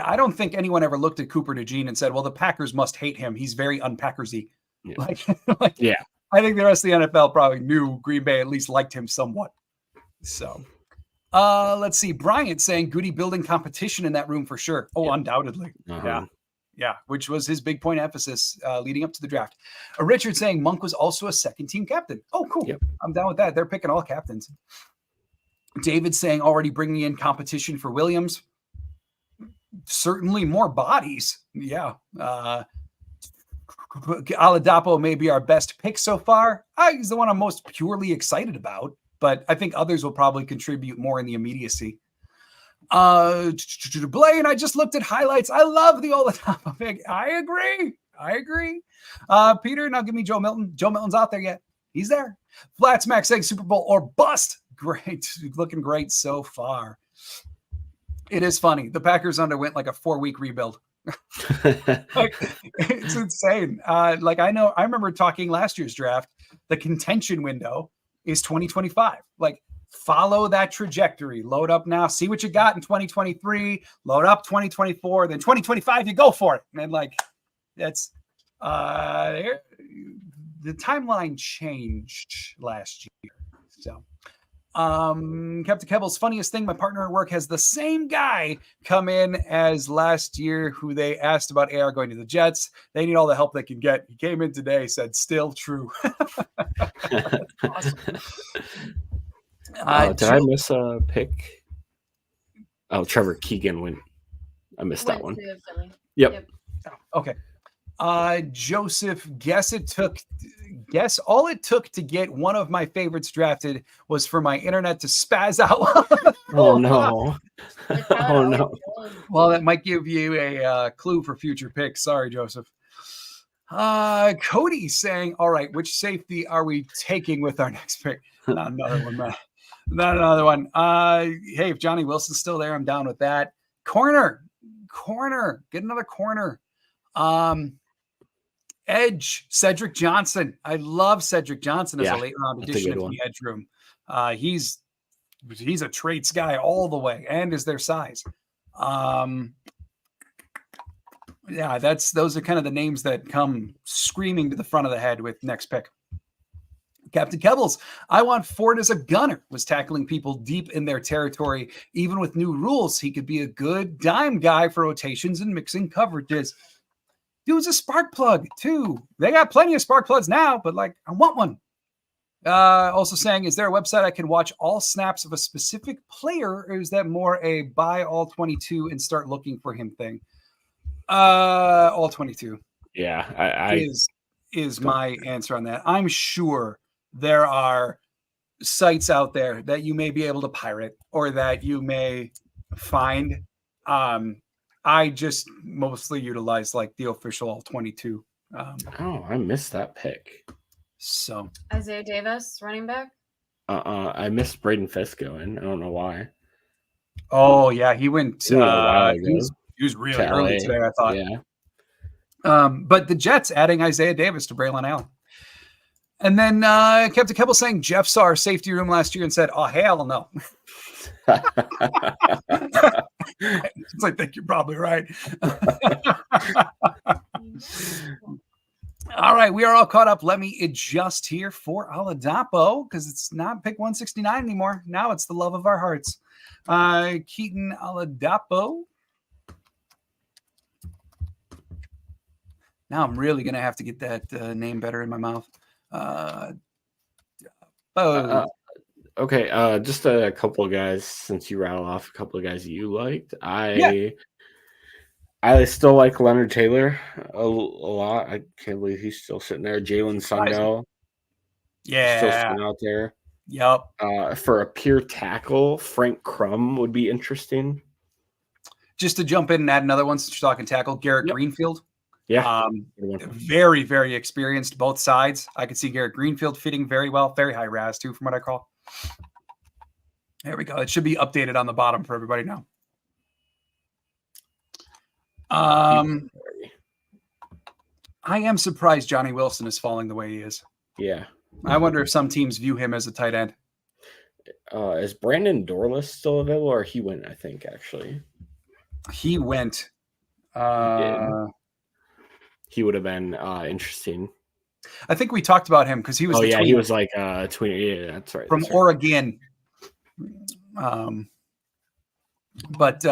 I don't think anyone ever looked at Cooper DeJean and said, well, the Packers must hate him. He's very un-Packersy. Yeah. Yeah. I think the rest of the NFL probably knew Green Bay at least liked him somewhat. So let's see. Bryant saying Goody building competition in that room for sure. Oh, yeah. Undoubtedly. Uh-huh. Yeah, which was his big point of emphasis leading up to the draft. Richard saying Monk was also a second team captain. Oh, cool. Yep. I'm down with that. They're picking all captains. David saying already bringing in competition for Williams. Certainly more bodies. Yeah. Oladapo may be our best pick so far. He's the one I'm most purely excited about, but I think others will probably contribute more in the immediacy. Blaine, I just looked at highlights. I love the Oladapo pick. I agree. Peter, now give me Joe Milton. Joe Milton's out there yet. He's there. Flats Max saying Super Bowl or bust. Great. Looking great so far. It is funny. The Packers underwent like a 4-week rebuild. Like, it's insane. I remember talking last year's draft, the contention window is 2025. Like, follow that trajectory. Load up now. See what you got in 2023. Load up 2024. Then 2025, you go for it. And like, that's the timeline changed last year. So, Captain Kebble's funniest thing, my partner at work has the same guy come in as last year who they asked about AR going to the Jets. They need all the help they can get. He came in today, said still true. Awesome. Did I miss a pick? Oh, Trevor Keegan went. I missed that one. Yep. Okay. Joseph, guess all it took to get one of my favorites drafted was for my internet to spaz out. Oh no. Oh no. Well, that might give you a clue for future picks. Sorry, Joseph. Cody saying, all right, which safety are we taking with our next pick? Not another one, man. Not another one. Hey, if Johnny Wilson's still there, I'm down with that. Corner. Get another corner. Edge, Cedric Johnson. I love Cedric Johnson as a late round addition into the edge room. He's a traits guy all the way, and is their size. Those are kind of the names that come screaming to the front of the head with next pick. Captain Kebbles, I want Ford as a gunner, was tackling people deep in their territory. Even with new rules, he could be a good dime guy for rotations and mixing coverages. Dude's a spark plug, too. They got plenty of spark plugs now, but, like, I want one. Also saying, is there a website I can watch all snaps of a specific player, or is that more a buy all 22 and start looking for him thing? All 22. Yeah, is my answer on that. I'm sure there are sites out there that you may be able to pirate or that you may find. I just mostly utilize like the official all 22. I missed that pick. So Isaiah Davis, running back. I missed Braden Fisk going. I don't know why. Oh yeah, he went. He was really early today, I thought. Yeah. But the Jets adding Isaiah Davis to Braylon Allen. And then Captain Kebbell saying Jeff saw our safety room last year and said, oh, hell no. It's like, I think you're probably right. All right, we are all caught up. Let me adjust here for Oladapo because it's not pick 169 anymore. Now it's the love of our hearts. Keaton Oladapo. Now I'm really going to have to get that name better in my mouth. Bo. Okay, just a couple of guys, since you rattle off a couple of guys you liked. I still like Leonard Taylor a lot. I can't believe he's still sitting there. Jalen Sundell, still Yeah. sitting out there. Yep. For a pure tackle, Frank Crum would be interesting. Just to jump in and add another one, since you're talking tackle, Garrett Greenfield. Yeah. Very, very experienced both sides. I could see Garrett Greenfield fitting very well. Very high RAS too, from what I call. There we go. It should be updated on the bottom for everybody now. I am surprised Johnny Wilson is falling the way he is. Yeah. I wonder if some teams view him as a tight end. Is Brandon Dorless still available, or he went, I think, actually? He went. He would have been interesting. I think we talked about him because he was. Oh, yeah, he was like tweener. Yeah, that's right. From Oregon. But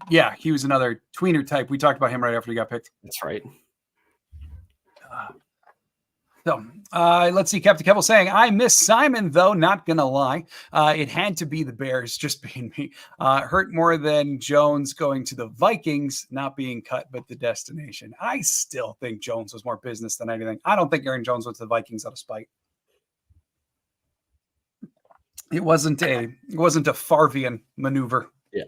yeah, he was another tweener type. We talked about him right after he got picked. That's right. So let's see. Captain Kevel saying, I miss Simon, though, not going to lie. It had to be the Bears, just being me. Hurt more than Jones going to the Vikings, not being cut, but the destination. I still think Jones was more business than anything. I don't think Aaron Jones went to the Vikings out of spite. It wasn't a Favrean maneuver. Yeah.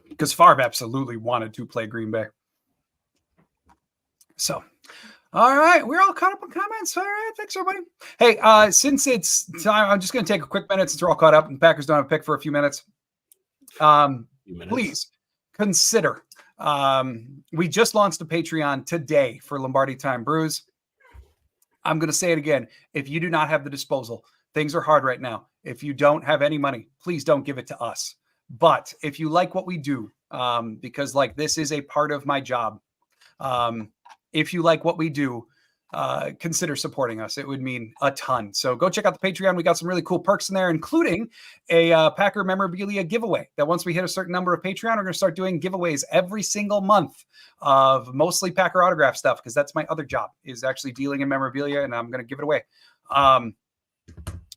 Because Favre absolutely wanted to play Green Bay. So, all right, we're all caught up on comments. All right, thanks everybody. Hey, since it's time, I'm just going to take a quick minute since we're all caught up and Packers don't have a pick for a few minutes. Please consider. We just launched a Patreon today for Lombardi Time Brews. I'm going to say it again. If you do not have the disposal, things are hard right now. If you don't have any money, please don't give it to us. But if you like what we do, because like this is a part of my job, if you like what we do, consider supporting us. It would mean a ton. So go check out the Patreon. We got some really cool perks in there, including a Packer memorabilia giveaway that once we hit a certain number of Patreon, we're going to start doing giveaways every single month of mostly Packer autograph stuff, because that's my other job, is actually dealing in memorabilia, and I'm going to give it away.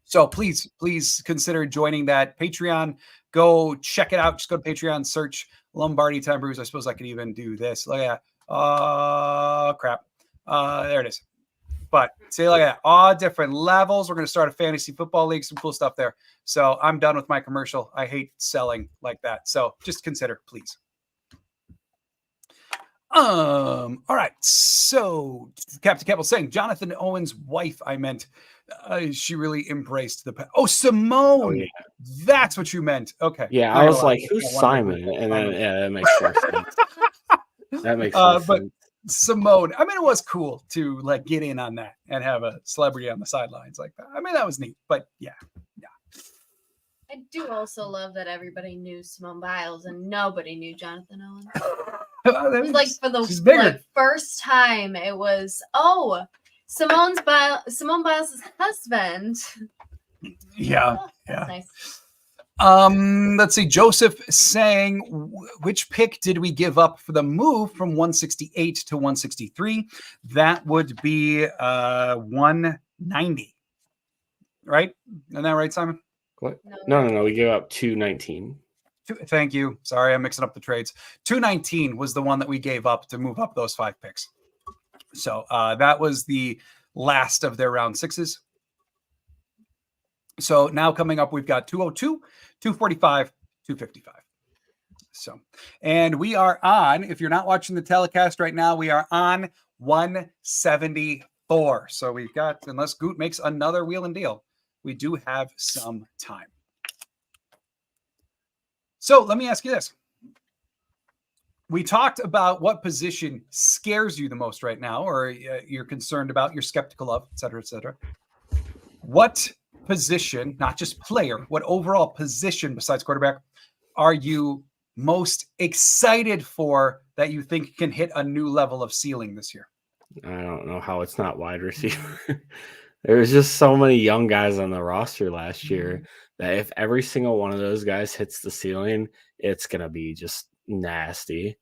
So please consider joining that Patreon. Go check it out. Just go to Patreon, search Lombardi Time Brews. I suppose I could even do this. Look at that. Oh, crap. There it is. But see, look at that. All different levels. We're going to start a fantasy football league. Some cool stuff there. So I'm done with my commercial. I hate selling like that. So just consider, please. All right. So Captain Keppel saying Jonathan Owen's wife, I meant, she really embraced the Simone. Oh, yeah. That's what you meant. Okay. Yeah, I was like, who's Simon? And then that makes more sense. That makes sense. But Simone, I mean, it was cool to like get in on that and have a celebrity on the sidelines like that. I mean, that was neat. But yeah. I do also love that everybody knew Simone Biles and nobody knew Jonathan Owen. It was like for the first time, it was Simone Biles' husband. Yeah. That's nice. Let's see. Joseph saying, which pick did we give up for the move from 168 to 163? That would be 190. Right? Isn't that right, Simon? What? No. We gave up 219. Thank you. Sorry, I'm mixing up the trades. 219 was the one that we gave up to move up those 5 picks. So that was the last of their round 6s. So now coming up, we've got 202, 245, 255. So, and we are on, if you're not watching the telecast right now, we are on 174. So we've got, unless Goot makes another wheel and deal, we do have some time. So let me ask you this. We talked about what position scares you the most right now, or you're concerned about, you're skeptical of, et cetera, et cetera. What position, not just player, what overall position besides quarterback are you most excited for that you think can hit a new level of ceiling this year? I don't know how it's not wide receiver. There was just so many young guys on the roster last year that if every single one of those guys hits the ceiling, it's going to be just nasty.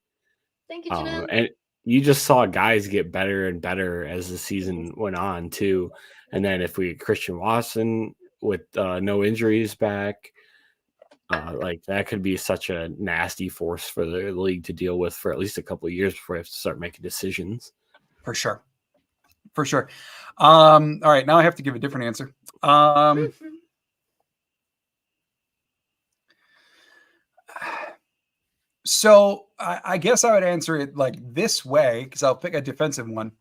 Thank you, Janelle. And you just saw guys get better and better as the season went on too. And then if we Christian Watson with no injuries back, like that could be such a nasty force for the league to deal with for at least a couple of years before we have to start making decisions. For sure. All right, now I have to give a different answer. So I guess I would answer it like this way, because I'll pick a defensive one.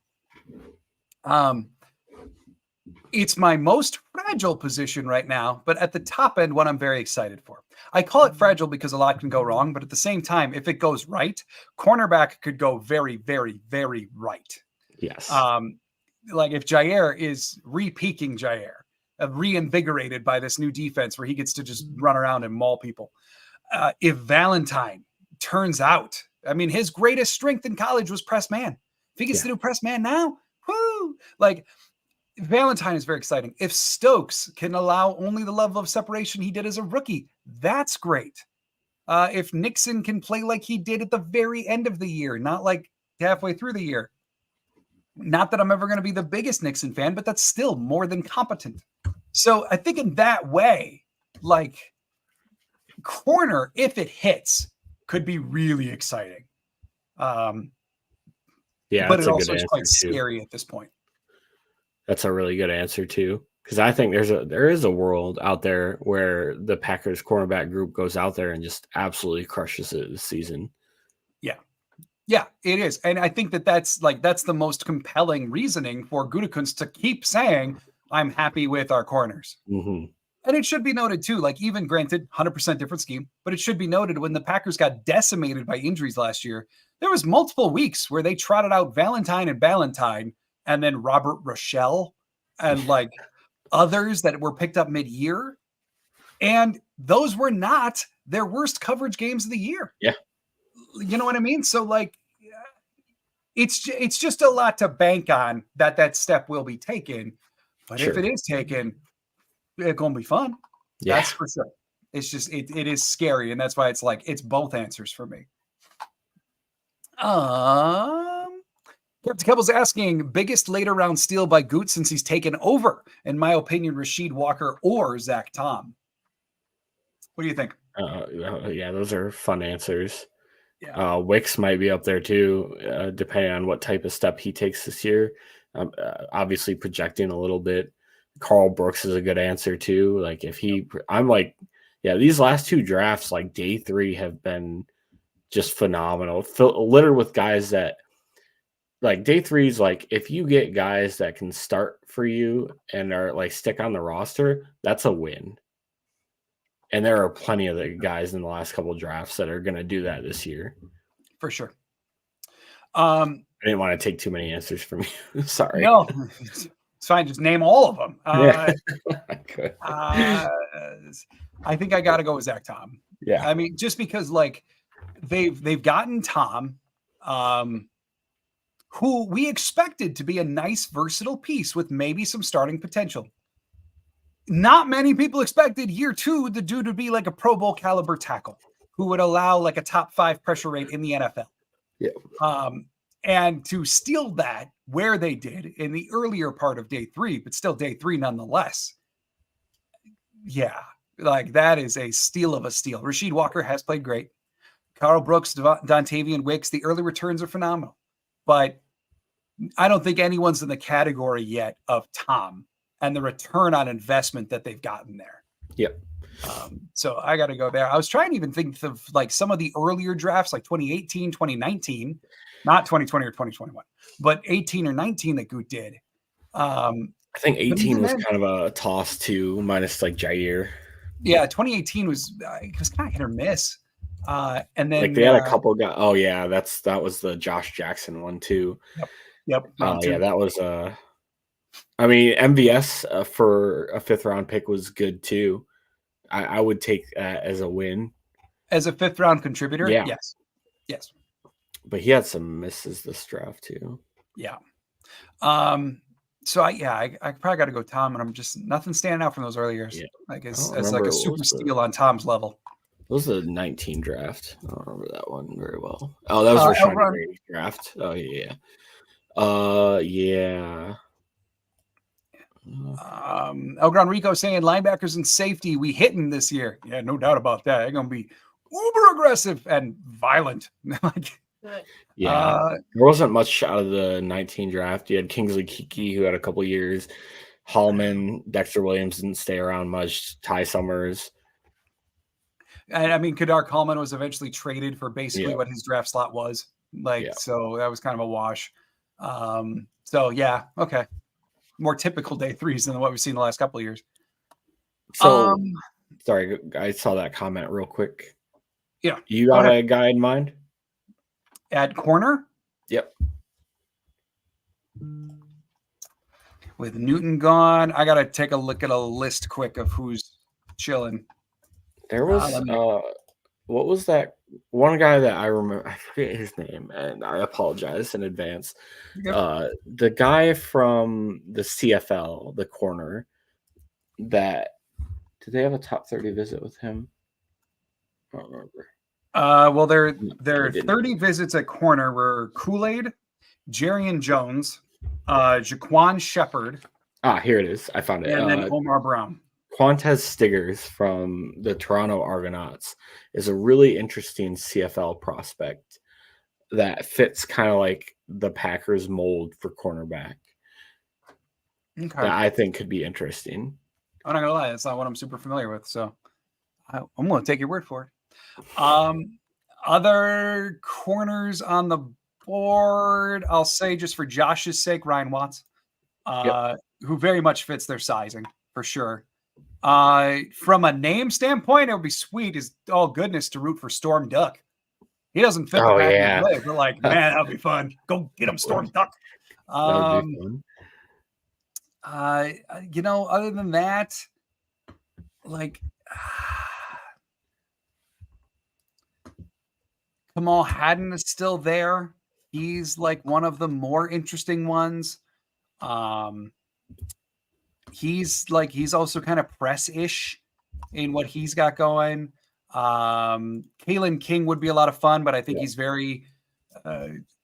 It's my most fragile position right now, but at the top end, one I'm very excited for. I call it fragile because a lot can go wrong, but at the same time, if it goes right, cornerback could go very, very, very right. Yes. Like if Jair is re-peaking Jair, reinvigorated by this new defense where he gets to just run around and maul people. If Valentine turns out, I mean, his greatest strength in college was press man. If he gets to do press man now, whoo! Like Valentine is very exciting. If Stokes can allow only the level of separation he did as a rookie, that's great. If Nixon can play like he did at the very end of the year, not like halfway through the year. Not that I'm ever going to be the biggest Nixon fan, but that's still more than competent. So I think in that way, like corner, if it hits, could be really exciting. Yeah, but it also is quite scary at this point. That's a really good answer too, because I think there is a world out there where the Packers cornerback group goes out there and just absolutely crushes it this season. Yeah, it is. And I think that's the most compelling reasoning for Gutekunst to keep saying, I'm happy with our corners. Mm-hmm. And it should be noted too, like even granted, 100% different scheme, but it should be noted when the Packers got decimated by injuries last year, there was multiple weeks where they trotted out Valentine and Ballantyne and then Robert Rochelle and like others that were picked up mid-year. And those were not their worst coverage games of the year. Yeah. You know what I mean? So like, it's just a lot to bank on that step will be taken. But if it is taken, it's going to be fun. Yeah. That's for sure. It's just, it is scary. And that's why it's like, it's both answers for me. Captain Kebble's asking, biggest later round steal by Goot since he's taken over? In my opinion, Rasheed Walker or Zach Tom. What do you think? Yeah, those are fun answers. Yeah. Wicks might be up there too, depending on what type of step he takes this year. Obviously projecting a little bit. Carl Brooks is a good answer too. Like these last two drafts, like day 3 have been just phenomenal. Littered with guys that like day 3 is like, if you get guys that can start for you and are like stick on the roster, that's a win. And there are plenty of the guys in the last couple of drafts that are going to do that this year. For sure. I didn't want to take too many answers from you. Sorry. No, it's fine. Just name all of them. Yeah. I think I got to go with Zach Tom. Yeah. I mean, just because like they've gotten Tom, who we expected to be a nice, versatile piece with maybe some starting potential. Not many people expected year 2 the dude would be like a Pro Bowl caliber tackle who would allow like a top 5 pressure rate in the NFL. Yeah. And to steal that where they did in the earlier part of day 3, but still day 3 nonetheless. Yeah, like that is a steal of a steal. Rasheed Walker has played great. Carl Brooks, Dontavian Wicks, the early returns are phenomenal. But I don't think anyone's in the category yet of Tom and the return on investment that they've gotten there. Yep. So I got to go there. I was trying to even think of like some of the earlier drafts, like 2018, 2019, not 2020 or 2021, but 18 or 19 that Goot did. I think 18 was kind of a toss too, minus like Jair. Yeah, 2018 was kind of hit or miss. And then like they had a couple guys. Oh yeah, that was the Josh Jackson one too. Yep. Yeah, that was I mean, MVS for a 5th round pick was good too. I would take that as a win. As a 5th round contributor? Yeah. Yes. But he had some misses this draft too. Yeah. So I probably got to go Tom, and I'm just nothing standing out from those early years. Yeah. Like as like a super steal on Tom's level. was the 19 draft. I don't remember that one very well. Oh, that was Rashawn Grady's draft. Oh, yeah. Yeah. Elgron Rico saying linebackers and safety, we hitting this year. Yeah, no doubt about that. They're going to be uber aggressive and violent. Yeah. There wasn't much out of the 19 draft. You had Kingsley Kiki, who had a couple years. Hallman, Dexter Williams didn't stay around much. Ty Summers. And I mean, Kadar Coleman was eventually traded for basically what his draft slot was. So that was kind of a wash. So yeah, okay. More typical day threes than what we've seen the last couple of years. So sorry, I saw that comment real quick. Yeah. You got a guy in mind? At corner? Yep. With Newton gone, I gotta take a look at a list quick of who's chilling. There was what was that one guy that I remember? I forget his name, and I apologize in advance. The guy from the CFL, the corner. Did they have a top 30 visit with him? I don't remember. Well, their 30 visits at corner were Kool-Aid, Jerrion Jones, Jaquan Shepard. Here it is. I found it. And then Omar Brown. Quantez Stiggers from the Toronto Argonauts is a really interesting CFL prospect that fits kind of like the Packers mold for cornerback. Okay. That I think could be interesting. I'm not gonna lie, that's not what I'm super familiar with, so I'm gonna take your word for it. Other corners on the board, I'll say just for Josh's sake, Ryan Watts, who very much fits their sizing for sure. From a name standpoint, it would be sweet as all goodness to root for Storm Duck. He doesn't fit the Packers play, but like, man, that'll be fun. Go get him, Storm Duck. That would be fun. Other than that, like Kamal Haddon is still there. He's like one of the more interesting ones. He's also kind of press-ish in what he's got going. Kalen King would be a lot of fun, but I think he's very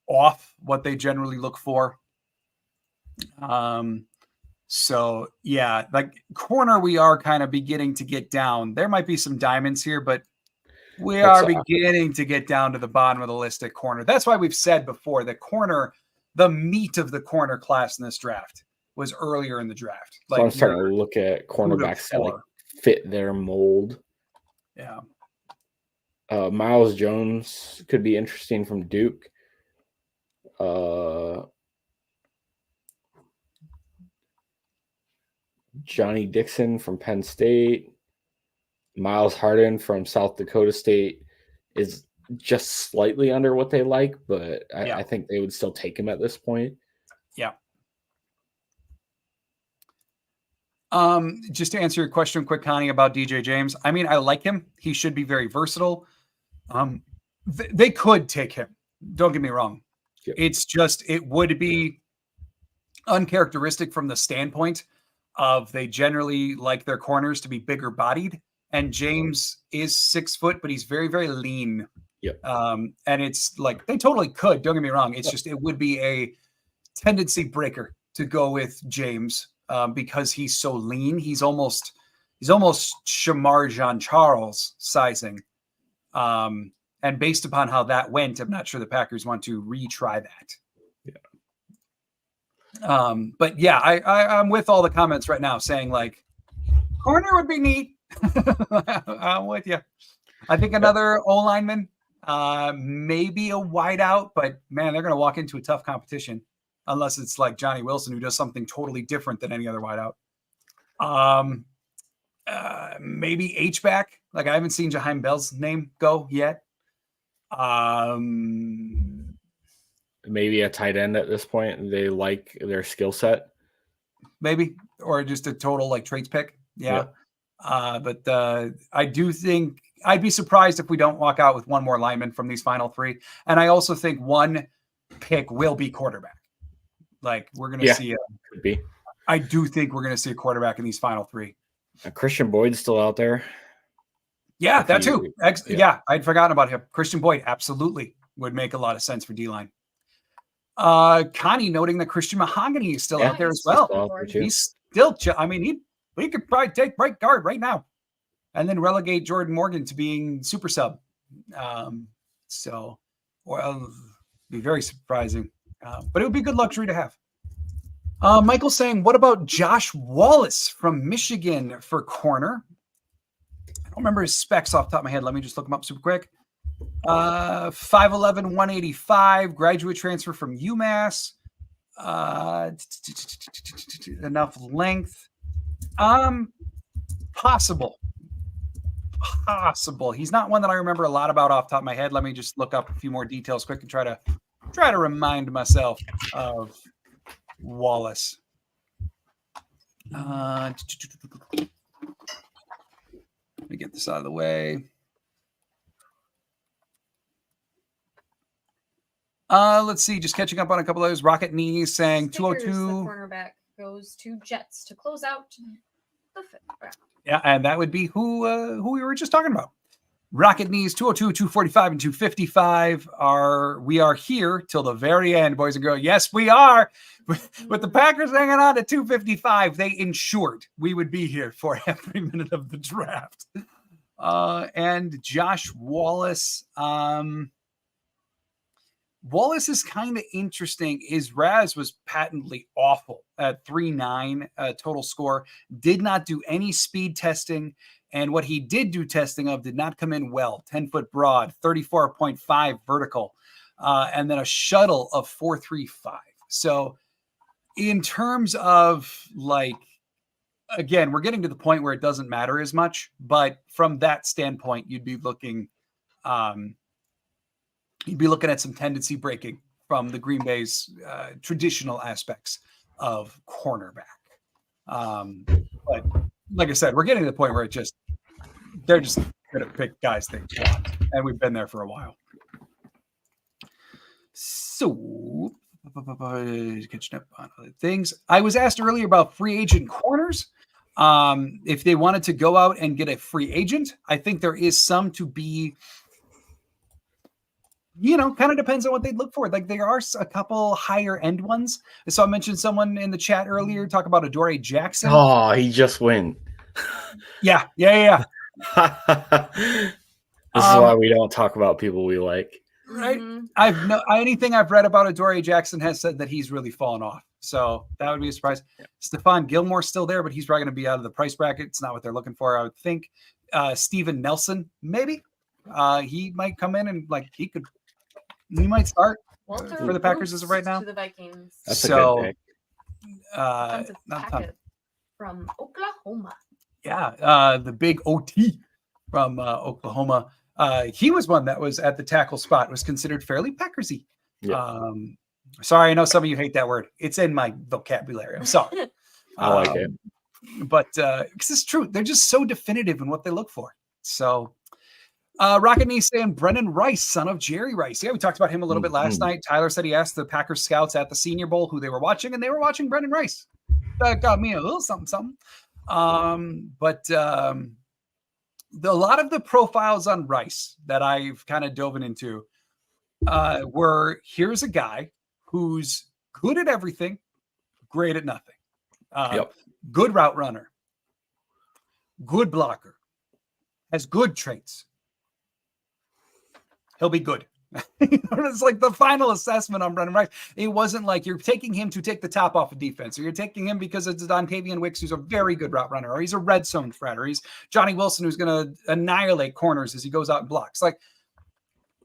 off what they generally look for. So yeah, like corner, we are kind of beginning to get down. There might be some diamonds here, but we are beginning to get down to the bottom of the list at corner. That's why we've said before that corner, the meat of the corner class in this draft was earlier in the draft. Like, so I'm starting to look at cornerbacks that like fit their mold. Yeah. Miles Jones could be interesting from Duke. Johnny Dixon from Penn State. Miles Harden from South Dakota State is just slightly under what they like, but I think they would still take him at this point. Yeah. Just to answer your question quick, Connie, about DJ James. I mean, I like him. He should be very versatile. They could take him. Don't get me wrong. Yeah. It's just, it would be uncharacteristic from the standpoint of they generally like their corners to be bigger bodied. And James is 6 foot, but he's very, very lean. Yep. And it's like, they totally could. Don't get me wrong. It's just, it would be a tendency breaker to go with James. Because he's so lean, he's almost Shamar Jean-Charles sizing. And based upon how that went, I'm not sure the Packers want to retry that. Yeah. But yeah, I'm with all the comments right now saying like corner would be neat. I'm with you. I think another O-lineman, maybe a wideout, but man, they're going to walk into a tough competition. Unless it's like Johnny Wilson, who does something totally different than any other wideout. Maybe H-back. Like I haven't seen Jaheim Bell's name go yet. Maybe a tight end at this point. They like their skill set. Maybe, or just a total like traits pick. Yeah. But I do think I'd be surprised if we don't walk out with one more lineman from these final three. And I also think one pick will be quarterback. Like we're going to see could be. I do think we're going to see a quarterback in these final three. Christian Boyd's still out there. Yeah, If that you- too. Yeah, I'd forgotten about him. Christian Boyd absolutely would make a lot of sense for D-line. Connie noting that Christian Mahogany is still Yeah, out there as he's well. still out there too. He's still, I mean, he could probably take right guard right now and then relegate Jordan Morgan to being super sub. So, well, be very surprising, but it would be a good luxury to have. Michael's saying, what about Josh Wallace from Michigan for corner? I don't remember his specs off the top of my head. Let me just look him up super quick. 5'11", 185, graduate transfer from UMass. Enough length. Possible. He's not one that I remember a lot about off the top of my head. Let me just look up a few more details quick and try to remind myself of Wallace. Let me get this out of the way. Let's see. Just catching up on a couple of those. Rocket Knees saying Stickers, 202. The cornerback goes to Jets to close out the fifth round. Yeah, and that would be who we were just talking about. Rocket Knees 202, 245, and 255 we are here till the very end, boys and girls. Yes, we are. With the Packers hanging on at 255, they ensured we would be here for every minute of the draft. And Josh Wallace. Wallace is kind of interesting. His RAS was patently awful at 3.9 total score. Did not do any speed testing. And what he did do testing of did not come in well. 10-foot broad, 34.5 vertical, and then a shuttle of 4.35. So in terms of like, again, we're getting to the point where it doesn't matter as much. But from that standpoint, you'd be looking at some tendency breaking from the Green Bay's traditional aspects of cornerback. But like I said, we're getting to the point where they're just going to pick guys they want, and we've been there for a while. So, catching up on other things. I was asked earlier about free agent corners. If they wanted to go out and get a free agent, I think there is some to be. Kind of depends on what they'd look for. Like there are a couple higher end ones. So I mentioned someone in the chat earlier talk about Adoree Jackson. Oh, he just went. Yeah. This is why we don't talk about people we like. Right. Mm-hmm. Anything I've read about Adoree Jackson has said that he's really fallen off. So that would be a surprise. Yeah. Stephon Gilmore's still there, but he's probably going to be out of the price bracket. It's not what they're looking for, I would think. Steven Nelson, maybe. He might come in and he might start for the Packers as of right now. To the Vikings. That's a good pick. Packet from Oklahoma. Yeah, the big OT from Oklahoma. He was one that was at the tackle spot, was considered fairly Packersy. Yeah. Sorry, I know some of you hate that word. It's in my vocabulary. I'm sorry. I like it. But because it's true, they're just so definitive in what they look for. So Rocket Knee saying Brennan Rice, son of Jerry Rice. Yeah, we talked about him a little bit last night. Tyler said he asked the Packers scouts at the Senior Bowl who they were watching, and they were watching Brennan Rice. That got me a little something. But a lot of the profiles on Rice that I've kind of dove into were, here's a guy who's good at everything, great at nothing. Good route runner, good blocker, has good traits. He'll be good. It's like the final assessment on Brennan Rice. It wasn't like you're taking him to take the top off of defense, or you're taking him because it's Dontavian Wicks, who's a very good route runner, or he's a red zone threat, or he's Johnny Wilson, who's going to annihilate corners as he goes out and blocks. Like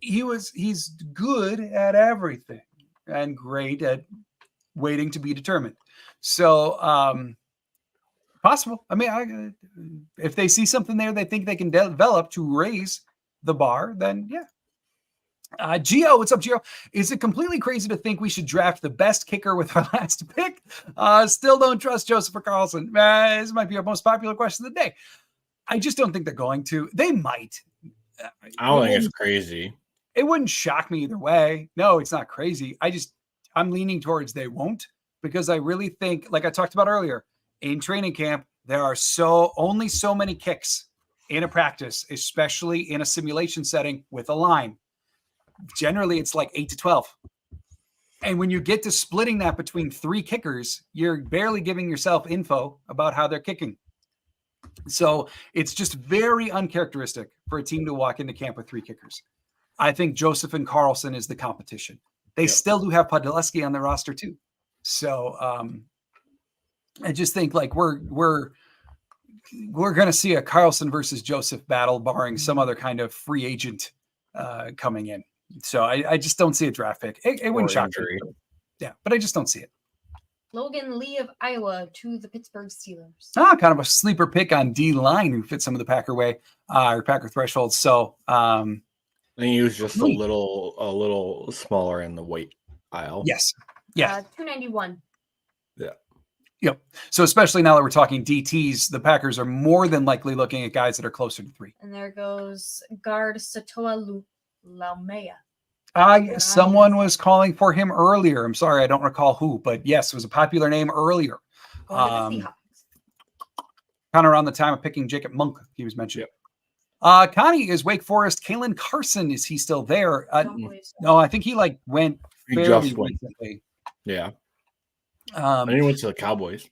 he's good at everything and great at waiting to be determined. So possible. I mean, if they see something there they think they can develop to raise the bar, then yeah. Gio, what's up, Gio? Is it completely crazy to think we should draft the best kicker with our last pick? Still don't trust Joseph or Carlson. This might be our most popular question of the day. I just don't think they're going to. They might. I don't think it's crazy. It wouldn't shock me either way. No, it's not crazy. I'm leaning towards they won't, because I really think, like I talked about earlier, in training camp, there are only so many kicks in a practice, especially in a simulation setting with a line, generally it's like 8 to 12. And when you get to splitting that between 3 kickers, you're barely giving yourself info about how they're kicking. So it's just very uncharacteristic for a team to walk into camp with 3 kickers. I think Joseph and Carlson is the competition. They still do have Podolski on their roster too. So I just think like we're going to see a Carlson versus Joseph battle, barring some other kind of free agent coming in. So I just don't see a draft pick. It wouldn't shock me. Yeah, but I just don't see it. Logan Lee of Iowa to the Pittsburgh Steelers. Kind of a sleeper pick on D-line who fits some of the Packer way or Packer thresholds. So and he was just a little smaller in the weight aisle. Yes. Yeah. 291. Yeah. Yep. So especially now that we're talking DTs, the Packers are more than likely looking at guys that are closer to 3. And there goes guard Satoa Laumea. Someone was calling for him earlier. I'm sorry, I don't recall who, but yes, it was a popular name earlier. Kind of around the time of picking Jacob Monk, he was mentioned. Yep. Connie is Wake Forest. Kalen Carson, is he still there? No, I think he went fairly recently. Yeah. And he went to the Cowboys.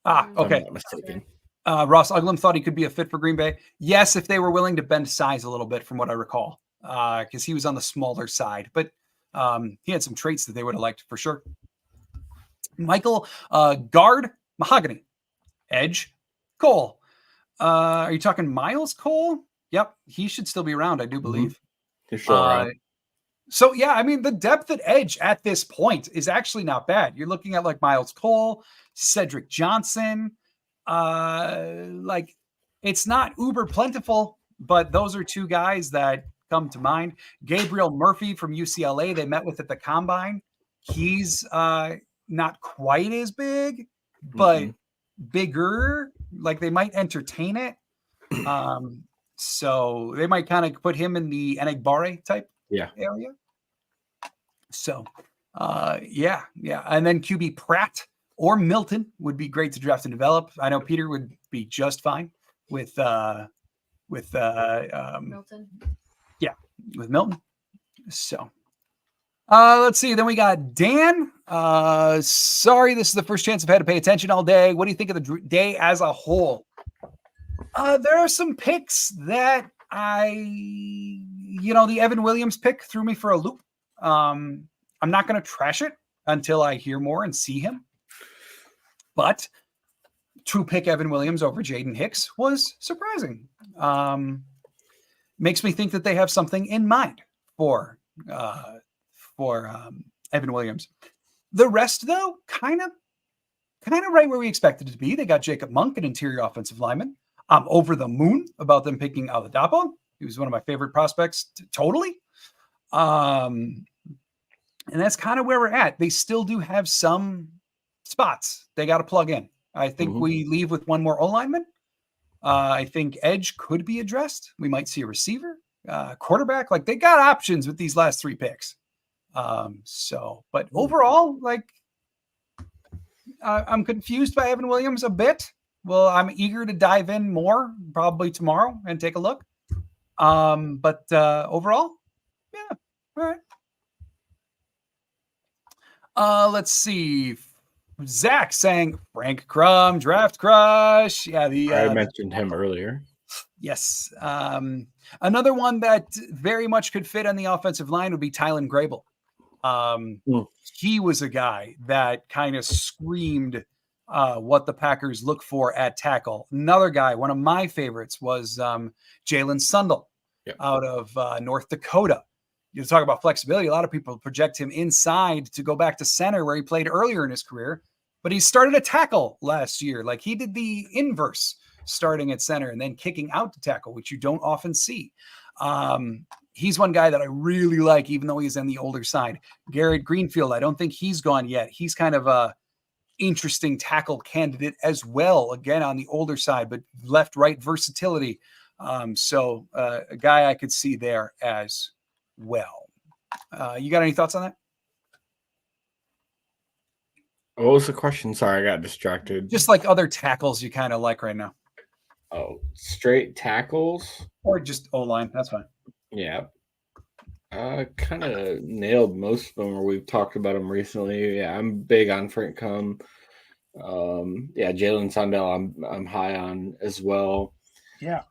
Okay. If I'm not mistaken. Ross Uglum thought he could be a fit for Green Bay. Yes, if they were willing to bend size a little bit, from what I recall, because he was on the smaller side, but he had some traits that they would have liked for sure. Michael, guard, Mahogany, edge, Cole. Are you talking Miles Cole? Yep, he should still be around, I do believe. He's still around. So, yeah, I mean, the depth at edge at this point is actually not bad. You're looking at like Miles Cole, Cedric Johnson. It's not uber plentiful, but those are 2 guys that come to mind. Gabriel Murphy from UCLA, they met with at the Combine. He's not quite as big, but bigger. Like they might entertain it. So they might kind of put him in the Enagbare type area. So, yeah. And then QB Pratt or Milton would be great to draft and develop. I know Peter would be just fine with Milton. Yeah, with Milton. So, let's see. Then we got Dan. Sorry, this is the first chance I've had to pay attention all day. What do you think of the day as a whole? There are some picks that the Evan Williams pick threw me for a loop. I'm not going to trash it until I hear more and see him. But to pick Evan Williams over Jaden Hicks was surprising. Makes me think that they have something in mind for Evan Williams. The rest, though, kind of right where we expected it to be. They got Jacob Monk, an interior offensive lineman. I'm over the moon about them picking Oladapo. He was one of my favorite prospects, totally. And that's kind of where we're at. They still do have some spots they got to plug in. I think we leave with one more O-lineman. I think edge could be addressed. We might see a receiver, quarterback. Like they got options with these last 3 picks. But overall, I'm confused by Evan Williams a bit. Well, I'm eager to dive in more probably tomorrow and take a look. But overall, yeah. All right. Let's see. Zach saying Frank Crum, draft crush. Yeah, I mentioned him earlier. Yes. Another one that very much could fit on the offensive line would be Tylen Grable. He was a guy that kind of screamed what the Packers look for at tackle. Another guy, one of my favorites, was Jalen Sundle out of North Dakota. You talk about flexibility. A lot of people project him inside to go back to center where he played earlier in his career, but he started a tackle last year. Like he did the inverse, starting at center and then kicking out to tackle, which you don't often see. He's one guy that I really like, even though he's on the older side. Garrett Greenfield, I don't think he's gone yet. He's kind of a interesting tackle candidate as well. Again, on the older side, but left-right versatility. So a guy I could see there as well. You got any thoughts on that? What was the question? Sorry, I got distracted. Just like other tackles you kind of like right now. Oh, straight tackles. Or just O-line. That's fine. Yeah. Kind of nailed most of them, or we've talked about them recently. Yeah, I'm big on Frank Cum. Yeah, Jalen Sundell, I'm high on as well. Yeah.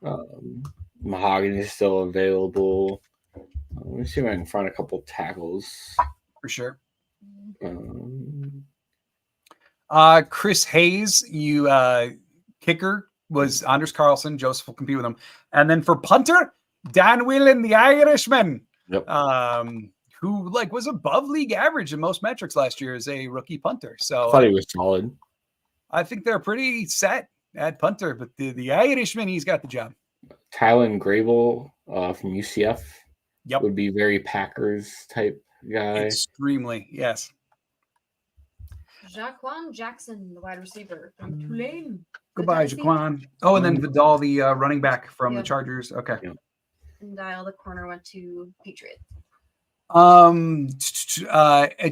Mahogany is still available. Let me see if I can find a couple tackles. For sure. Um, Chris Hayes, kicker was Anders Carlson. Joseph will compete with him. And then for punter, Dan Whelan, the Irishman. Yep. Who was above league average in most metrics last year as a rookie punter. So I thought he was solid. I think they're pretty set at punter, but the Irishman, he's got the job. Tylen Grable from UCF Yep. would be very Packers type guy. Extremely, yes. Jaquan Jackson, the wide receiver from Tulane. Goodbye, Jaquan. Oh, and then Vidal, the running back from the Yep. Chargers. Okay. Yep. And Dial, the corner, went to Patriots.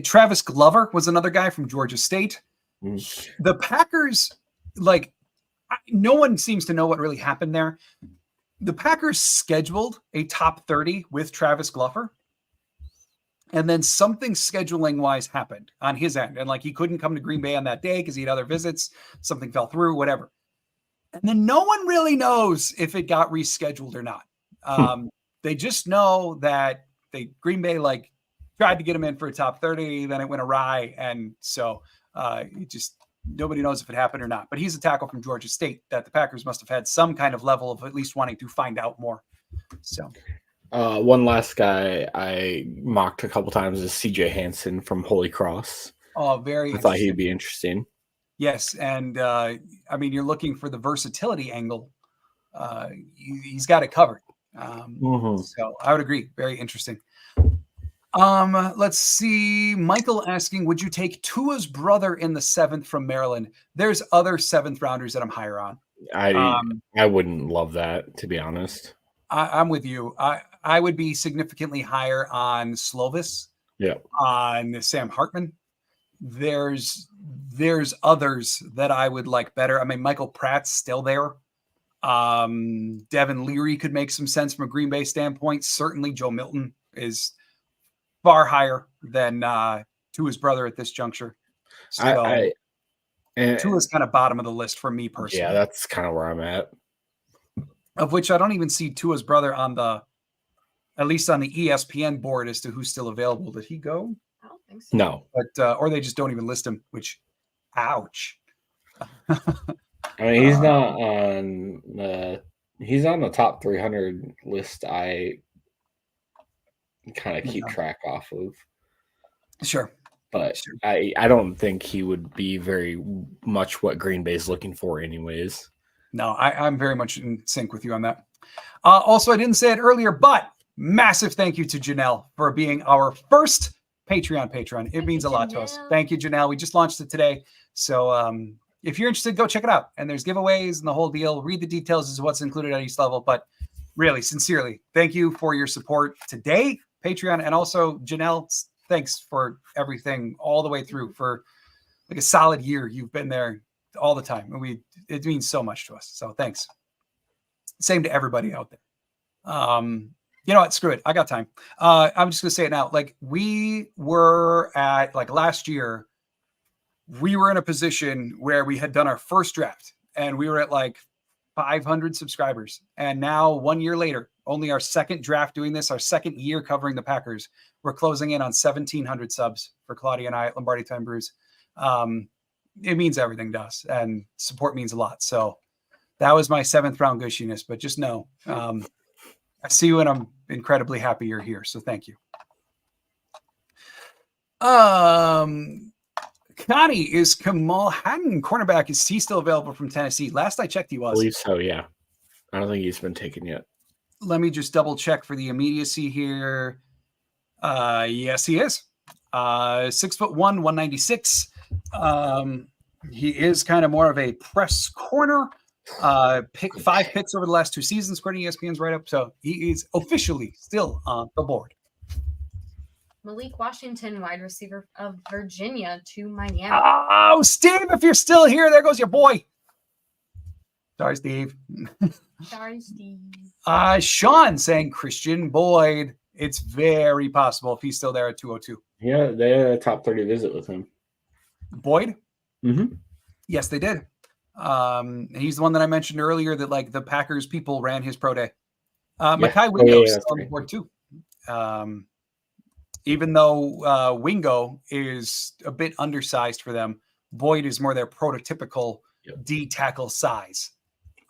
Travis Glover was another guy from Georgia State. The Packers, no one seems to know what really happened there. The Packers scheduled a top 30 with Travis Glover, and then something scheduling wise happened on his end, and he couldn't come to Green Bay on that day because he had other visits. Something fell through, whatever. And then no one really knows if it got rescheduled or not. They just know that Green Bay tried to get him in for a top 30, then it went awry, and so nobody knows if it happened or not. But he's a tackle from Georgia State that the Packers must have had some kind of level of at least wanting to find out more. So one last guy I mocked a couple times is CJ Hansen from Holy Cross. Oh, very. I thought he'd be interesting. Yes, and you're looking for the versatility angle. He's got it covered. So I would agree. Very interesting. Let's see. Michael asking, would you take Tua's brother in the 7th from Maryland? There's other 7th rounders that I'm higher on. I wouldn't love that, to be honest. I'm with you. I would be significantly higher on Slovis. Yeah. On Sam Hartman. There's others that I would like better. Michael Pratt's still there. Devin Leary could make some sense from a Green Bay standpoint. Certainly Joe Milton is far higher than Tua's brother at this juncture. So Tua's kind of bottom of the list for me personally. Yeah, that's kind of where I'm at. Of which I don't even see Tua's brother at least on the ESPN board as to who's still available. Did he go? I don't think so. No. But or they just don't even list him, which ouch. He's not on he's on the top 300 list I kind of keep track off of. Sure. But I don't think he would be very much what Green Bay's looking for anyways. No, I'm very much in sync with you on that. Also, I didn't say it earlier, but massive thank you to Janelle for being our first Patreon patron. It means a lot to us. Thank you, Janelle. We just launched it today. So if you're interested, go check it out. And there's giveaways and the whole deal. Read the details as to what's included at each level. But really, sincerely, thank you for your support today, Patreon. And also, Janelle, thanks for everything all the way through for a solid year. You've been there all the time. And it means so much to us. So thanks. Same to everybody out there. You know what? Screw it. I got time. I'm just going to say it now. We were at last year, we were in a position where we had done our first draft and we were at 500 subscribers. And now 1 year later, only our second draft doing this, our second year covering the Packers, we're closing in on 1,700 subs for Claudia and I at Lombardi Time Brews. It means everything to us, and support means a lot. So that was my 7th round gushiness, but just know, I see you and I'm incredibly happy you're here. So thank you. Connie, is Kamal Hatton cornerback? Is he still available from Tennessee? Last I checked, he was. I believe so, yeah. I don't think he's been taken yet. Let me just double check for the immediacy here. Yes, he is. 6'1", 196. He is kind of more of a press corner. 5 picks over the last 2 seasons, according to ESPN's write-up. So he is officially still on the board. Malik Washington, wide receiver of Virginia to Miami. Oh, Steve, if you're still here, there goes your boy. Sorry, Steve. Sorry, Steve. Sean saying Christian Boyd. It's very possible if he's still there at 202. Yeah, they had a top 30 visit with him. Boyd? Mm-hmm. Yes, they did. He's the one that I mentioned earlier that like the Packers people ran his pro day. Makai Wingo is still on the board too. Even though Wingo is a bit undersized for them, Boyd is more their prototypical D tackle size.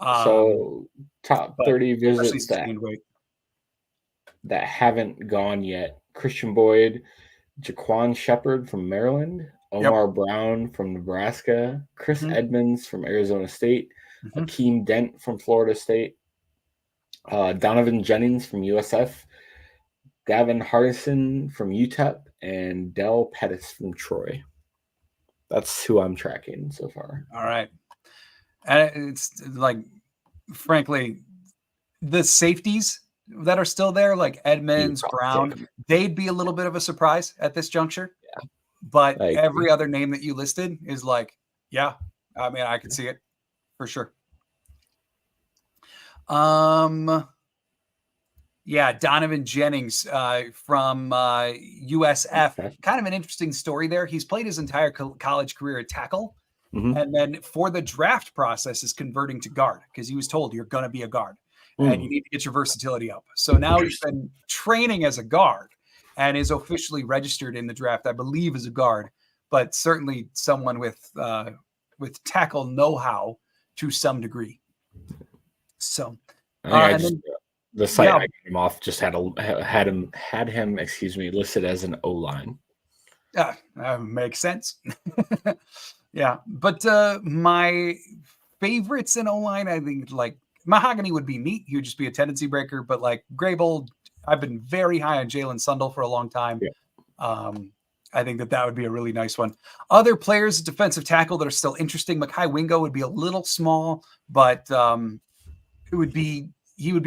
So top 30 visits weight. that haven't gone yet. Christian Boyd, Jaquan Shepard from Maryland, Omar Brown from Nebraska, Chris Edmonds from Arizona State, Akeem Dent from Florida State, Donovan Jennings from USF, Gavin Hardison from UTEP, and Del Pettis from Troy. That's who I'm tracking so far. All right. And it's like, frankly, the safeties that are still there, like Edmonds, Brown, they'd be a little bit of a surprise at this juncture. Yeah. But every other name that you listed is like, yeah, I mean, I could see it for sure. Yeah, Donovan Jennings from USF. Kind of an interesting story there. He's played his entire college career at tackle. And then for the draft process is converting to guard because he was told you're going to be a guard and you need to get your versatility up. So now he's been training as a guard and is officially registered in the draft, I believe, as a guard, but certainly someone with tackle know-how to some degree. So the site I got him off just had him listed as an O-line. That makes sense. Yeah, but my favorites in O-line, I think, like Mahogany would be neat. He would just be a tendency breaker. But like Grable, I've been very high on Jalen Sundle for a long time. Yeah. I think that would be a really nice one. Other players, defensive tackle that are still interesting. Makai Wingo would be a little small, but he would be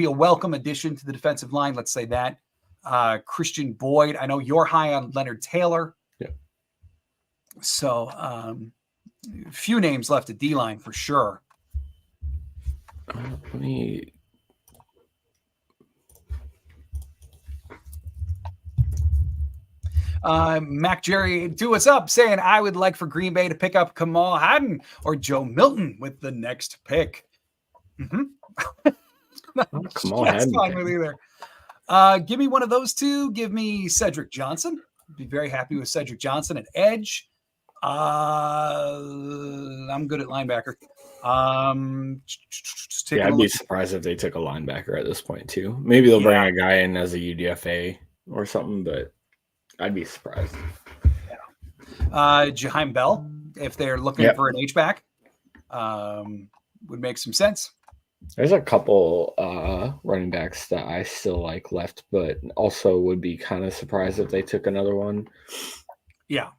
a welcome addition to the defensive line. Let's say that. Christian Boyd. I know you're high on Leonard Taylor. Yeah. So few names left at D-line for sure. Let me. Mac Jerry, do us up, saying I would like for Green Bay to pick up Kamal Haddon or Joe Milton with the next pick. Kamal Haddon. Fine with either. Give me one of those two. Give me Cedric Johnson. Be very happy with Cedric Johnson at edge. I'm good at linebacker. I'd be surprised if they took a linebacker at this point too. Maybe they'll bring a guy in as a UDFA or something, but I'd be surprised. Jaheim Bell, if they're looking for an H-back, would make some sense. There's a couple running backs that I still like left, but also would be kind of surprised if they took another one. Yeah.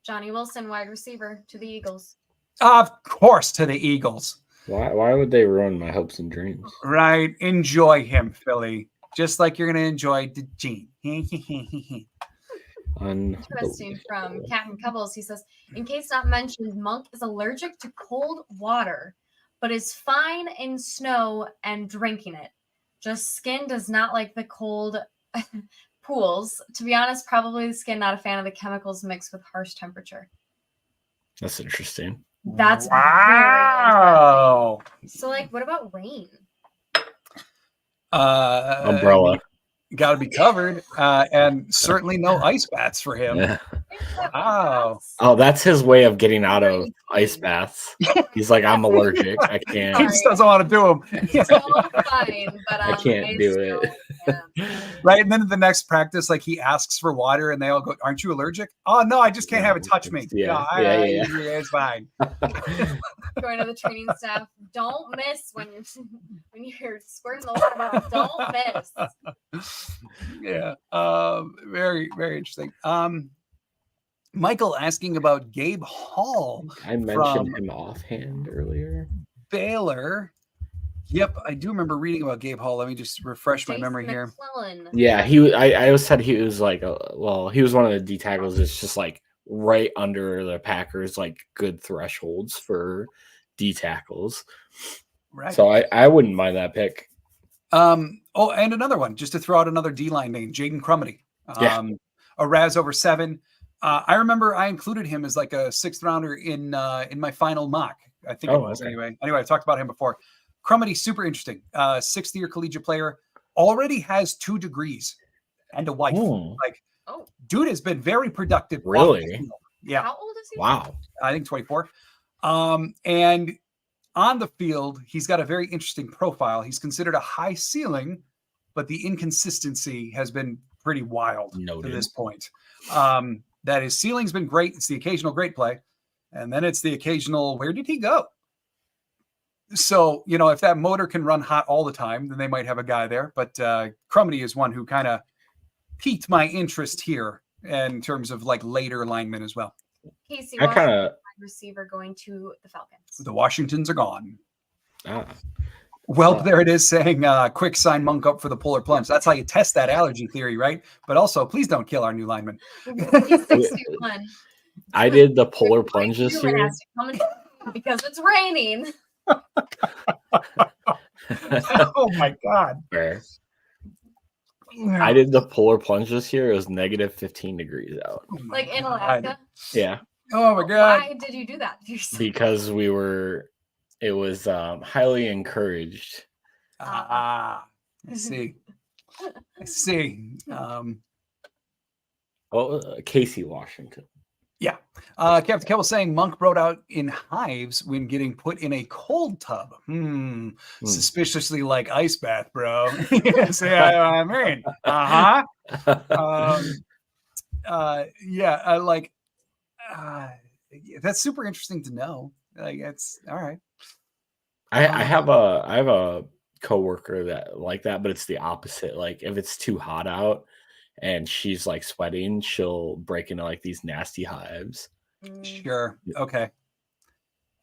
Johnny Wilson, wide receiver to the Eagles. Of course, to the Eagles. Why would they ruin my hopes and dreams? Right. Enjoy him, Philly. Just like you're going to enjoy the Gene. Interesting from Captain Cubbles. He says, in case not mentioned, Monk is allergic to cold water, but is fine in snow and drinking it. Just skin does not like the cold pools. To be honest, probably the skin not a fan of the chemicals mixed with harsh temperature. That's interesting. That's wow. So, like, what about rain? Umbrella. Got to be covered, and certainly no ice baths for him. Yeah. Wow. Oh, that's his way of getting out of ice baths. He's like, I'm allergic. I can't. He just doesn't want to do them. It's all fine, but I can't do it. Right, and then at the next practice, like he asks for water, and they all go, "Aren't you allergic?" "Oh no, I just can't have it touch me." Yeah, it's fine. Going to the training staff, don't miss when you're squirting the water bottle. Don't miss. Yeah, very, very interesting. Michael asking about Gabe Hall. I mentioned him offhand earlier. Baylor. Yep, I do remember reading about Gabe Hall. Let me just refresh my memory here. Yeah, I always said he was like, he was one of the D tackles. It's just like right under the Packers, like good thresholds for D tackles. Right. So I wouldn't mind that pick. Oh, and another one, just to throw out another D-line name, Jaden Crumity. A RAS over 7. I remember I included him as like a 6th rounder in my final mock. I think it was anyway. Anyway, I talked about him before. Crumity, super interesting. 6th-year collegiate player, already has 2 degrees and a wife. Like, dude has been very productive. Really? Yeah. How old is he? Wow. I think 24. And on the field, he's got a very interesting profile. He's considered a high ceiling, but the inconsistency has been pretty wild to this point. That his ceiling's been great. It's the occasional great play. And then it's the occasional, where did he go? So, if that motor can run hot all the time, then they might have a guy there. But Crumity is one who kind of piqued my interest here in terms of like later linemen as well. Casey, I kind of receiver going to the Falcons. The Washingtons are gone. Well, there it is saying, quick sign Monk up for the polar plunge. That's how you test that allergy theory, right? But also, please don't kill our new lineman. He's 61. I did the polar plunge this year. Because it's raining. Oh, my God. Fair. I did the polar plunge this year. It was negative 15 degrees out. Like in Alaska? Yeah. Oh, my God. Why did you do that? Because it was highly encouraged. I see. Casey Washington. Yeah. Captain Kev was saying Monk broke out in hives when getting put in a cold tub. Suspiciously like ice bath, bro. Yes, I mean. That's super interesting to know. Like, it's all right. I have a coworker that like that, but it's the opposite. Like if it's too hot out and she's like sweating, she'll break into like these nasty hives. Sure. Okay.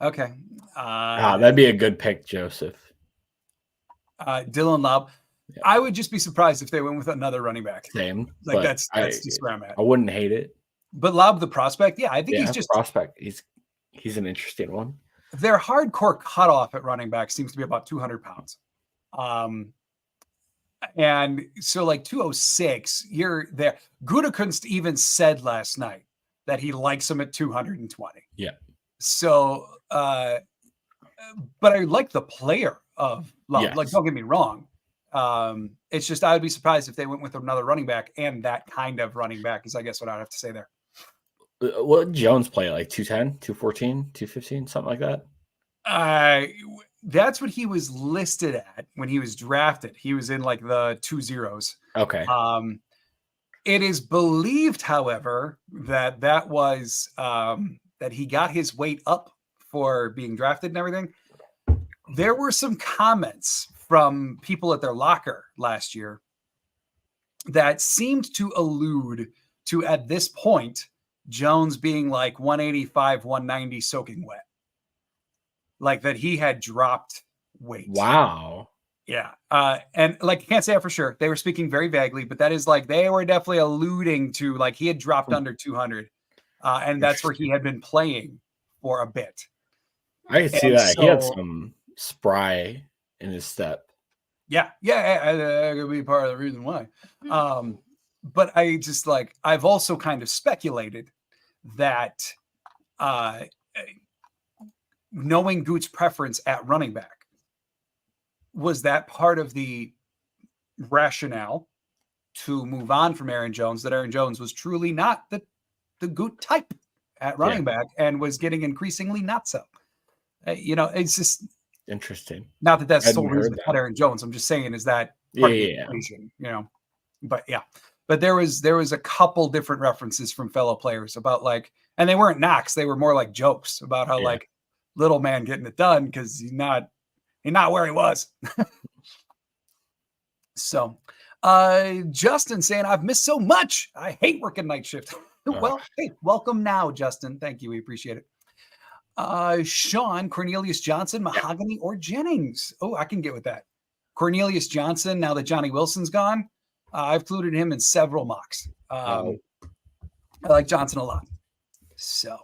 That'd be a good pick, Joseph. Dylan Lobb. Yeah. I would just be surprised if they went with another running back. Same. Like that's just where I'm at. I wouldn't hate it. But Lobb, the prospect, I think he's just prospect. He's an interesting one. Their hardcore cutoff at running back seems to be about 200 pounds. And so like 206, you're there. Gutekunst even said last night that he likes him at 220. Yeah. So, but I like the player of Lobb. Yes. Like, don't get me wrong. It's just, I would be surprised if they went with another running back, and that kind of running back is, I guess, what I'd have to say there. What did Jones play, like 210, 214, 215, something like that? That's what he was listed at when he was drafted. He was in like the 2.0s. Okay. It is believed, however, that was that he got his weight up for being drafted and everything. There were some comments from people at their locker last year that seemed to allude to, at this point, Jones being like 185, 190 soaking wet. Like that he had dropped weight. Wow. Yeah. And like, I can't say that for sure. They were speaking very vaguely, but that is like, they were definitely alluding to like he had dropped under 200. And that's where he had been playing for a bit. I can see that. He had some spry in his step. Yeah. That could be part of the reason why. But I just like, I've also kind of speculated that knowing Goot's preference at running back, was that part of the rationale to move on from Aaron Jones, that Aaron Jones was truly not the Goot type at running back and was getting increasingly not so. It's just interesting. Not that that's the sole reason about Aaron Jones. I'm just saying is that part of the equation, but yeah. But there was a couple different references from fellow players about like, and they weren't knocks. They were more like jokes about how like little man getting it done because he's not where he was. So Justin saying, I've missed so much. I hate working night shift. Well, hey, welcome now, Justin. Thank you. We appreciate it. Sean, Cornelius Johnson, Mahogany, or Jennings. Oh, I can get with that. Cornelius Johnson, now that Johnny Wilson's gone, I've included him in several mocks. I like Johnson a lot. So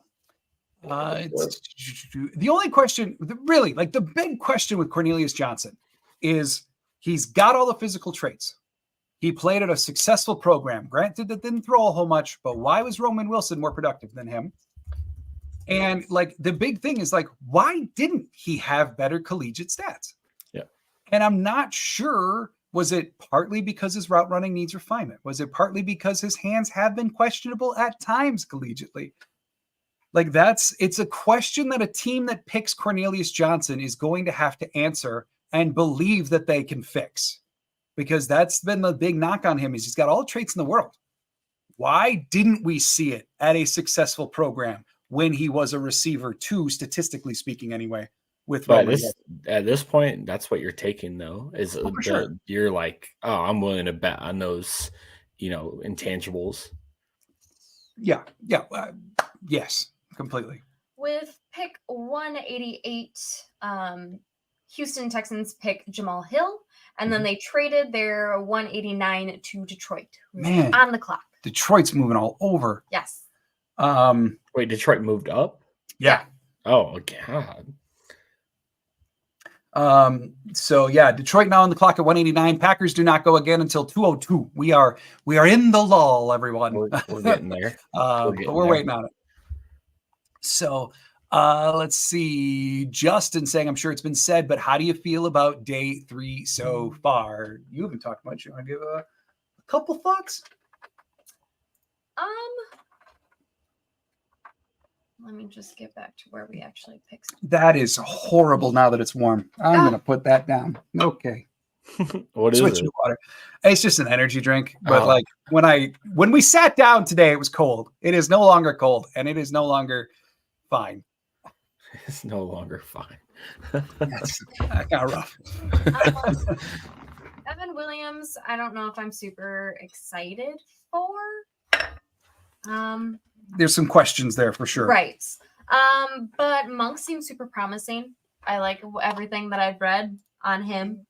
The only question, really, like the big question with Cornelius Johnson is he's got all the physical traits. He played at a successful program. Granted, that didn't throw a whole much, but why was Roman Wilson more productive than him? And like the big thing is like, why didn't he have better collegiate stats? Yeah. And I'm not sure, was it partly because his route running needs refinement? Was it partly because his hands have been questionable at times collegiately? Like it's a question that a team that picks Cornelius Johnson is going to have to answer and believe that they can fix, because that's been the big knock on him is he's got all the traits in the world. Why didn't we see it at a successful program when he was a receiver too, statistically speaking anyway, with But at this point, that's what you're taking though, is sure. You're like, oh, I'm willing to bet on those, intangibles. Yeah. Yes, completely. With pick 188, Houston Texans pick Jamal Hill, and then they traded their 189 to Detroit. Man, on the clock. Detroit's moving all over. Yes. Wait, Detroit moved up? Yeah. Oh, God. So yeah, Detroit now on the clock at 189. Packers do not go again until 202. We are in the lull, everyone. We're getting there. But we're waiting on it. So let's see. Justin saying, I'm sure it's been said, but how do you feel about day 3 so far? You haven't talked much. You want to give a couple thoughts? Let me just get back to where we actually picked. That is horrible now that it's warm. I'm going to put that down. Okay. What is Switch it? to water. It's just an energy drink. But like when we sat down today, it was cold. It is no longer cold, and it is no longer fine. It's no longer fine. That's kind of rough. Evan Williams, I don't know if I'm super excited for. There's some questions there for sure. Right. But Monk seems super promising. I like everything that I've read on him.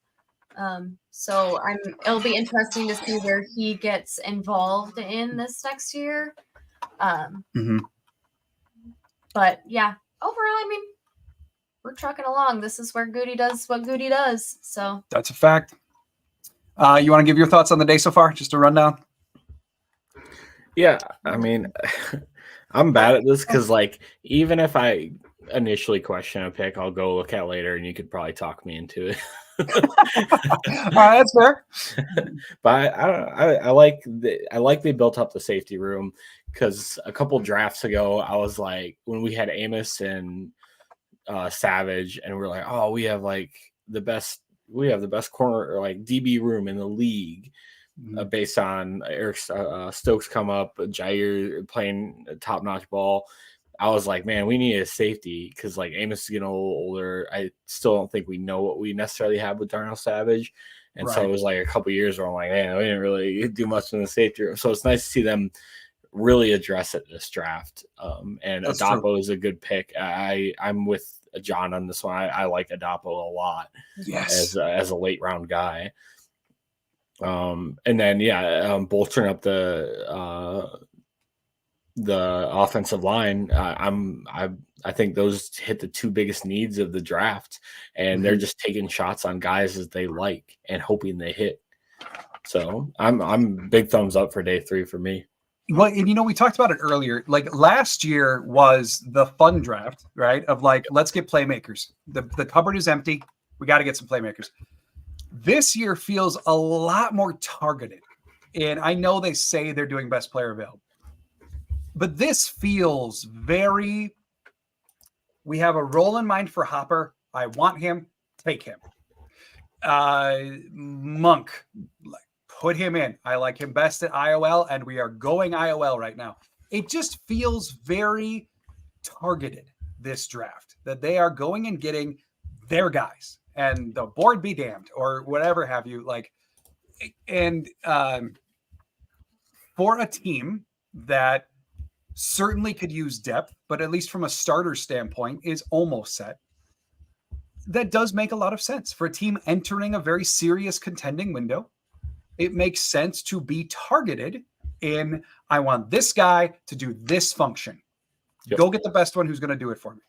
So it'll be interesting to see where he gets involved in this next year. But yeah, overall, I mean, we're trucking along. This is where Goody does what Goody does. So that's a fact. You want to give your thoughts on the day so far? Just a rundown. Yeah, I mean, I'm bad at this because, like, even if I initially question a pick, I'll go look at later, and you could probably talk me into it. All right, that's fair. But I like they built up the safety room, because a couple drafts ago, I was like, when we had Amos and Savage, and we're like, oh, we have the best corner or like DB room in the league. Based on Eric Stokes come up, Jair playing top-notch ball. I was like, man, we need a safety because like Amos is getting a little older. I still don't think we know what we necessarily have with Darnell Savage. And so it was like a couple years where I'm like, man, we didn't really do much in the safety room. So it's nice to see them really address it this draft. And that's Adapo true. Is a good pick. I'm with John on this one. I like Adapo a lot as a late round guy. And then bolstering up the offensive line. I think those hit the two biggest needs of the draft, and they're just taking shots on guys as they like and hoping they hit. So I'm big thumbs up for day 3 for me. Well, and we talked about it earlier. Like last year was the fun draft, right? Of like, let's get playmakers. The cupboard is empty. We got to get some playmakers. This year feels a lot more targeted. And I know they say they're doing best player available, but this feels very, we have a role in mind for Hopper. I want him, take him. Monk, put him in. I like him best at IOL, and we are going IOL right now. It just feels very targeted, this draft, that they are going and getting their guys. And the board be damned, or whatever have you. For a team that certainly could use depth, but at least from a starter standpoint is almost set, that does make a lot of sense. For a team entering a very serious contending window, it makes sense to be targeted in, I want this guy to do this function. Yep. Go get the best one who's going to do it for me.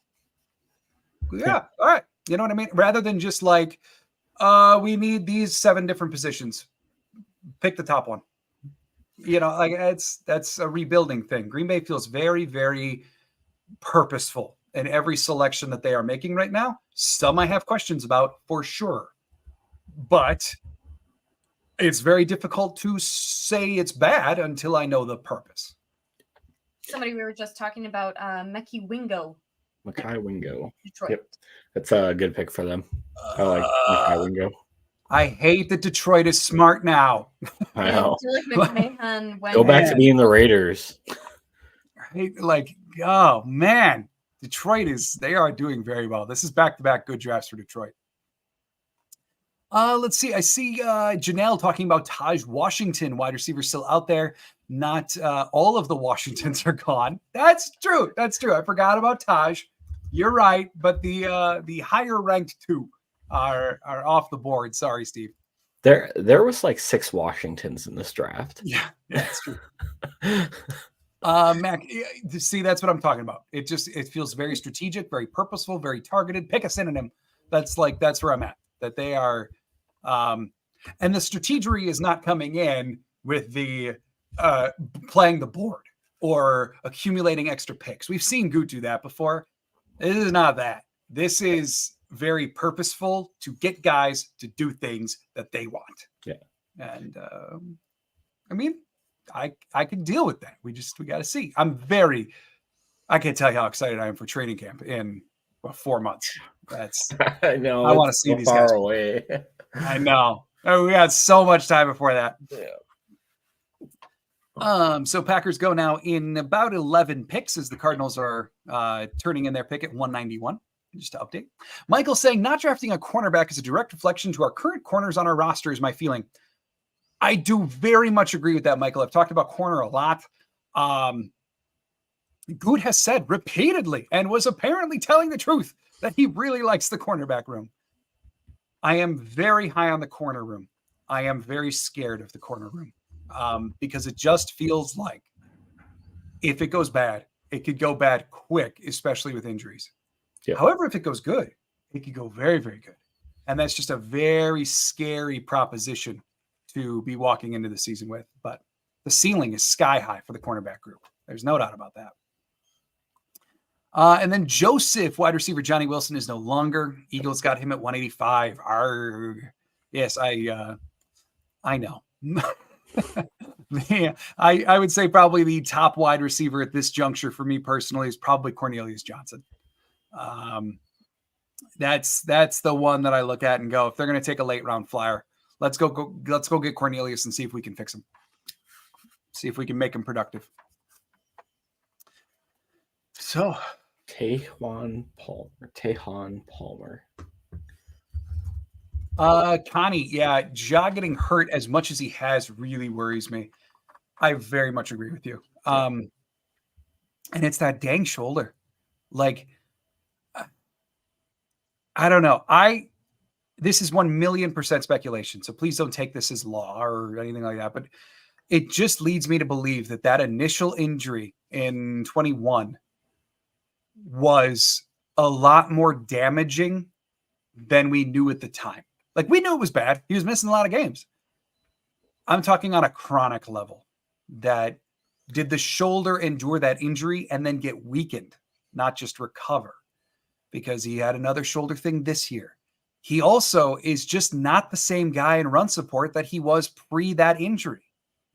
Yeah. All right. You know what I mean? Rather than just like, we need these 7 different positions. Pick the top one. You know, like that's a rebuilding thing. Green Bay feels very, very purposeful in every selection that they are making right now. Some I have questions about for sure, but it's very difficult to say it's bad until I know the purpose. Somebody we were just talking about, Mekhi Wingo. Mekhi Wingo. Detroit. Yep. That's a good pick for them. I like Mekhi Wingo. I hate that Detroit is smart now. I know. McMahon went Go back to being the Raiders. Right? Like, oh man, they are doing very well. This is back-to-back good drafts for Detroit. Let's see. I see Janelle talking about Taj Washington, wide receiver still out there. Not all of the Washingtons are gone. That's true. I forgot about Taj. You're right, but the higher ranked 2 are off the board. Sorry, Steve. There was like 6 Washingtons in this draft. Yeah, that's true. Mac, see, that's what I'm talking about. It feels very strategic, very purposeful, very targeted. Pick a synonym. That's where I'm at. That they are, and the strategery is not coming in with the playing the board or accumulating extra picks. We've seen Goot do that before. This is not that. This is very purposeful to get guys to do things that they want. Yeah. And I mean, I can deal with that. We got to see. I can't tell you how excited I am for training camp in 4 months. I know. I want to see so these far guys away. I know. Oh, we got so much time before that. Yeah. So Packers go now in about 11 picks as the Cardinals are turning in their pick at 191. Just to update. Michael saying not drafting a cornerback is a direct reflection to our current corners on our roster is my feeling. I do very much agree with that, Michael. I've talked about corner a lot. Good has said repeatedly and was apparently telling the truth that he really likes the cornerback room. I am very high on the corner room. I am very scared of the corner room because it just feels like if it goes bad, it could go bad quick, especially with injuries. Yeah. However, if it goes good, it could go very, very good. And that's just a very scary proposition to be walking into the season with. But the ceiling is sky high for the cornerback group. There's no doubt about that. And then Joseph, wide receiver Johnny Wilson is no longer. Eagles got him at 185. Arrgh. Yes, I know. Yeah, I would say probably the top wide receiver at this juncture for me personally is probably Cornelius Johnson. That's the one that I look at and go, if they're going to take a late round flyer, let's go get Cornelius and see if we can fix him. See if we can make him productive. So Tejan Palmer. Connie, yeah, Ja getting hurt as much as he has really worries me. I very much agree with you. And it's that dang shoulder. Like, I don't know. This is 1,000,000% speculation, so please don't take this as law or anything like that. But it just leads me to believe that initial injury in 21 was a lot more damaging than we knew at the time. Like, we knew it was bad. He was missing a lot of games. I'm talking on a chronic level. That did the shoulder endure that injury and then get weakened, not just recover? Because he had another shoulder thing this year. He also is just not the same guy in run support that he was pre that injury.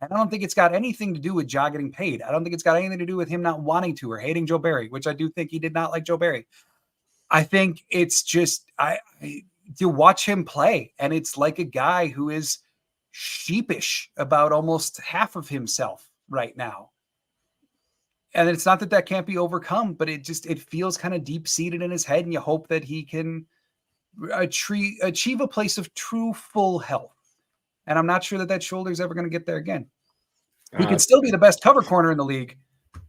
And I don't think it's got anything to do with Ja getting paid. I don't think it's got anything to do with him not wanting to or hating Joe Barry, which I do think he did not like Joe Barry. I think it's just you watch him play, and it's like a guy who is sheepish about almost half of himself right now. And it's not that can't be overcome, but it feels kind of deep-seated in his head, and you hope that he can achieve a place of true full health. And I'm not sure that shoulder is ever going to get there again. He could still be the best cover corner in the league,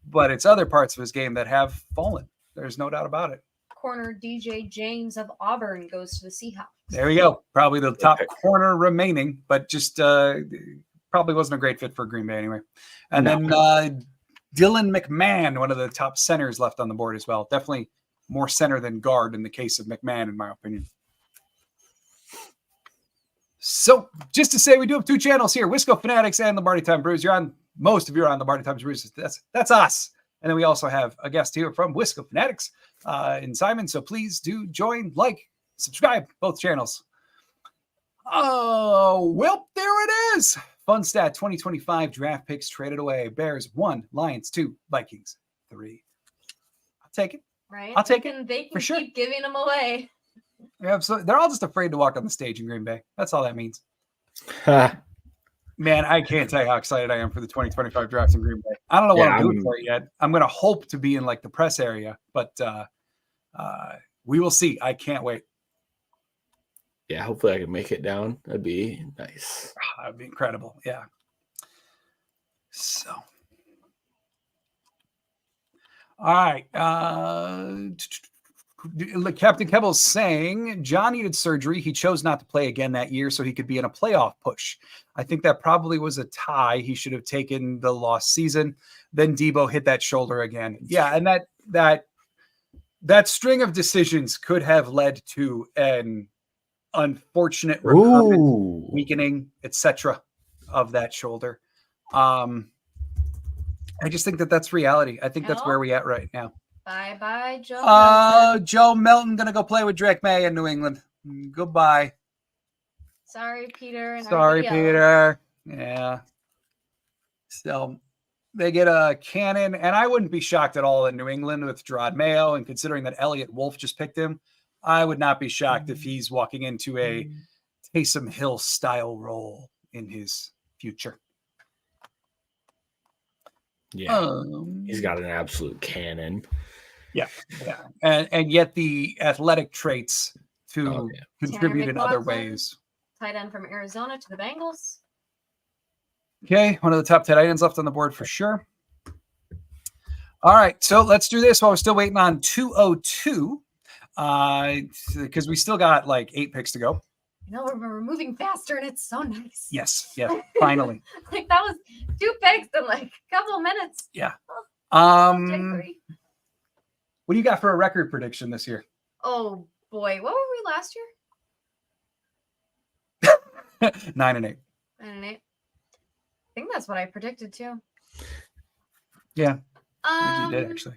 but it's other parts of his game that have fallen. There's no doubt about it. Corner DJ James of Auburn goes to the Seahawks. There we go. Probably the top corner remaining, but just probably wasn't a great fit for Green Bay anyway. And then Dylan McMahon, one of the top centers left on the board as well. Definitely more center than guard in the case of McMahon, in my opinion. So just to say, we do have 2 channels here, Wisco Fanatics and Lombardi Time Brews. Most of you are on Lombardi Time Brews. That's us. And then we also have a guest here from Wisco Fanatics in Simon. So please do join, like, subscribe, both channels. Oh, well, there it is. Fun stat, 2025 draft picks traded away. Bears 1, Lions 2, Vikings 3. I'll take it. Right? I'll take it. They can for sure. keep giving them away. Yeah, so they're all just afraid to walk on the stage in Green Bay. That's all that means. Ha. Man, I can't tell you how excited I am for the 2025 drafts in Green Bay. I don't know what I'm doing for it yet. I'm going to hope to be in like the press area, but we will see. I can't wait. Yeah, hopefully I can make it down. That'd be nice. That'd be incredible. Yeah. So. All right. Captain Kebble's saying John needed surgery. He chose not to play again that year so he could be in a playoff push. I think that probably was a tie. He should have taken the lost season. Then Debo hit that shoulder again. Yeah, and that string of decisions could have led to an unfortunate recurrent weakening, etc., of that shoulder. I just think that's reality. I think that's where we at right now. Bye, Joe. Joe Melton gonna go play with Drake May in New England. Goodbye. Sorry, Peter. And Sorry, Peter. Yeah. So they get a cannon, and I wouldn't be shocked at all in New England with Gerard Mayo, and considering that Elliott Wolf just picked him, I would not be shocked if he's walking into a Taysom Hill style role in his future. Yeah, he's got an absolute cannon. Yeah. And yet the athletic traits to contribute in other ways. Tight end from Arizona to the Bengals. Okay, one of the top 10 items left on the board for sure. All right, so let's do this while we're still waiting on 202, because we still got like 8 picks to go. You know, we're moving faster, and it's so nice. Yes, yeah, finally. Like that was 2 picks in like a couple of minutes. Yeah. What do you got for a record prediction this year? Oh boy, what were we last year? 9-8. 9-8. I think that's what I predicted too. Yeah. I think you did actually.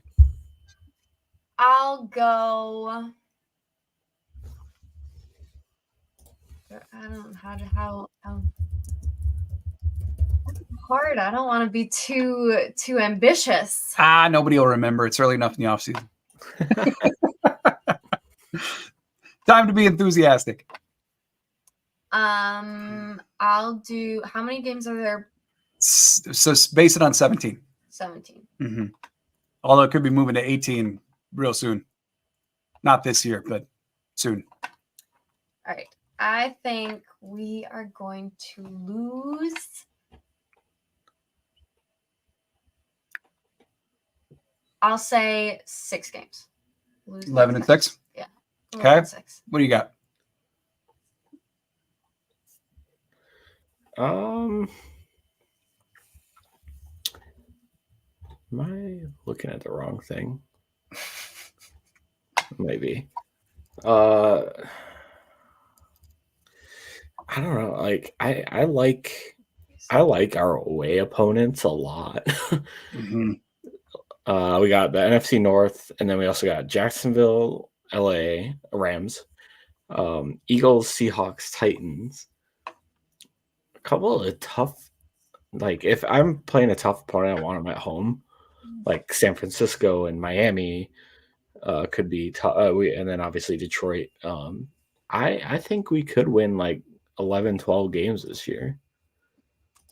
I'll go. I don't know how hard. I don't want to be too ambitious. Nobody will remember. It's early enough in the offseason. Time to be enthusiastic. I'll do. How many games are there? So base it on 17. 17. Mm-hmm. Although it could be moving to 18 real soon. Not this year, but soon. All right. I think we are going to lose. I'll say 6 games. 11-6? Yeah. Okay. 6. What do you got? Am I looking at the wrong thing? Maybe. I don't know. Like I like our away opponents a lot. Mm-hmm. We got the NFC North, and then we also got Jacksonville, LA, Rams, Eagles, Seahawks, Titans. A couple of tough, like if I'm playing a tough opponent, I want them at home. Like San Francisco and Miami could be tough. And then obviously Detroit. I think we could win like 11, 12 games this year.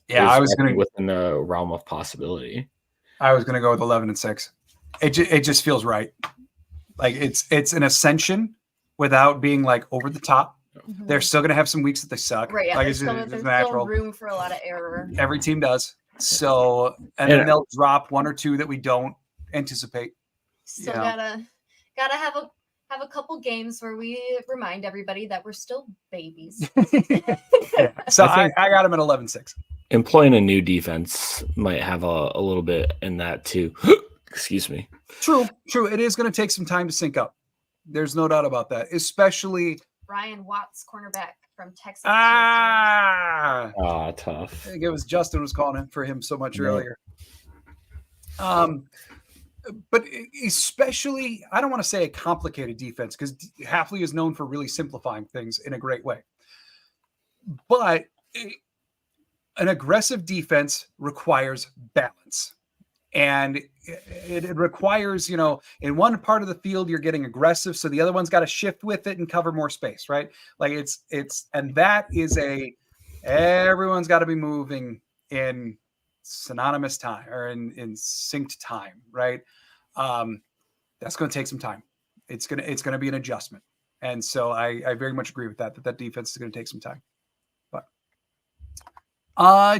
Yeah, I was going to within the realm of possibility. I was going to go with 11-6. It just feels right. Like it's an ascension without being like over the top. Mm-hmm. They're still going to have some weeks that they suck. Right. Yeah, like there's still room for a lot of error. Every team does. So, and then they'll drop 1 or 2 that we don't anticipate. Still gotta have a couple games where we remind everybody that we're still babies. Yeah. So I got them at 11-6. employing a new defense might have a little bit in that too. Excuse me. True. It is going to take some time to sync up. There's no doubt about that, especially Ryan Watts, cornerback from Texas. Tough. I think it was Justin was calling him for him so much Yeah. earlier. But especially, I don't want to say a complicated defense because Hafley is known for really simplifying things in a great way. But an aggressive defense requires balance. And it requires, in one part of the field, you're getting aggressive. So the other one's got to shift with it and cover more space, right? Like and that is everyone's got to be moving in synonymous time or in synced time, right? That's going to take some time. It's going to be an adjustment. And so I very much agree with that defense is going to take some time. But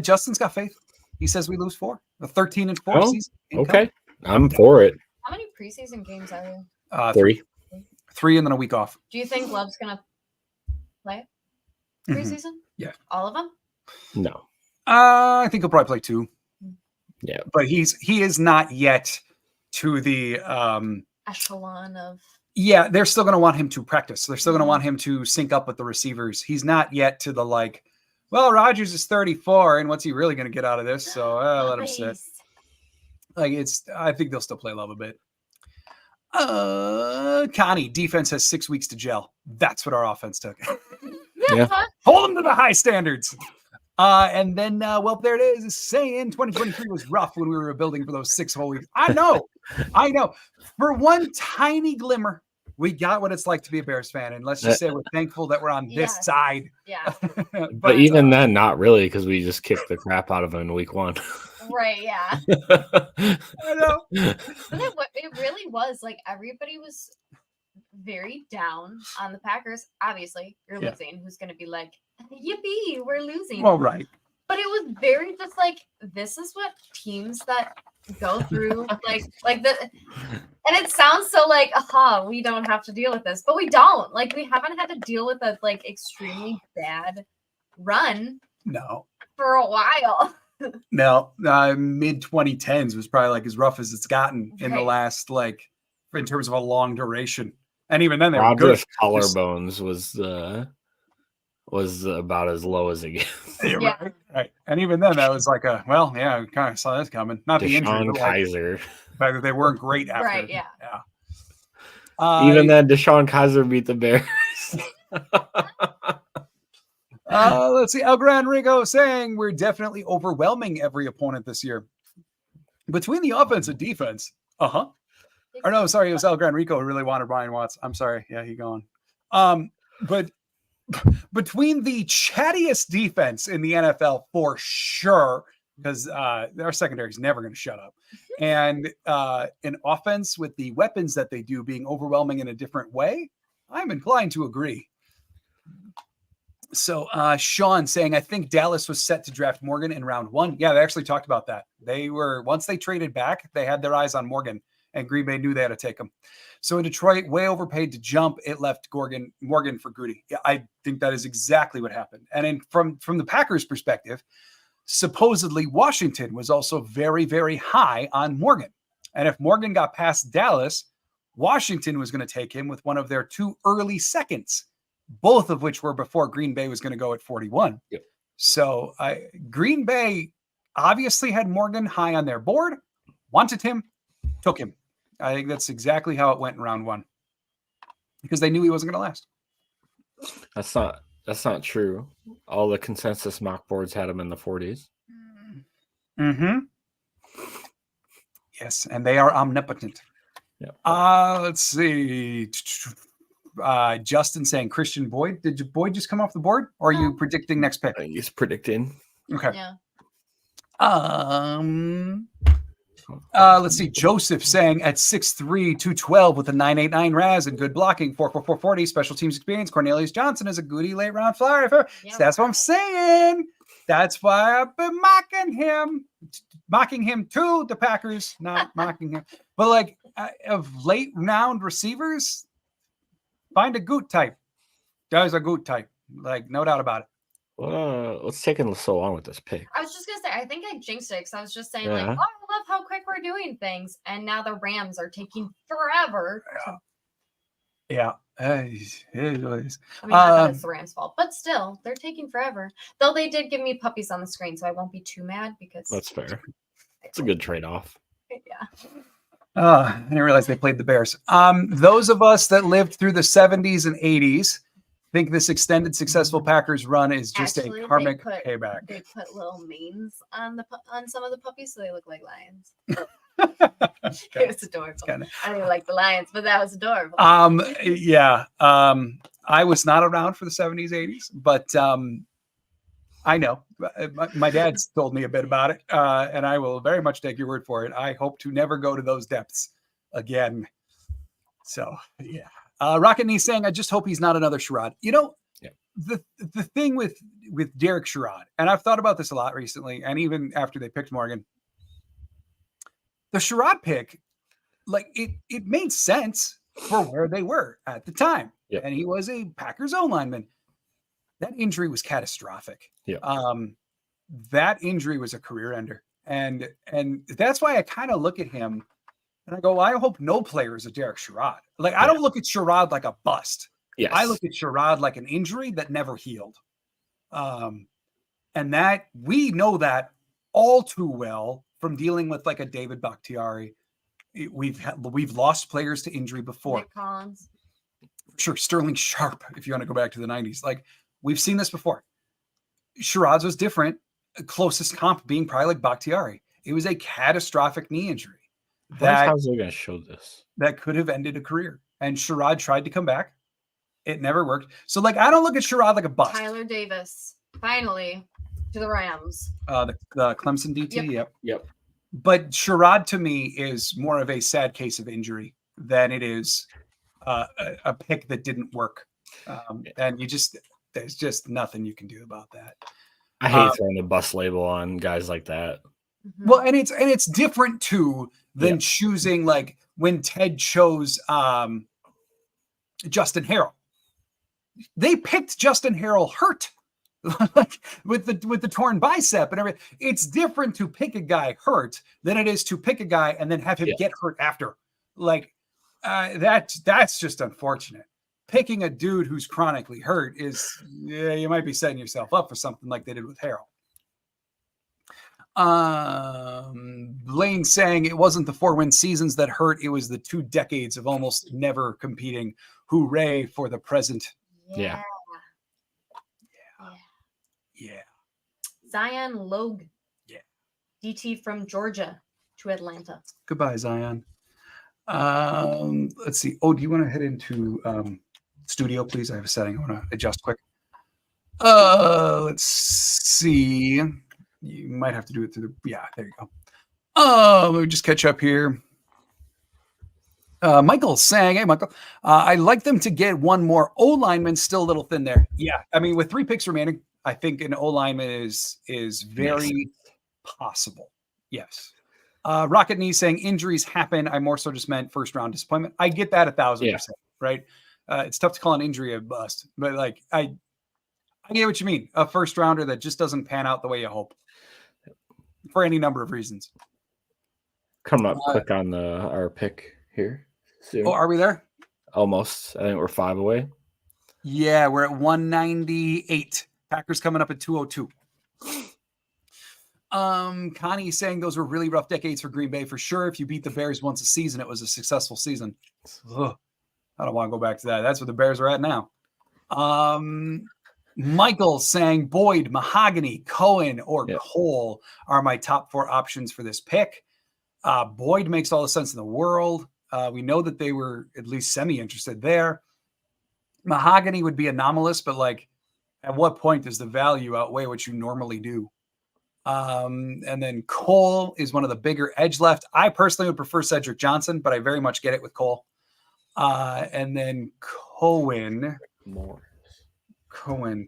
Justin's got faith. He says we lose 4. The 13-4 season. Okay. I'm for it. How many preseason games are you? 3. 3 and then a week off. Do you think Love's gonna play preseason? Yeah. All of them? No. I think he'll probably play 2. Yeah. But he is not yet to the echelon of. Yeah, they're still going to want him to practice. They're still going to want him to sync up with the receivers. He's not yet to the well, Rodgers is 34, and what's he really going to get out of this? So let him sit. I think they'll still play Love a bit. Connie, defense has 6 weeks to gel. That's what our offense took. Yeah. Hold them to the high standards. And then, there it is, saying 2023 was rough when we were rebuilding for those 6 whole weeks. I know. For one tiny glimmer, we got what it's like to be a Bears fan. And let's just say we're thankful that we're on this side. Yeah. but even then, not really, because we just kicked the crap out of them in week 1. Right, yeah. I know. But it really was everybody was very down on the Packers. Obviously, you're losing. Who's going to be like, yippee, we're losing? Well, right. But it was very just this is what teams that go through and it sounds so we don't have to deal with this, but we don't. We haven't had to deal with a extremely bad run for a while. No, mid 2010s was probably as rough as it's gotten in the last in terms of a long duration. And even then, they were good. Collarbones was about as low as it gets. Yeah. Right. And even then, that was we kind of saw this coming. Not the injury, DeShone but Kaiser. the fact that they weren't great after. Right. Yeah. Even then, DeShone Kaiser beat the Bears. Let's see. El Gran Rico saying we're definitely overwhelming every opponent this year. Between the offense and defense. Or no, sorry, it was El Gran Rico who really wanted Brian Watts. I'm sorry. Yeah, he gone. But between the chattiest defense in the NFL for sure, because our secondary is never going to shut up, and an offense with the weapons that they do being overwhelming in a different way, I'm inclined to agree. So Sean saying, I think Dallas was set to draft Morgan in round 1. Yeah, they actually talked about that. Once they traded back, they had their eyes on Morgan, and Green Bay knew they had to take him. So in Detroit, way overpaid to jump, it left Morgan for Goody. Yeah, I think that is exactly what happened. And from the Packers' perspective, supposedly Washington was also very, very high on Morgan. And if Morgan got past Dallas, Washington was going to take him with one of their 2 early seconds, both of which were before Green Bay was going to go at 41. Yep. So Green Bay obviously had Morgan high on their board, wanted him, took him. I think that's exactly how it went in round 1 because they knew he wasn't going to last. That's not true. All the consensus mock boards had him in the 40s. Mm-hmm. Yes, and they are omnipotent. Yep. Let's see. Justin saying Christian Boyd. Did Boyd just come off the board, or are you predicting next pick? I think he's predicting. Okay. Yeah. Let's see. Joseph saying at 6'3", 212 with a 989 RAS and good blocking, 4.44 40 special teams experience. Cornelius Johnson is a goody late round flyer. So that's what I'm saying. That's why I've been mocking him to the Packers, not mocking him. But of late round receivers, find a Goot type. Guys are Goot type. No doubt about it. What's taking so long with this pick? I was just gonna say, I think I jinxed it because I was just saying like, Yeah. oh, I love how quick we're doing things, and now the Rams are taking forever. Yeah. I mean, not that it's the Rams' fault, but still, they're taking forever. Though they did give me puppies on the screen, so I won't be too mad because That's fair. It's a good trade-off. Yeah. I didn't realize they played the Bears. Those of us that lived through the 70s and 80s think this extended successful Packers run is just Actually, a karmic payback. They put little manes on some of the puppies, so they look like lions. It was adorable. I didn't even like the lions, but that was adorable. Yeah. I was not around for the 70s, 80s, but I know. My dad's told me a bit about it, and I will very much take your word for it. I hope to never go to those depths again. So, yeah. Rocket Knee saying, I just hope he's not another Sherrod. You know, the thing with Derek Sherrod, and I've thought about this a lot recently, and even after they picked Morgan, the Sherrod pick, like it made sense for where they were at the time. Yep. And he was a Packers O lineman. That injury was catastrophic. Yeah. That injury was a career ender. And that's why I kind of look at him and I go, well, I hope no player is a Derek Sherrod. Like, I don't look at Sherrod like a bust. Yes. I look at Sherrod like an injury that never healed. And that we know that all too well from dealing with like a David Bakhtiari. We've lost players to injury before. Nick Collins. Sure, Sterling Sharp, if you want to go back to the 90s. Like, we've seen this before. Sherrod's was different. Closest comp being probably like Bakhtiari. It was a catastrophic knee injury. How's they going to show this? That could have ended a career. And Sherrod tried to come back. It never worked. So, like, I don't look at Sherrod like a bust. Tyler Davis, finally, to the Rams. The Clemson DT, Yep. But Sherrod, to me, is more of a sad case of injury than it is a pick that didn't work. And there's just nothing you can do about that. I hate throwing a bus label on guys like that. Well, and it's different too than choosing, like when Ted chose Justin Harrell. They picked Justin Harrell hurt, like with the torn bicep and everything. It's different to pick a guy hurt than it is to pick a guy and then have him get hurt after. Like that's just unfortunate. Picking a dude who's chronically hurt is, you might be setting yourself up for something like they did with Harrell. Blaine saying it wasn't the 4-win seasons that hurt. It was the 2 decades of almost never competing. Hooray for the present. Yeah. Zion Logue. Yeah. DT from Georgia to Atlanta. Goodbye, Zion. Let's see. Oh, do you want to head into studio, please? I have a setting I want to adjust quick. Let's see. You might have to do it through there you go. Let me just catch up here. Michael saying, hey, Michael, I'd like them to get one more O lineman, still a little thin there. Yeah. I mean, with 3 picks remaining, I think an O lineman is very possible. Yes. Rocket Knee saying injuries happen. I more so just meant first round disappointment. I get that 1,000%, right? It's tough to call an injury a bust, but like, I get what you mean. A first rounder that just doesn't pan out the way you hope for any number of reasons. Coming up quick on our pick here soon. Oh, are we there? Almost. I think we're 5 away. Yeah, we're at 198. Packers coming up at 202. Connie saying those were really rough decades for Green Bay for sure. If you beat the Bears once a season, it was a successful season. Ugh, I don't want to go back to that. That's where the Bears are at now. Michael saying Boyd, Mahogany, Cohen, or Cole are my top 4 options for this pick. Boyd makes all the sense in the world. We know that they were at least semi-interested there. Mahogany would be anomalous, but like, at what point does the value outweigh what you normally do? And then Cole is one of the bigger edge left. I personally would prefer Cedric Johnson, but I very much get it with Cole. And then Cohen. Cohen.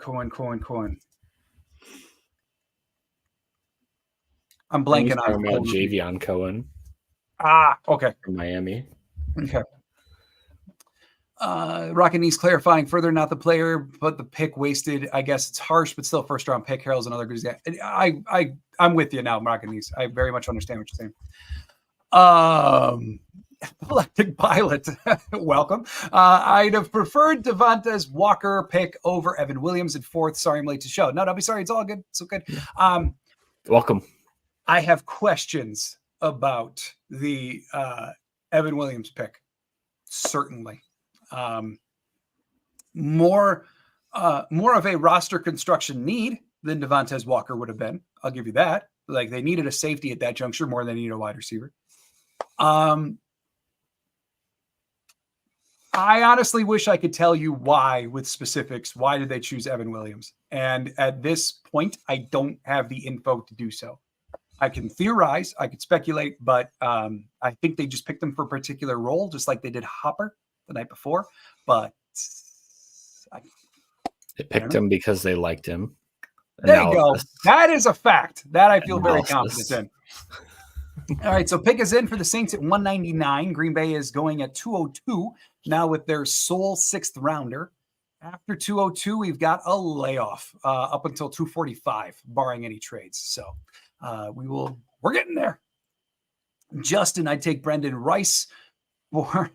I'm blanking on about Javion Cohen. Okay. From Miami. Okay. Rocket Knees clarifying further, not the player, but the pick wasted. I guess it's harsh, but still first round pick. Harold's another good guy. I'm with you now, Rocket Knees. I very much understand what you're saying. Electric Pilot, welcome. I'd have preferred Devontae Walker pick over Evan Williams in 4th. Sorry, I'm late to show. No, don't be sorry. It's all good. It's okay. Welcome. I have questions about the Evan Williams pick. Certainly. More of a roster construction need than Devontae Walker would have been. I'll give you that. Like, they needed a safety at that juncture more than they needed a wide receiver. I honestly wish I could tell you why with specifics. Why did they choose Evan Williams? And at this point, I don't have the info to do so. I can theorize, I could speculate, but I think they just picked him for a particular role, just like they did Hopper the night before. But they picked him because they liked him. There you go. That is a fact. That I feel very confident in. All right, so pick is in for the Saints at 199. Green Bay is going at 202 now with their sole 6th rounder. After 202, we've got a layoff up until 245, barring any trades. So we're getting there. Justin, I'd take Brendan Rice for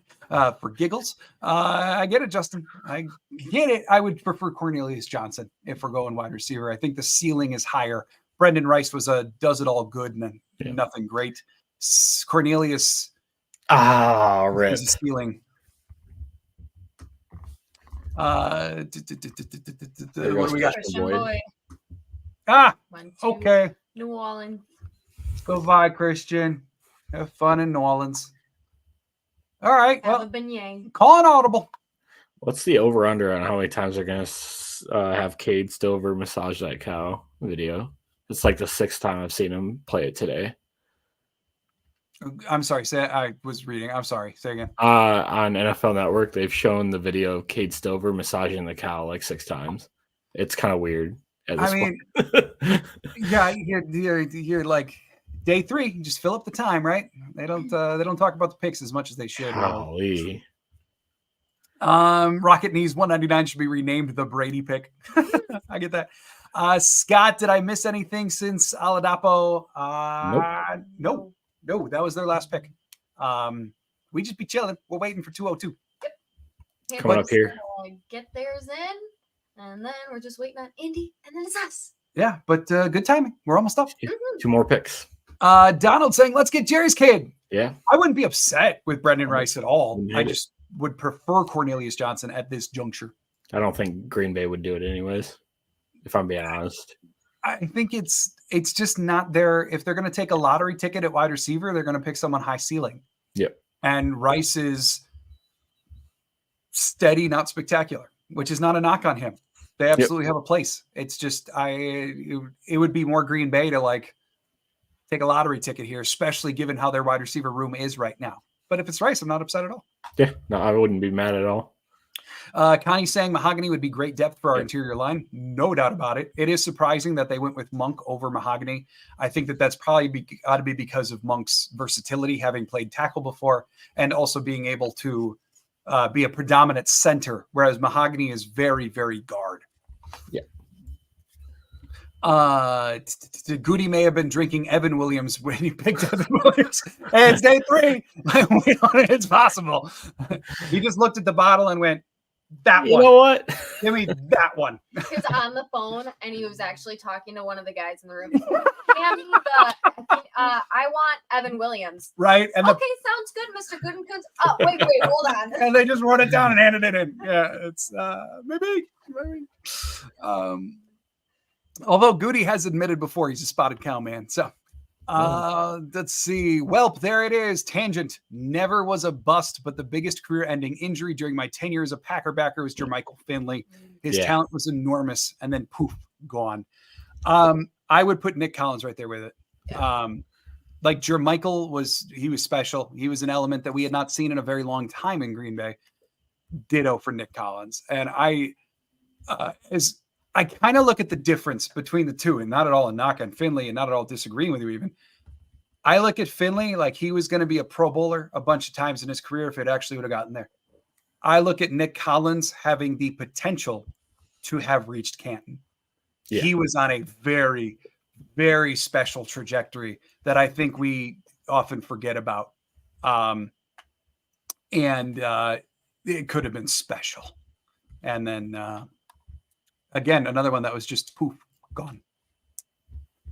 giggles. I get it, Justin. I get it. I would prefer Cornelius Johnson if we're going wide receiver. I think the ceiling is higher. Brendan Rice was a does it all good and then nothing great. Cornelius rip. is a ceiling. What do we got? Christian Boy. Okay. New Orleans. Go by, Christian. Have fun in New Orleans. All right. Have a beignet. Call an audible. What's the over-under on how many times they're going to have Cade Stover massage that cow video? It's like the 6th time I've seen him play it today. I'm sorry. I was reading. I'm sorry. Say again. On NFL Network, they've shown the video of Cade Stover massaging the cow like 6 times. It's kind of weird. Yeah, you're like day 3. You just fill up the time, right? They don't talk about the picks as much as they should. Golly. Rocket Knees 199 should be renamed the Brady pick. I get that. Scott, did I miss anything since Oladapo? Nope. No, that was their last pick. We just be chilling. We're waiting for 202. Yep. Coming up here. Get theirs in, and then we're just waiting on Indy, and then it's us. Yeah, but good timing. We're almost up. 2 more picks. Donald saying, let's get Jerry's kid. Yeah. I wouldn't be upset with Brendan Rice at all. I just would prefer Cornelius Johnson at this juncture. I don't think Green Bay would do it anyways, if I'm being honest. I think it's just not there. If they're going to take a lottery ticket at wide receiver, they're going to pick someone high ceiling. Yep. And Rice is steady, not spectacular, which is not a knock on him. They absolutely have a place. It's just it would be more Green Bay to like take a lottery ticket here, especially given how their wide receiver room is right now. But if it's Rice, I'm not upset at all. Yeah, no, I wouldn't be mad at all. Connie saying Mahogany would be great depth for our interior line. No doubt about it. It is surprising that they went with Monk over Mahogany. I think that's probably got to be because of Monk's versatility, having played tackle before, and also being able to be a predominant center, whereas Mahogany is very, very guard. Yeah. Goody may have been drinking Evan Williams when he picked Evan Williams. Hey, it's day 3. It's possible. He just looked at the bottle and went, that one. You know what? Give me that one. He was on the phone and he was actually talking to one of the guys in the room. I want Evan Williams. Right. And okay, sounds good, Mr. Goodenkoots. Oh, wait, hold on. And they just wrote it down and handed it in. Yeah, it's maybe. Although Goody has admitted before he's a spotted cow man. So let's see. Welp, there it is. Tangent. Never was a bust, but the biggest career-ending injury during my 10 years of Packer backer was Jermichael Finley. His talent was enormous, and then poof, gone. I would put Nick Collins right there with it. Like Jermichael was special. He was an element that we had not seen in a very long time in Green Bay. Ditto for Nick Collins. And I kind of look at the difference between the two, and not at all a knock on Finley and not at all disagreeing with you even. I look at Finley like he was going to be a Pro Bowler a bunch of times in his career if it actually would have gotten there. I look at Nick Collins having the potential to have reached Canton. Yeah. He was on a very, very special trajectory that I think we often forget about. And it could have been special. And then, again, another one that was just poof, gone.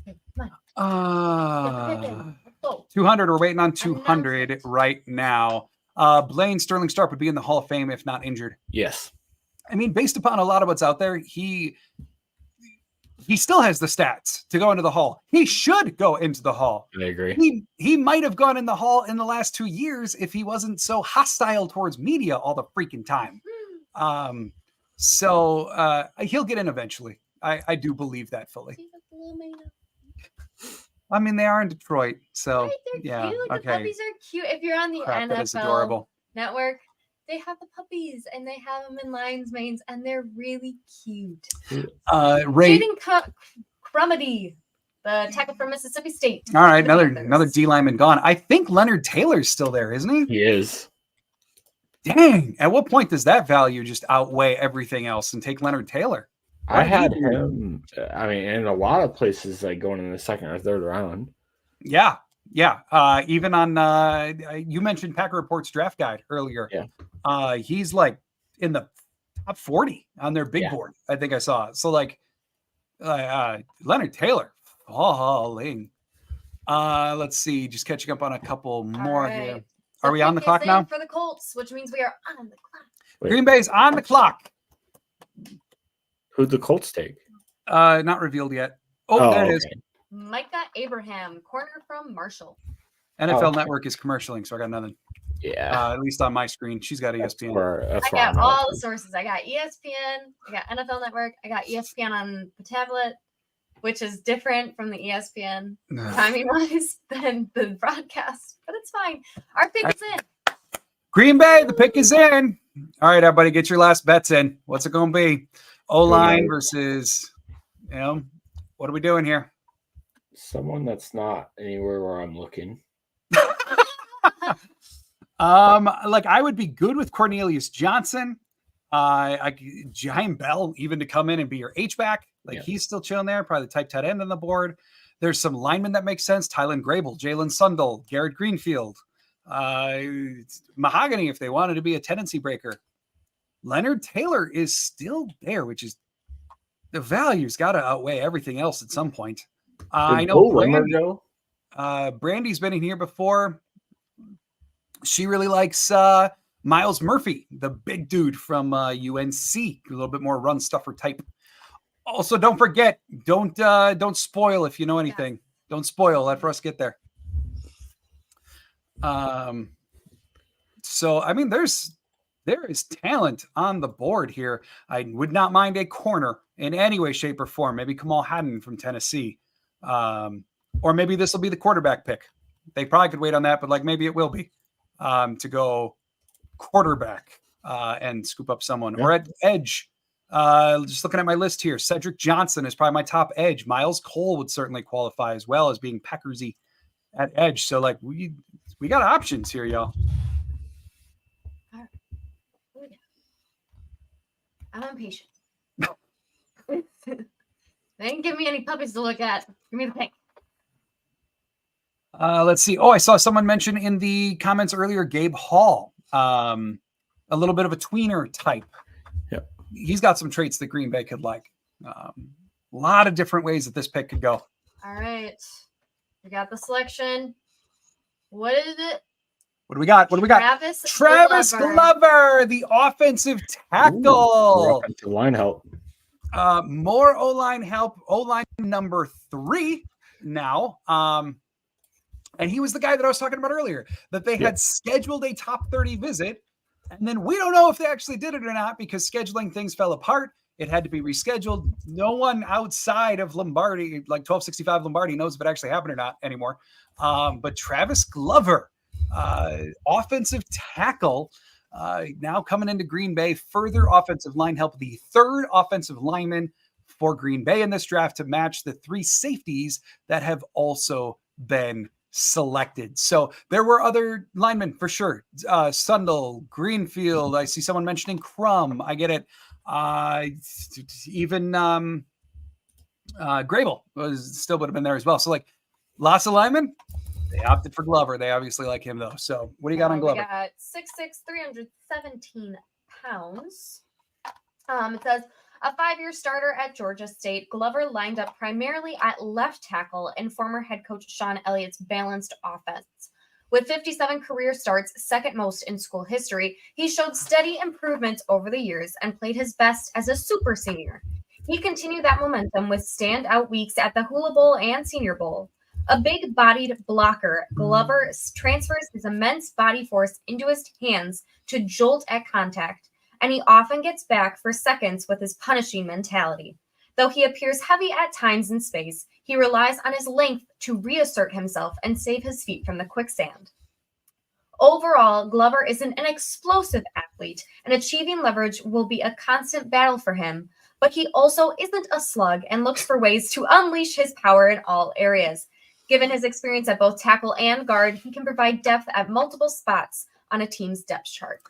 Okay, come on. Let's go. 200. We're waiting on 200 right now. Blaine Sterling Stark would be in the Hall of Fame if not injured. Yes. I mean, based upon a lot of what's out there, he still has the stats to go into the Hall. He should go into the Hall. I agree. He might have gone in the Hall in the last 2 years if he wasn't so hostile towards media all the freaking time. So he'll get in eventually. I do believe that fully. I mean, they are in Detroit, so Right, they're yeah. cute. The Okay. puppies are cute. If you're on the Crap, that is NFL adorable. network, they have the puppies and they have them in lion's manes and they're really cute. Ray. Jaden Crumedy, the tackle from Mississippi State. All right, The Panthers. another D lineman gone. I think Leonard Taylor's still there, isn't he? He is. Dang! At what point does that value just outweigh everything else and take Leonard Taylor? I had him. I mean, in a lot of places, like going in the second or third round. Yeah. Even on you mentioned Packer Report's draft guide earlier. Yeah. He's like in the top 40 on their big board. I think I saw. So like Leonard Taylor falling. Let's see, just catching up on a couple more here. So Are we on the pick clock is now? in for the Colts, which means we are on the clock. Wait. Green Bay's on the clock. Who'd the Colts take? Not revealed yet. There it is. Micah Abraham, corner from Marshall. NFL Network is commercialing, so I got nothing. Yeah. At least on my screen. She's got ESPN. That's I got all the sources. I got ESPN, I got NFL Network, I got ESPN on the tablet, which is different from the ESPN timing wise than the broadcast, but it's fine. Our pick is in. Green Bay, the pick is in. All right, everybody, get your last bets in. What's it going to be? O-line versus, what are we doing here? Someone that's not anywhere where I'm looking. Like I would be good with Cornelius Johnson. Jaheim Bell, even to come in and be your H-back. He's still chilling there, probably the type tight end on the board. There's some linemen that make sense. Tylen Grable, Jalen Sundle, Garrett Greenfield, Mahogany if they wanted to be a tendency breaker. Leonard Taylor is still there, which is the value's got to outweigh everything else at some point. I know Brandy's been in here before. She really likes Miles Murphy, the big dude from UNC, a little bit more run stuffer type. Also, don't forget, don't spoil if you know anything. Don't spoil. Let us get there. So I mean, there is talent on the board here. I would not mind a corner in any way, shape, or form. Maybe Kamal Haddon from Tennessee, or maybe this will be the quarterback pick. They probably could wait on that, but maybe it will be to go quarterback and scoop up someone or at edge. Just looking at my list here, Cedric Johnson is probably my top edge. Miles Cole would certainly qualify as well as being Packersy at edge. So we got options here, y'all. I'm impatient. They didn't give me any puppies to look at. Give me the pick. Let's see. Oh, I saw someone mention in the comments earlier, Gabe Hall, a little bit of a tweener type. Yep. He's got some traits that Green Bay could like. A lot of different ways that this pick could go. All right. We got the selection. What is it? What do we got? Travis Glover, the offensive tackle. Offensive line help. More O-line help. O-line number 3 now. And he was the guy that I was talking about earlier, that they had scheduled a top 30 visit. And then we don't know if they actually did it or not because scheduling things fell apart. It had to be rescheduled. No one outside of Lombardi, like 1265 Lombardi, knows if it actually happened or not anymore. But Travis Glover, offensive tackle, now coming into Green Bay, further offensive line help, the 3rd offensive lineman for Green Bay in this draft to match the 3 safeties that have also been selected. So there were other linemen for sure. Sundell, Greenfield. I see someone mentioning Crum. I get it. Even Grable still would have been there as well. So like lots of linemen. They opted for Glover. They obviously like him though. So what do you got on Glover? We got 6'6", 317 pounds. It says a 5-year starter at Georgia State, Glover lined up primarily at left tackle in former head coach Sean Elliott's balanced offense. With 57 career starts, second most in school history, he showed steady improvements over the years and played his best as a super senior. He continued that momentum with standout weeks at the Hula Bowl and Senior Bowl. A big-bodied blocker, Glover transfers his immense body force into his hands to jolt at contact, and he often gets back for seconds with his punishing mentality. Though he appears heavy at times in space, he relies on his length to reassert himself and save his feet from the quicksand. Overall, Glover isn't an explosive athlete, and achieving leverage will be a constant battle for him, but he also isn't a slug and looks for ways to unleash his power in all areas. Given his experience at both tackle and guard, he can provide depth at multiple spots on a team's depth chart.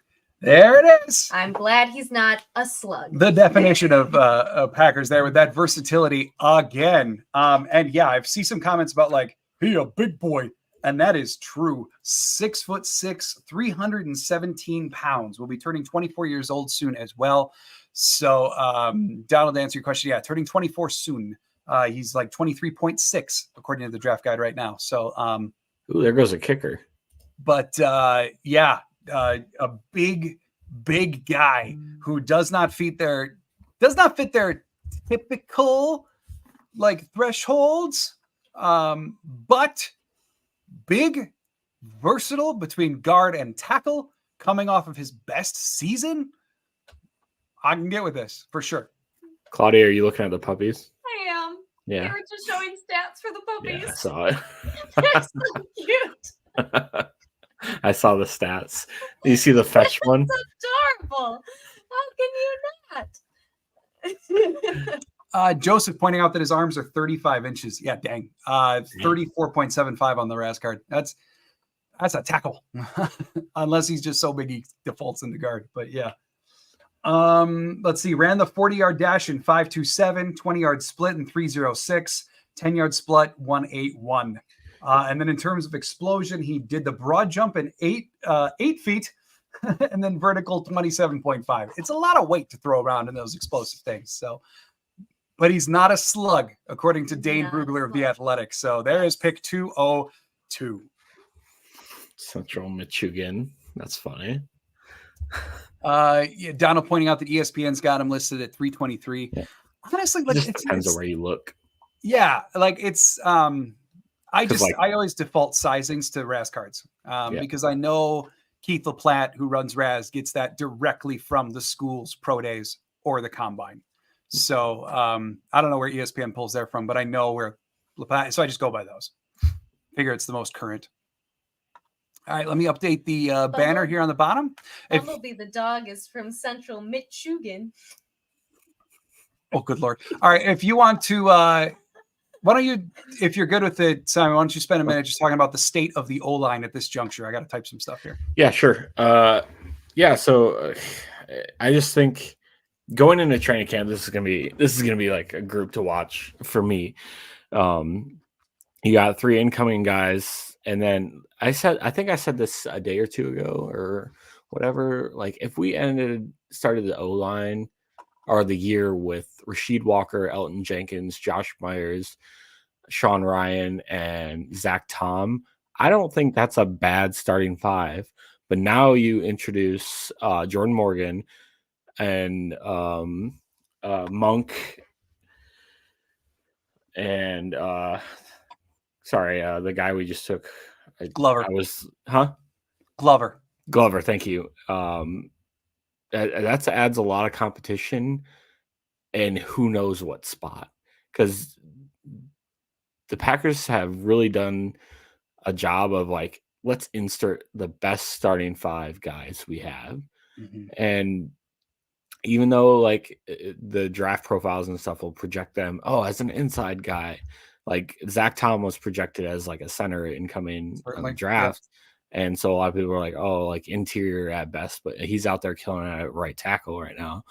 There it is. I'm glad he's not a slug. The definition of Packers there with that versatility again. And yeah, I've seen some comments about like, he a big boy. And that is true. 6'6", 317 pounds. Will be turning 24 years old soon as well. So Donald, to answer your question, yeah, turning 24 soon. He's like 23.6 according to the draft guide right now. So ooh, there goes a kicker. But yeah, a big guy who does not fit their typical like thresholds, but big, versatile between guard and tackle, coming off of his best season. I can get with this for sure. Claudia, are you looking at the puppies? I am. Yeah. They were just showing stats for the puppies. Yeah, I saw it. They're so cute. I saw the stats. You see the fetch one? That's adorable. How can you not? Joseph pointing out that his arms are 35 inches. Yeah, dang. 34.75 on the RAS card. That's a tackle. Unless he's just so big he defaults in the guard. But yeah. Let's see. Ran the 40-yard dash in 5.27, 20-yard split in 3.06, 10-yard split 1.81. And then in terms of explosion, he did the broad jump in 8 feet and then vertical 27.5. It's a lot of weight to throw around in those explosive things. So, but he's not a slug, according to Dane Brugler of The Athletic. So there is pick 202. Central Michigan. That's funny. Yeah, Donald pointing out that ESPN's got him listed at 323. Yeah. Honestly, like, it depends on where you look. Yeah, like it's I always default sizings to RAS cards because I know Keith LaPlatte, who runs RAS, gets that directly from the school's pro days or the combine. So I don't know where ESPN pulls that from, but I know where LaPlatte. So I just go by those. Figure it's the most current. All right, let me update the banner here on the bottom. Bumblebee the dog is from Central Michigan. Oh, good Lord. All right, if you want to, why don't you, if you're good with it, Simon, why don't you spend a minute just talking about the state of the O-line at this juncture? I got to type some stuff here. Yeah, sure. So I just think going into training camp, this is gonna be like a group to watch for me. You got 3 incoming guys, and then I think I said this a day or two ago or whatever. Like if we started the O-line or the year with Rasheed Walker, Elton Jenkins, Josh Myers, Sean Ryan, and Zach Tom, I don't think that's a bad starting 5. But now you introduce Jordan Morgan and Monk and the guy we just took. Glover. Glover, thank you. That adds a lot of competition, and who knows what spot, because the Packers have really done a job of like, let's insert the best starting 5 guys we have. Mm-hmm. And even though like the draft profiles and stuff will project them, as an inside guy, like Zach Tom was projected as like a center incoming Certainly, draft. And so a lot of people were like, oh, like interior at best, but he's out there killing it at right tackle right now.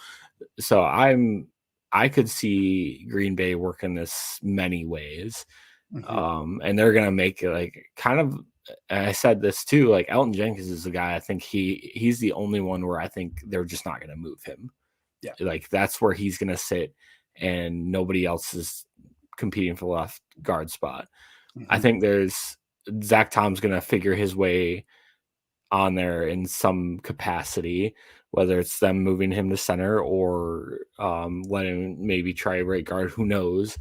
So I could see Green Bay working this many ways. And they're gonna make it like kind of, and I said this too, like Elton Jenkins is a guy I think he's the only one where I think they're just not gonna move him. Yeah. Like that's where he's gonna sit and nobody else is competing for the left guard spot. I think there's Zach Tom's gonna figure his way on there in some capacity, whether it's them moving him to center or letting him maybe try right guard, who knows.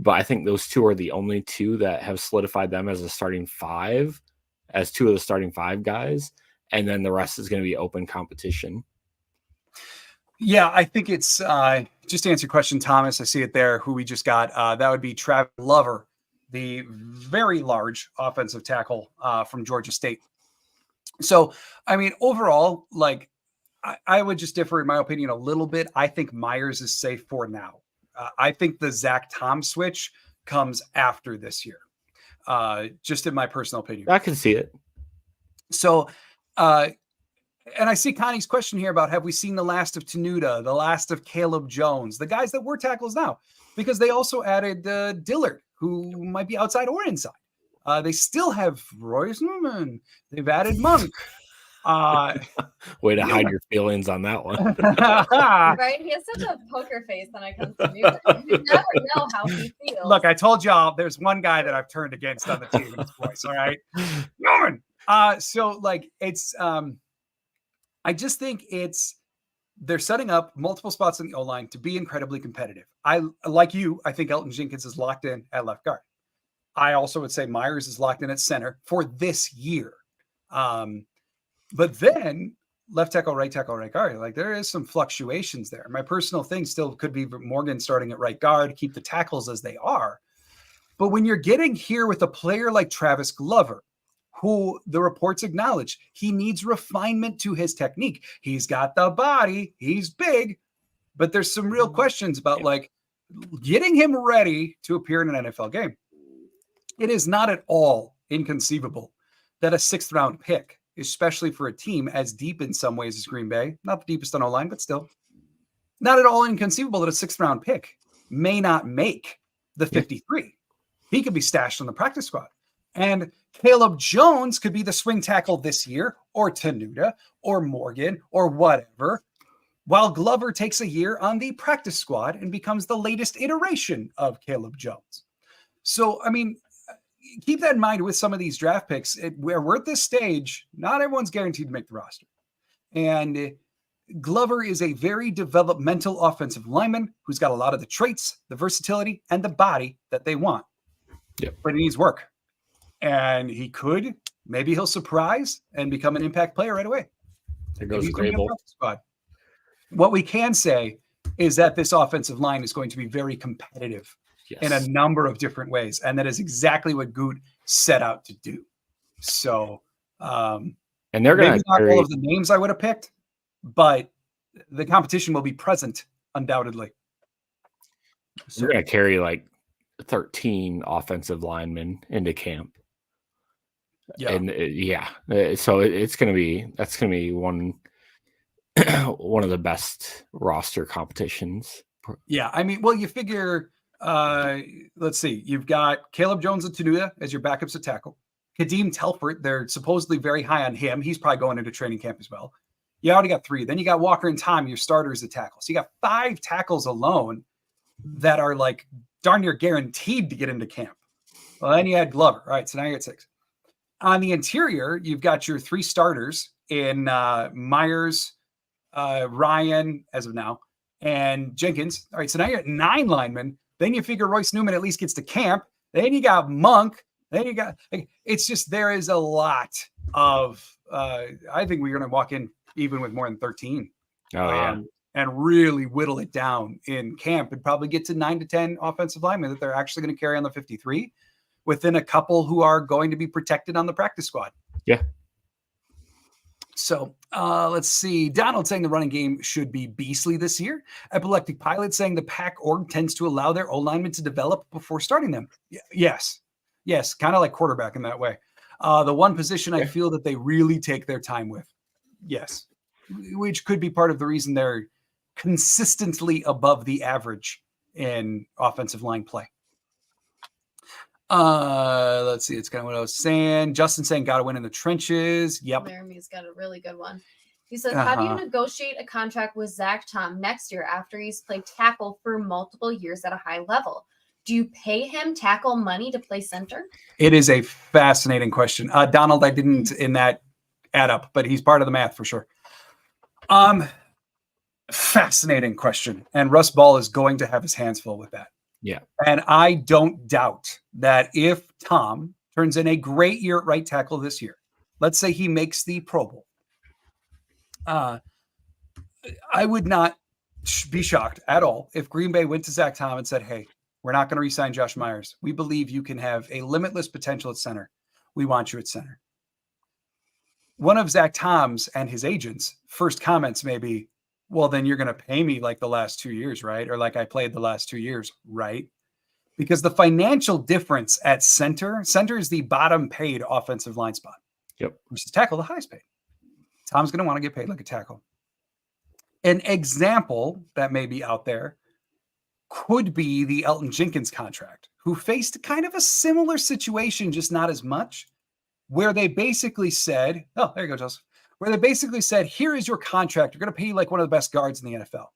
But I think those two are the only two that have solidified them as a starting five, as two of the starting five guys. And then the rest is going to be open competition. Yeah, I think it's just to answer your question, Thomas. I see it there. Who we just got. That would be Travis Glover, the very large offensive tackle from Georgia State. So, I mean, overall, like I would just differ in my opinion a little bit. I think Myers is safe for now. I think the Zach Tom switch comes after this year, just in my personal opinion. I can see it. So, and I see Connie's question here about have we seen the last of Tenuta, the last of Caleb Jones, the guys that were tackles now, because they also added Dillard, who might be outside or inside. They still have Royce Newman. They've added Monk. Way to hide your feelings on that one. Right? He has such a poker face when it comes to music. You never know how he feels. Look, I told y'all there's one guy that I've turned against on the team in his voice. All right. Newman. So like it's I just think they're setting up multiple spots in the O-line to be incredibly competitive. I think Elton Jenkins is locked in at left guard. I also would say Myers is locked in at center for this year. But then left tackle, right guard, like there is some fluctuations there. My personal thing still could be Morgan starting at right guard, keep the tackles as they are. But when you're getting here with a player like Travis Glover, who the reports acknowledge he needs refinement to his technique. He's got the body, he's big, but there's some real questions about like getting him ready to appear in an NFL game. It is not at all inconceivable that a 6th round pick, especially for a team as deep in some ways as Green Bay, not the deepest on O-line, but still not at all inconceivable that a 6th round pick may not make the 53. He could be stashed on the practice squad. And Caleb Jones could be the swing tackle this year, or Tenuta, or Morgan, or whatever, while Glover takes a year on the practice squad and becomes the latest iteration of Caleb Jones. So, I mean, keep that in mind with some of these draft picks. Where we're at this stage, not everyone's guaranteed to make the roster. And Glover is a very developmental offensive lineman who's got a lot of the traits, the versatility, and the body that they want. Yep. But he needs work. And maybe he'll surprise and become an impact player right away. There goes Grable. What we can say is that this offensive line is going to be very competitive in a number of different ways. And that is exactly what Goot set out to do. So, and they're going to not all of the names I would have picked, but the competition will be present undoubtedly. So they're going to carry like 13 offensive linemen into camp. Yeah. And so that's going to be one of the best roster competitions. Yeah. I mean, well, you figure, let's see, you've got Caleb Jones and Tenuta as your backups at tackle. Kadeem Telford, they're supposedly very high on him. He's probably going into training camp as well. You already got 3. Then you got Walker and Tom, your starters at tackle. So you got 5 tackles alone that are like darn near guaranteed to get into camp. Well, then you had Glover. All right, so now you're at 6. On the interior, you've got your 3 starters in Myers, Ryan, as of now, and Jenkins. All right, so now you're at 9 linemen. Then you figure Royce Newman at least gets to camp. Then you got Monk. Then you got it's just there is a lot of I think we're going to walk in even with more than 13. And really whittle it down in camp and probably get to 9 to 10 offensive linemen that they're actually going to carry on the 53 within a couple who are going to be protected on the practice squad. Yeah. So let's see. Donald saying the running game should be beastly this year. Epileptic Pilot saying the pack org tends to allow their O-linemen to develop before starting them. Yes, kind of like quarterback in that way. The one position I feel that they really take their time with. Yes, which could be part of the reason they're consistently above the average in offensive line play. Let's see. It's kind of what I was saying. Justin saying, got to win in the trenches. Yep. Laramie's got a really good one. He says, how do you negotiate a contract with Zach Tom next year after he's played tackle for multiple years at a high level? Do you pay him tackle money to play center? It is a fascinating question. Donald, I didn't in that add up, but he's part of the math for sure. Fascinating question. And Russ Ball is going to have his hands full with that. Yeah. And I don't doubt that if Tom turns in a great year at right tackle this year, let's say he makes the Pro Bowl, I would not be shocked at all if Green Bay went to Zach Tom and said, hey, we're not going to re-sign Josh Myers. We believe you can have a limitless potential at center. We want you at center. One of Zach Tom's and his agents' first comments may be, well, then you're going to pay me like the last 2 years, right? Or like I played the last 2 years, right? Because the financial difference at center is the bottom paid offensive line spot. Yep. Versus tackle, the highest paid. Tom's going to want to get paid like a tackle. An example that may be out there could be the Elton Jenkins contract, who faced kind of a similar situation, just not as much, where they basically said, oh, there you go, Joseph, where they basically said, here is your contract. We're going to pay you like one of the best guards in the NFL.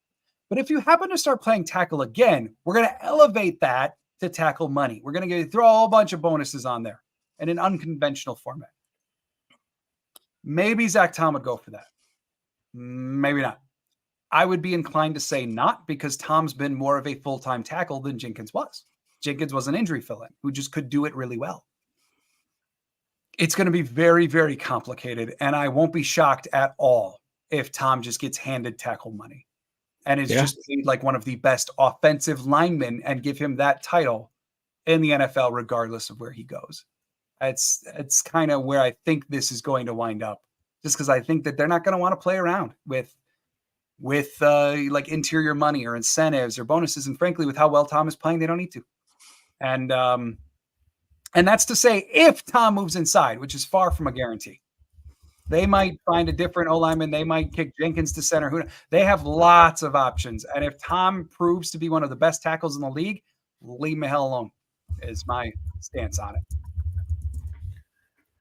But if you happen to start playing tackle again, we're going to elevate that to tackle money. We're going to throw a whole bunch of bonuses on there in an unconventional format. Maybe Zach Tom would go for that. Maybe not. I would be inclined to say not, because Tom's been more of a full-time tackle than Jenkins was. Jenkins was an injury fill-in who just could do it really well. It's going to be very, very complicated, and I won't be shocked at all if Tom just gets handed tackle money and is just paid like one of the best offensive linemen and give him that title in the NFL, regardless of where he goes. It's kind of where I think this is going to wind up, just because I think that they're not going to want to play around with like interior money or incentives or bonuses. And frankly, with how well Tom is playing, they don't need to. And that's to say, if Tom moves inside, which is far from a guarantee, they might find a different O-lineman. They might kick Jenkins to center. They have lots of options. And if Tom proves to be one of the best tackles in the league, leave him the hell alone is my stance on it.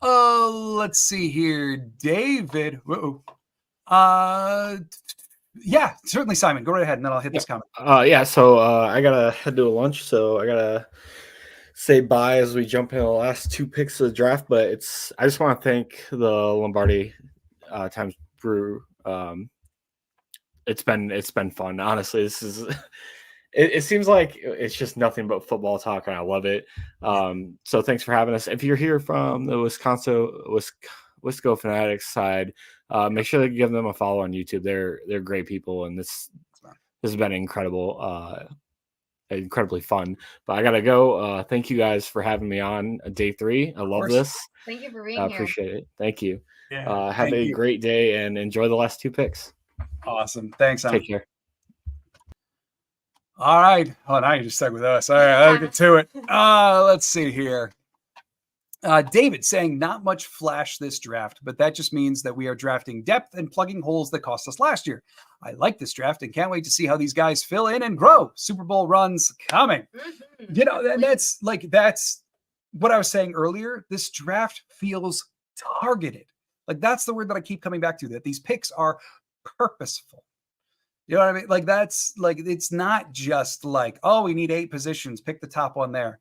Let's see here. David. Yeah, certainly, Simon. Go right ahead, and then I'll hit this comment. So I gotta head to a lunch, so I gotta say bye as we jump into the last two picks of the draft. But I just want to thank the Lombardi Time Brew. It's been fun. Honestly, this is. It seems like it's just nothing but football talk, and I love it. So thanks for having us. If you're here from the Wisco Fanatics side, make sure to give them a follow on YouTube. They're great people, and this has been incredible, incredibly fun. But I gotta go. Thank you guys for having me on day 3. I love this. Thank you for being here. I appreciate it. Thank you. Yeah, have a great day and enjoy the last 2 picks. Awesome. Thanks, Sam. Take care. All right. Oh, now you're just stuck with us. All right, I'll get to it. Let's see here. David saying not much flash this draft, but that just means that we are drafting depth and plugging holes that cost us last year. I like this draft and can't wait to see how these guys fill in and grow. Super Bowl runs coming. Mm-hmm. And that's what I was saying earlier. This draft feels targeted. Like that's the word that I keep coming back to, that these picks are purposeful. You know what I mean? Like that's like, it's not just like, oh, we need 8 positions, pick the top one there.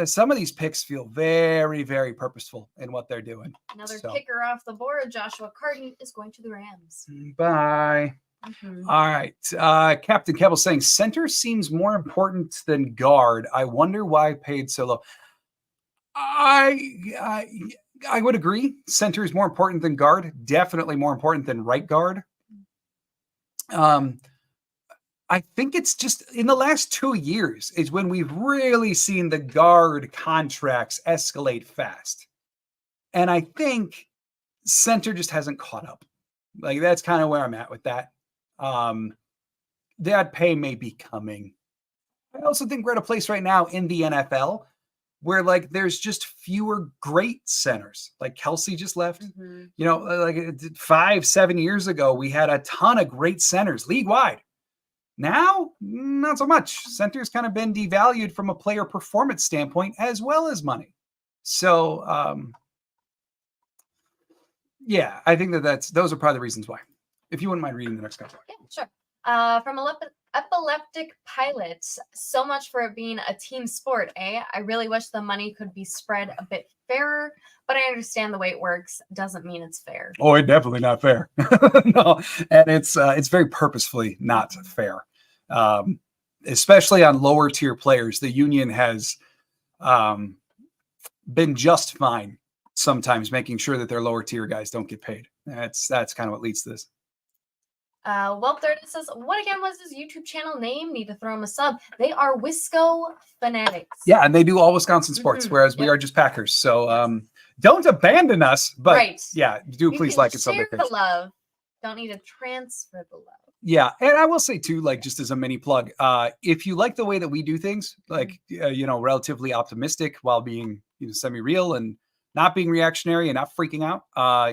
Some of these picks feel very, very purposeful in what they're doing. Another kicker off the board. Joshua Carton is going to the Rams. Bye. Mm-hmm. All right. Captain Keble saying center seems more important than guard. I wonder why paid so low. I would agree. Center is more important than guard. Definitely more important than right guard. I think it's just in the last 2 years is when we've really seen the guard contracts escalate fast. And I think center just hasn't caught up. Like, that's kind of where I'm at with that. That pay may be coming. I also think we're at a place right now in the NFL where, like, there's just fewer great centers. Like, Kelsey just left. Mhm. You know, like 5-7 years ago, we had a ton of great centers league wide. Now, not so much. Center's kind of been devalued from a player performance standpoint as well as money. So, yeah, I think those are probably the reasons why. If you wouldn't mind reading the next couple. Yeah, sure. From Epileptic Pilot, so much for it being a team sport, eh? I really wish the money could be spread a bit fairer, but I understand the way it works doesn't mean it's fair. Oh, it's definitely not fair. No, and it's very purposefully not fair, especially on lower tier players. The union has been just fine sometimes making sure that their lower tier guys don't get paid. That's kind of what leads to this. Well, there it says, what again was his YouTube channel name? Need to throw him a sub. They are Wisco Fanatics. Yeah, and they do all Wisconsin sports, whereas we are just Packers. So don't abandon us, but yeah, do You please can like and sub. share the love. Don't need to transfer the love. Yeah, and I will say too, like, just as a mini plug, if you like the way that we do things, like relatively optimistic while being semi-real and not being reactionary and not freaking out,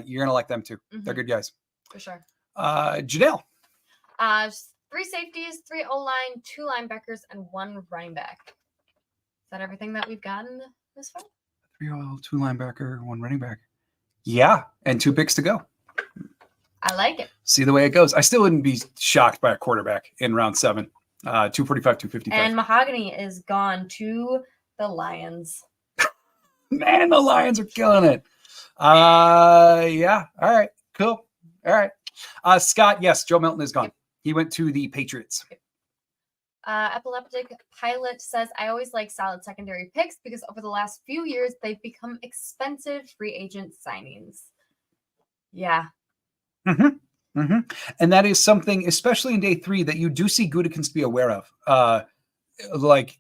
you're gonna like them too. They're good guys. For sure. Janelle. 3 safeties, 3 O-line, 2 linebackers, and 1 running back. Is that everything that we've gotten this far? 3 O, 2 linebacker, 1 running back. Yeah, and 2 picks to go. I like it. See the way it goes. I still wouldn't be shocked by a quarterback in round 7. 245, 255. And Mahogany is gone to the Lions. Man, the Lions are killing it. Yeah. All right. Cool. All right. Scott, yes, Joe Milton is gone. Yep. He went to the Patriots. Epileptic Pilot says, I always like solid secondary picks because over the last few years, they've become expensive free agent signings. Yeah. And that is something, especially in day 3, that you do see Gutekunst be aware of. Like,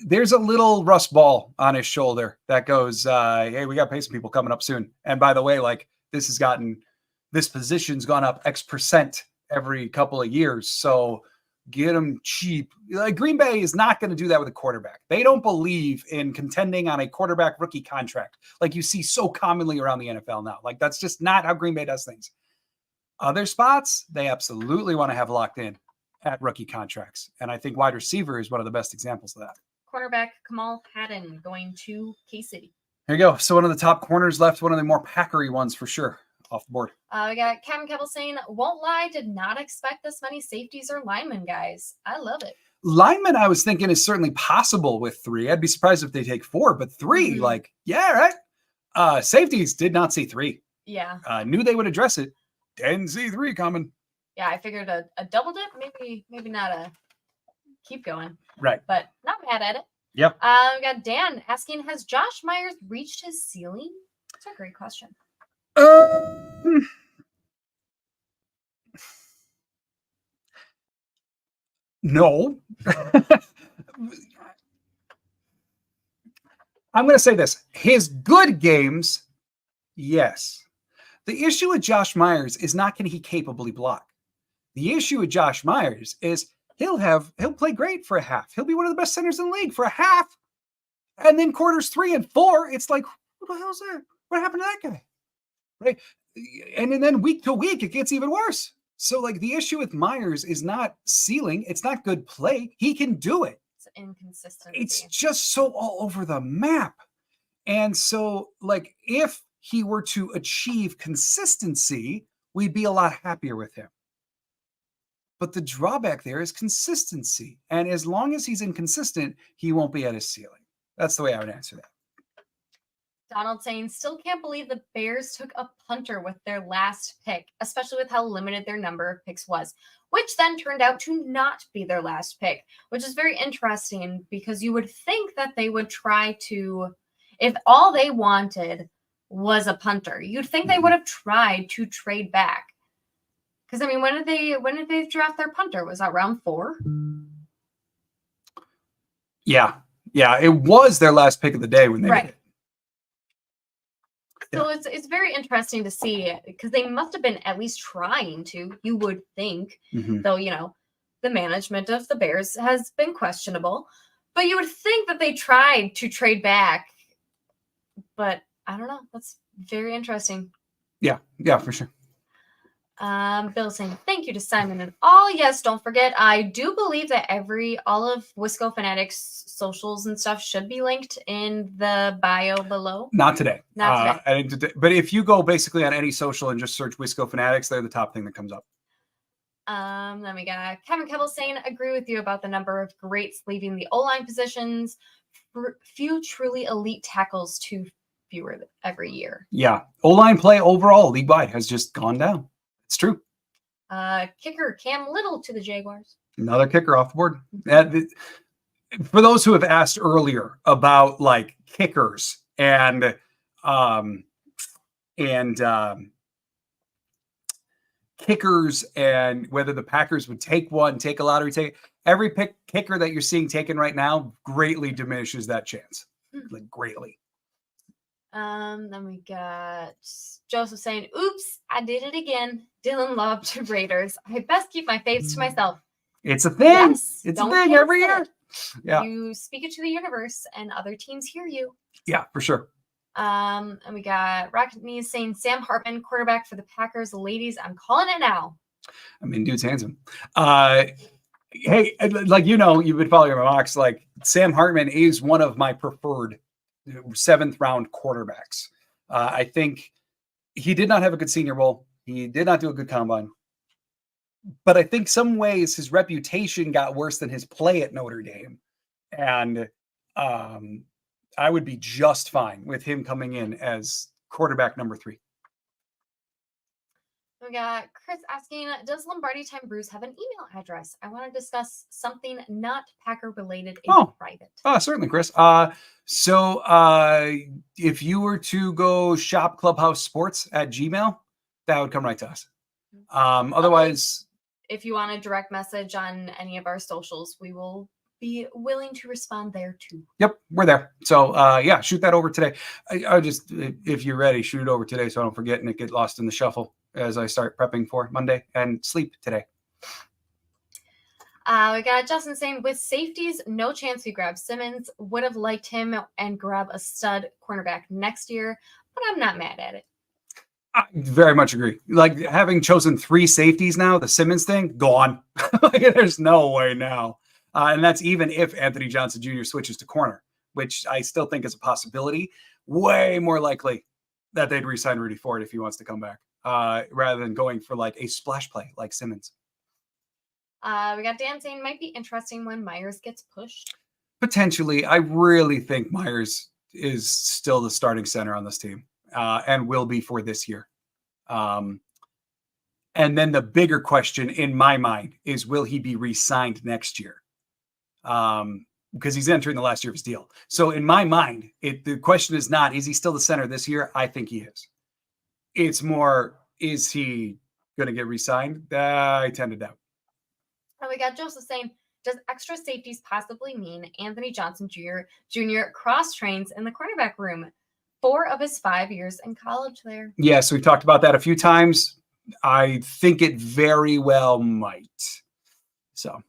there's a little rust ball on his shoulder that goes, hey, we got to pay some people coming up soon. And by the way, like, this position's gone up X% every couple of years. So get them cheap. Like, Green Bay is not going to do that with a quarterback. They don't believe in contending on a quarterback rookie contract like you see so commonly around the NFL now. Like, that's just not how Green Bay does things. Other spots, they absolutely want to have locked in at rookie contracts. And I think wide receiver is one of the best examples of that. Cornerback Kamal Haddon going to K-City. There you go. So one of the top corners left, one of the more Packery ones for sure. Off the board. We got Kevin Keppel saying, won't lie, did not expect this many safeties or linemen, guys. I love it. Linemen, I was thinking, is certainly possible with 3. I'd be surprised if they take 4, but 3, like, yeah, right. Safeties did not see 3. Yeah. Knew they would address it. Didn't see 3 coming. Yeah, I figured a double dip, maybe not a keep going. Right. But not mad at it. Yep. We got Dan asking, has Josh Myers reached his ceiling? That's a great question. No. I'm going to say this. His good games, yes. The issue with Josh Myers is not can he capably block. The issue with Josh Myers is he'll play great for a half. He'll be one of the best centers in the league for a half. And then quarters 3 and 4, it's like, what the hell's that? What happened to that guy? Right? And then week to week, it gets even worse. So, like, the issue with Myers is not ceiling. It's not good play. He can do it. It's inconsistency. It's just so all over the map. And so, like, if he were to achieve consistency, we'd be a lot happier with him. But the drawback there is consistency. And as long as he's inconsistent, he won't be at his ceiling. That's the way I would answer that. Donald saying, still can't believe the Bears took a punter with their last pick, especially with how limited their number of picks was, which then turned out to not be their last pick, which is very interesting because you would think that they would try to, if all they wanted was a punter, you'd think they would have tried to trade back. Because, I mean, when did they draft their punter? Was that round 4? Yeah. Yeah, it was their last pick of the day when they did it. So it's very interesting to see because they must have been at least trying to, you would think, though, the management of the Bears has been questionable, but you would think that they tried to trade back, but I don't know. That's very interesting. Yeah, for sure. Bill saying thank you to Simon and all. Yes, don't forget. I do believe that all of Wisco Fanatics socials and stuff should be linked in the bio below. Not today. Not today. But if you go basically on any social and just search Wisco Fanatics, they're the top thing that comes up. Then we got Kevin Kettle saying, agree with you about the number of greats leaving the O-line positions. Few truly elite tackles, too fewer every year. Yeah. O-line play overall league-wide has just gone down. It's true. Kicker Cam Little to the Jaguars. Another kicker off the board. For those who have asked earlier about like kickers and kickers and whether the Packers would take a lottery take, every kicker that you're seeing taken right now greatly diminishes that chance. Like greatly. Then we got Joseph saying, oops, I did it again. Dylan Love to Raiders. I best keep my faves to myself. It's a thing. Yes, it's a thing every year. Yeah. You speak it to the universe and other teams hear you. Yeah, for sure. And we got Rocket Knees saying Sam Hartman, quarterback for the Packers. Ladies, I'm calling it now. I mean, dude's handsome. Hey, like, you've been following my mocks. Like, Sam Hartman is one of my preferred 7th round quarterbacks. I think he did not have a good Senior Bowl. He did not do a good combine. But I think some ways his reputation got worse than his play at Notre Dame. And I would be just fine with him coming in as quarterback number 3. We got Chris asking, does Lombardi Time Brews have an email address? I want to discuss something not Packer related in private. Oh, certainly, Chris. So if you were to go shop Clubhouse Sports at Gmail, that would come right to us. Otherwise, if you want a direct message on any of our socials, we will be willing to respond there too. Yep, we're there. So yeah, shoot that over today. I just, if you're ready, shoot it over today so I don't forget and it get lost in the shuffle as I start prepping for Monday and sleep today. We got Justin saying, with safeties, no chance we grab Simmons. Would have liked him and grab a stud cornerback next year, but I'm not mad at it. I very much agree. Like, having chosen 3 safeties now, the Simmons thing, gone. Like, there's no way now. And that's even if Anthony Johnson Jr. switches to corner, which I still think is a possibility. Way more likely that they'd re-sign Rudy Ford if he wants to come back, rather than going for like a splash play like Simmons. We got Dan saying, might be interesting when Myers gets pushed. Potentially. I really think Myers is still the starting center on this team, and will be for this year. And then the bigger question in my mind is, will he be re-signed next year? Because he's entering the last year of his deal. So in my mind, the question is not, is he still the center this year? I think he is. It's more, is he going to get re-signed? I tend to doubt. And we got Joseph saying, does extra safeties possibly mean Anthony Johnson Jr. cross-trains in the cornerback room? 4 of his 5 years in college there. Yes, we've talked about that a few times. I think it very well might. So.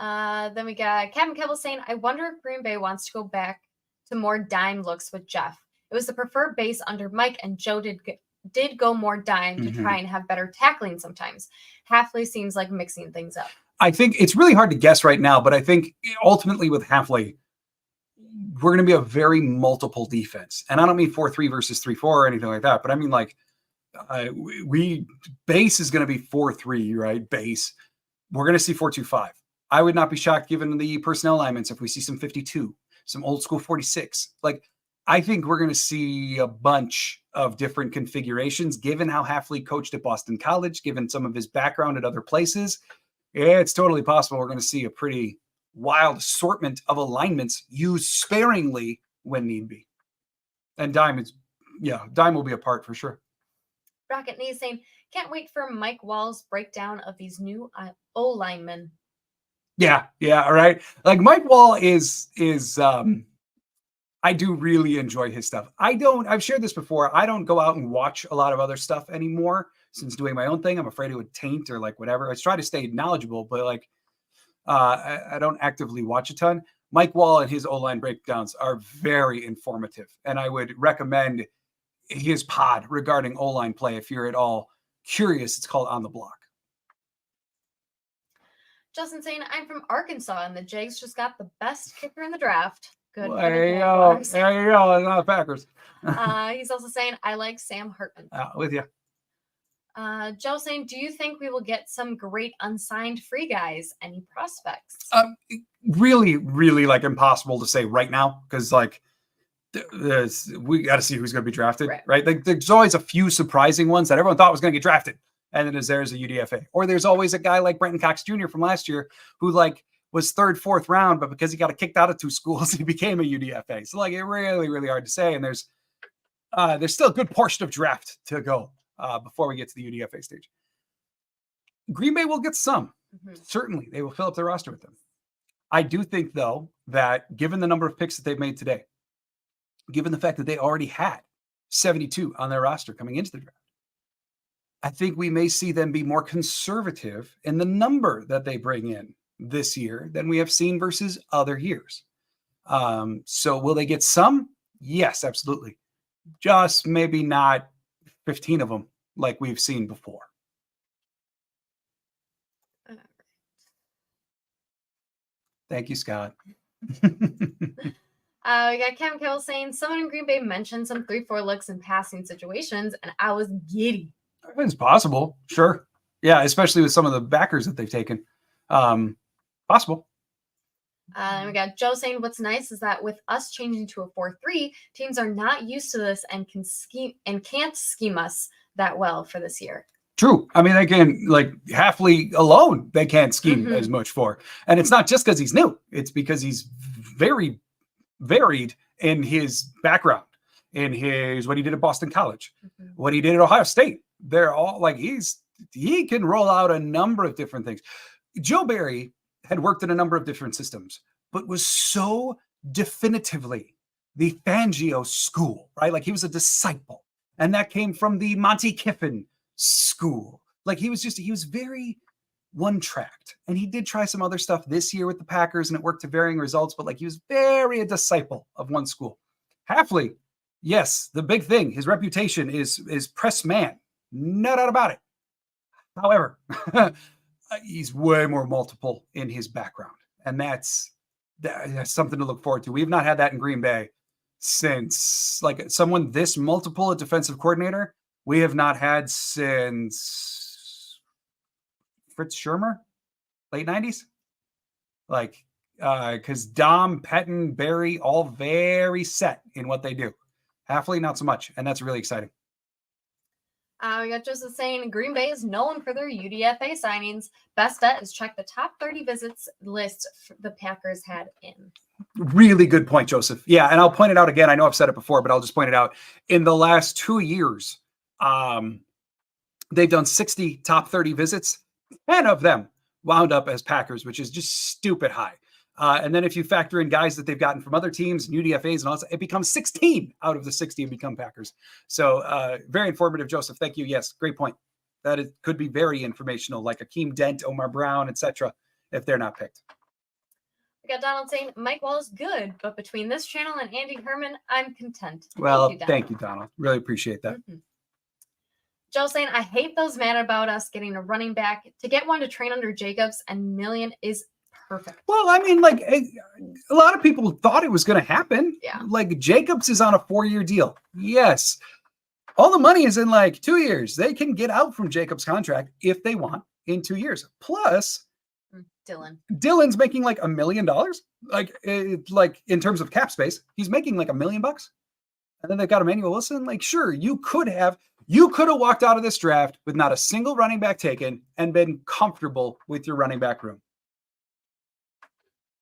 Then we got Captain Keble saying, I wonder if Green Bay wants to go back to more dime looks with Jeff. It was the preferred base under Mike, and Joe did go more dime to try and have better tackling sometimes. Hafley seems like mixing things up. I think it's really hard to guess right now, but I think ultimately with Hafley, we're going to be a very multiple defense. And I don't mean 4-3 versus 3-4 or anything like that, but I mean like base is going to be 4-3, right? Base. We're going to see 4-2-5. I would not be shocked given the personnel alignments if we see some 52, some old school 46. Like, I think we're going to see a bunch of different configurations given how Hafley coached at Boston College, given some of his background at other places. Yeah, it's totally possible we're going to see a pretty wild assortment of alignments used sparingly when need be. And dime will be a part for sure. Rocket Knee saying, can't wait for Mike Wall's breakdown of these new O-linemen. Yeah, all right. Like Mike Wall is I do really enjoy his stuff. I've shared this before. I don't go out and watch a lot of other stuff anymore since doing my own thing. I'm afraid it would taint or like whatever. I try to stay knowledgeable, but like I don't actively watch a ton. Mike Wall and his O-line breakdowns are very informative, and I would recommend his pod regarding O-line play if you're at all curious. It's called On the Block. Justin saying, I'm from Arkansas, and the Jags just got the best kicker in the draft. Good. Well, for the there you go. Jaguars. There you go. It's not the Packers. He's also saying, I like Sam Hartman. With you. Joe saying, do you think we will get some great unsigned free guys? Any prospects? Really, really like impossible to say right now because like we got to see who's going to be drafted, right? Like there's always a few surprising ones that everyone thought was going to get drafted, and then there's a UDFA, or there's always a guy like Brenton Cox Jr. from last year who like was 3rd, 4th round, but because he got kicked out of 2 schools, he became a UDFA. So like it really, really hard to say, and there's still a good portion of draft to go before we get to the UDFA stage. Green Bay will get some. Certainly, they will fill up their roster with them. I do think, though, that given the number of picks that they've made today, given the fact that they already had 72 on their roster coming into the draft, I think we may see them be more conservative in the number that they bring in this year than we have seen versus other years. So will they get some? Yes, absolutely. Just maybe not 15 of them like we've seen before. Thank you, Scott. We got Kevin Kill saying, someone in Green Bay mentioned some 3-4 looks in passing situations, and I was giddy. It's possible. Sure. Yeah, especially with some of the backers that they've taken. Possible. We got Joe saying, what's nice is that with us changing to a 4-3, teams are not used to this and can't scheme us that well for this year. True. I mean, they can, like, Halfley alone, they can't scheme as much for. And it's not just because he's new. It's because he's very varied in his background, in his what he did at Boston College, what he did at Ohio State. They're all like, he can roll out a number of different things. Joe Barry had worked in a number of different systems, but was so definitively the Fangio school, right? Like he was a disciple, and that came from the Monty Kiffin school. Like he was very one-tracked, and he did try some other stuff this year with the Packers, and it worked to varying results, but like he was very a disciple of one school. Halfley, yes, the big thing, his reputation is press man, no doubt about it. However, he's way more multiple in his background, and that's something to look forward to. We've not had that in Green Bay since, like, someone this multiple a defensive coordinator. We have not had since Fritz Schirmer, late 90s. Like, because Dom, Pettin, Barry, all very set in what they do. Halfley, not so much, and that's really exciting. We got Joseph saying, Green Bay is known for their UDFA signings. Best bet is check the top 30 visits list the Packers had in. Really good point, Joseph. Yeah, and I'll point it out again. I know I've said it before, but I'll just point it out. In the last 2 years, they've done 60 top 30 visits. 10 of them wound up as Packers, which is just stupid high. And then if you factor in guys that they've gotten from other teams and UDFAs and all that, it becomes 16 out of the 60 and become Packers. So very informative, Joseph. Thank you. Yes, great point. That could be very informational, like Akeem Dent, Omar Brown, etc., if they're not picked. We got Donald saying, Mike Wall is good, but between this channel and Andy Herman, I'm content. Well, thank you, Donald. Really appreciate that. Joe saying, I hate those mad about us getting a running back. To get one to train under Jacobs and Million is perfect. Well, I mean, like, a lot of people thought it was going to happen. Yeah. Like, Jacobs is on a 4-year deal. Yes. All the money is in like 2 years. They can get out from Jacobs' contract if they want in 2 years. Plus, Dylan's making like $1 million. Like in terms of cap space, he's making like $1 million. And then they've got Emmanuel Wilson. Like, sure, you could have walked out of this draft with not a single running back taken and been comfortable with your running back room.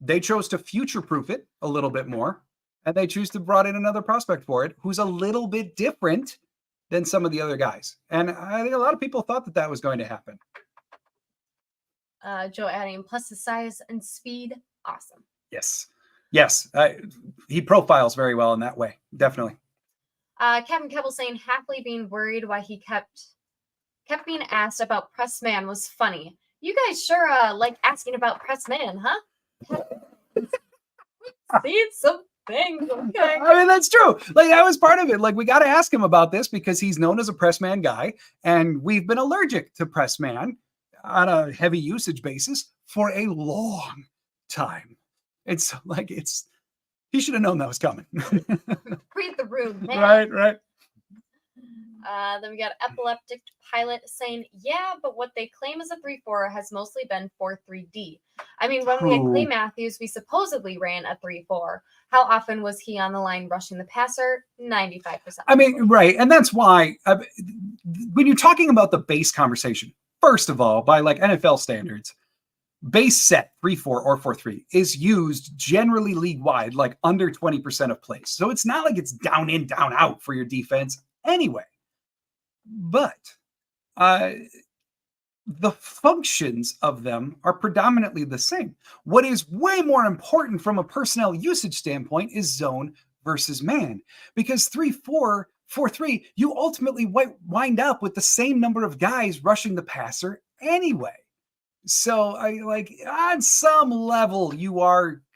They chose to future-proof it a little bit more, and they choose to brought in another prospect for it who's a little bit different than some of the other guys. And I think a lot of people thought that was going to happen. Joe adding plus the size and speed. Awesome. Yes. Yes, he profiles very well in that way. Definitely. Captain Keppel saying happily being worried why he kept being asked about press man was funny. You guys sure like asking about press man, huh? See some things. Okay. I mean, that's true. Like, that was part of it. Like, we got to ask him about this because he's known as a press man guy, and we've been allergic to press man on a heavy usage basis for a long time. It's like, he should have known that was coming. Read the room, man. Right. Then we got Epileptic Pilot saying, yeah, but what they claim as a 3-4 has mostly been 4-3-D. I mean, when we had Clay Matthews, we supposedly ran a 3-4. How often was he on the line rushing the passer? 95%. I mean, right. And that's why when you're talking about the base conversation, first of all, by like NFL standards, base set 3-4 or 4-3 is used generally league wide, like under 20% of plays. So it's not like it's down in, down out for your defense anyway. But the functions of them are predominantly the same. What is way more important from a personnel usage standpoint is zone versus man, because 3-4, 4-3, you ultimately wind up with the same number of guys rushing the passer anyway. So I like on some level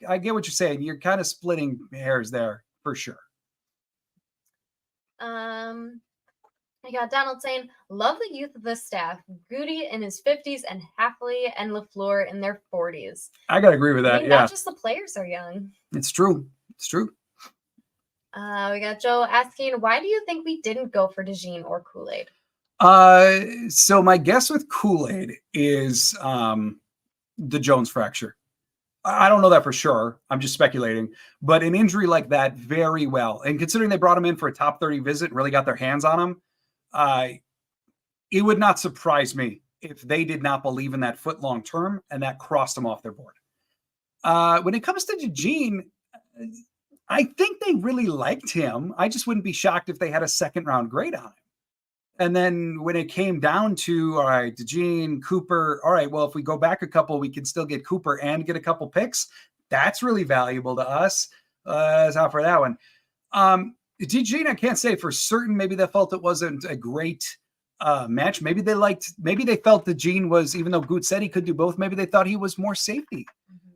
I get what you're saying. You're kind of splitting hairs there for sure. I got Donald saying, love the youth of this staff. Goody in his 50s and Hafley and LaFleur in their 40s. I gotta agree with that. I mean, yeah. Not just the players are young. It's true. It's true. We got Joe asking, why do you think we didn't go for DeJean or Kool-Aid? So my guess with Kool-Aid is the Jones fracture. I don't know that for sure. I'm just speculating. But an injury like that, very well. And considering they brought him in for a top 30 visit and really got their hands on him, it would not surprise me if they did not believe in that foot long term and that crossed them off their board. When it comes to DeJean, I think they really liked him. I just wouldn't be shocked if they had a second round grade on him. And then when it came down to, all right, DeJean, Cooper, all right, well, if we go back a couple, we can still get Cooper and get a couple picks. That's really valuable to us. That's out for that one. DeJean, I can't say for certain. Maybe they felt it wasn't a great match. Maybe they felt DeJean was, even though Goot said he could do both, maybe they thought he was more safety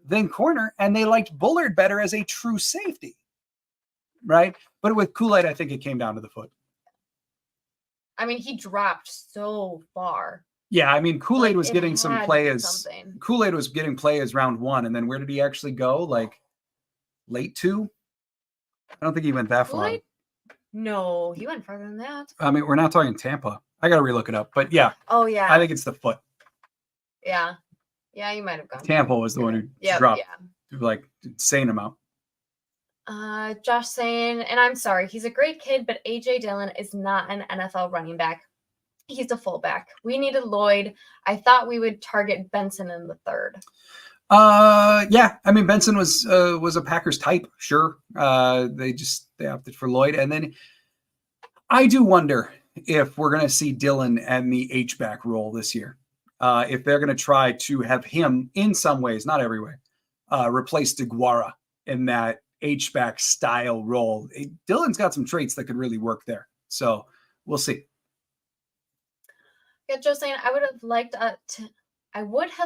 than corner, and they liked Bullard better as a true safety, right? But with Kool-Aid, I think it came down to the foot. I mean, he dropped so far. Yeah, I mean, Kool-Aid was getting some play as something. Kool-Aid was getting play as round 1, and then where did he actually go? Like late 2? I don't think he went that far. No, he went further than that. I mean, we're not talking Tampa. I got to relook it up, but yeah. Oh yeah. I think it's the foot. Yeah, you might have gone. Tampa was the one who dropped like insane amount. Josh saying, and I'm sorry, he's a great kid, but AJ Dillon is not an NFL running back. He's a fullback. We needed Lloyd. I thought we would target Benson in the 3rd. Yeah. I mean, Benson was a Packers type. Sure. They opted for Lloyd. And then I do wonder if we're going to see Dillon and the H-back role this year. If they're going to try to have him in some ways, not every way, replace DeGuara in that H-back style role. Dillon's got some traits that could really work there. So we'll see. Yeah, Joe saying, I would have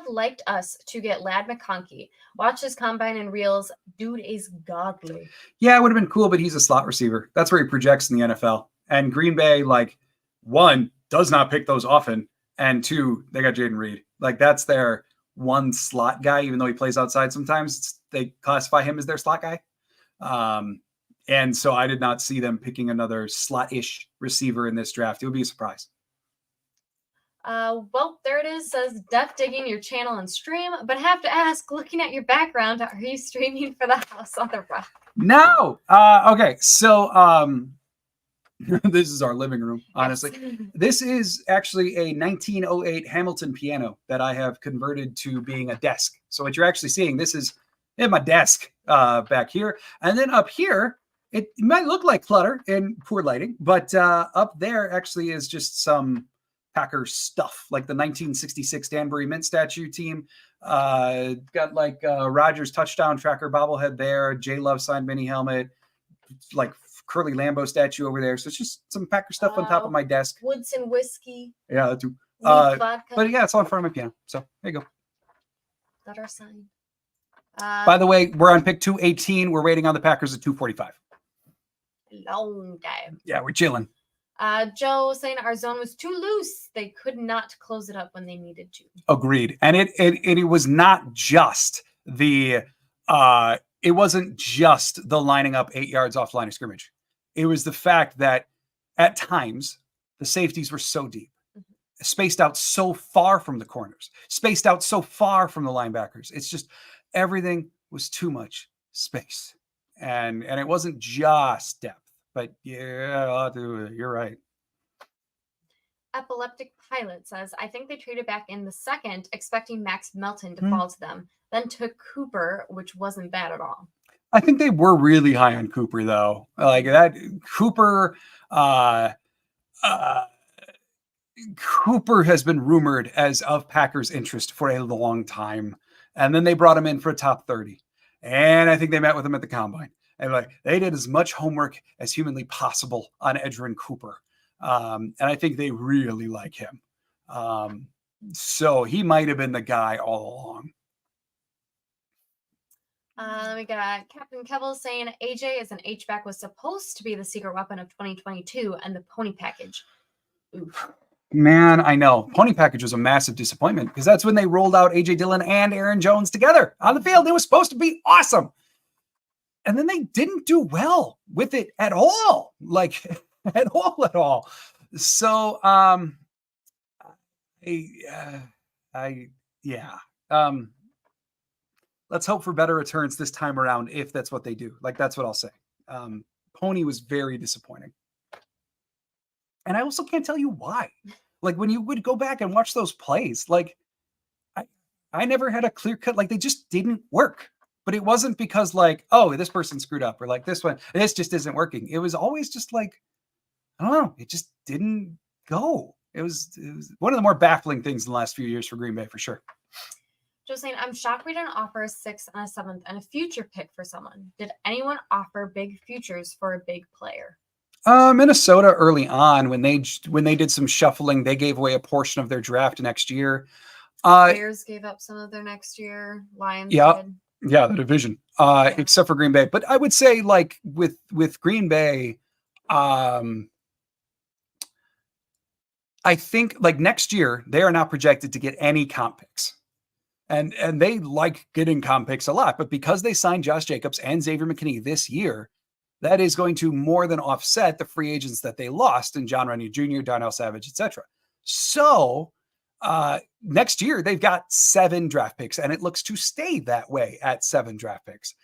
liked us to get Lad McConkey. Watch his combine and reels. Dude is godly. Yeah, it would have been cool, but he's a slot receiver. That's where he projects in the NFL. And Green Bay, like, 1, does not pick those often, and 2, they got Jaden Reed. Like, that's their one slot guy, even though he plays outside sometimes. They classify him as their slot guy. And so I did not see them picking another slot-ish receiver in this draft. It would be a surprise. Well, there it is. Says Def digging your channel and stream, but have to ask, looking at your background, are you streaming for the House on the Rock? No. Okay. So this is our living room, honestly. Yes. This is actually a 1908 Hamilton piano that I have converted to being a desk. So what you're actually seeing, this is in my desk back here. And then up here, it might look like clutter and poor lighting, but up there actually is just some Packer stuff, like the 1966 Danbury Mint statue team. Got like Rogers touchdown tracker bobblehead there, J Love signed mini helmet, like curly Lambeau statue over there. So it's just some Packer stuff on top of my desk. Woodson whiskey. Yeah, that too. Vodka. But yeah, it's all in front of my piano. So there you go. That our sign. By the way, we're on pick 218. We're waiting on the Packers at 245. Long time. Yeah, we're chilling. Joe saying our zone was too loose. They could not close it up when they needed to. Agreed. And it was not just the it wasn't just the lining up 8 yards off line of scrimmage. It was the fact that at times the safeties were so deep, spaced out so far from the corners, spaced out so far from the linebackers. It's just everything was too much space. And it wasn't just depth. But yeah, you're right. Epileptic Pilot says, I think they traded back in the second, expecting Max Melton to fall to them, then took Cooper, which wasn't bad at all. I think they were really high on Cooper, though. Like that, Cooper has been rumored as of Packers' interest for a long time. And then they brought him in for a top 30. And I think they met with him at the combine. And like they did as much homework as humanly possible on Edgerrin Cooper. And I think they really like him. So he might have been the guy all along. We got Captain Kevel saying AJ as an H-back was supposed to be the secret weapon of 2022 and the pony package. Oof. Man, I know. Pony package was a massive disappointment because that's when they rolled out AJ Dillon and Aaron Jones together on the field. It was supposed to be awesome. And then they didn't do well with it at all. Like at all. So, let's hope for better returns this time around if that's what they do. Like, that's what I'll say. Pony was very disappointing. And I also can't tell you why. Like, when you would go back and watch those plays, like, I never had a clear cut, like, they just didn't work. But it wasn't because, like, oh, this person screwed up, or like this just isn't working. It was always just like, I don't know, it just didn't go. It was one of the more baffling things in the last few years for Green Bay, for sure. Just saying, I'm shocked we didn't offer a 6th and a 7th and a future pick for someone. Did anyone offer big futures for a big player? Minnesota early on, when they did some shuffling, they gave away a portion of their draft next year. Bears gave up some of their next year. Lions did. Yeah, the division, except for Green Bay. But I would say, like, with Green Bay, I think, like, next year, they are not projected to get any comp picks. And they like getting comp picks a lot. But because they signed Josh Jacobs and Xavier McKinney this year, that is going to more than offset the free agents that they lost in John Runyon Jr., Darnell Savage, etc. So next year, they've got 7 draft picks, and it looks to stay that way at 7 draft picks.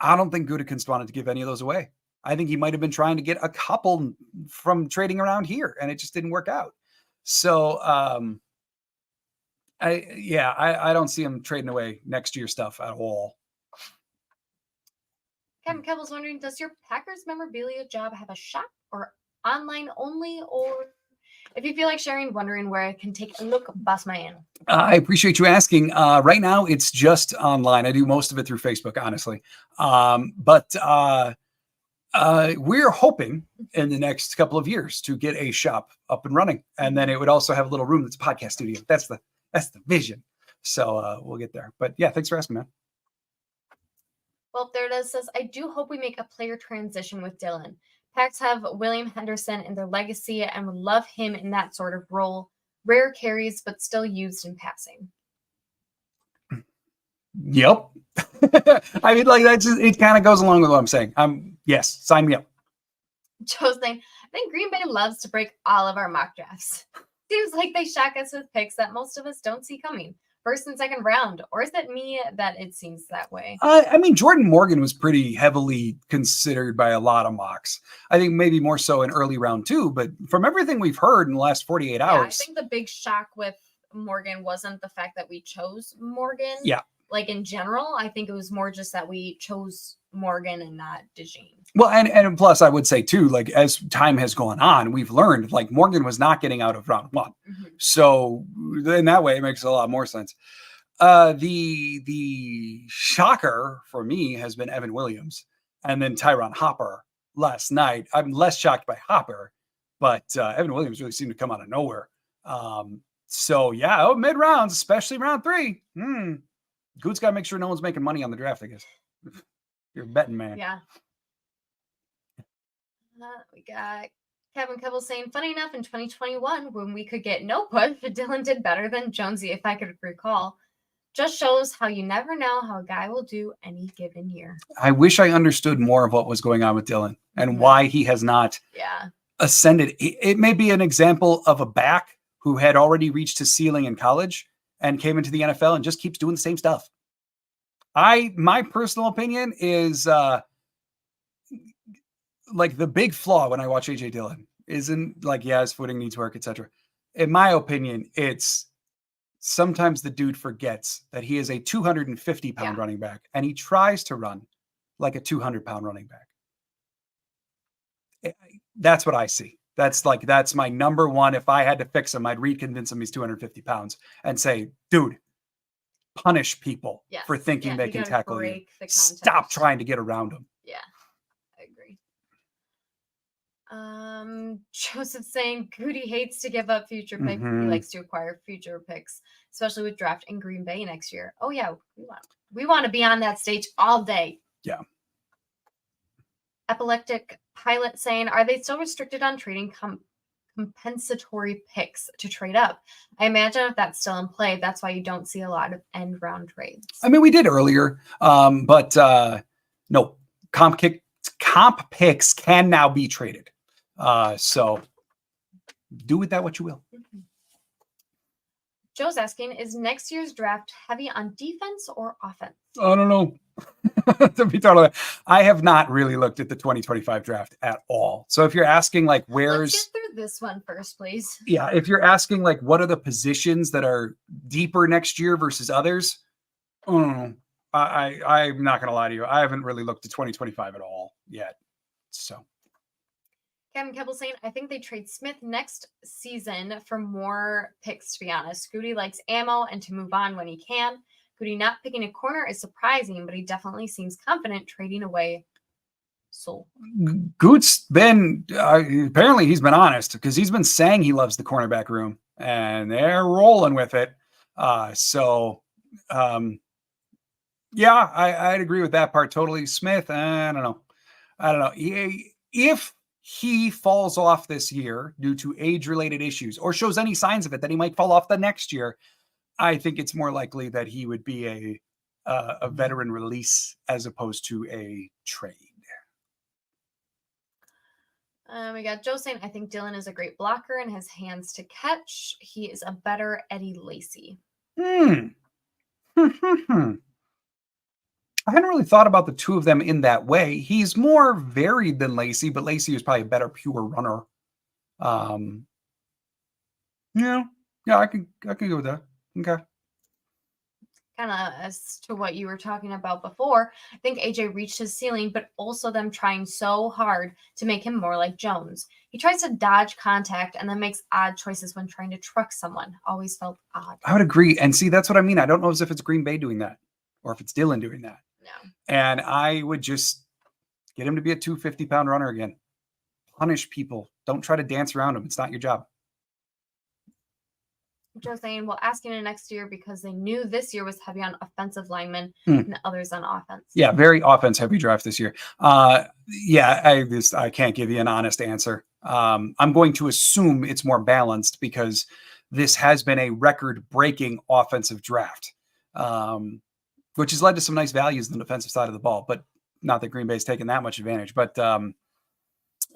I don't think Gutekunst wanted to give any of those away. I think he might have been trying to get a couple from trading around here, and it just didn't work out. So, I don't see him trading away next year stuff at all. Kevin Kebble's wondering, does your Packers memorabilia job have a shop or online only, or if you feel like sharing, wondering where I can take a look, boss man? I appreciate you asking. Right now, it's just online. I do most of it through Facebook, honestly. But we're hoping in the next couple of years to get a shop up and running. And then it would also have a little room that's a podcast studio. That's the vision. So we'll get there. But yeah, thanks for asking, man. Well, there it is. Says, I do hope we make a player transition with Dylan. Packs have William Henderson in their legacy and would love him in that sort of role. Rare carries, but still used in passing. Yep. I mean, like, that just, it kind of goes along with what I'm saying. Yes, sign me up. Joe's saying, I think Green Bay loves to break all of our mock drafts. Seems like they shock us with picks that most of us don't see coming. First and second round, or is it me that it seems that way? I mean, Jordan Morgan was pretty heavily considered by a lot of mocks. I think maybe more so in early round 2, but from everything we've heard in the last 48 hours. I think the big shock with Morgan wasn't the fact that we chose Morgan. Yeah. Like in general, I think it was more just that we chose Morgan and not DeJean. Well, and plus I would say too, like as time has gone on, we've learned like Morgan was not getting out of round one. So in that way, it makes a lot more sense. The shocker for me has been Evan Williams and then Tyron Hopper last night. I'm less shocked by Hopper, but Evan Williams really seemed to come out of nowhere. So yeah, mid rounds, especially round 3. Goot's got to make sure no one's making money on the draft, I guess. You're a betting man. Yeah. We got Kevin Kibble saying, funny enough, in 2021, when we could get no push, Dylan did better than Jonesy, if I could recall. Just shows how you never know how a guy will do any given year. I wish I understood more of what was going on with Dylan and why he has not ascended. It may be an example of a back who had already reached his ceiling in college and came into the NFL and just keeps doing the same stuff. My personal opinion is like the big flaw when I watch AJ Dillon isn't like, his footing needs work, etc. In my opinion, it's sometimes the dude forgets that he is a 250-pound running back and he tries to run like a 200-pound running back. That's what I see. That's my number one. If I had to fix him, I'd reconvince him he's 250 pounds and say, dude, punish people for thinking they can tackle you. Stop trying to get around them. Yeah, I agree. Joseph saying Goody hates to give up future picks. He likes to acquire future picks, especially with draft in Green Bay next year. Oh yeah, we want to be on that stage all day. Yeah. Epileptic Pilot saying, are they still restricted on trading compensatory picks to trade up? I imagine if that's still in play, that's why you don't see a lot of end round trades. I mean, we did earlier, but no, comp picks can now be traded. So do with that what you will. Joe's asking, is next year's draft heavy on defense or offense? I don't know. To be totally, I have not really looked at the 2025 draft at all. So if you're asking like where's Let's get through this one first, please. Yeah, if you're asking like what are the positions that are deeper next year versus others, I'm not gonna lie to you. I haven't really looked at 2025 at all yet. So Kevin Keble saying, I think they trade Smith next season for more picks, to be honest. Goody likes ammo and to move on when he can. Goody not picking a corner is surprising, but he definitely seems confident trading away Soul. Goot's been, apparently he's been honest because he's been saying he loves the cornerback room and they're rolling with it. I'd agree with that part totally. Smith, I don't know. If he falls off this year due to age-related issues or shows any signs of it that he might fall off the next year, I think it's more likely that he would be a veteran release as opposed to a trade. We got Joe saying, I think Dylan is a great blocker and has hands to catch. He is a better Eddie Lacy. I hadn't really thought about the two of them in that way. He's more varied than Lacy, but Lacy is probably a better pure runner. I can go with that. Okay. Kind of as to what you were talking about before, I think AJ reached his ceiling, but also them trying so hard to make him more like Jones. He tries to dodge contact and then makes odd choices when trying to truck someone. Always felt odd. I would agree. And see, that's what I mean. I don't know if it's Green Bay doing that or if it's Dylan doing that. No. And I would just get him to be a 250-pound runner again. Punish people. Don't try to dance around them. It's not your job. Joe saying, well, asking it next year because they knew this year was heavy on offensive linemen and others on offense. Yeah, very offense heavy draft this year. I can't give you an honest answer. I'm going to assume it's more balanced because this has been a record-breaking offensive draft, which has led to some nice values in the defensive side of the ball, but not that Green Bay's taken that much advantage. But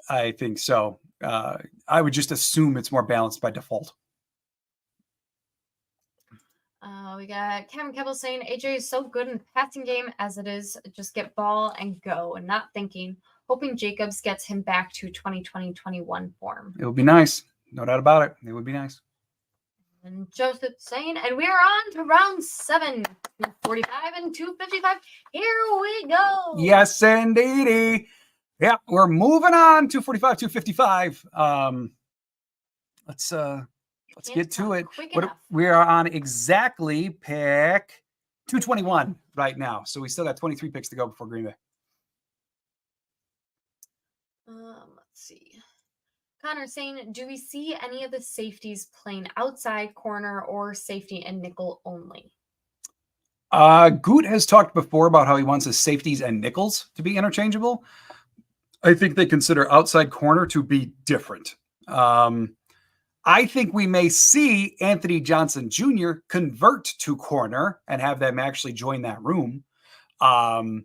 I think so. I would just assume it's more balanced by default. We got Kevin Keble saying AJ is so good in the passing game as it is. Just get ball and go and not thinking. Hoping Jacobs gets him back to 2020-21 form. It would be nice. No doubt about it. It would be nice. And Joseph saying, and we are on to round 7, 245 and 255. Here we go. Yes, indeedy. Yeah, we're moving on. 245, 255. Let's get to it. We are on exactly pick 221 right now. So we still got 23 picks to go before Green Bay. Let's see. Connor saying, do we see any of the safeties playing outside corner or safety and nickel only? Goot has talked before about how he wants his safeties and nickels to be interchangeable. I think they consider outside corner to be different. I think we may see Anthony Johnson Jr. convert to corner and have them actually join that room. Like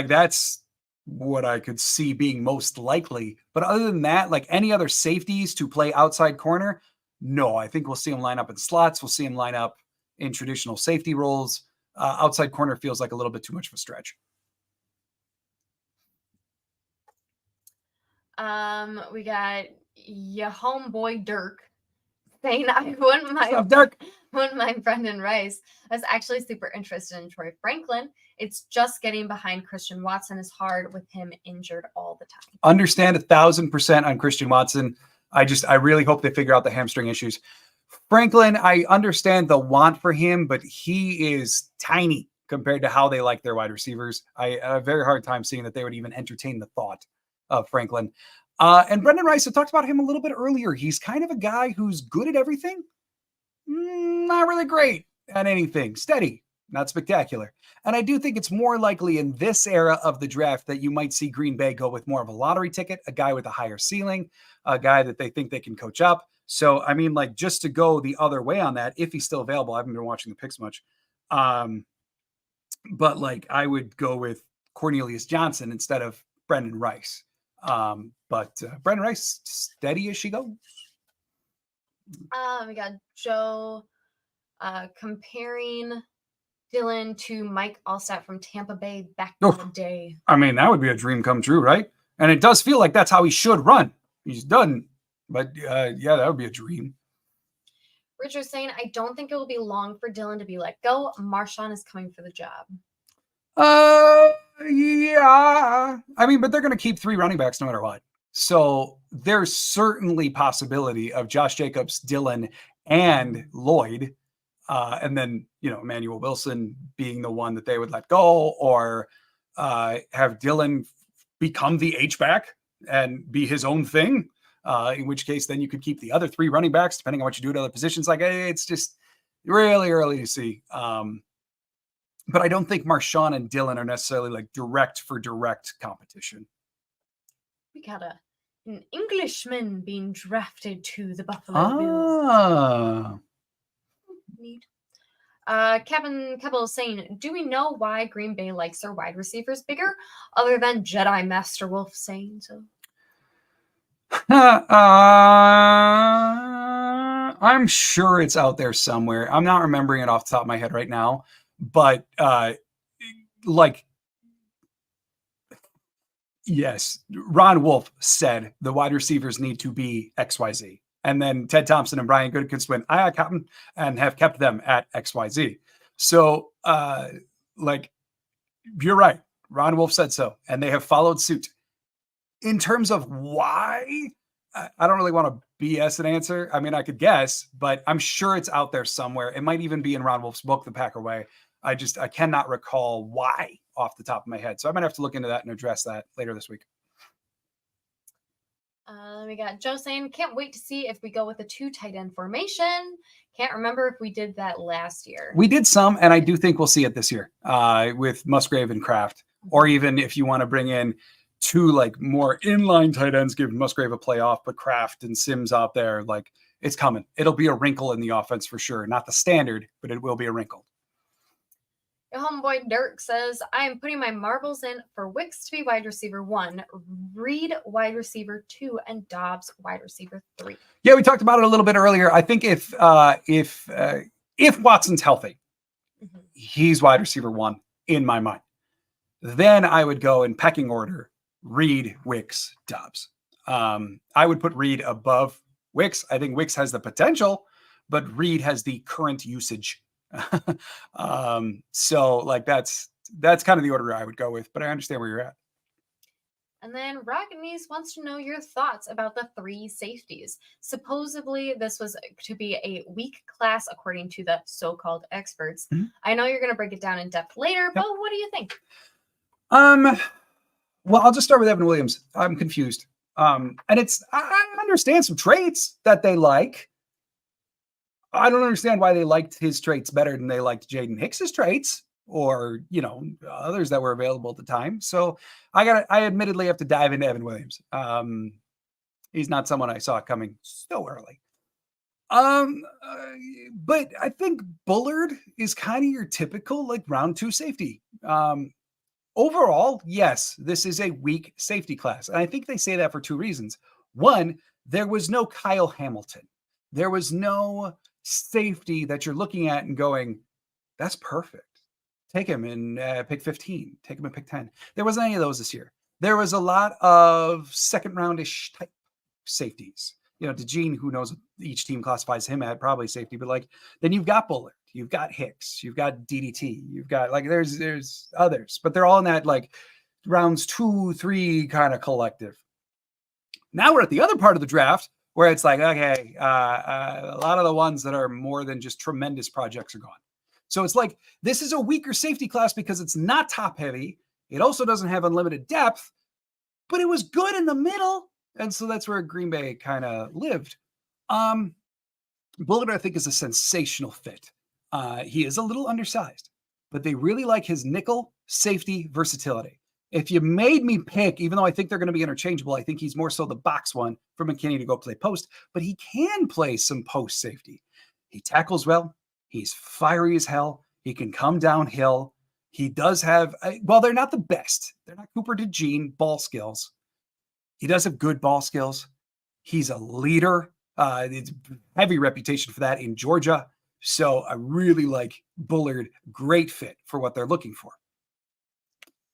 that's what I could see being most likely. But other than that, like any other safeties to play outside corner, no, I think we'll see him line up in slots. We'll see him line up in traditional safety roles. Outside corner feels like a little bit too much of a stretch. We got your homeboy Dirk saying, I wouldn't mind Brendan Rice. I was actually super interested in Troy Franklin. It's just getting behind Christian Watson is hard with him injured all the time. Understand 1,000% on Christian Watson. I really hope they figure out the hamstring issues. Franklin, I understand the want for him, but he is tiny compared to how they like their wide receivers. I have a very hard time seeing that they would even entertain the thought of Franklin. And Brendan Rice, I talked about him a little bit earlier. He's kind of a guy who's good at everything. Not really great at anything. Steady, not spectacular. And I do think it's more likely in this era of the draft that you might see Green Bay go with more of a lottery ticket, a guy with a higher ceiling, a guy that they think they can coach up. So, I mean, like just to go the other way on that, if he's still available, I haven't been watching the picks much. But like I would go with Cornelius Johnson instead of Brendan Rice. But Brendan Rice, steady as she goes. We got Joe comparing Dylan to Mike Allstott from Tampa Bay back in the day. I mean, that would be a dream come true, right? And it does feel like that's how he should run. He's done. But yeah, that would be a dream. Richard's saying, I don't think it will be long for Dylan to be let go. Marshawn is coming for the job. Yeah. I mean, but they're going to keep 3 running backs no matter what. So there's certainly possibility of Josh Jacobs, Dylan, and Lloyd. And then, Emmanuel Wilson being the one that they would let go, or have Dylan become the H-back and be his own thing. In which case, then you could keep the other 3 running backs, depending on what you do at other positions. Like, it's just really early to see. But I don't think Marshawn and Dylan are necessarily like direct for direct competition. We got an Englishman being drafted to the Buffalo Bills. Neat. Kevin Kebbell is saying, do we know why Green Bay likes their wide receivers bigger, other than Jedi Master Wolf saying so? I'm sure it's out there somewhere. I'm not remembering it off the top of my head right now, but yes, Ron Wolf said the wide receivers need to be XYZ. And then Ted Thompson and Brian Goodkins went, I got them and have kept them at XYZ. So you're right. Ron Wolf said so, and they have followed suit. In terms of why, I don't really want to BS an answer. I mean, I could guess, but I'm sure it's out there somewhere. It might even be in Ron Wolf's book, The Packer Way. I cannot recall why off the top of my head. So I might have to look into that and address that later this week. We got Joe saying, can't wait to see if we go with a 2 tight end formation. Can't remember if we did that last year. We did some, and I do think we'll see it this year with Musgrave and Kraft, or even if you want to bring in 2 like more inline tight ends, give Musgrave a playoff, but Kraft and Sims out there, like it's coming. It'll be a wrinkle in the offense for sure. Not the standard, but it will be a wrinkle. Your homeboy Dirk says, I am putting my marbles in for Wicks to be wide receiver 1, Reed wide receiver 2, and Dobbs wide receiver 3. Yeah, we talked about it a little bit earlier. I think if Watson's healthy, he's wide receiver 1 in my mind. Then I would go in pecking order: Reed, Wicks, Dobbs. I would put Reed above Wicks. I think Wicks has the potential, but Reed has the current usage. So like that's kind of the order I would go with, but I understand where you're at. And then Rocket Knees wants to know your thoughts about the 3 safeties. Supposedly, this was to be a weak class, according to the so-called experts. Mhm. I know you're going to break it down in depth later, but what do you think? Well, I'll just start with Evan Williams. I'm confused. And I understand some traits that they like. I don't understand why they liked his traits better than they liked Jaden Hicks's traits, or others that were available at the time. So I admittedly have to dive into Evan Williams. He's not someone I saw coming so early. But I think Bullard is kind of your typical like round 2 safety. Overall, yes, this is a weak safety class. And I think they say that for 2 reasons. One, there was no Kyle Hamilton. There was no safety that you're looking at and going, that's perfect. Take him in pick 15. Take him in pick 10. There wasn't any of those this year. There was a lot of second roundish type safeties. DeGene, who knows each team classifies him at probably safety, but like then you've got Bullard, you've got Hicks, you've got DDT, you've got like there's others, but they're all in that like rounds 2, 3 kind of collective. Now we're at the other part of the draft where it's like, okay, a lot of the ones that are more than just tremendous projects are gone. So it's like this is a weaker safety class because it's not top heavy. It also doesn't have unlimited depth, but it was good in the middle. And so that's where Green Bay kind of lived. Bullard, I think, is a sensational fit. He is a little undersized, but they really like his nickel safety versatility. If you made me pick, even though I think they're going to be interchangeable, I think he's more so the box one for McKinney to go play post, but he can play some post safety. He tackles well. He's fiery as hell. He can come downhill. He does have, well, they're not the best. They're not Cooper DeJean ball skills. He does have good ball skills. He's a leader. It's heavy reputation for that in Georgia. So I really like Bullard. Great fit for what they're looking for.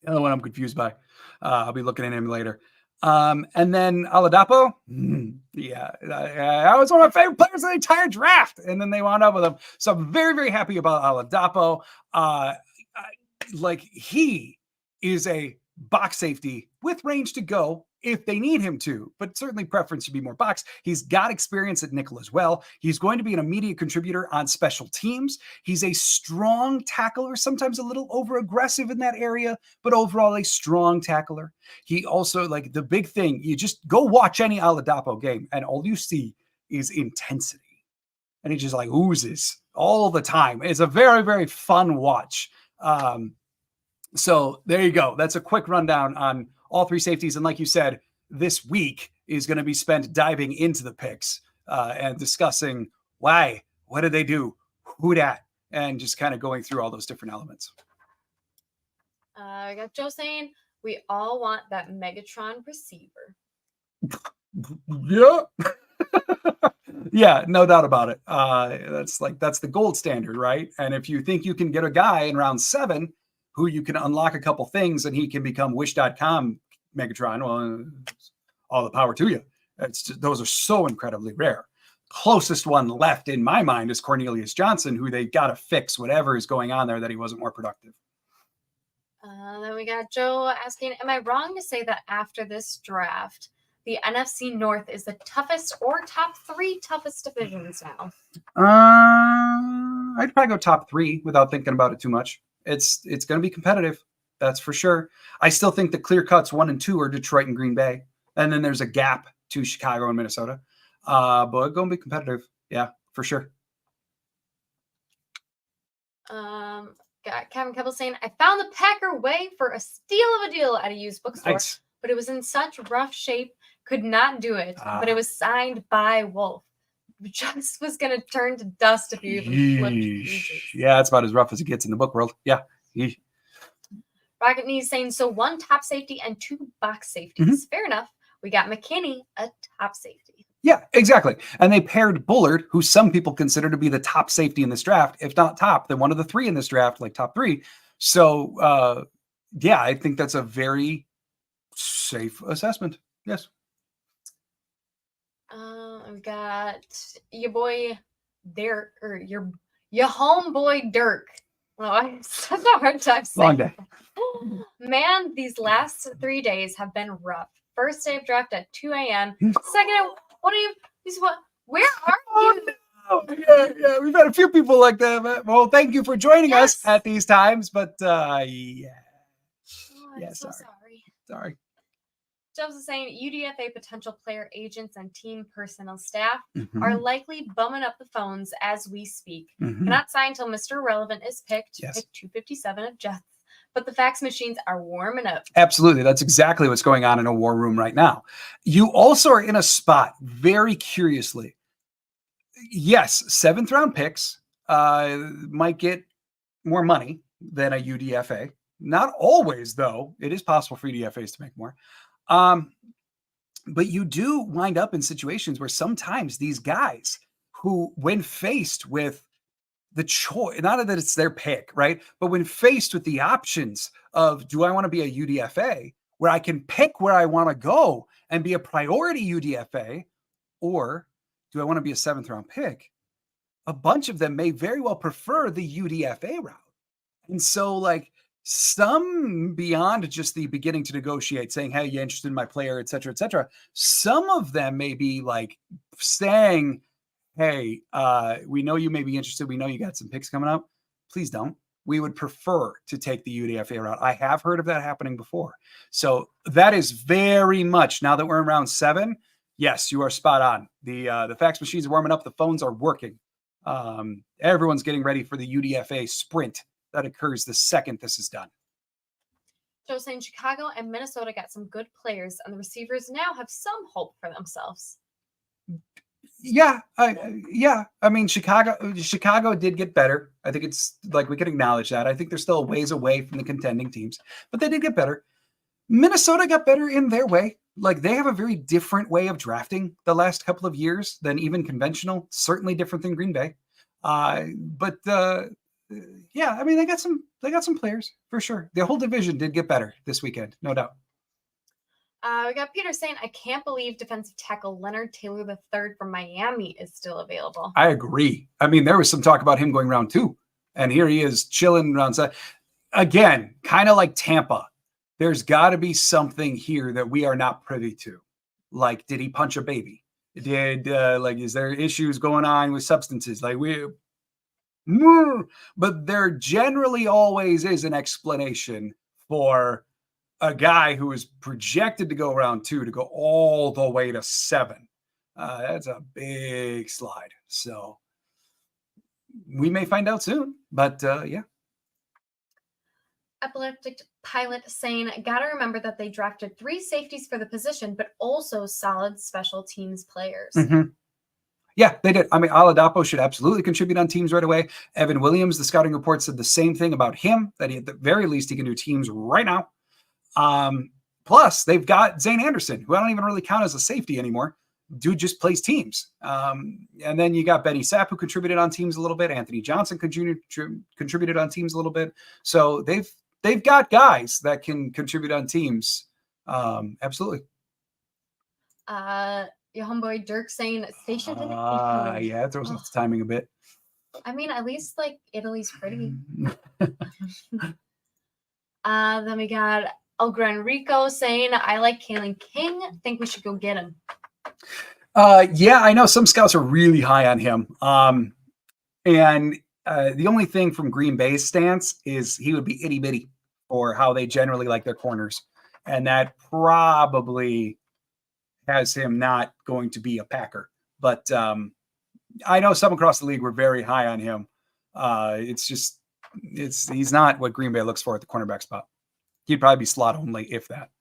The other one I'm confused by. I'll be looking at him later. And then Oladapo. Yeah, that was one of my favorite players of the entire draft. And then they wound up with him. So I'm very, very happy about Oladapo. Like he is a box safety with range to go if they need him to, but certainly preference should be more box. He's got experience at nickel as well. He's going to be an immediate contributor on special teams. He's a strong tackler, sometimes a little over aggressive in that area, but overall a strong tackler. He also, like the big thing, you just go watch any Oladapo game and all you see is intensity. And he just like oozes all the time. It's a very, very fun watch. So there you go. That's a quick rundown on all 3 safeties. And like you said, this week is going to be spent diving into the picks and discussing why, what did they do, who dat, and just kind of going through all those different elements. I got Joe saying we all want that Megatron receiver. Yeah. Yeah, no doubt about it. That's the gold standard, right? And if you think you can get a guy in round 7 who you can unlock a couple things and he can become Wish.com Megatron, well, all the power to you. Those are so incredibly rare. Closest one left in my mind is Cornelius Johnson, who they got to fix whatever is going on there that he wasn't more productive. Then we got Joe asking, am I wrong to say that after this draft, the NFC North is the toughest or top 3 toughest divisions now? I'd probably go top 3 without thinking about it too much. It's going to be competitive. That's for sure. I still think the clear cuts 1 and 2 are Detroit and Green Bay. And then there's a gap to Chicago and Minnesota. But it's going to be competitive. Yeah, for sure. Got Kevin Keppel saying, I found the Packer way for a steal of a deal at a used bookstore, Nice. but it was in such rough shape, could not do it. But it was signed by Wolf. Just was going to turn to dust if you even flipped pages. Yeah, it's about as rough as it gets in the book world. Yeah. Yeesh. Rocket Knees saying, so 1 top safety and 2 box safeties. Mm-hmm. Fair enough. We got McKinney, a top safety. Yeah, exactly. And they paired Bullard, who some people consider to be the top safety in this draft, if not top, then one of the 3 in this draft, like top 3. So, yeah, I think that's a very safe assessment. Yes. We've got your boy Dirk, or your homeboy Dirk. Oh, I have such a hard time saying. Long day. Man, these last 3 days have been rough. First day of draft at 2 a.m. Second, what are you? Where are you? Oh, yeah, we've had a few people like that. Well, thank you for joining us at these times, but Oh, I'm so sorry. Sorry. Jobs is saying UDFA potential player agents and team personnel staff are likely bumming up the phones as we speak. Cannot sign until Mr. Relevant is picked. Yes. Pick 257 of Jets. But the fax machines are warming up. Absolutely. That's exactly what's going on in a war room right now. You also are in a spot, very curiously. Yes, 7th round picks might get more money than a UDFA. Not always, though. It is possible for UDFAs to make more. But you do wind up in situations where sometimes these guys who, when faced with the choice, not that it's their pick, right? But when faced with the options of, do I want to be a UDFA where I can pick where I want to go and be a priority UDFA, or do I want to be a 7th round pick? A bunch of them may very well prefer the UDFA route. And so, like, some beyond just the beginning to negotiate, saying, hey, you interested in my player, et cetera, et cetera. Some of them may be like saying, hey, we know you may be interested. We know you got some picks coming up. Please don't. We would prefer to take the UDFA route. I have heard of that happening before. So that is very much, now that we're in round 7, yes, you are spot on. The fax machines are warming up. The phones are working. Everyone's getting ready for the UDFA sprint that occurs the second this is done. Joe saying Chicago and Minnesota got some good players, and the receivers now have some hope for themselves. Yeah. I mean, Chicago did get better. I think it's like we can acknowledge that. I think they're still a ways away from the contending teams, but they did get better. Minnesota got better in their way. Like, they have a very different way of drafting the last couple of years than even conventional, certainly different than Green Bay. Yeah, I mean, they got some players for sure. The whole division did get better this weekend, no doubt. We got Peter saying, I can't believe defensive tackle Leonard Taylor III from Miami is still available. I agree. I mean, there was some talk about him going round 2, and here he is chilling round 7. Again, kind of like Tampa. There's got to be something here that we are not privy to. Like, did he punch a baby? Is there issues going on with substances? But there generally always is an explanation for a guy who is projected to go round 2 to go all the way to 7. That's a big slide. So we may find out soon, but yeah. Epileptic Pilot saying, gotta remember that they drafted 3 safeties for the position, but also solid special teams players. Yeah, they did. I mean, Oladapo should absolutely contribute on teams right away. Evan Williams, the scouting report said the same thing about him, that at the very least he can do teams right now. Plus, they've got Zane Anderson, who I don't even really count as a safety anymore. Dude just plays teams. And then you got Benny Sapp, who contributed on teams a little bit. Anthony Johnson contributed on teams a little bit. So they've got guys that can contribute on teams. Absolutely. Your homeboy Dirk saying stationed in Italy. Yeah, it throws off the timing a bit. I mean, at least like Italy's pretty. Then we got El Gran Rico saying, I like Kalen King. Think we should go get him. Yeah, I know some scouts are really high on him. And the only thing from Green Bay's stance is he would be itty bitty for how they generally like their corners. And that probably has him not going to be a Packer. But I know some across the league were very high on him. He's not what Green Bay looks for at the cornerback spot. He'd probably be slot only, if that.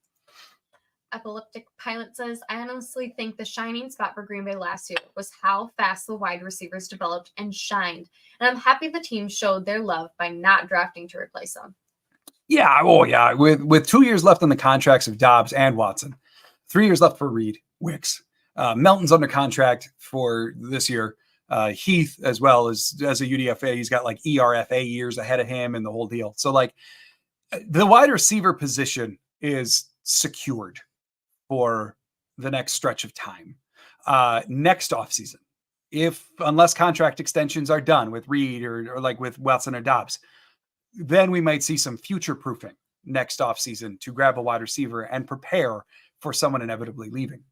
Epileptic Pilot says, I honestly think the shining spot for Green Bay last year was how fast the wide receivers developed and shined. And I'm happy the team showed their love by not drafting to replace them. Yeah. Oh, yeah. With 2 years left on the contracts of Dobbs and Watson, 3 years left for Reed, Wicks. Melton's under contract for this year. Heath, as well as a UDFA, he's got like ERFA years ahead of him and the whole deal. So, like, the wide receiver position is secured for the next stretch of time. Next offseason, unless contract extensions are done with Reed or like with Watson or Dobbs, then we might see some future proofing next offseason to grab a wide receiver and prepare for someone inevitably leaving.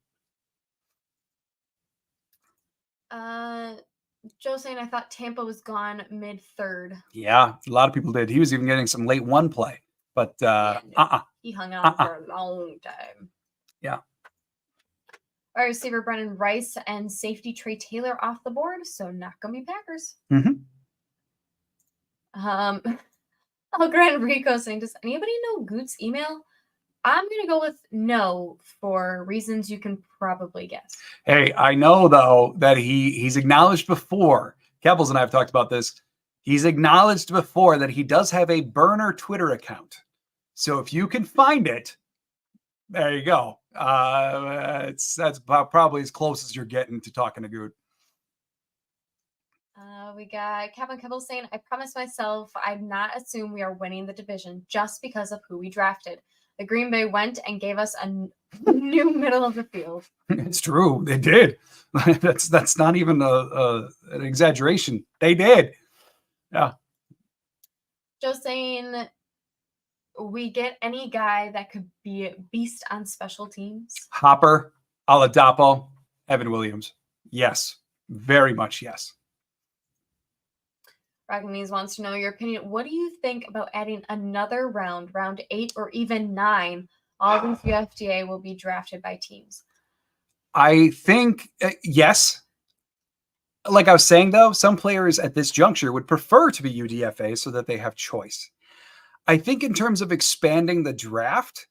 Joe saying, I thought Tampa was gone mid-third. Yeah, a lot of people did. He was even getting some late one play, but he hung on for a long time. Yeah. Wide receiver Brennan Rice and safety Trey Taylor off the board, so not gonna be Packers. Grand Rico saying, does anybody know Goot's email? I'm gonna go with no for reasons you can probably guess. Hey, I know though that he's acknowledged before. Kebbles and I have talked about this. He's acknowledged before that he does have a burner Twitter account. So if you can find it, there you go. That's probably as close as you're getting to talking to Goot. We got Kevin Kebble saying, I promise myself I'd not assume we are winning the division just because of who we drafted. The Green Bay went and gave us a new middle of the field. It's true. They did. That's not even an exaggeration. They did. Yeah. Just saying, we get any guy that could be a beast on special teams. Hopper, Oladapo, Evan Williams. Yes. Very much yes. Ragnanes wants to know your opinion. What do you think about adding another round 8 or even 9? All these UFDA will be drafted by teams. I think yes. Like I was saying, though, some players at this juncture would prefer to be UDFA so that they have choice. I think in terms of expanding the draft,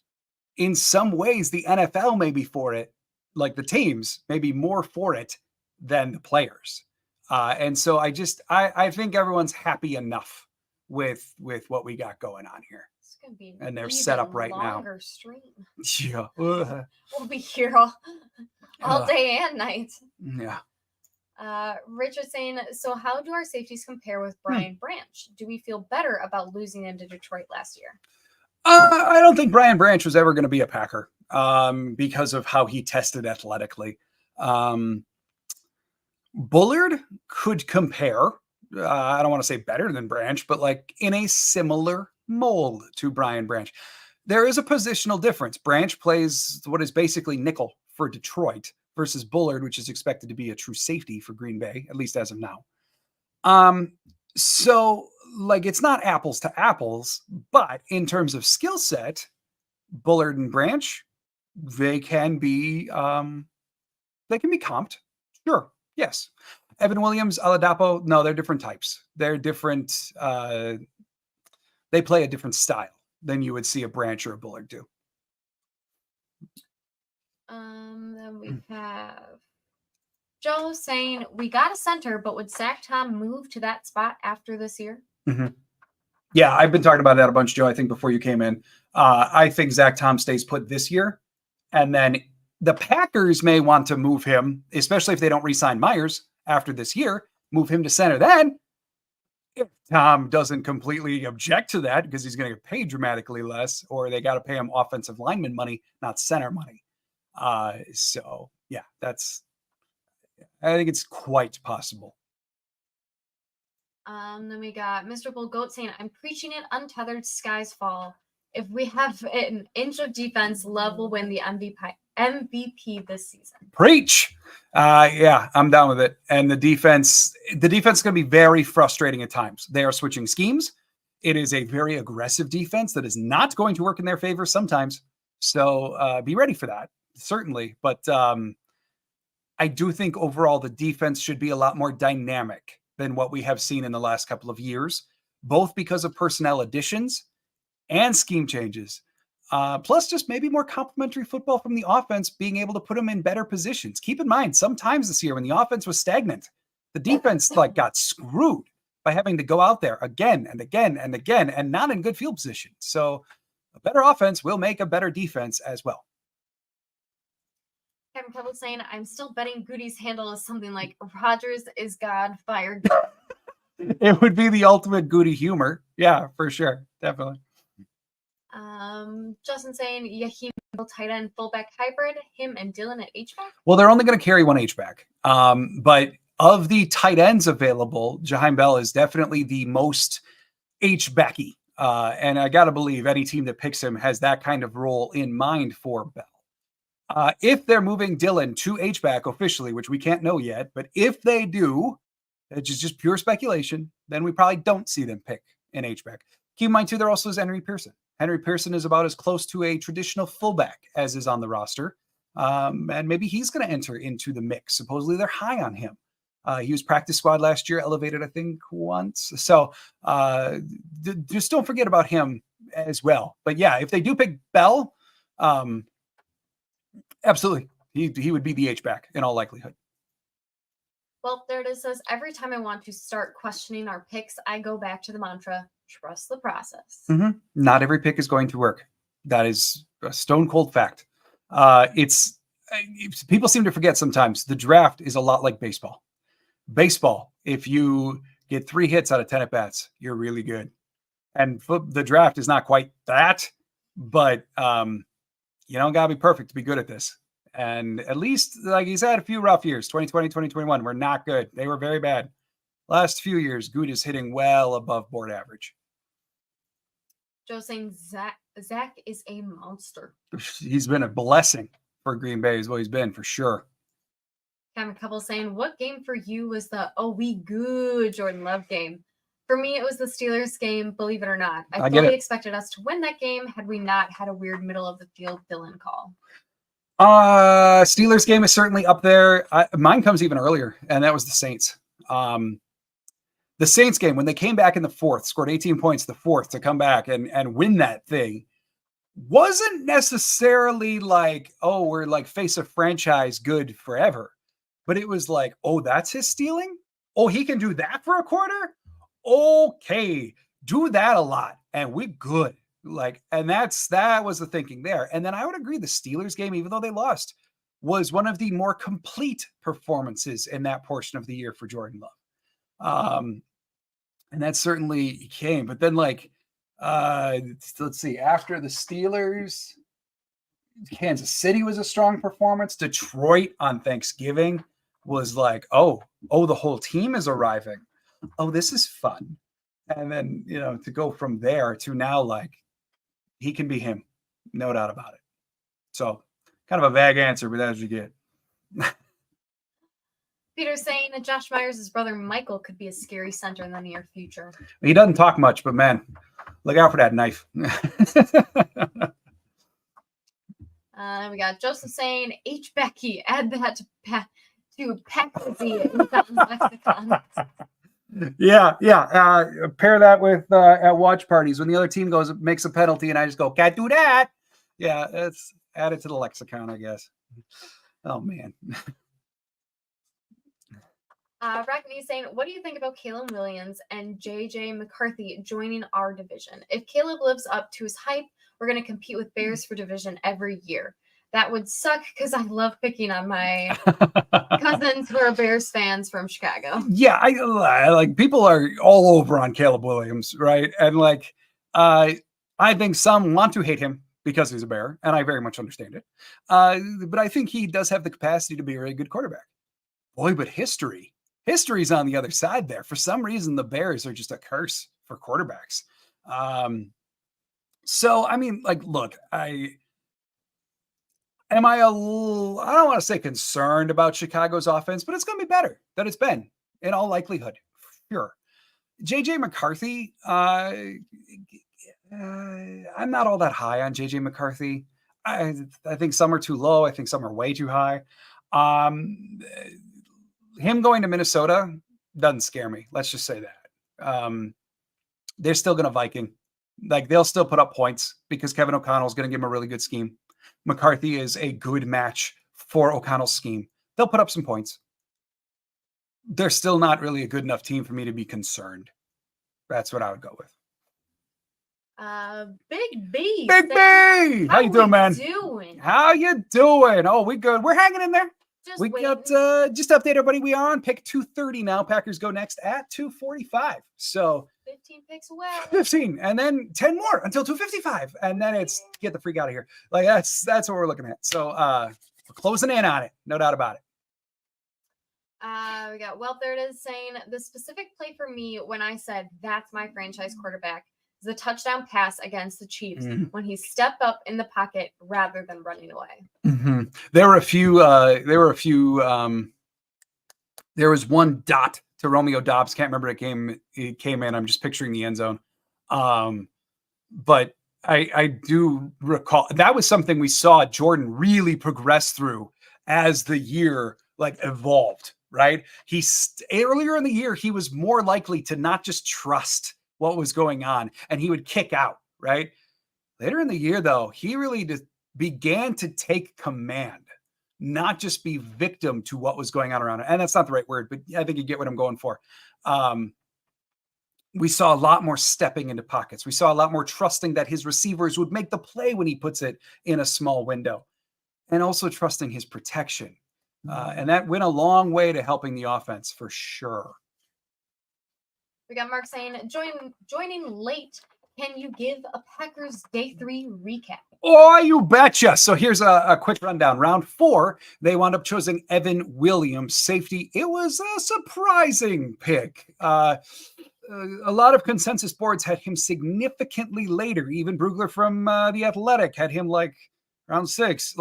in some ways, the NFL may be for it, like the teams may be more for it than the players. And so I think everyone's happy enough with what we got going on here. It's gonna be and they're set up right now. Stream. Yeah. We'll be here all day and night. Yeah. Richard saying, so how do our safeties compare with Brian Branch? Do we feel better about losing him to Detroit last year? I don't think Brian Branch was ever going to be a Packer because of how he tested athletically. Bullard could compare. I don't want to say better than Branch, but like in a similar mold to Brian Branch. There is a positional difference. Branch plays what is basically nickel for Detroit versus Bullard, which is expected to be a true safety for Green Bay, at least as of now. So like it's not apples to apples, but in terms of skill set, Bullard and Branch, they can be comped. Sure. Yes. Evan Williams, Oladapo, no, they're different types. They're different. They play a different style than you would see a Branch or a Bullard do. Then we have Joe saying, we got a center, but would Zach Tom move to that spot after this year? Mm-hmm. Yeah, I've been talking about that a bunch, Joe, I think before you came in. I think Zach Tom stays put this year. And then the Packers may want to move him, especially if they don't re-sign Myers after this year, move him to center. Then, if Tom doesn't completely object to that because he's going to get paid dramatically less, or they got to pay him offensive lineman money, not center money. So, yeah, I think it's quite possible. Then we got Mr. Bull Goat saying, I'm preaching it, untethered, skies fall. If we have an inch of defense, Love will win the MVP this season. Preach. Yeah, I'm down with it. And the defense is going to be very frustrating at times. They are switching schemes. It is a very aggressive defense that is not going to work in their favor sometimes. So be ready for that, certainly. But I do think overall the defense should be a lot more dynamic than what we have seen in the last couple of years, both because of personnel additions and scheme changes. Plus just maybe more complementary football from the offense, being able to put them in better positions. Keep in mind, sometimes this year when the offense was stagnant, the defense got screwed by having to go out there again and again and again and not in good field position. So a better offense will make a better defense as well. Kevin Pebble saying, I'm still betting Goody's handle is something like Rodgers is God, fired. It would be the ultimate Goody humor. Yeah, for sure. Definitely. Justin saying, Yaheem tight end fullback hybrid, him and Dylan at H-back? Well, they're only going to carry one H-back. But of the tight ends available, Jaheim Bell is definitely the most H-backy. And I got to believe any team that picks him has that kind of role in mind for Bell. If they're moving Dylan to H-back officially, which we can't know yet, but if they do, which is just pure speculation, then we probably don't see them pick an H-back. Keep in mind, too, there also is Henry Pearson. Henry Pearson is about as close to a traditional fullback as is on the roster. And maybe he's going to enter into the mix. Supposedly they're high on him. He was practice squad last year, elevated, I think, once. So just don't forget about him as well. But yeah, if they do pick Bell, absolutely. He would be the H-back in all likelihood. Well, there it is. Says every time I want to start questioning our picks, I go back to the mantra, trust the process. Mm-hmm. Not every pick is going to work. That is a stone cold fact. People seem to forget sometimes the draft is a lot like baseball. Baseball, if you get 3 hits out of 10 at bats, you're really good. And the draft is not quite that, but you don't gotta be perfect to be good at this. And at least, like he's had a few rough years. 2020, 2021 were not good. They were very bad. Last few years, Good is hitting well above board average. Joe saying Zach is a monster. He's been a blessing for Green Bay is what he's been for sure. Kind of a couple saying, what game for you was the we good Jordan Love game? For me, it was the Steelers game, believe it or not. I fully expected us to win that game had we not had a weird middle of the field Dylan call. Steelers game is certainly up there. Mine comes even earlier, and that was the Saints. The Saints game, when they came back in the fourth, scored 18 points the fourth to come back and win that thing, wasn't necessarily like, oh, we're like face of franchise good forever. But it was like, oh, that's his stealing? Oh, he can do that for a quarter? Okay, do that a lot, and we good. Like, and that was the thinking there. And then I would agree the Steelers game, even though they lost, was one of the more complete performances in that portion of the year for Jordan Love. And that certainly came. But then, like, let's see, after the Steelers, Kansas City was a strong performance. Detroit on Thanksgiving was like, oh, the whole team is arriving. Oh, this is fun. And then, to go from there to now, like, he can be him. No doubt about it. So kind of a vague answer, but that's what you get. Peter's saying that Josh Myers' brother Michael could be a scary center in the near future. He doesn't talk much, but man, look out for that knife. We got Joseph saying, H. Becky, add that to Packzy in John's lexicon. Yeah. Pair that with at watch parties when the other team makes a penalty and I just go, can't do that. Yeah, it's added to the lexicon, I guess. Oh, man. Rackney is saying, what do you think about Caleb Williams and JJ McCarthy joining our division? If Caleb lives up to his hype, we're going to compete with Bears for division every year. That would suck because I love picking on my cousins who are Bears fans from Chicago. Yeah, I like people are all over on Caleb Williams, right? And like, I think some want to hate him because he's a Bear, and I very much understand it. But I think he does have the capacity to be a really good quarterback. Boy, but history's on the other side there. For some reason, the Bears are just a curse for quarterbacks. So, I mean, like, look, I don't want to say concerned about Chicago's offense, but it's going to be better than it's been in all likelihood. Sure. JJ McCarthy, I'm not all that high on JJ McCarthy. I think some are too low. I think some are way too high. Him going to Minnesota doesn't scare me. Let's just say that. They're still going to Viking. Like, they'll still put up points because Kevin O'Connell is going to give him a really good scheme. McCarthy is a good match for O'Connell's scheme. They'll put up some points. They're still not really a good enough team for me to be concerned. That's what I would go with. Big B. Big B! How you doing, man? How you doing? Oh, we good. We're hanging in there. We got just update everybody. We are on pick 230 now. Packers go next at 2:45. So 15 picks away. 15, and then 10 more until 255, and then it's get the freak out of here. Like that's what we're looking at. So we're closing in on it, no doubt about it. We got there it is saying the specific play for me when I said that's my franchise quarterback is the touchdown pass against the Chiefs when he stepped up in the pocket rather than running away. There were a few. There was one dot to Romeo Dobbs. Can't remember it came in. I'm just picturing the end zone. But I do recall that was something we saw Jordan really progress through as the year evolved, right? Earlier in the year, he was more likely to not just trust what was going on and he would kick out, right? Later in the year, though, he really began to take command, not just be victim to what was going on around him. And that's not the right word, but I think you get what I'm going for. We saw a lot more stepping into pockets. We saw a lot more trusting that his receivers would make the play when he puts it in a small window, and also trusting his protection. And that went a long way to helping the offense for sure. We got Mark saying, joining late. Can you give a Packers Day 3 recap? Oh, you betcha. So here's a quick rundown. Round 4, they wound up choosing Evan Williams, safety. It was a surprising pick. A lot of consensus boards had him significantly later. Even Brugler from The Athletic had him round 6.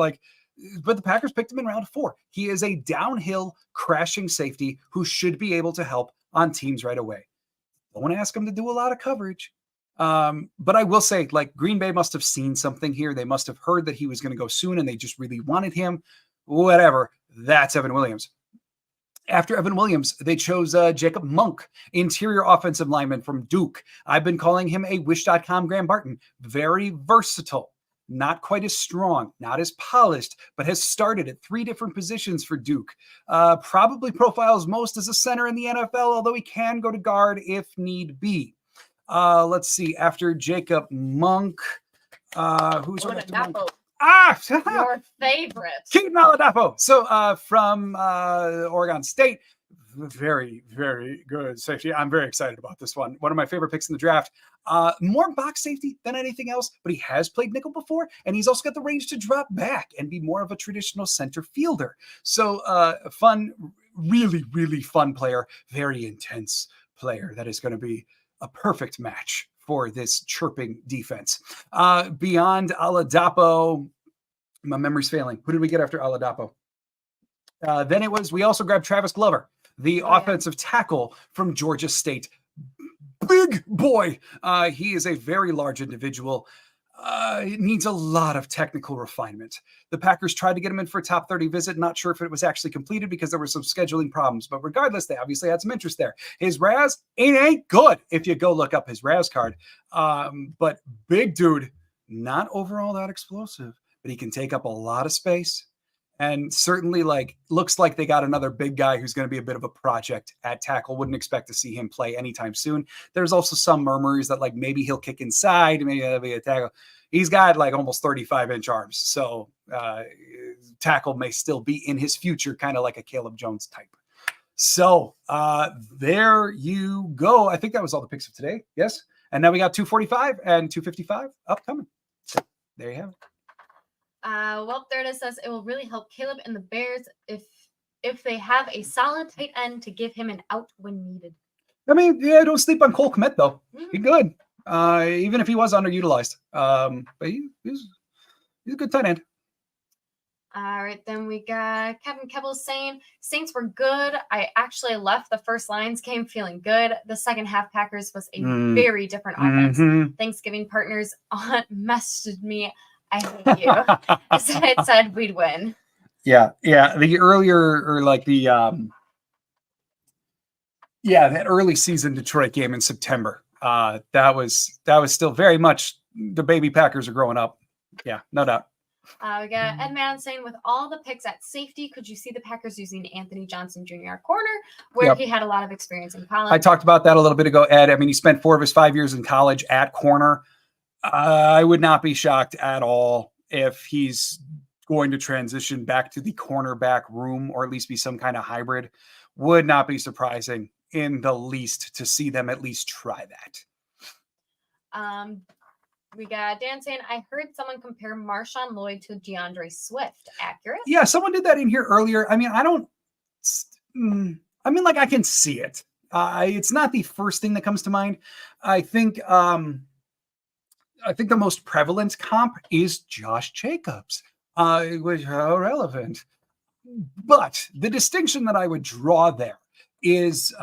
But the Packers picked him in round 4. He is a downhill crashing safety who should be able to help on teams right away. Don't ask him to do a lot of coverage. But I will say, Green Bay must have seen something here. They must have heard that he was going to go soon and they just really wanted him. Whatever. That's Evan Williams. After Evan Williams, they chose Jacob Monk, interior offensive lineman from Duke. I've been calling him a Wish.com Graham Barton. Very versatile. Not quite as strong, not as polished, but has started at 3 different positions for Duke. Probably profiles most as a center in the NFL, although he can go to guard if need be. Let's see. After Jacob Monk, who's Monk? Your favorite. Keaton Oladapo. So from Oregon State. Very, very good safety. I'm very excited about this one. One of my favorite picks in the draft. More box safety than anything else, but he has played nickel before, and he's also got the range to drop back and be more of a traditional center fielder. So fun, really, really fun player. Very intense player. That is going to be a perfect match for this chirping defense. Beyond Oladapo, my memory's failing. Who did we get after Oladapo? Then we also grabbed Travis Glover, the offensive tackle from Georgia State. Big boy. He is a very large individual. It needs a lot of technical refinement. The Packers tried to get him in for a top 30 visit. Not sure if it was actually completed because there were some scheduling problems. But regardless, they obviously had some interest there. His RAS, it ain't good if you go look up his RAS card. But big dude, not overall that explosive, but he can take up a lot of space. And certainly, looks like they got another big guy who's going to be a bit of a project at tackle. Wouldn't expect to see him play anytime soon. There's also some murmurs that maybe he'll kick inside, maybe that'll be a tackle. He's got almost 35-inch arms, so tackle may still be in his future, kind of like a Caleb Jones type. So there you go. I think that was all the picks of today. Yes, and now we got 245 and 255 upcoming. So there you have it. There it is. Says it will really help Caleb and the Bears if they have a solid tight end to give him an out when needed. I mean, don't sleep on Cole Kmet though. He's good, even if he was underutilized. But he's a good tight end. All right, then we got Kevin Kebbell saying Saints were good. I actually left the first Lions game feeling good. The second half Packers was a very different offense. Thanksgiving partners messaged me. I hate you. It said we'd win. Yeah. The earlier that early season Detroit game in September. That was still very much the baby Packers are growing up. Yeah, no doubt. We got Ed Madden saying, with all the picks at safety, could you see the Packers using Anthony Johnson Jr. at corner, where he had a lot of experience in college? I talked about that a little bit ago, Ed. I mean, he spent 4 of his 5 years in college at corner. I would not be shocked at all if he's going to transition back to the cornerback room, or at least be some kind of hybrid. Would not be surprising in the least to see them at least try that. We got Dan saying, I heard someone compare Marshawn Lloyd to DeAndre Swift. Accurate? Yeah, someone did that in here earlier. I mean, I can see it. It's not the first thing that comes to mind. I think the most prevalent comp is Josh Jacobs, which how relevant. But the distinction that I would draw there is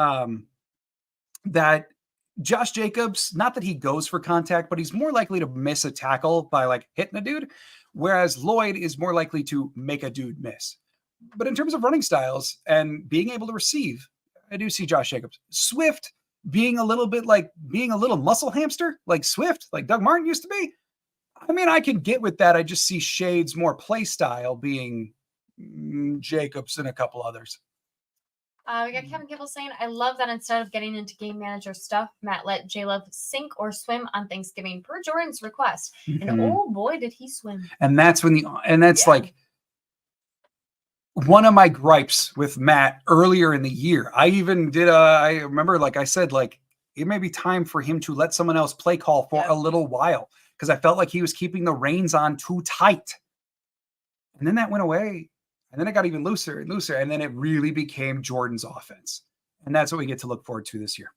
that Josh Jacobs, not that he goes for contact, but he's more likely to miss a tackle by like hitting a dude, whereas Lloyd is more likely to make a dude miss. But in terms of running styles and being able to receive, I do see Josh Jacobs. Swift being a little muscle hamster like Swift, like Doug Martin used to be. I mean, I can get with that. I just see shades more play style being Jacobs and a couple others. We got Kevin Kibble saying, I love that instead of getting into game manager stuff, Matt let J-Love sink or swim on Thanksgiving per Jordan's request. And oh boy, did he swim. And that's like one of my gripes with Matt earlier in the year. I even did I remember, like I said, like it may be time for him to let someone else play call for a little while because I felt like he was keeping the reins on too tight. And then that went away. And then it got even looser and looser. And then it really became Jordan's offense. And that's what we get to look forward to this year.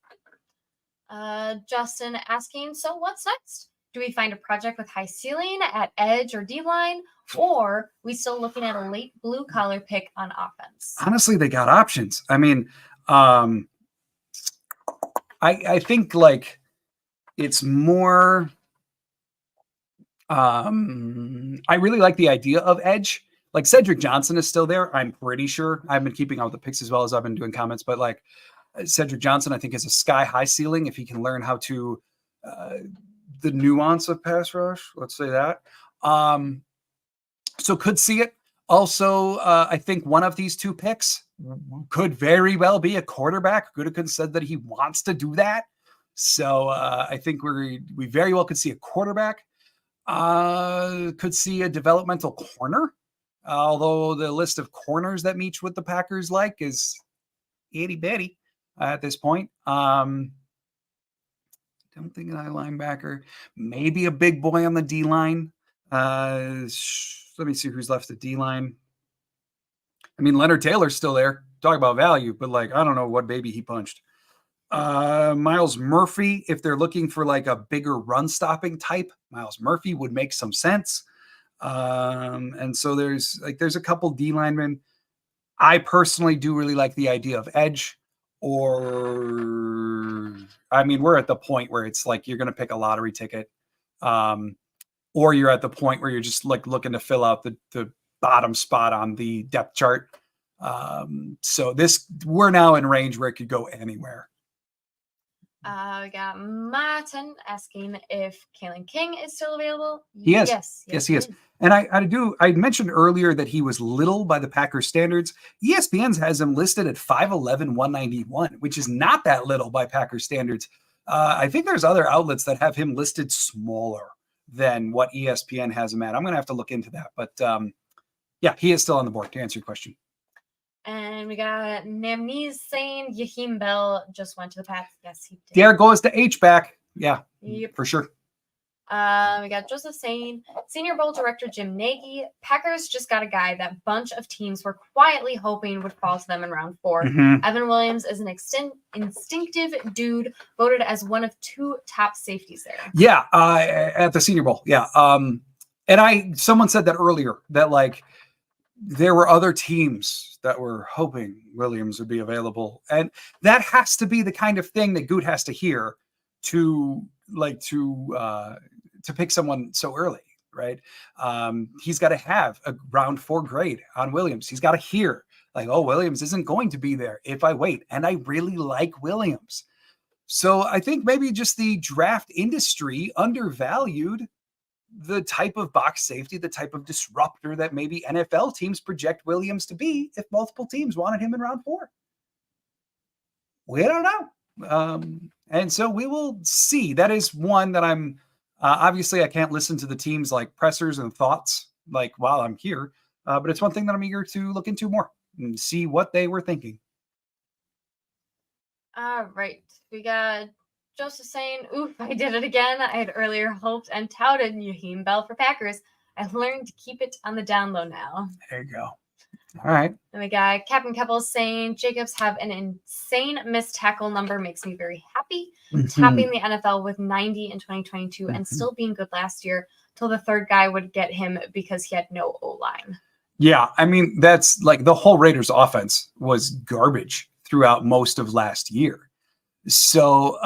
Justin asking, so what's next? Do we find a project with high ceiling at edge or D-line? Or we still looking at a late blue collar pick on offense? Honestly, they got options. I mean, I think like it's more, I really like the idea of edge. Like Cedric Johnson is still there. I'm pretty sure. I've been keeping out with the picks as well as I've been doing comments, but like Cedric Johnson, I think has a sky high ceiling if he can learn how to, the nuance of pass rush. Let's say that. So could see it. Also, I think one of these two picks could very well be a quarterback. Goodikun said that he wants to do that. So I think we very well could see a quarterback. Could see a developmental corner. Although the list of corners that meets with the Packers like is itty bitty at this point. Don't think that linebacker, maybe a big boy on the D line. Let me see who's left the D line. I mean, Leonard Taylor's still there. Talk about value, but like I don't know what baby he punched. Miles Murphy, if they're looking for like a bigger run stopping type, Miles Murphy would make some sense. And so there's a couple D linemen. I personally do really like the idea of edge, or I mean, we're at the point where it's like you're going to pick a lottery ticket, or you're at the point where you're just like looking to fill out the bottom spot on the depth chart. So we're now in range where it could go anywhere. We got Martin asking if Kalen King is still available. He is. Yes, he is. And I mentioned earlier that he was little by the Packers standards. ESPN has him listed at 5'11", 191, which is not that little by Packers standards. I think there's other outlets that have him listed smaller than what ESPN has him at. I'm going to have to look into that. But yeah, he is still on the board to answer your question. And we got Namnees saying Yaheem Bell just went to the Pats. Yes, he did. There goes the H-back. Yeah, yep. For sure. We got Joseph saying, Senior Bowl director Jim Nagy, Packers just got a guy that bunch of teams were quietly hoping would fall to them in round 4. Mm-hmm. Evan Williams is an instinctive dude, voted as one of 2 top safeties there. Yeah, at the Senior Bowl. Yeah. And someone said that earlier, that like there were other teams that were hoping Williams would be available. And that has to be the kind of thing that Goot has to hear to pick someone so early, right? He's got to have a round 4 grade on Williams. He's got to hear like, oh, Williams isn't going to be there if I wait. And I really like Williams. So I think maybe just the draft industry undervalued the type of box safety, the type of disruptor that maybe NFL teams project Williams to be if multiple teams wanted him in round 4. We don't know. And so we will see. That is one that I'm obviously I can't listen to the teams like pressers and thoughts like while I'm here, but it's one thing that I'm eager to look into more and see what they were thinking. All right. We got Joseph saying, oof, I did it again. I had earlier hoped and touted Raheem Bell for Packers. I learned to keep it on the down low now. There you go. All right. Then we got Captain Keppel saying, Jacobs have an insane missed tackle number. Makes me very happy. Topping the NFL with 90 in 2022 and still being good last year till the third guy would get him because he had no O-line. Yeah, I mean, that's like the whole Raiders offense was garbage throughout most of last year. So,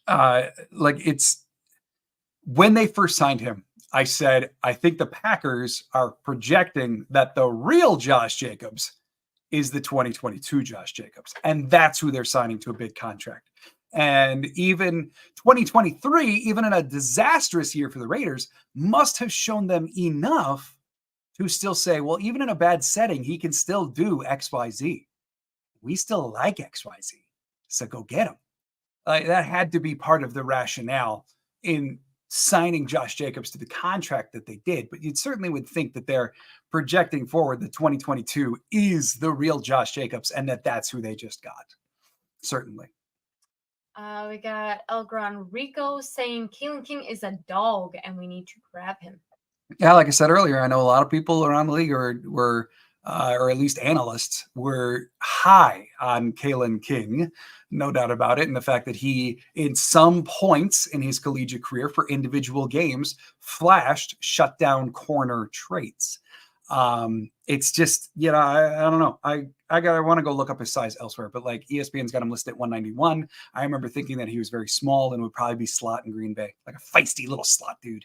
like it's when they first signed him, I said, I think the Packers are projecting that the real Josh Jacobs is the 2022 Josh Jacobs. And that's who they're signing to a big contract. And even 2023, even in a disastrous year for the Raiders, must have shown them enough to still say, well, even in a bad setting, he can still do XYZ. We still like XYZ. So go get him. That had to be part of the rationale in signing Josh Jacobs to the contract that they did. But you certainly would think that they're projecting forward that 2022 is the real Josh Jacobs and that that's who they just got. Certainly. We got El Gran Rico saying Kalen King is a dog and we need to grab him. Yeah, like I said earlier, I know a lot of people around the league were or at least analysts were high on Kalen King, no doubt about it. And the fact that he, in some points in his collegiate career for individual games, flashed shutdown corner traits. It's just, you know, I don't know. I want to go look up his size elsewhere, but like ESPN's got him listed at 191. I remember thinking that he was very small and would probably be slot in Green Bay, like a feisty little slot dude,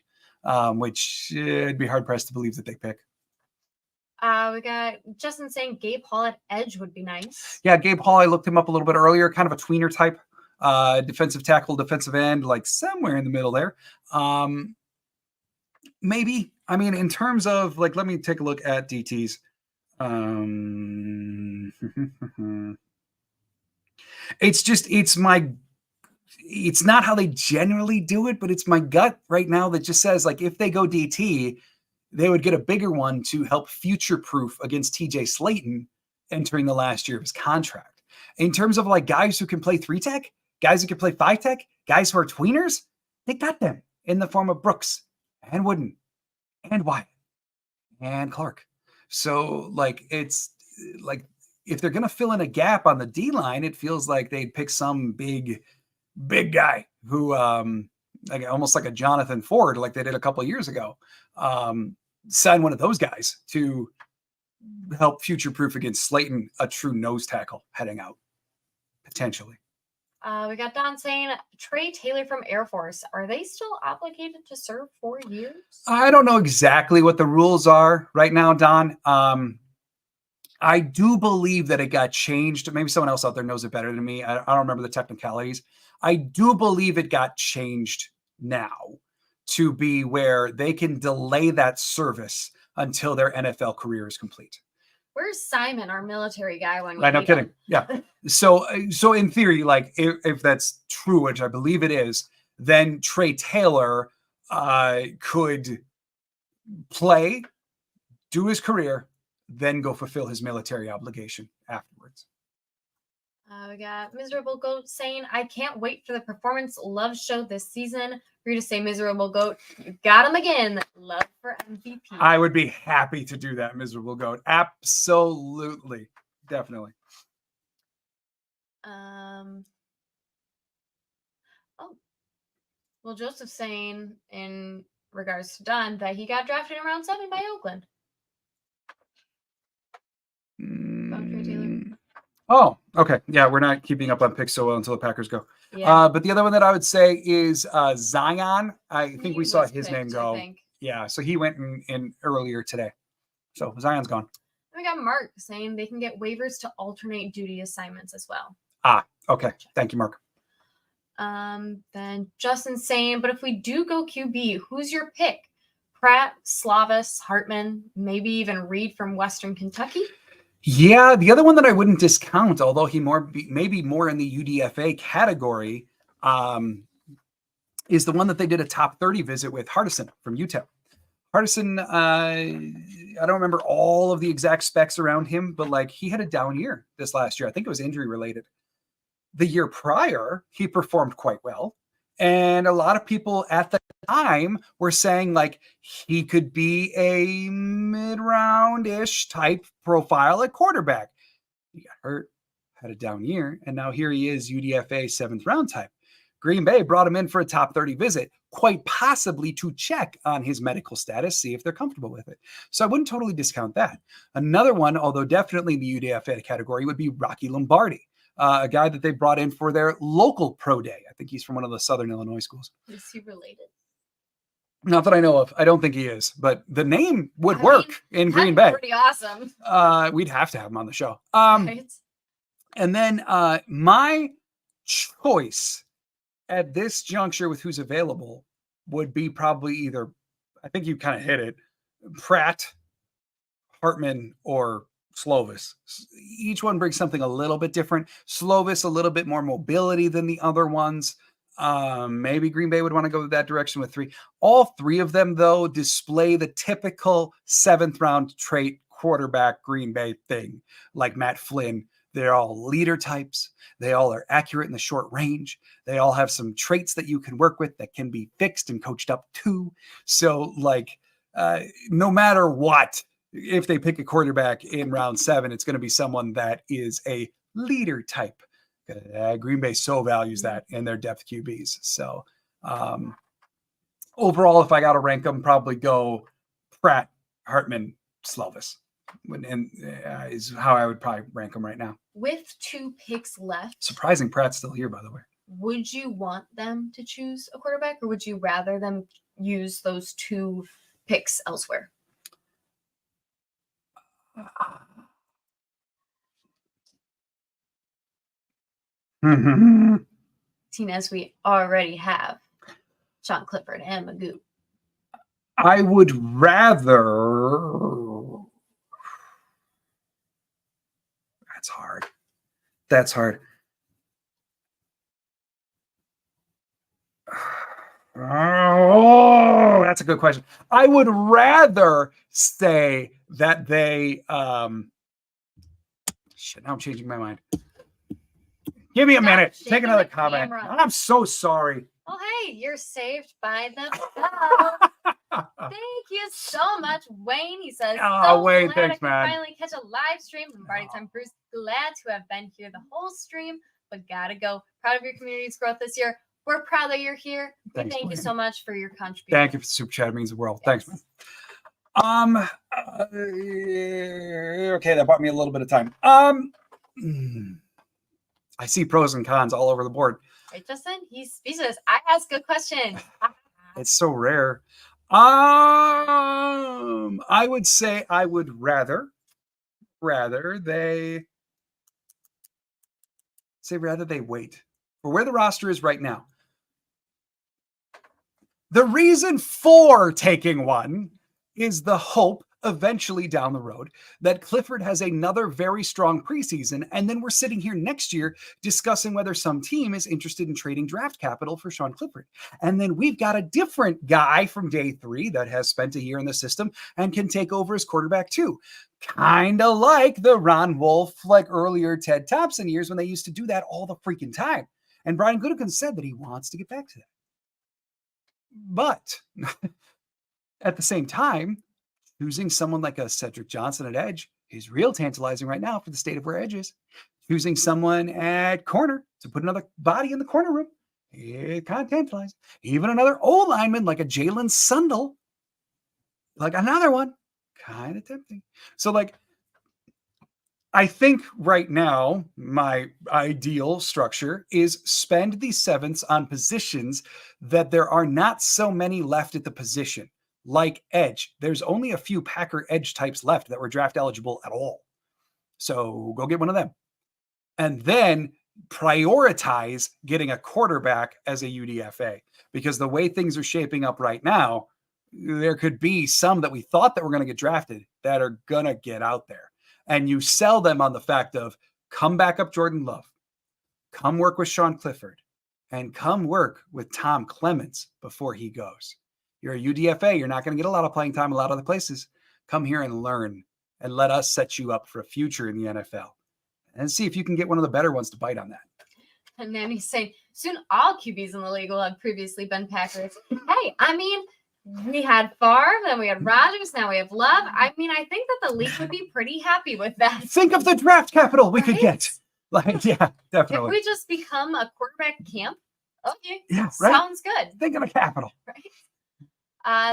which it'd be hard pressed to believe that they pick. We got Justin saying Gabe Hall at edge would be nice. Yeah, Gabe Hall, I looked him up a little bit earlier, kind of a tweener type, defensive tackle, defensive end, like somewhere in the middle there. Maybe. I mean, in terms of like, let me take a look at DTs. It's not how they generally do it, but it's my gut right now that just says like, if they go DT, they would get a bigger one to help future-proof against TJ Slayton entering the last year of his contract. In terms of like guys who can play 3-tech, guys who can play 5-tech, guys who are tweeners, they got them in the form of Brooks and Wooden and Wyatt and Clark. So like, it's like, if they're going to fill in a gap on the D line, it feels like they'd pick some big guy who, like almost like a Jonathan Ford, like they did a couple of years ago. Sign one of those guys to help future-proof against Slayton, a true nose tackle heading out, potentially. We got Don saying Trey Taylor from Air Force. Are they still obligated to serve 4 years? I don't know exactly what the rules are right now, Don. I do believe that it got changed. Maybe someone else out there knows it better than me. I don't remember the technicalities. I do believe it got changed now to be where they can delay that service until their NFL career is complete. Where's Simon, our military guy? When no kidding. Yeah. So in theory, like if that's true, which I believe it is, then Trey Taylor could play, do his career, then go fulfill his military obligation afterwards. We got Miserable Goat saying, I can't wait for the performance love show this season. For you to say Miserable Goat, you got him again. Love for MVP. I would be happy to do that, Miserable Goat. Absolutely. Definitely. Well, Joseph's saying in regards to Dunn that he got drafted in round 7 by Oakland. Oh, okay. Yeah, we're not keeping up on picks so well until the Packers go. Yeah. But the other one that I would say is Zion. I think we saw his name go. Yeah, so he went in earlier today. So Zion's gone. We got Mark saying they can get waivers to alternate duty assignments as well. Okay. Thank you, Mark. Then Justin saying, but if we do go QB, who's your pick? Pratt, Slavis, Hartman, maybe even Reed from Western Kentucky? Yeah, the other one that I wouldn't discount, although he maybe more in the UDFA category, is the one that they did a top 30 visit with, Hardison from Utah. Hardison, I don't remember all of the exact specs around him, but like he had a down year this last year. I think it was injury related. The year prior, he performed quite well. And a lot of people at the time were saying like he could be a mid-round-ish type profile at quarterback. He got hurt, had a down year, and now here he is, UDFA 7th round type. Green Bay brought him in for a top 30 visit, quite possibly to check on his medical status, see if they're comfortable with it. So I wouldn't totally discount that. Another one, although definitely in the UDFA category, would be Rocky Lombardi, a guy that they brought in for their local pro day. I think he's from one of the Southern Illinois schools. Is he related? Not that I know of. I don't think he is, but the name would work in Green Bay. Pretty awesome. We'd have to have him on the show. Right? And then my choice at this juncture with who's available would be probably either, I think you kind of hit it, Pratt, Hartman, or Slovis. Each one brings something a little bit different. Slovis, a little bit more mobility than the other ones. Maybe Green Bay would want to go that direction with 3. All 3 of them, though, display the typical 7th round trait quarterback Green Bay thing, like Matt Flynn. They're all leader types. They all are accurate in the short range. They all have some traits that you can work with that can be fixed and coached up too. So, like, no matter what, if they pick a quarterback in round 7, it's going to be someone that is a leader type. Green Bay so values that in their depth QBs. So, overall, if I got to rank them, probably go Pratt, Hartman, Slovis. And is how I would probably rank them right now. With 2 picks left. Surprising Pratt's still here, by the way. Would you want them to choose a quarterback, or would you rather them use those 2 picks elsewhere? Seeing as we already have Sean Clifford and Magoo. I would rather. That's hard. Oh, that's a good question. I would rather say that they shit, now I'm changing my mind. Give me a minute. Take another comment. Camera. I'm so sorry. Oh, hey, you're saved by the bell. Thank you so much, Wayne. He says, Oh, Wayne, glad thanks, I could man. finally catch a live stream. Lombardi Time Brews, glad to have been here the whole stream, but gotta go. Proud of your community's growth this year. We're proud that you're here. Thanks, Thank you Wayne. so much for your contribution. Thank you for the super chat. It means the world. Yes. Thanks, man. Okay, that bought me a little bit of time. I see pros and cons all over the board. Right, Justin? He's speechless. I asked good question. It's so rare. I would say I would rather they wait for where the roster is right now. The reason for taking one is the hope eventually down the road that Clifford has another very strong preseason, and then we're sitting here next year discussing whether some team is interested in trading draft capital for Sean Clifford. And then we've got a different guy from day 3 that has spent a year in the system and can take over as quarterback too. Kind of like the Ron Wolf, like earlier Ted Thompson years when they used to do that all the freaking time. And Brian Gutekunst said that he wants to get back to that. But at the same time, choosing someone like a Cedric Johnson at edge is real tantalizing right now for the state of where edge is. Choosing someone at corner to put another body in the corner room, it kind of tantalizing. Even another old lineman like a Jalen Sundle, like another one, kind of tempting. So like, I think right now, my ideal structure is spend these 7ths on positions that there are not so many left at the position. Like edge, there's only a few Packer edge types left that were draft eligible at all. So go get one of them. And then prioritize getting a quarterback as a UDFA, because the way things are shaping up right now, there could be some that we thought that were going to get drafted that are going to get out there. And you sell them on the fact of come back up Jordan Love, come work with Sean Clifford, and come work with Tom Clements before he goes. You're a UDFA. You're not going to get a lot of playing time a lot of other places. Come here and learn, and let us set you up for a future in the NFL, and see if you can get one of the better ones to bite on that. And then he's saying, soon all QBs in the league will have previously been Packers. Hey, I mean, we had Favre, then we had Rodgers, now we have Love. I mean, I think that the league would be pretty happy with that. Think of the draft capital we could Right? get. Like, yeah, If definitely. we just become a quarterback camp, okay, Yeah, right. sounds good. Think of the capital. Right?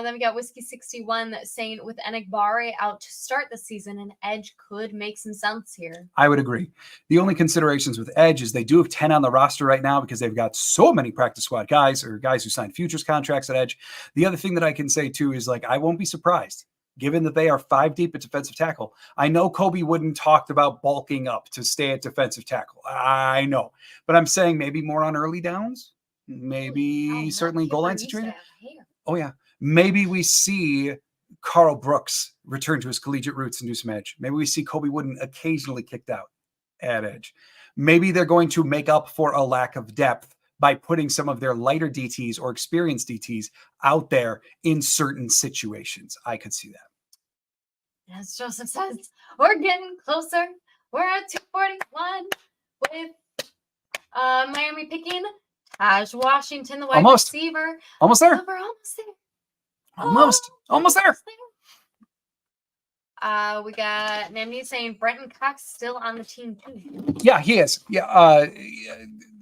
Then we got Whiskey 61 saying with Enigbare out to start the season, an edge could make some sense here. I would agree. The only considerations with Edge is they do have 10 on the roster right now because they've got so many practice squad guys or guys who signed futures contracts at Edge. The other thing that I can say too is like, I won't be surprised given that they are 5 deep at defensive tackle. I know Kobe Wooden talked about bulking up to stay at defensive tackle. I know, but I'm saying maybe more on early downs, maybe certainly goal line situation. Oh yeah. Maybe we see Carl Brooks return to his collegiate roots and do some edge. Maybe we see Kobe Wooden occasionally kicked out at edge. Maybe they're going to make up for a lack of depth by putting some of their lighter DTs or experienced DTs out there in certain situations. I could see that. As Joseph says, we're getting closer. We're at 241 with Miami picking Taj Washington, the wide Almost. receiver. Almost there. We're almost there. Almost there. We got Namni saying Brenton Cox still on the team too. Yeah, he is.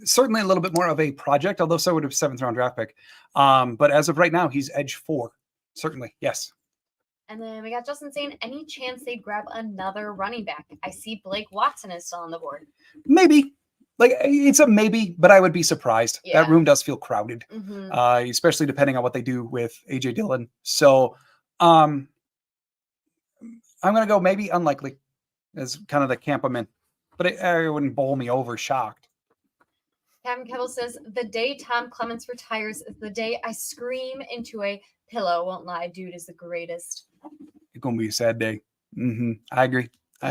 Certainly a little bit more of a project, although so would have 7th round draft pick. But as of right now, he's edge 4. Certainly, yes. And then we got Justin saying, any chance they'd grab another running back? I see Blake Watson is still on the board. Maybe. Like, it's a maybe, but I would be surprised. Yeah. That room does feel crowded, Mm-hmm. especially depending on what they do with AJ Dillon. So I'm going to go maybe unlikely as kind of the camp I'm in, but it wouldn't bowl me over shocked. Kevin Kevel says, the day Tom Clements retires is the day I scream into a pillow. Won't lie, dude is the greatest. It's going to be a sad day. I agree.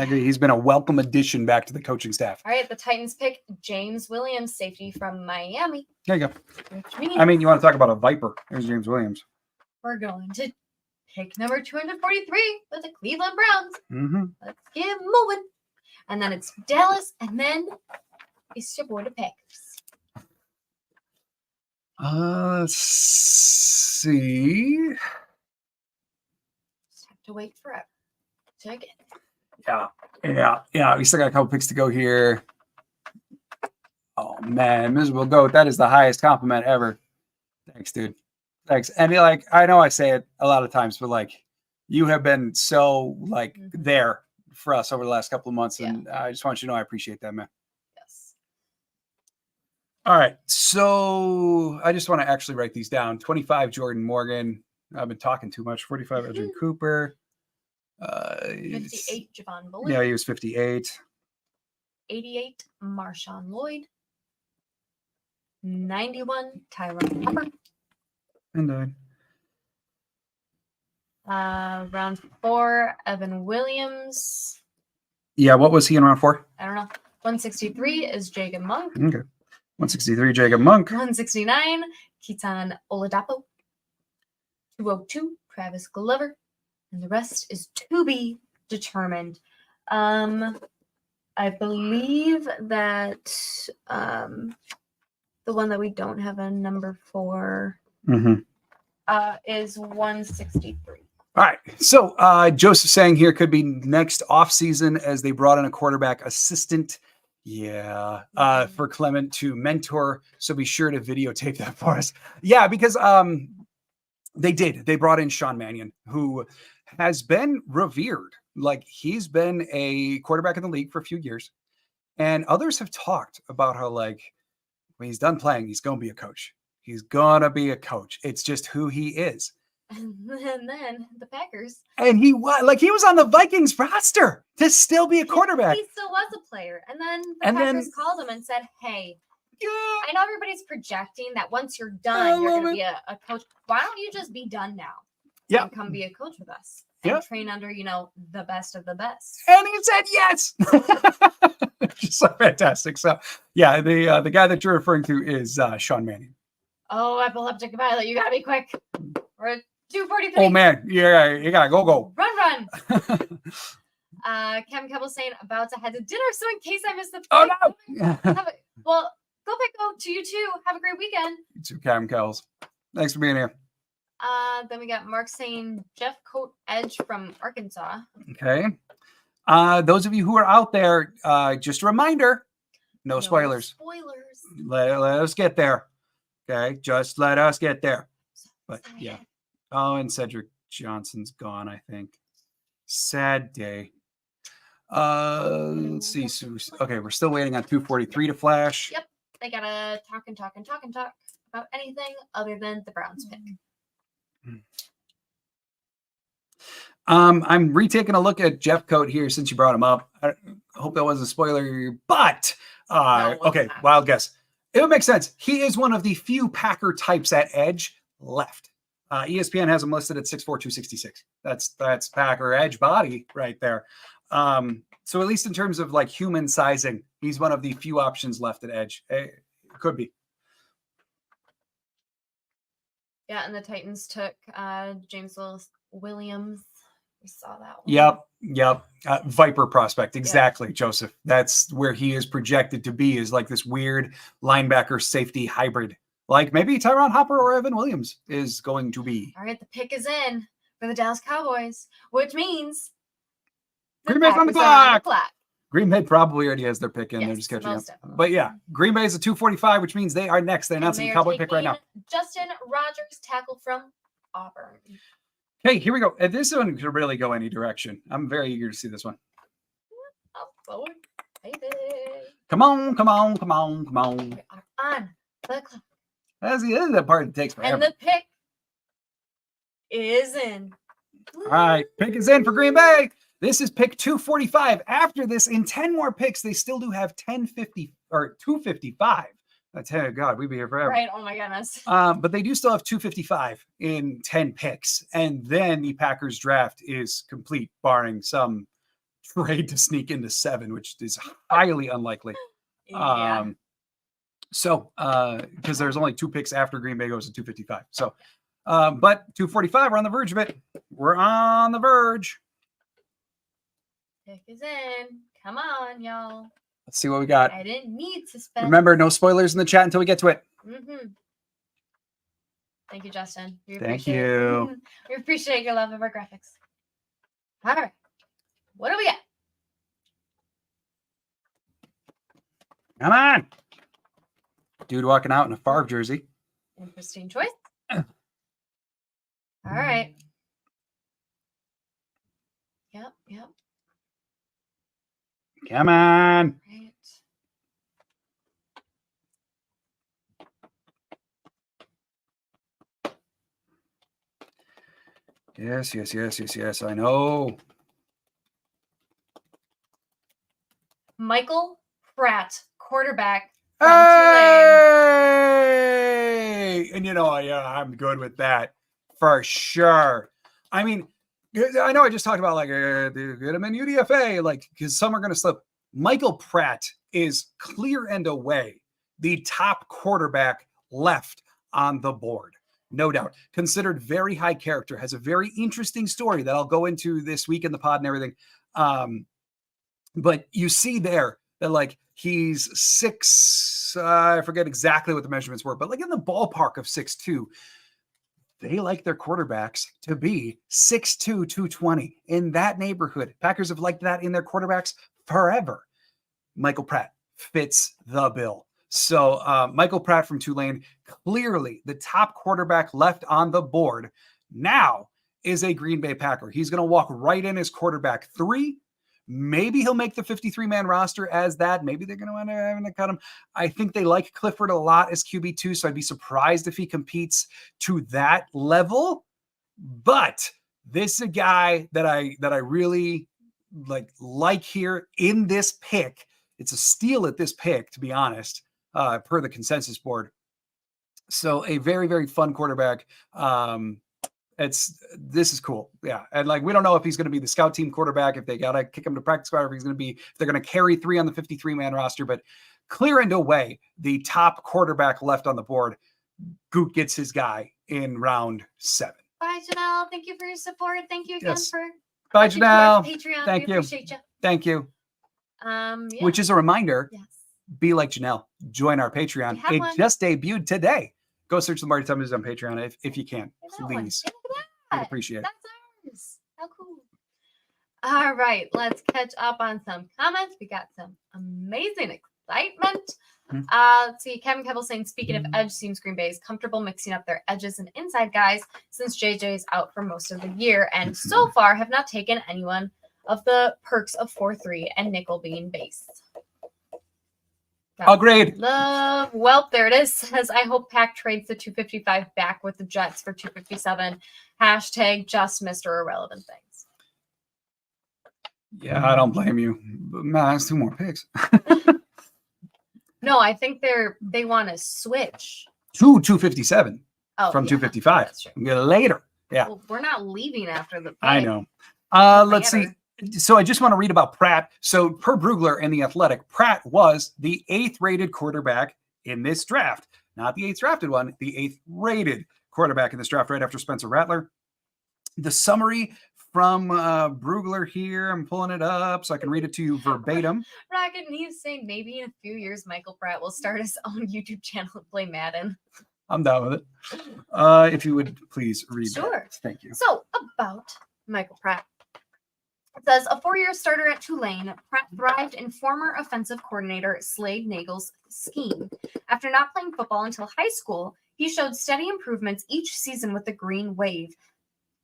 He's been a welcome addition back to the coaching staff. All right, the Titans pick James Williams, safety from Miami. There you go. Which means I mean, you want to talk about a Viper. There's James Williams. we're going to pick number 243 with the Cleveland Browns. Let's get moving. And then it's Dallas, and then it's your boy, the Packers. Let's see. Just have to wait forever. Check it. Yeah. We still got a couple picks to go here. Oh man, miserable goat. That is the highest compliment ever. Thanks, dude. Thanks. And like, I know I say it a lot of times, but like, you have been so like there for us over the last couple of months, and I just want you to know I appreciate that, man. Yes. All right, so I just want to actually write these down. 25, Jordan Morgan. I've been talking too much. 45, Edwin Cooper. 58, Javon Bullard. Yeah, he was 58. 88, Marshawn Lloyd. 91, Tyrone Pepper. And Round 4, Evan Williams. yeah, what was he in round 4? I don't know. 163 is Jacob Monk. Okay. 163, Jacob Monk. 169, Keaton Oladapo. 202, Travis Glover. And the rest is to be determined. I believe that the one that we don't have a number for is 163. All right. So Joseph saying here could be next offseason as they brought in a quarterback assistant. Yeah. For Clement to mentor. So be sure to videotape that for us. Yeah, because they did. They brought in Sean Mannion, who has been revered. Like, he's been a quarterback in the league for a few years. And others have talked about how, like, when he's done playing, he's going to be a coach. He's going to be a coach. It's just who he is. And then the Packers. And he was on the Vikings roster to still be a quarterback. He still was a player. And then the And then- Packers called him and said, hey, Yeah. I know everybody's projecting that once you're done, you're going to be a coach. Why don't you just be done now? Yeah. And come be a coach with us. And Yeah. train under, the best of the best. And he said yes. Just so fantastic. So yeah, the guy that you're referring to is Sean Mannion. Oh, epileptic Violet, you got to be quick. We're at 2:43. Oh man, yeah, you gotta go. Run. Kevin Kebble's saying about to head to dinner, so in case I miss the Oh pick, no. well, go to you too. Have a great weekend. You too, Cam Kells. Thanks for being here. Then we got Mark saying Jeff Coat Edge from Arkansas. Okay. Those of you who are out there, just a reminder, no spoilers. Let us get there. Okay, just let us get there. But yeah. Oh, and Cedric Johnson's gone, I think. Sad day. Let's see. So, okay, we're still waiting on 243 to flash. Yep. They gotta talk about anything other than the Browns pick. I'm retaking a look at Jeff Coat here since you brought him up. I hope that wasn't a spoiler, but okay, wild guess. It would make sense. He is one of the few Packer types at edge left. ESPN has him listed at 6'4", 266. That's Packer edge body right there. So at least in terms of like human sizing, he's one of the few options left at edge. It could be. Yeah, and the Titans took James Williams. We saw that one. Yep. Viper prospect. Exactly, yep. Joseph. That's where he is projected to be, is like this weird linebacker safety hybrid. Like maybe Tyron Hopper or Evan Williams is going to be. All right, the pick is in for the Dallas Cowboys, which means Green Bay's on the clock. Green Bay probably already has their pick in. Yes, they're just catching up. Definitely. But yeah, Green Bay is a 245, which means they are next. They're announcing the Cowboy pick right now. Justin Rogers, tackle from Auburn. Okay, here we go. And this one could really go any direction. I'm very eager to see this one. Oh, baby. Come on. We are on the clock. That's the part that takes forever. And the pick is in. All right, pick is in for Green Bay. This is pick 245. After this, in 10 more picks, they still do have 1050 or 255. That's God, we'd be here forever. Right. Oh my goodness. But they do still have 255 in 10 picks. And then the Packers draft is complete, barring some trade to sneak into 7, which is highly unlikely. Yeah. So, because there's only 2 picks after Green Bay goes to 255. So, but 245, we're on the verge of it. We're on the verge. Pick is in. Come on, y'all. Let's see what we got. I didn't need suspense. Remember, no spoilers in the chat until we get to it. Mm-hmm. Thank you, Justin. Thank you. We appreciate your love of our graphics. All right. What do we got? Come on. Dude walking out in a Favre jersey. Interesting choice. All right. Yep. Come on. Right. Yes. I know. Michael Pratt, quarterback from Hey! And I'm good with that for sure. I mean, I know I just talked about like get him in UDFA, like because some are going to slip. Michael Pratt is clear and away the top quarterback left on the board. No doubt. Considered very high character, has a very interesting story that I'll go into this week in the pod and everything. But you see there that like he's 6, I forget exactly what the measurements were, but like in the ballpark of 6'2". They like their quarterbacks to be 6'2", 220 in that neighborhood. Packers have liked that in their quarterbacks forever. Michael Pratt fits the bill. So Michael Pratt from Tulane, clearly the top quarterback left on the board now is a Green Bay Packer. He's going to walk right in as quarterback 3. Maybe he'll make the 53-man roster as that. Maybe they're going to end up having to cut him. I think they like Clifford a lot as QB2, so I'd be surprised if he competes to that level. But this is a guy that I really like here in this pick. It's a steal at this pick, to be honest, per the consensus board. So a very, very fun quarterback. This is cool. Yeah. And like, we don't know if he's going to be the scout team quarterback, if they got to kick him to practice squad, if they're going to carry 3 on the 53-man roster, but clear and away the top quarterback left on the board. Goot gets his guy in round 7. Bye, Janelle. Thank you for your support. Thank you again Yes. for Bye, pledging to our Janelle. Patreon. Thank We you. appreciate you. Thank you. Yeah. Which is a reminder, Yes. be like Janelle. Join our Patreon. We have It one. just debuted today. Go search Lombardi Time Brews on Patreon if you can. We have one. Please. Look at We'd that. appreciate it. That's ours. How cool. All right, let's catch up on some comments. We got some amazing excitement. Let's see. Kevin Kevel saying, speaking of edge, seems Green Bay is comfortable mixing up their edges and inside guys since JJ is out for most of the year, and so far have not taken anyone of the perks of 4-3 and nickel being base. Agreed. Love. Well, there it is. Says, I hope Pack trades the 255 back with the Jets for 257. Hashtag just Mr. Irrelevant things. Yeah, I don't blame you. But man, that's 2 more picks. No, I think they want to switch. 257 Oh, from yeah, 255. that's true. Later. Yeah. Well, we're not leaving after the pick. I know. Doesn't Let's see. matter. So I just want to read about Pratt. So per Brugler in The Athletic, Pratt was the 8th rated quarterback in this draft. Not the 8th drafted one, the 8th rated quarterback in this draft, right after Spencer Rattler. The summary from Brugler here, I'm pulling it up so I can read it to you verbatim. Rocket, and he's saying maybe in a few years Michael Pratt will start his own YouTube channel and play Madden. I'm down with it. If you would please read Sure. that. Thank you. So about Michael Pratt. It says, a 4-year starter at Tulane, Pratt thrived in former offensive coordinator Slade Nagel's scheme. After not playing football until high school, he showed steady improvements each season with the Green Wave,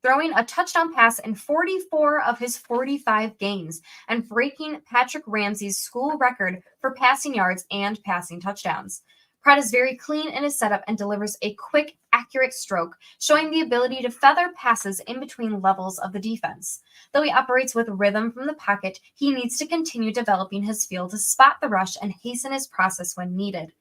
throwing a touchdown pass in 44 of his 45 games and breaking Patrick Ramsey's school record for passing yards and passing touchdowns. Pratt is very clean in his setup and delivers a quick, accurate stroke, showing the ability to feather passes in between levels of the defense. Though he operates with rhythm from the pocket, he needs to continue developing his feel to spot the rush and hasten his process when needed.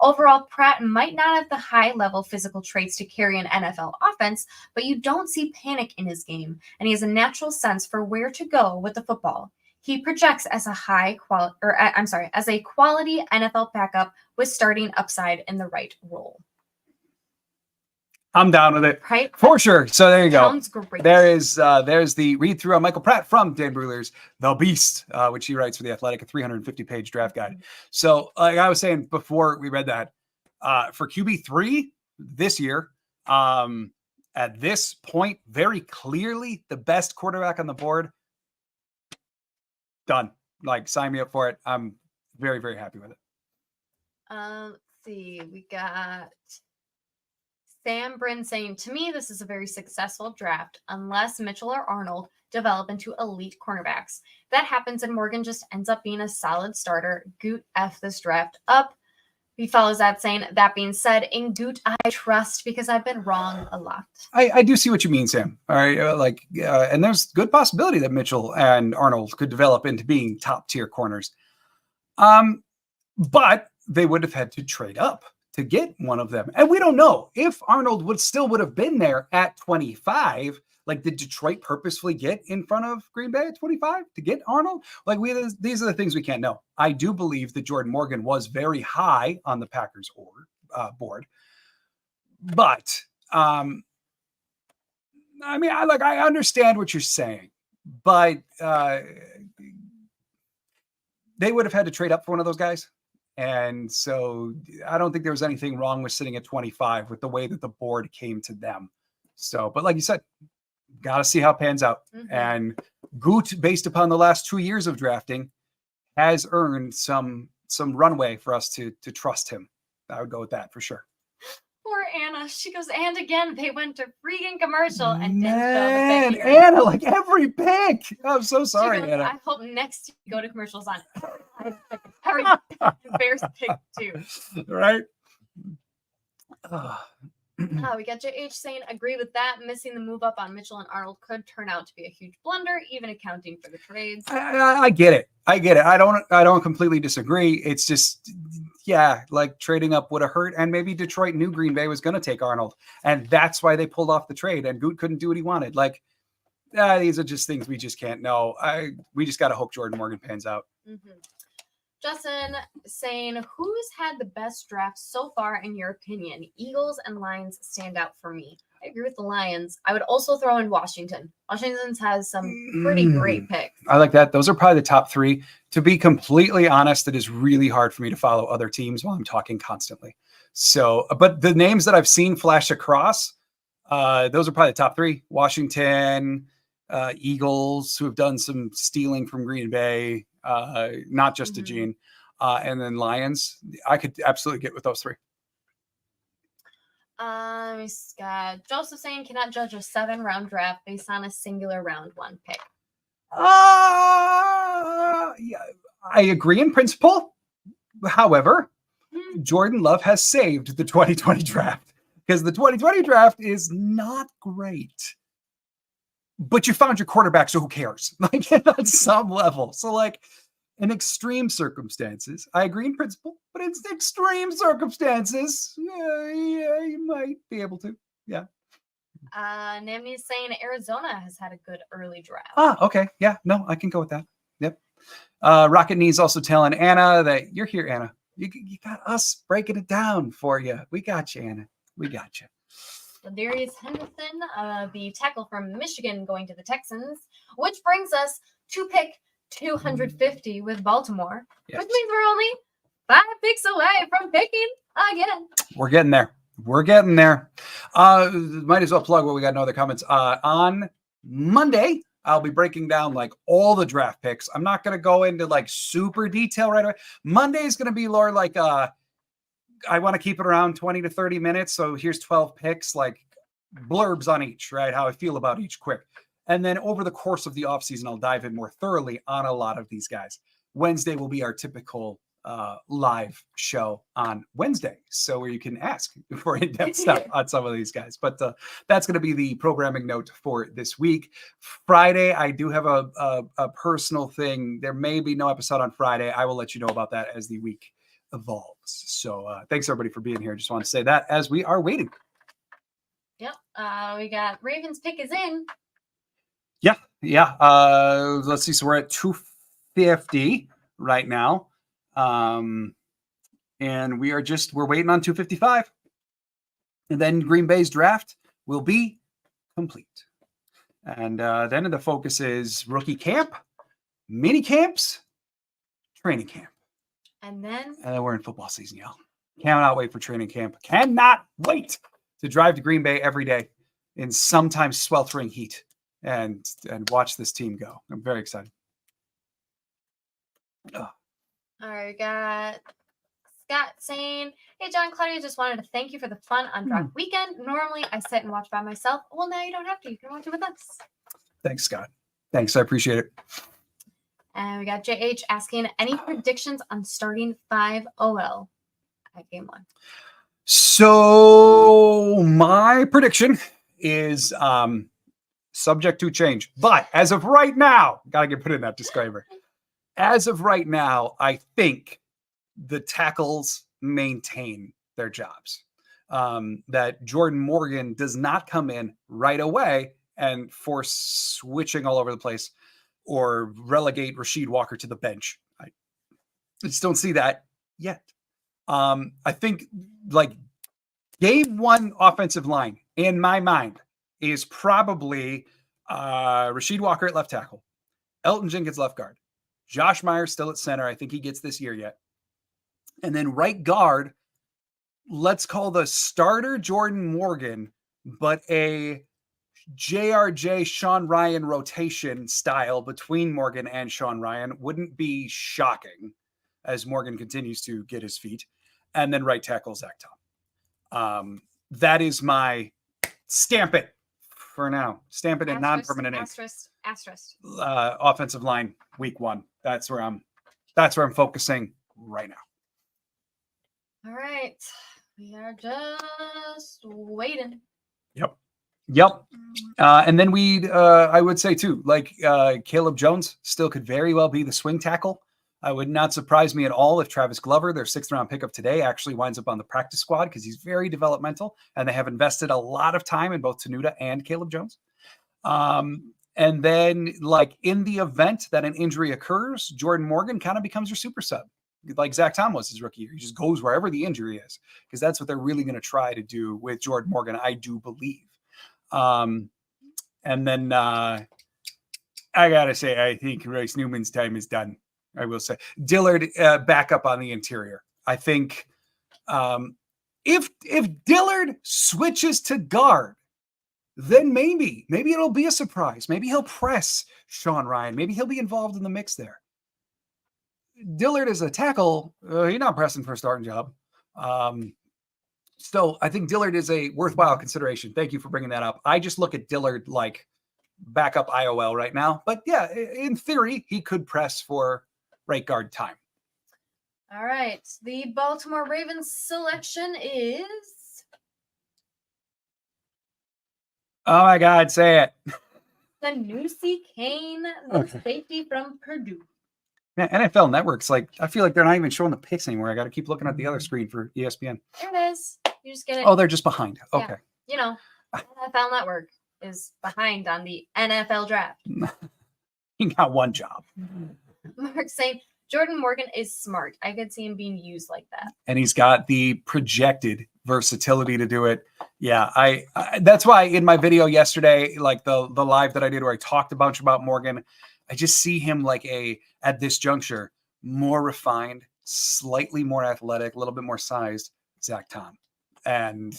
Overall, Pratt might not have the high-level physical traits to carry an NFL offense, but you don't see panic in his game, and he has a natural sense for where to go with the football. He projects as a as a quality NFL backup with starting upside in the right role. I'm down with it. Right? For sure. So there you go. Sounds great. There's the read through on Michael Pratt from Dan Brugler's The Beast, which he writes for The Athletic, a 350-page draft guide. So like I was saying before we read that, for QB3 this year, at this point, very clearly the best quarterback on the board. Done. Like, sign me up for it. I'm very, very happy with it. Let's see. We got Sam Bryn saying, to me, this is a very successful draft unless Mitchell or Arnold develop into elite cornerbacks. That happens and Morgan just ends up being a solid starter. Goot F this draft up. He follows that saying, that being said, in Goot I trust because I've been wrong a lot. I do see what you mean, Sam. All right. And there's good possibility that Mitchell and Arnold could develop into being top tier corners. But they would have had to trade up to get one of them. And we don't know if Arnold would have been there at 25. Like, did Detroit purposefully get in front of Green Bay at 25 to get Arnold? Like, these are the things we can't know. I do believe that Jordan Morgan was very high on the Packers board. But, I mean, I understand what you're saying, but they would have had to trade up for one of those guys. And so I don't think there was anything wrong with sitting at 25 with the way that the board came to them. So, but like you said, got to see how it pans out. Mm-hmm. And Goot, based upon the last 2 years of drafting, has earned some runway for us to trust him. I would go with that for sure. Poor Anna. She goes, and again, they went to freaking commercial and didn't Man, show the pick. Anna, like every pick. I'm so sorry, She goes, Anna. I hope next you go to commercials on every Bears pick too. Right? We got JH saying, agree with that. Missing the move up on Mitchell and Arnold could turn out to be a huge blunder, even accounting for the trades. I get it. I don't completely disagree. It's just, yeah, like trading up would have hurt. And maybe Detroit knew Green Bay was going to take Arnold. And that's why they pulled off the trade. And Goot couldn't do what he wanted. Like, these are just things we just can't know. We just got to hope Jordan Morgan pans out. Mm-hmm. Justin saying, who's had the best draft so far in your opinion? Eagles and Lions stand out for me. I agree with the Lions. I would also throw in Washington. Washington's has some pretty great picks. I like that. Those are probably the top three. To be completely honest, it is really hard for me to follow other teams while I'm talking constantly. So, but the names that I've seen flash across, those are probably the top three. Washington, Eagles, who have done some stealing from Green Bay, not just a Gene, and then Lions. I could absolutely get with those three. Scott Joseph saying cannot judge a 7-round draft based on a singular round 1 pick. Yeah, I agree in principle. However, Jordan Love has saved the 2020 draft because the 2020 draft is not great. But you found your quarterback, so who cares? Like on some level. So like in extreme circumstances, I agree in principle, but in extreme circumstances, yeah, you might be able to. Yeah. Namni is saying Arizona has had a good early draft. Okay. Yeah, no, I can go with that. Yep. Rocket Knee's also telling Anna that you're here, Anna. You got us breaking it down for you. We got you, Anna. We got you. Darius Henderson, the tackle from Michigan, going to the Texans, which brings us to pick 250 with Baltimore, Yes. which means we're only 5 picks away from picking again. We're getting there. We're getting there. Might as well plug what we got in other comments. On Monday, I'll be breaking down like all the draft picks. I'm not going to go into like super detail right away. Monday is going to be more like I want to keep it around 20 to 30 minutes. So here's 12 picks, like blurbs on each, right? How I feel about each quick. And then over the course of the offseason, I'll dive in more thoroughly on a lot of these guys. Wednesday will be our typical live show on Wednesday. So where you can ask for in-depth stuff on some of these guys. But that's going to be the programming note for this week. Friday, I do have a personal thing. There may be no episode on Friday. I will let you know about that as the week evolves. So thanks everybody for being here. Just want to say that as we are waiting. Yep. We got Ravens pick is in. Yeah. Let's see. So we're at 250 right now. And we're waiting on 255. And then Green Bay's draft will be complete. And then the focus is rookie camp, mini camps, training camp. And then we're in football season, y'all. Cannot wait for training camp. Cannot wait to drive to Green Bay every day in sometimes sweltering heat and watch this team go. I'm very excited. All right, we got Scott saying, hey, Jon and Claudia, just wanted to thank you for the fun on draft weekend. Normally, I sit and watch by myself. Well, now you don't have to. You can watch it with us. Thanks, Scott. Thanks. I appreciate it. And we got JH asking, any predictions on starting 5 OL at game 1? So my prediction is subject to change. But as of right now, got to put in that disclaimer. As of right now, I think the tackles maintain their jobs. That Jordan Morgan does not come in right away and force switching all over the place or relegate Rasheed Walker to the bench. I just don't see that yet. I think like game 1 offensive line in my mind is probably Rasheed Walker at left tackle, Elton Jenkins left guard, Josh Myers still at center. I think he gets this year yet. And then right guard, let's call the starter Jordan Morgan, but a JRJ Sean Ryan rotation style between Morgan and Sean Ryan wouldn't be shocking as Morgan continues to get his feet. And then right tackle Zach Tom. That is my stamp it for now. Stamp it in non-permanent ink. Asterisk. Offensive line week 1. That's where I'm focusing right now. All right. We are just waiting. Yep. And then I would say too, like Caleb Jones still could very well be the swing tackle. I would not surprise me at all if Travis Glover, their 6th round pick of today, actually winds up on the practice squad because he's very developmental and they have invested a lot of time in both Tenuta and Caleb Jones. And then like in the event that an injury occurs, Jordan Morgan kind of becomes your super sub. like Zach Tom was his rookie year. He just goes wherever the injury is, because that's what they're really going to try to do with Jordan Morgan, I do believe. And then I got to say, I think Royce Newman's time is done. I will say Dillard back up on the interior. I think if Dillard switches to guard, then maybe it'll be a surprise. Maybe he'll press Sean Ryan. Maybe he'll be involved in the mix there. Dillard is a tackle. He's not pressing for a starting job. So I think Dillard is a worthwhile consideration. Thank you for bringing that up. I just look at Dillard like backup IOL right now. But yeah, in theory, he could press for right guard time. All right. The Baltimore Ravens selection is... Oh my God, say it. Sanusi Kane, the safety from Purdue. Man, NFL Network's like, I feel like they're not even showing the picks anymore. I got to keep looking at the other screen for ESPN. There it is. You just get it. Oh, they're just behind. Okay. Yeah. You know, NFL Network is behind on the NFL draft. He got one job. Mark's saying Jordan Morgan is smart. I could see him being used like that. And he's got the projected versatility to do it. Yeah, I that's why in my video yesterday, like the live that I did where I talked a bunch about Morgan, I just see him like at this juncture, more refined, slightly more athletic, a little bit more sized Zach Tom. And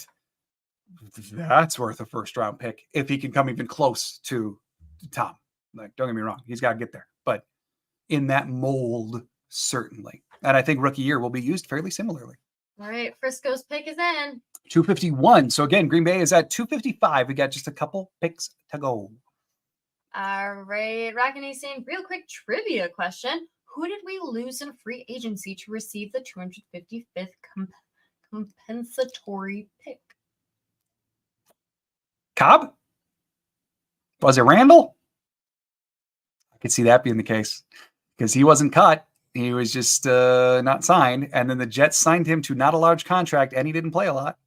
that's worth a first round pick if he can come even close to Tom. Like, don't get me wrong, he's got to get there. But in that mold, certainly. And I think rookie year will be used fairly similarly. All right, Frisco's pick is in. 251. So again, Green Bay is at 255. We got just a couple picks to go. All right, Rockany saying, real quick trivia question. Who did we lose in free agency to receive the 255th compensatory pick? Cobb? Was it Randall? I could see that being the case because he wasn't cut. He was just not signed. And then the Jets signed him to not a large contract and he didn't play a lot.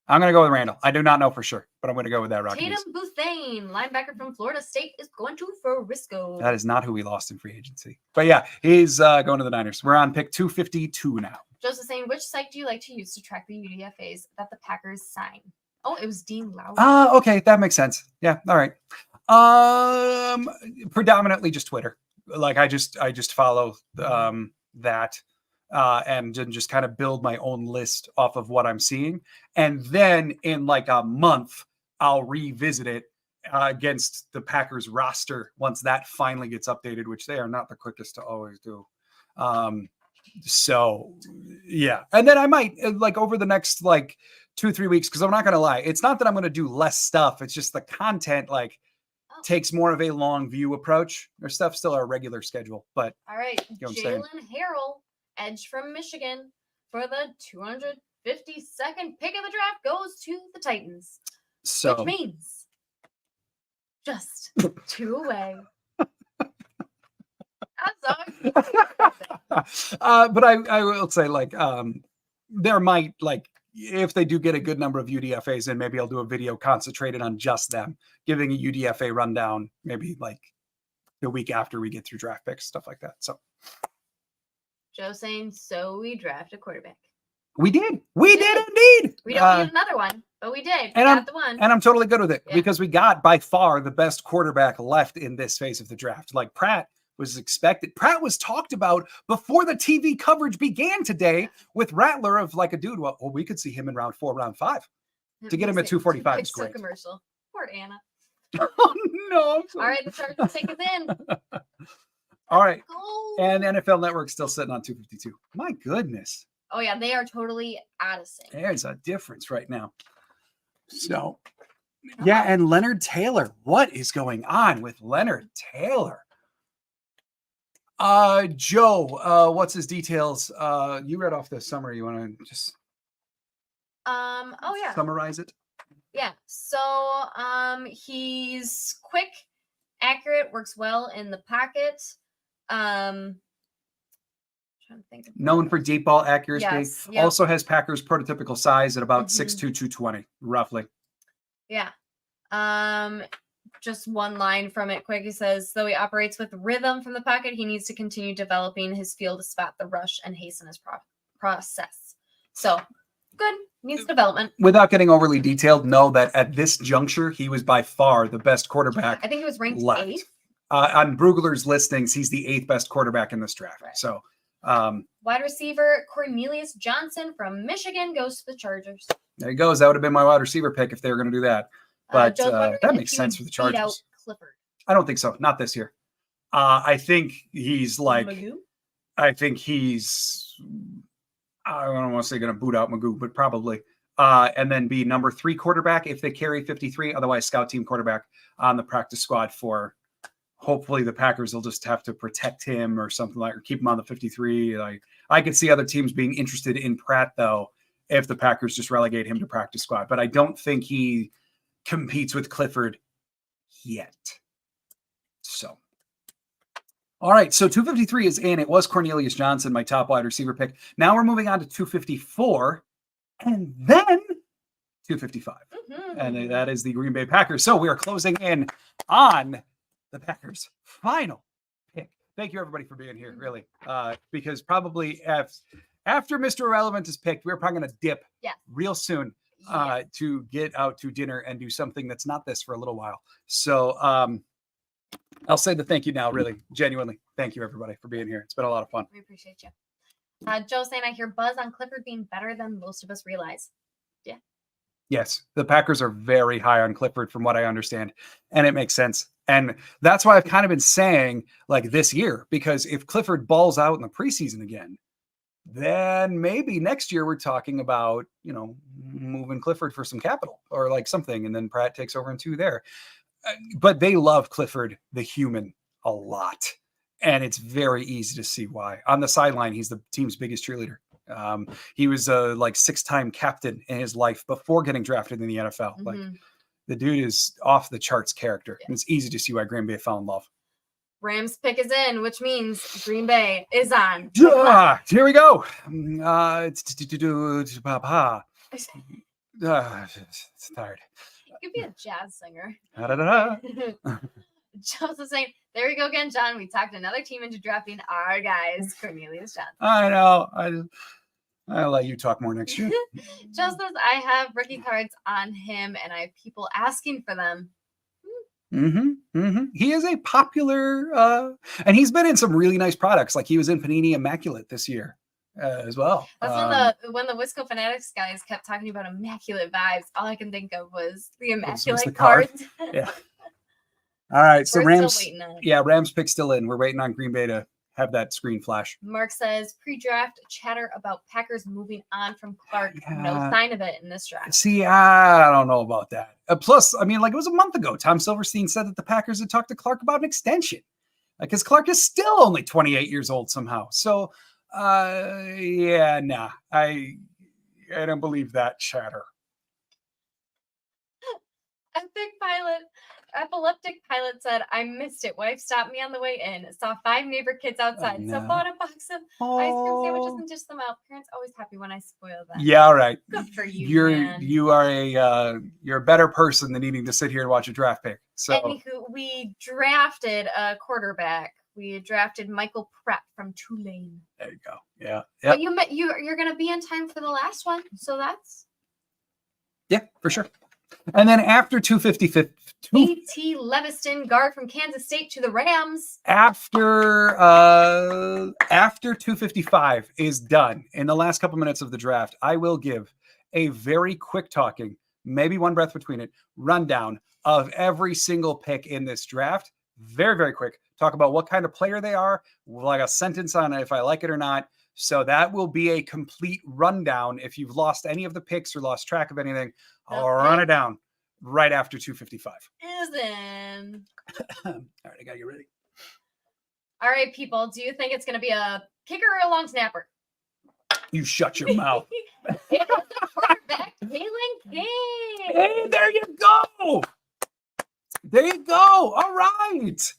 I'm going to go with Randall. I do not know for sure, but I'm going to go with that. Tatum Bouthane, linebacker from Florida State, is going to Frisco. That is not who we lost in free agency. But yeah, he's going to the Niners. We're on pick 252 now. Joseph saying, which site do you like to use to track the UDFAs that the Packers sign? Oh, it was Dean Lowry. Okay. That makes sense. Yeah. All right. Predominantly just Twitter. Like I just follow that and just kind of build my own list off of what I'm seeing. And then in like a month, I'll revisit it against the Packers roster once that finally gets updated, which they are not the quickest to always do. So yeah. And then I might like over the next like 2-3 weeks, because I'm not going to lie. It's not that I'm going to do less stuff. It's just the content like takes more of a long view approach. There's stuff still our regular schedule, but all right, Jalen Harrell, edge from Michigan, for the 252nd pick of the draft goes to the Titans. So which means just 2 away. But I will say like there might like if they do get a good number of UDFAs in, maybe I'll do a video concentrated on just them, giving a UDFA rundown, maybe like the week after we get through draft picks, stuff like that. So Joe saying, so we draft a quarterback. We did. We did indeed. We don't need another one, but we did. We got the one. And I'm totally good with it because we got by far the best quarterback left in this phase of the draft. Like Pratt was expected. Pratt was talked about before the TV coverage began today with Rattler of like a dude. Well, we could see him in round 4, round 5. To get him at 245 is great. Commercial. Poor Anna. Oh, no. All right, the Chargers take us in. All right. And NFL Network's still sitting on 252. My goodness. Oh, yeah, they are totally out of sync. There's a difference right now. So, yeah, and Leonard Taylor. What is going on with Leonard Taylor? Joe, what's his details? You read off the summary. You want to just summarize it? Yeah. So he's quick, accurate, works well in the pocket. Trying to think of known for deep ball accuracy. Yes, yep. Also has Packers prototypical size at about 6'2", 220, roughly. Yeah. just one line from it quick. He says, though he operates with rhythm from the pocket, he needs to continue developing his feel to spot the rush and hasten his process. So good. Needs development. Without getting overly detailed, know that at this juncture, he was by far the best quarterback. I think he was ranked left. 8th. On Brugler's listings, he's the 8th best quarterback in this draft. Right. So, wide receiver Cornelius Johnson from Michigan goes to the Chargers. there he goes. That would have been my wide receiver pick if they were going to do that. But Joe's wondering that if makes he sense would for the beat out Chargers. Clifford. I don't think so. Not this year. I think he's like, Magoo? I think he's, I don't want to say going to boot out Magoo, but probably. And then be number 3 quarterback if they carry 53. Otherwise, scout team quarterback on the practice squad for, hopefully the Packers will just have to protect him or something like, or keep him on the 53. Like, I could see other teams being interested in Pratt though, if the Packers just relegate him to practice squad. But I don't think he competes with Clifford yet. So, all right. So 253 is in. It was Cornelius Johnson, my top wide receiver pick. Now we're moving on to 254 and then 255. Mm-hmm. And that is the Green Bay Packers. So we are closing in on the Packers' final pick. Thank you, everybody, for being here, really. Because probably after Mr. Irrelevant is picked, we're probably going to dip real soon to get out to dinner and do something that's not this for a little while. So I'll say the thank you now, really, genuinely. Thank you, everybody, for being here. It's been a lot of fun. We appreciate you. Joe saying, I hear buzz on Clifford being better than most of us realize. Yeah. Yes, the Packers are very high on Clifford from what I understand, and it makes sense. And that's why I've kind of been saying, like, this year, because if Clifford balls out in the preseason again, then maybe next year we're talking about, you know, moving Clifford for some capital or like something, and then Pratt takes over in 2 there. But they love Clifford, the human, a lot. And it's very easy to see why. On the sideline, he's the team's biggest cheerleader. He was a like 6-time captain in his life before getting drafted in the NFL. Mm-hmm. Like, the dude is off the charts character. Yeah. And it's easy to see why Green Bay fell in love. Rams pick is in, which means Green Bay is on. Here we go. It's tired. You could be a jazz singer. Da-da-da-da. Joseph saying, there we go again, John. We talked another team into drafting our guys, Cornelius Johnson. I know. I'll let you talk more next year. Joe says, I have rookie cards on him, and I have people asking for them. He is a popular, and he's been in some really nice products. Like he was in Panini Immaculate this year as well. That's when the Wisco Fanatics guys kept talking about immaculate vibes. All I can think of was the immaculate the card. cards. Yeah. All right. So Rams, Rams pick still in. We're waiting on Green Bay to have that screen flash. Mark says pre-draft chatter about Packers moving on from Clark. No sign of it in this draft. See, I don't know about that. Plus, I mean, like it was a month ago. Tom Silverstein said that the Packers had talked to Clark about an extension, because Clark is still only 28 years old somehow. So, I don't believe that chatter. Epileptic pilot said, I missed it. Wife stopped me on the way in. Saw 5 neighbor kids outside. So bought a box of ice cream sandwiches and dished them out. Parents always happy when I spoil them. Yeah, all right. Good for you. You're a better person than needing to sit here and watch a draft pick. So anywho, we drafted a quarterback. We drafted Michael Pratt from Tulane. There you go. Yeah. But you're gonna be in time for the last one. So that's for sure. And then after 255, A.T. Leviston, guard from Kansas State, to the Rams. After 255 is done, in the last couple minutes of the draft, I will give a very quick talking, maybe one breath between it, rundown of every single pick in this draft. Very, very quick. Talk about what kind of player they are, like a sentence on if I like it or not. So that will be a complete rundown. If you've lost any of the picks or lost track of anything, I'll run it down right after 255. Isn't. All right, I got you ready. All right, people. Do you think it's going to be a kicker or a long snapper? You shut your mouth. It was the quarterback, Kalen King. Hey, there you go. There you go. All right.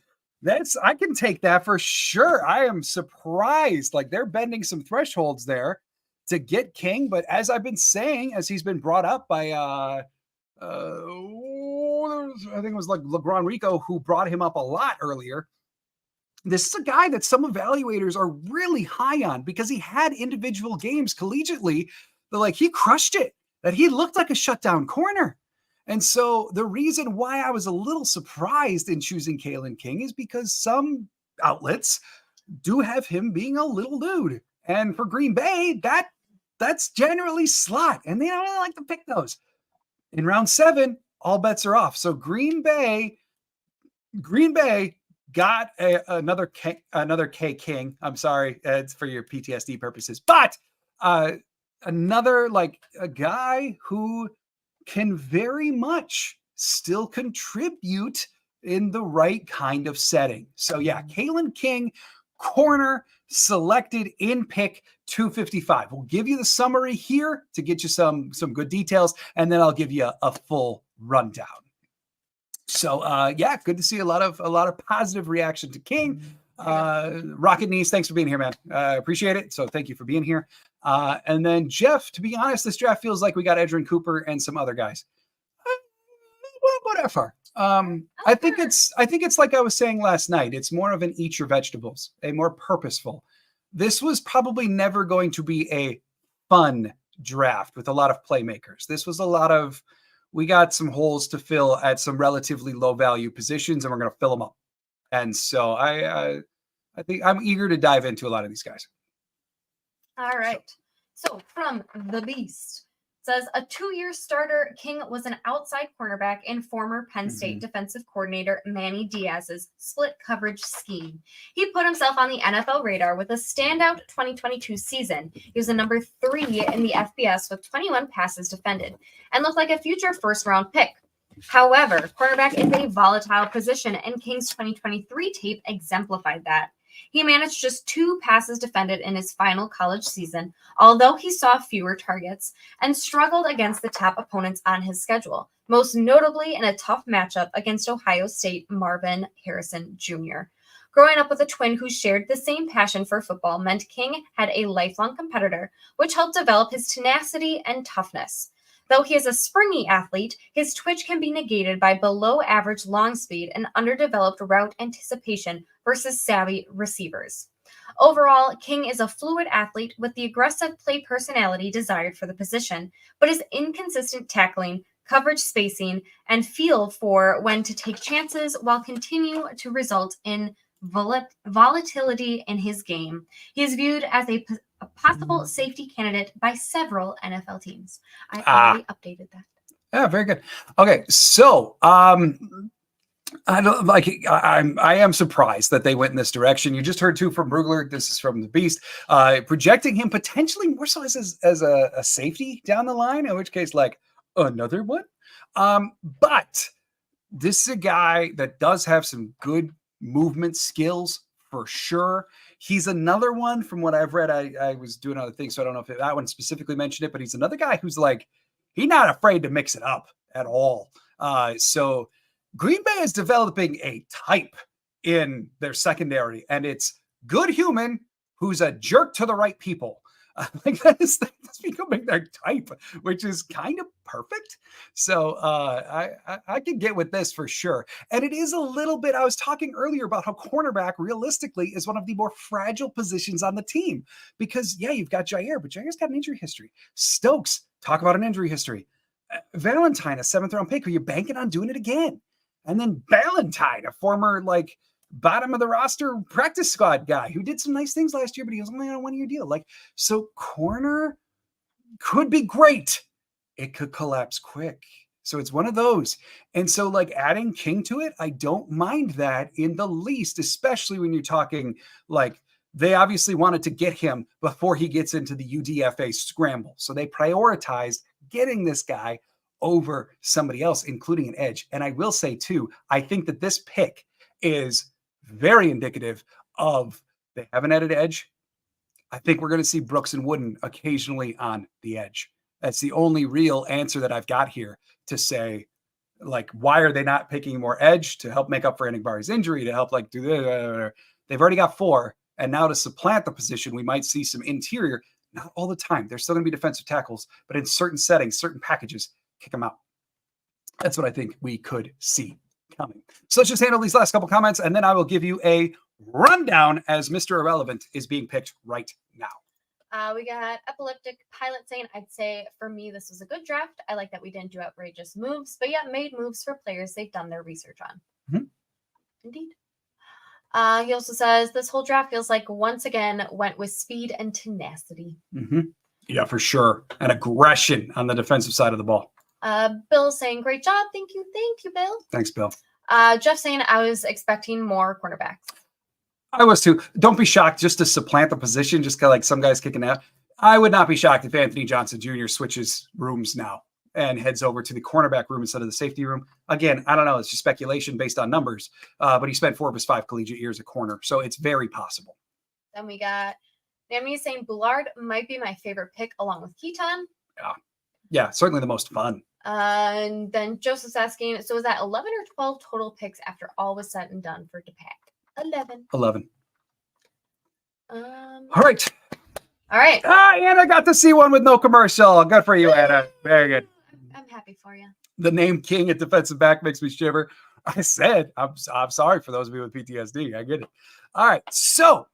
I can take that for sure. I am surprised. Like they're bending some thresholds there to get King. But as I've been saying, as he's been brought up by, there I think it was like LeGrand Rico who brought him up a lot earlier. This is a guy that some evaluators are really high on because he had individual games collegiately that like he crushed it, that he looked like a shutdown corner. And so the reason why I was a little surprised in choosing Kalen King is because some outlets do have him being a little dude. And for Green Bay, that's generally slot. And they don't really like to pick those. In round 7, all bets are off. So Green Bay got another K King. I'm sorry, it's for your PTSD purposes, but another like a guy who can very much still contribute in the right kind of setting. So yeah, Kalen King, corner, selected in pick 255. We'll give you the summary here to get you some good details, and then I'll give you a full rundown. So yeah, good to see a lot of positive reaction to King. Rocket Knees, thanks for being here, man. Appreciate it. So thank you for being here. And then Jeff, to be honest, this draft feels like we got Edrin Cooper and some other guys. Whatever. I think it's like I was saying last night. It's more of an eat your vegetables, a more purposeful. This was probably never going to be a fun draft with a lot of playmakers. This was a lot of, we got some holes to fill at some relatively low value positions, and we're going to fill them up. And so I think I'm eager to dive into a lot of these guys. All right. So from the Beast says a 2-year starter, King was an outside cornerback in former Penn State defensive coordinator Manny Diaz's split coverage scheme. He put himself on the NFL radar with a standout 2022 season. He was a number 3 in the FBS with 21 passes defended and looked like a future first-round pick. However, cornerback is a volatile position, and King's 2023 tape exemplified that. He managed just 2 passes defended in his final college season, although he saw fewer targets, and struggled against the top opponents on his schedule, most notably in a tough matchup against Ohio State Marvin Harrison Jr. Growing up with a twin who shared the same passion for football meant King had a lifelong competitor, which helped develop his tenacity and toughness. Though he is a springy athlete, his twitch can be negated by below-average long speed and underdeveloped route anticipation versus savvy receivers. Overall, King is a fluid athlete with the aggressive play personality desired for the position, but his inconsistent tackling, coverage spacing, and feel for when to take chances while continue to result in volatility in his game. He is viewed as a possible safety candidate by several NFL teams. I already updated that. Yeah, very good. Okay, so I am surprised that they went in this direction. You just heard too from Brugler. This is from the Beast, projecting him potentially more so as a safety down the line. In which case, like another one. But this is a guy that does have some good movement skills for sure. He's another one from what I've read. I was doing other things, so I don't know if that one specifically mentioned it, but he's another guy who's like, he's not afraid to mix it up at all. So Green Bay is developing a type in their secondary, and it's good human who's a jerk to the right people. Like that's becoming their type, which is kind of perfect. So I can get with this for sure. And it is a little bit, I was talking earlier about how cornerback realistically is one of the more fragile positions on the team because yeah, you've got Jair, but Jair's got an injury history. Stokes, talk about an injury history. Valentine, a 7th round pick, are you banking on doing it again? And then Valentine, a former like bottom of the roster practice squad guy who did some nice things last year, but he was only on a 1-year deal. Like, so corner could be great. It could collapse quick. So it's one of those. And so like adding King to it, I don't mind that in the least, especially when you're talking like they obviously wanted to get him before he gets into the UDFA scramble. So they prioritized getting this guy over somebody else, including an edge. And I will say too, I think that this pick is very indicative of they have an added edge. I think we're going to see Brooks and Wooden occasionally on the edge. That's the only real answer that I've got here to say, like, why are they not picking more edge to help make up for Enigbari's injury, to help like do the, they've already got 4. And now to supplant the position, we might see some interior, not all the time. There's still going to be defensive tackles, but in certain settings, certain packages, kick them out. That's what I think we could see coming. So let's just handle these last couple comments, and then I will give you a rundown as Mr. Irrelevant is being picked right now. We got Epileptic Pilot saying, I'd say for me, this was a good draft. I like that we didn't do outrageous moves, but yet made moves for players they've done their research on. Mhm. Indeed. He also says, this whole draft feels like once again went with speed and tenacity. Mm-hmm. Yeah, for sure. And aggression on the defensive side of the ball. Bill saying, great job. Thank you, Bill. Thanks, Bill. Jeff saying, I was expecting more cornerbacks. I was too. Don't be shocked just to supplant the position, just kind of like some guys kicking out. I would not be shocked if Anthony Johnson Jr. switches rooms now and heads over to the cornerback room instead of the safety room. Again, I don't know. It's just speculation based on numbers, but he spent 4 of his 5 collegiate years at corner, so it's very possible. Then we got Naomi saying Bullard might be my favorite pick along with Keaton. Yeah, certainly the most fun. And then Joseph's asking, so is that 11 or 12 total picks after all was said and done for DePack? 11. All right. Anna got to see one with no commercial. Good for you, Anna. Very good. I'm happy for you. The name King at defensive back makes me shiver. I said, I'm sorry for those of you with PTSD. I get it. All right. So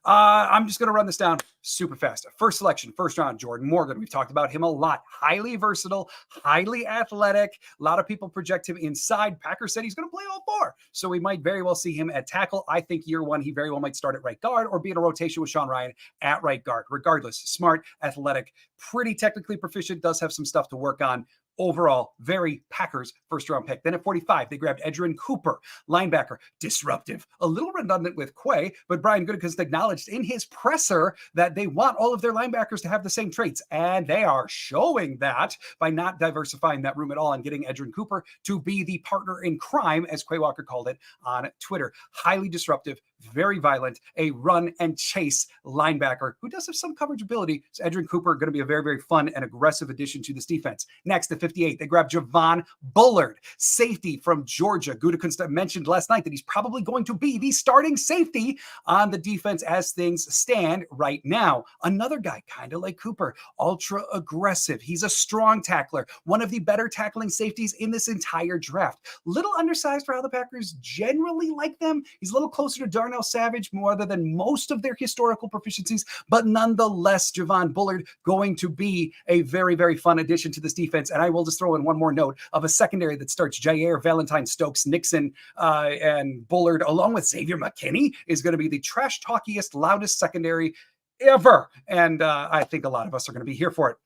I'm just going to run this down super fast. First selection, first round, Jordan Morgan. We've talked about him a lot. Highly versatile, highly athletic. A lot of people project him inside. Packer said he's going to play all 4. So we might very well see him at tackle. I think year 1, he very well might start at right guard or be in a rotation with Sean Ryan at right guard. Regardless, smart, athletic, pretty technically proficient, does have some stuff to work on. Overall, very Packers first round pick. Then at 45, they grabbed Edgerrin Cooper, linebacker, disruptive, a little redundant with Quay, but Brian Gutekunst acknowledged in his presser that they want all of their linebackers to have the same traits. And they are showing that by not diversifying that room at all and getting Edgerrin Cooper to be the partner in crime, as Quay Walker called it on Twitter. Highly disruptive, very violent, a run and chase linebacker who does have some coverage ability. So Edgerrin Cooper going to be a very, very fun and aggressive addition to this defense. Next, at 58, they grabbed Javon Bullard, safety from Georgia. Gutekunst mentioned last night that he's probably going to be the starting safety on the defense as things stand right now. Another guy, kind of like Cooper, ultra aggressive. He's a strong tackler, one of the better tackling safeties in this entire draft. Little undersized for how the Packers generally like them. He's a little closer to Darnell Savage, more other than most of their historical proficiencies, but nonetheless, Javon Bullard going to be a very, very fun addition to this defense. And I will just throw in one more note of a secondary that starts Jair, Valentine, Stokes, Nixon, and Bullard, along with Xavier McKinney, is going to be the trash talkiest, loudest secondary ever. And I think a lot of us are going to be here for it.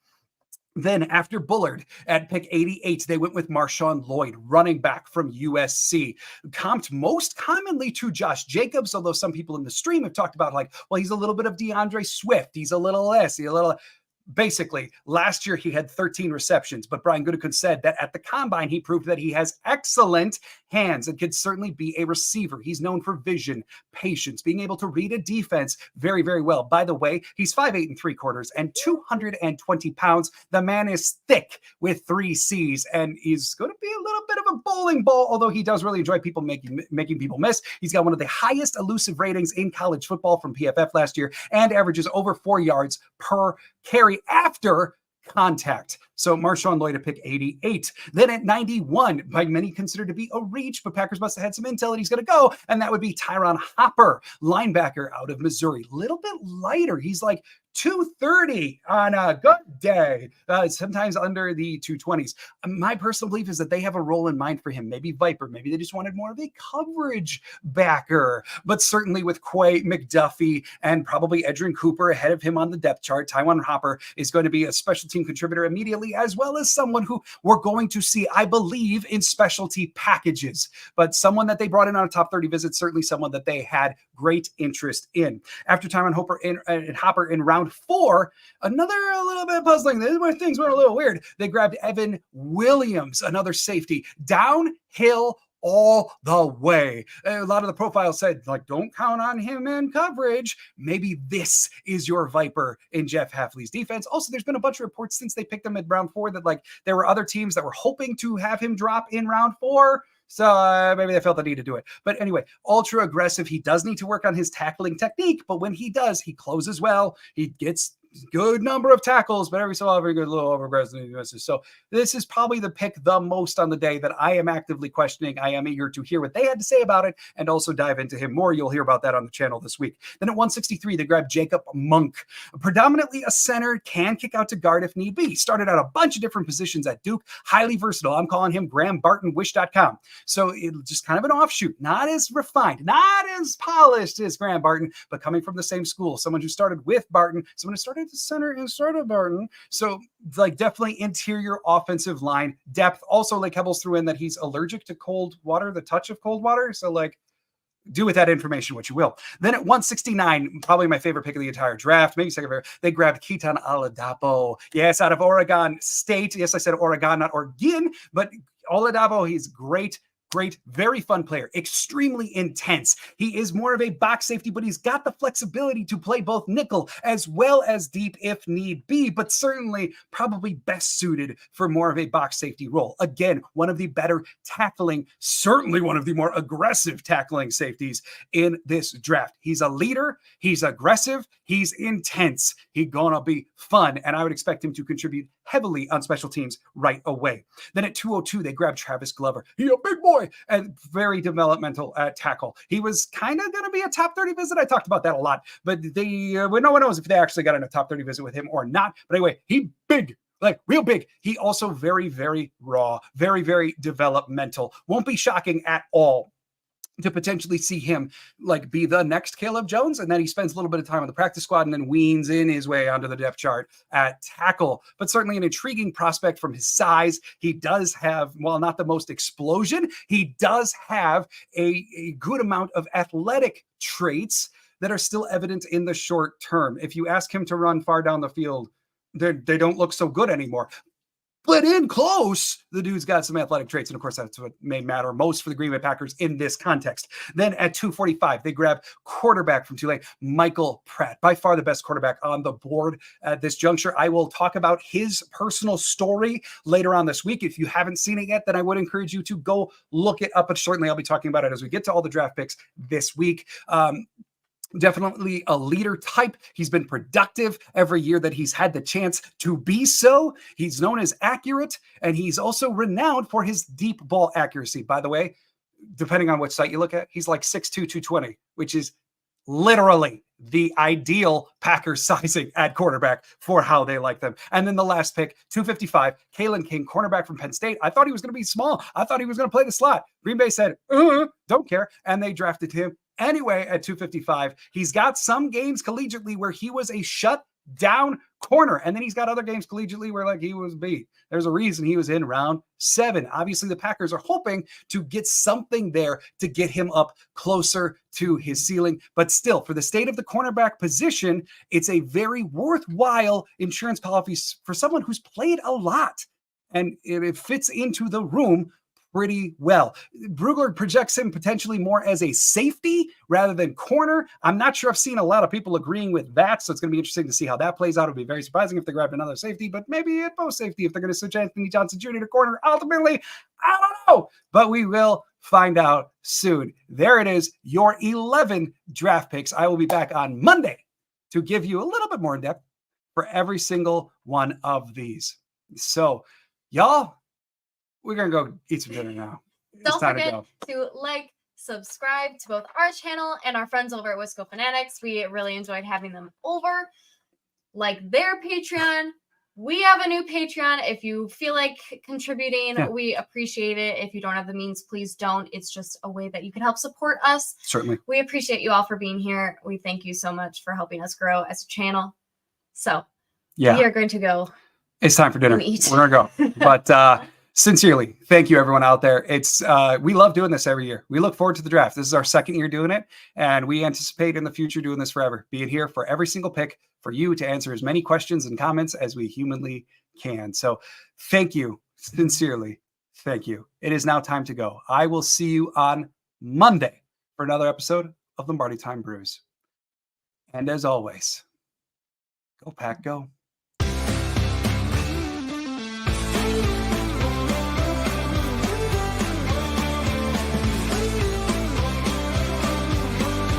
Then after Bullard at pick 88, they went with Marshawn Lloyd, running back from USC, comped most commonly to Josh Jacobs, although some people in the stream have talked about like, well, he's a little bit of DeAndre Swift. He's a little less, he's a little... Basically, last year he had 13 receptions, but Brian Gutekunst said that at the combine, he proved that he has excellent hands and could certainly be a receiver. He's known for vision, patience, being able to read a defense very, very well. By the way, he's 5'8" and 3/4 and 220 pounds. The man is thick with 3 C's, and he's going to be a little bit of a bowling ball, although he does really enjoy people making people miss. He's got one of the highest elusive ratings in college football from PFF last year and averages over 4 yards per carry after contact. So Marshawn Lloyd at pick 88. Then at 91, by many considered to be a reach, but Packers must have had some intel that he's going to go, and that would be Tyron Hopper, linebacker out of Missouri. Little bit lighter. He's like 230 on a good day, sometimes under the 220s. My personal belief is that they have a role in mind for him. Maybe Viper, maybe they just wanted more of a coverage backer, but certainly with Quay, McDuffie, and probably Edgerrin Cooper ahead of him on the depth chart, Tyron Hopper is going to be a special team contributor immediately, as well as someone who we're going to see, I believe, in specialty packages, but someone that they brought in on a top 30 visit, certainly someone that they had great interest in. After Tyron Hopper in round 4, another a little bit puzzling. This is where things went a little weird. They grabbed Evan Williams, another safety, downhill all the way. A lot of the profiles said, like, don't count on him in coverage. Maybe this is your Viper in Jeff Hafley's defense. Also, there's been a bunch of reports since they picked him in round 4 that like there were other teams that were hoping to have him drop in round 4. So maybe they felt the need to do it. But anyway, ultra aggressive. He does need to work on his tackling technique, but when he does, he closes well. He gets good number of tackles, but every so often a little over-aggressive misses. So this is probably the pick the most on the day that I am actively questioning. I am eager to hear what they had to say about it and also dive into him more. You'll hear about that on the channel this week. Then at 163, they grabbed Jacob Monk. Predominantly a center, can kick out to guard if need be. Started out a bunch of different positions at Duke. Highly versatile. I'm calling him Graham Barton, wish.com. So it's just kind of an offshoot. Not as refined, not as polished as Graham Barton, but coming from the same school. Someone who started with Barton, someone who started at the center instead of Barton. So like definitely interior offensive line depth. Also, like Hebbles threw in that he's allergic to cold water, the touch of cold water. So like do with that information what you will. Then at 169, probably my favorite pick of the entire draft, maybe second favorite, they grabbed Keaton Oladapo. Yes, out of Oregon State. Yes, I said Oregon, not Oregon, but Oladapo, he's great. Great, very fun player, extremely intense. He is more of a box safety, but he's got the flexibility to play both nickel as well as deep if need be, but certainly probably best suited for more of a box safety role. Again, one of the better tackling, certainly one of the more aggressive tackling safeties in this draft. He's a leader, he's aggressive, he's intense. He's gonna be fun, and I would expect him to contribute heavily on special teams right away. Then at 202, they grabbed Travis Glover. He a big boy and very developmental at tackle. He was kind of going to be a top 30 visit. I talked about that a lot, but no one knows if they actually got in a top 30 visit with him or not. But anyway, he big, like real big. He also very, very raw, very, very developmental. Won't be shocking at all to potentially see him like be the next Caleb Jones. And then he spends a little bit of time on the practice squad and then weans in his way onto the depth chart at tackle, but certainly an intriguing prospect from his size. He does have, while not the most explosion, he does have a good amount of athletic traits that are still evident in the short term. If you ask him to run far down the field, they don't look so good anymore. But in close, the dude's got some athletic traits. And of course, that's what may matter most for the Green Bay Packers in this context. Then at 245, they grab quarterback from Tulane, Michael Pratt, by far the best quarterback on the board at this juncture. I will talk about his personal story later on this week. If you haven't seen it yet, then I would encourage you to go look it up. But certainly I'll be talking about it as we get to all the draft picks this week. Definitely a leader type. He's been productive every year that he's had the chance to be so. He's known as accurate, and he's also renowned for his deep ball accuracy. By the way, depending on which site you look at, he's like 6'2", 220, which is literally the ideal Packers sizing at quarterback for how they like them. And then the last pick, 255, Kalen King, cornerback from Penn State. I thought he was going to be small. I thought he was going to play the slot. Green Bay said, don't care. And they drafted him anyway at 255. He's got some games collegiately where he was a shut down corner. And then he's got other games collegiately where like he was beat. There's a reason he was in round 7. Obviously, the Packers are hoping to get something there to get him up closer to his ceiling. But still, for the state of the cornerback position, it's a very worthwhile insurance policy for someone who's played a lot. And it fits into the room pretty well. Brugler projects him potentially more as a safety rather than corner. I'm not sure I've seen a lot of people agreeing with that, so it's going to be interesting to see how that plays out. It'll be very surprising if they grabbed another safety, but maybe at both safety if they're going to switch Anthony Johnson Jr. to corner. Ultimately, I don't know, but we will find out soon. There it is, your 11 draft picks. I will be back on Monday to give you a little bit more in depth for every single one of these. So, y'all, we're going to go eat some dinner now. Don't forget to like, subscribe to both our channel and our friends over at Wisco Fanatics. We really enjoyed having them over. Like their Patreon. We have a new Patreon. If you feel like contributing, we appreciate it. If you don't have the means, please don't. It's just a way that you can help support us. Certainly. We appreciate you all for being here. We thank you so much for helping us grow as a channel. So we are going to go. It's time for dinner. We're going to go. But sincerely, thank you everyone out there. It's we love doing this every year. We look forward to the draft. This is our second year doing it, and we anticipate in the future doing this forever. Being here for every single pick for you to answer as many questions and comments as we humanly can. So thank you. Sincerely, thank you. It is now time to go. I will see you on Monday for another episode of Lombardi Time Brews. And as always, go Pack, go.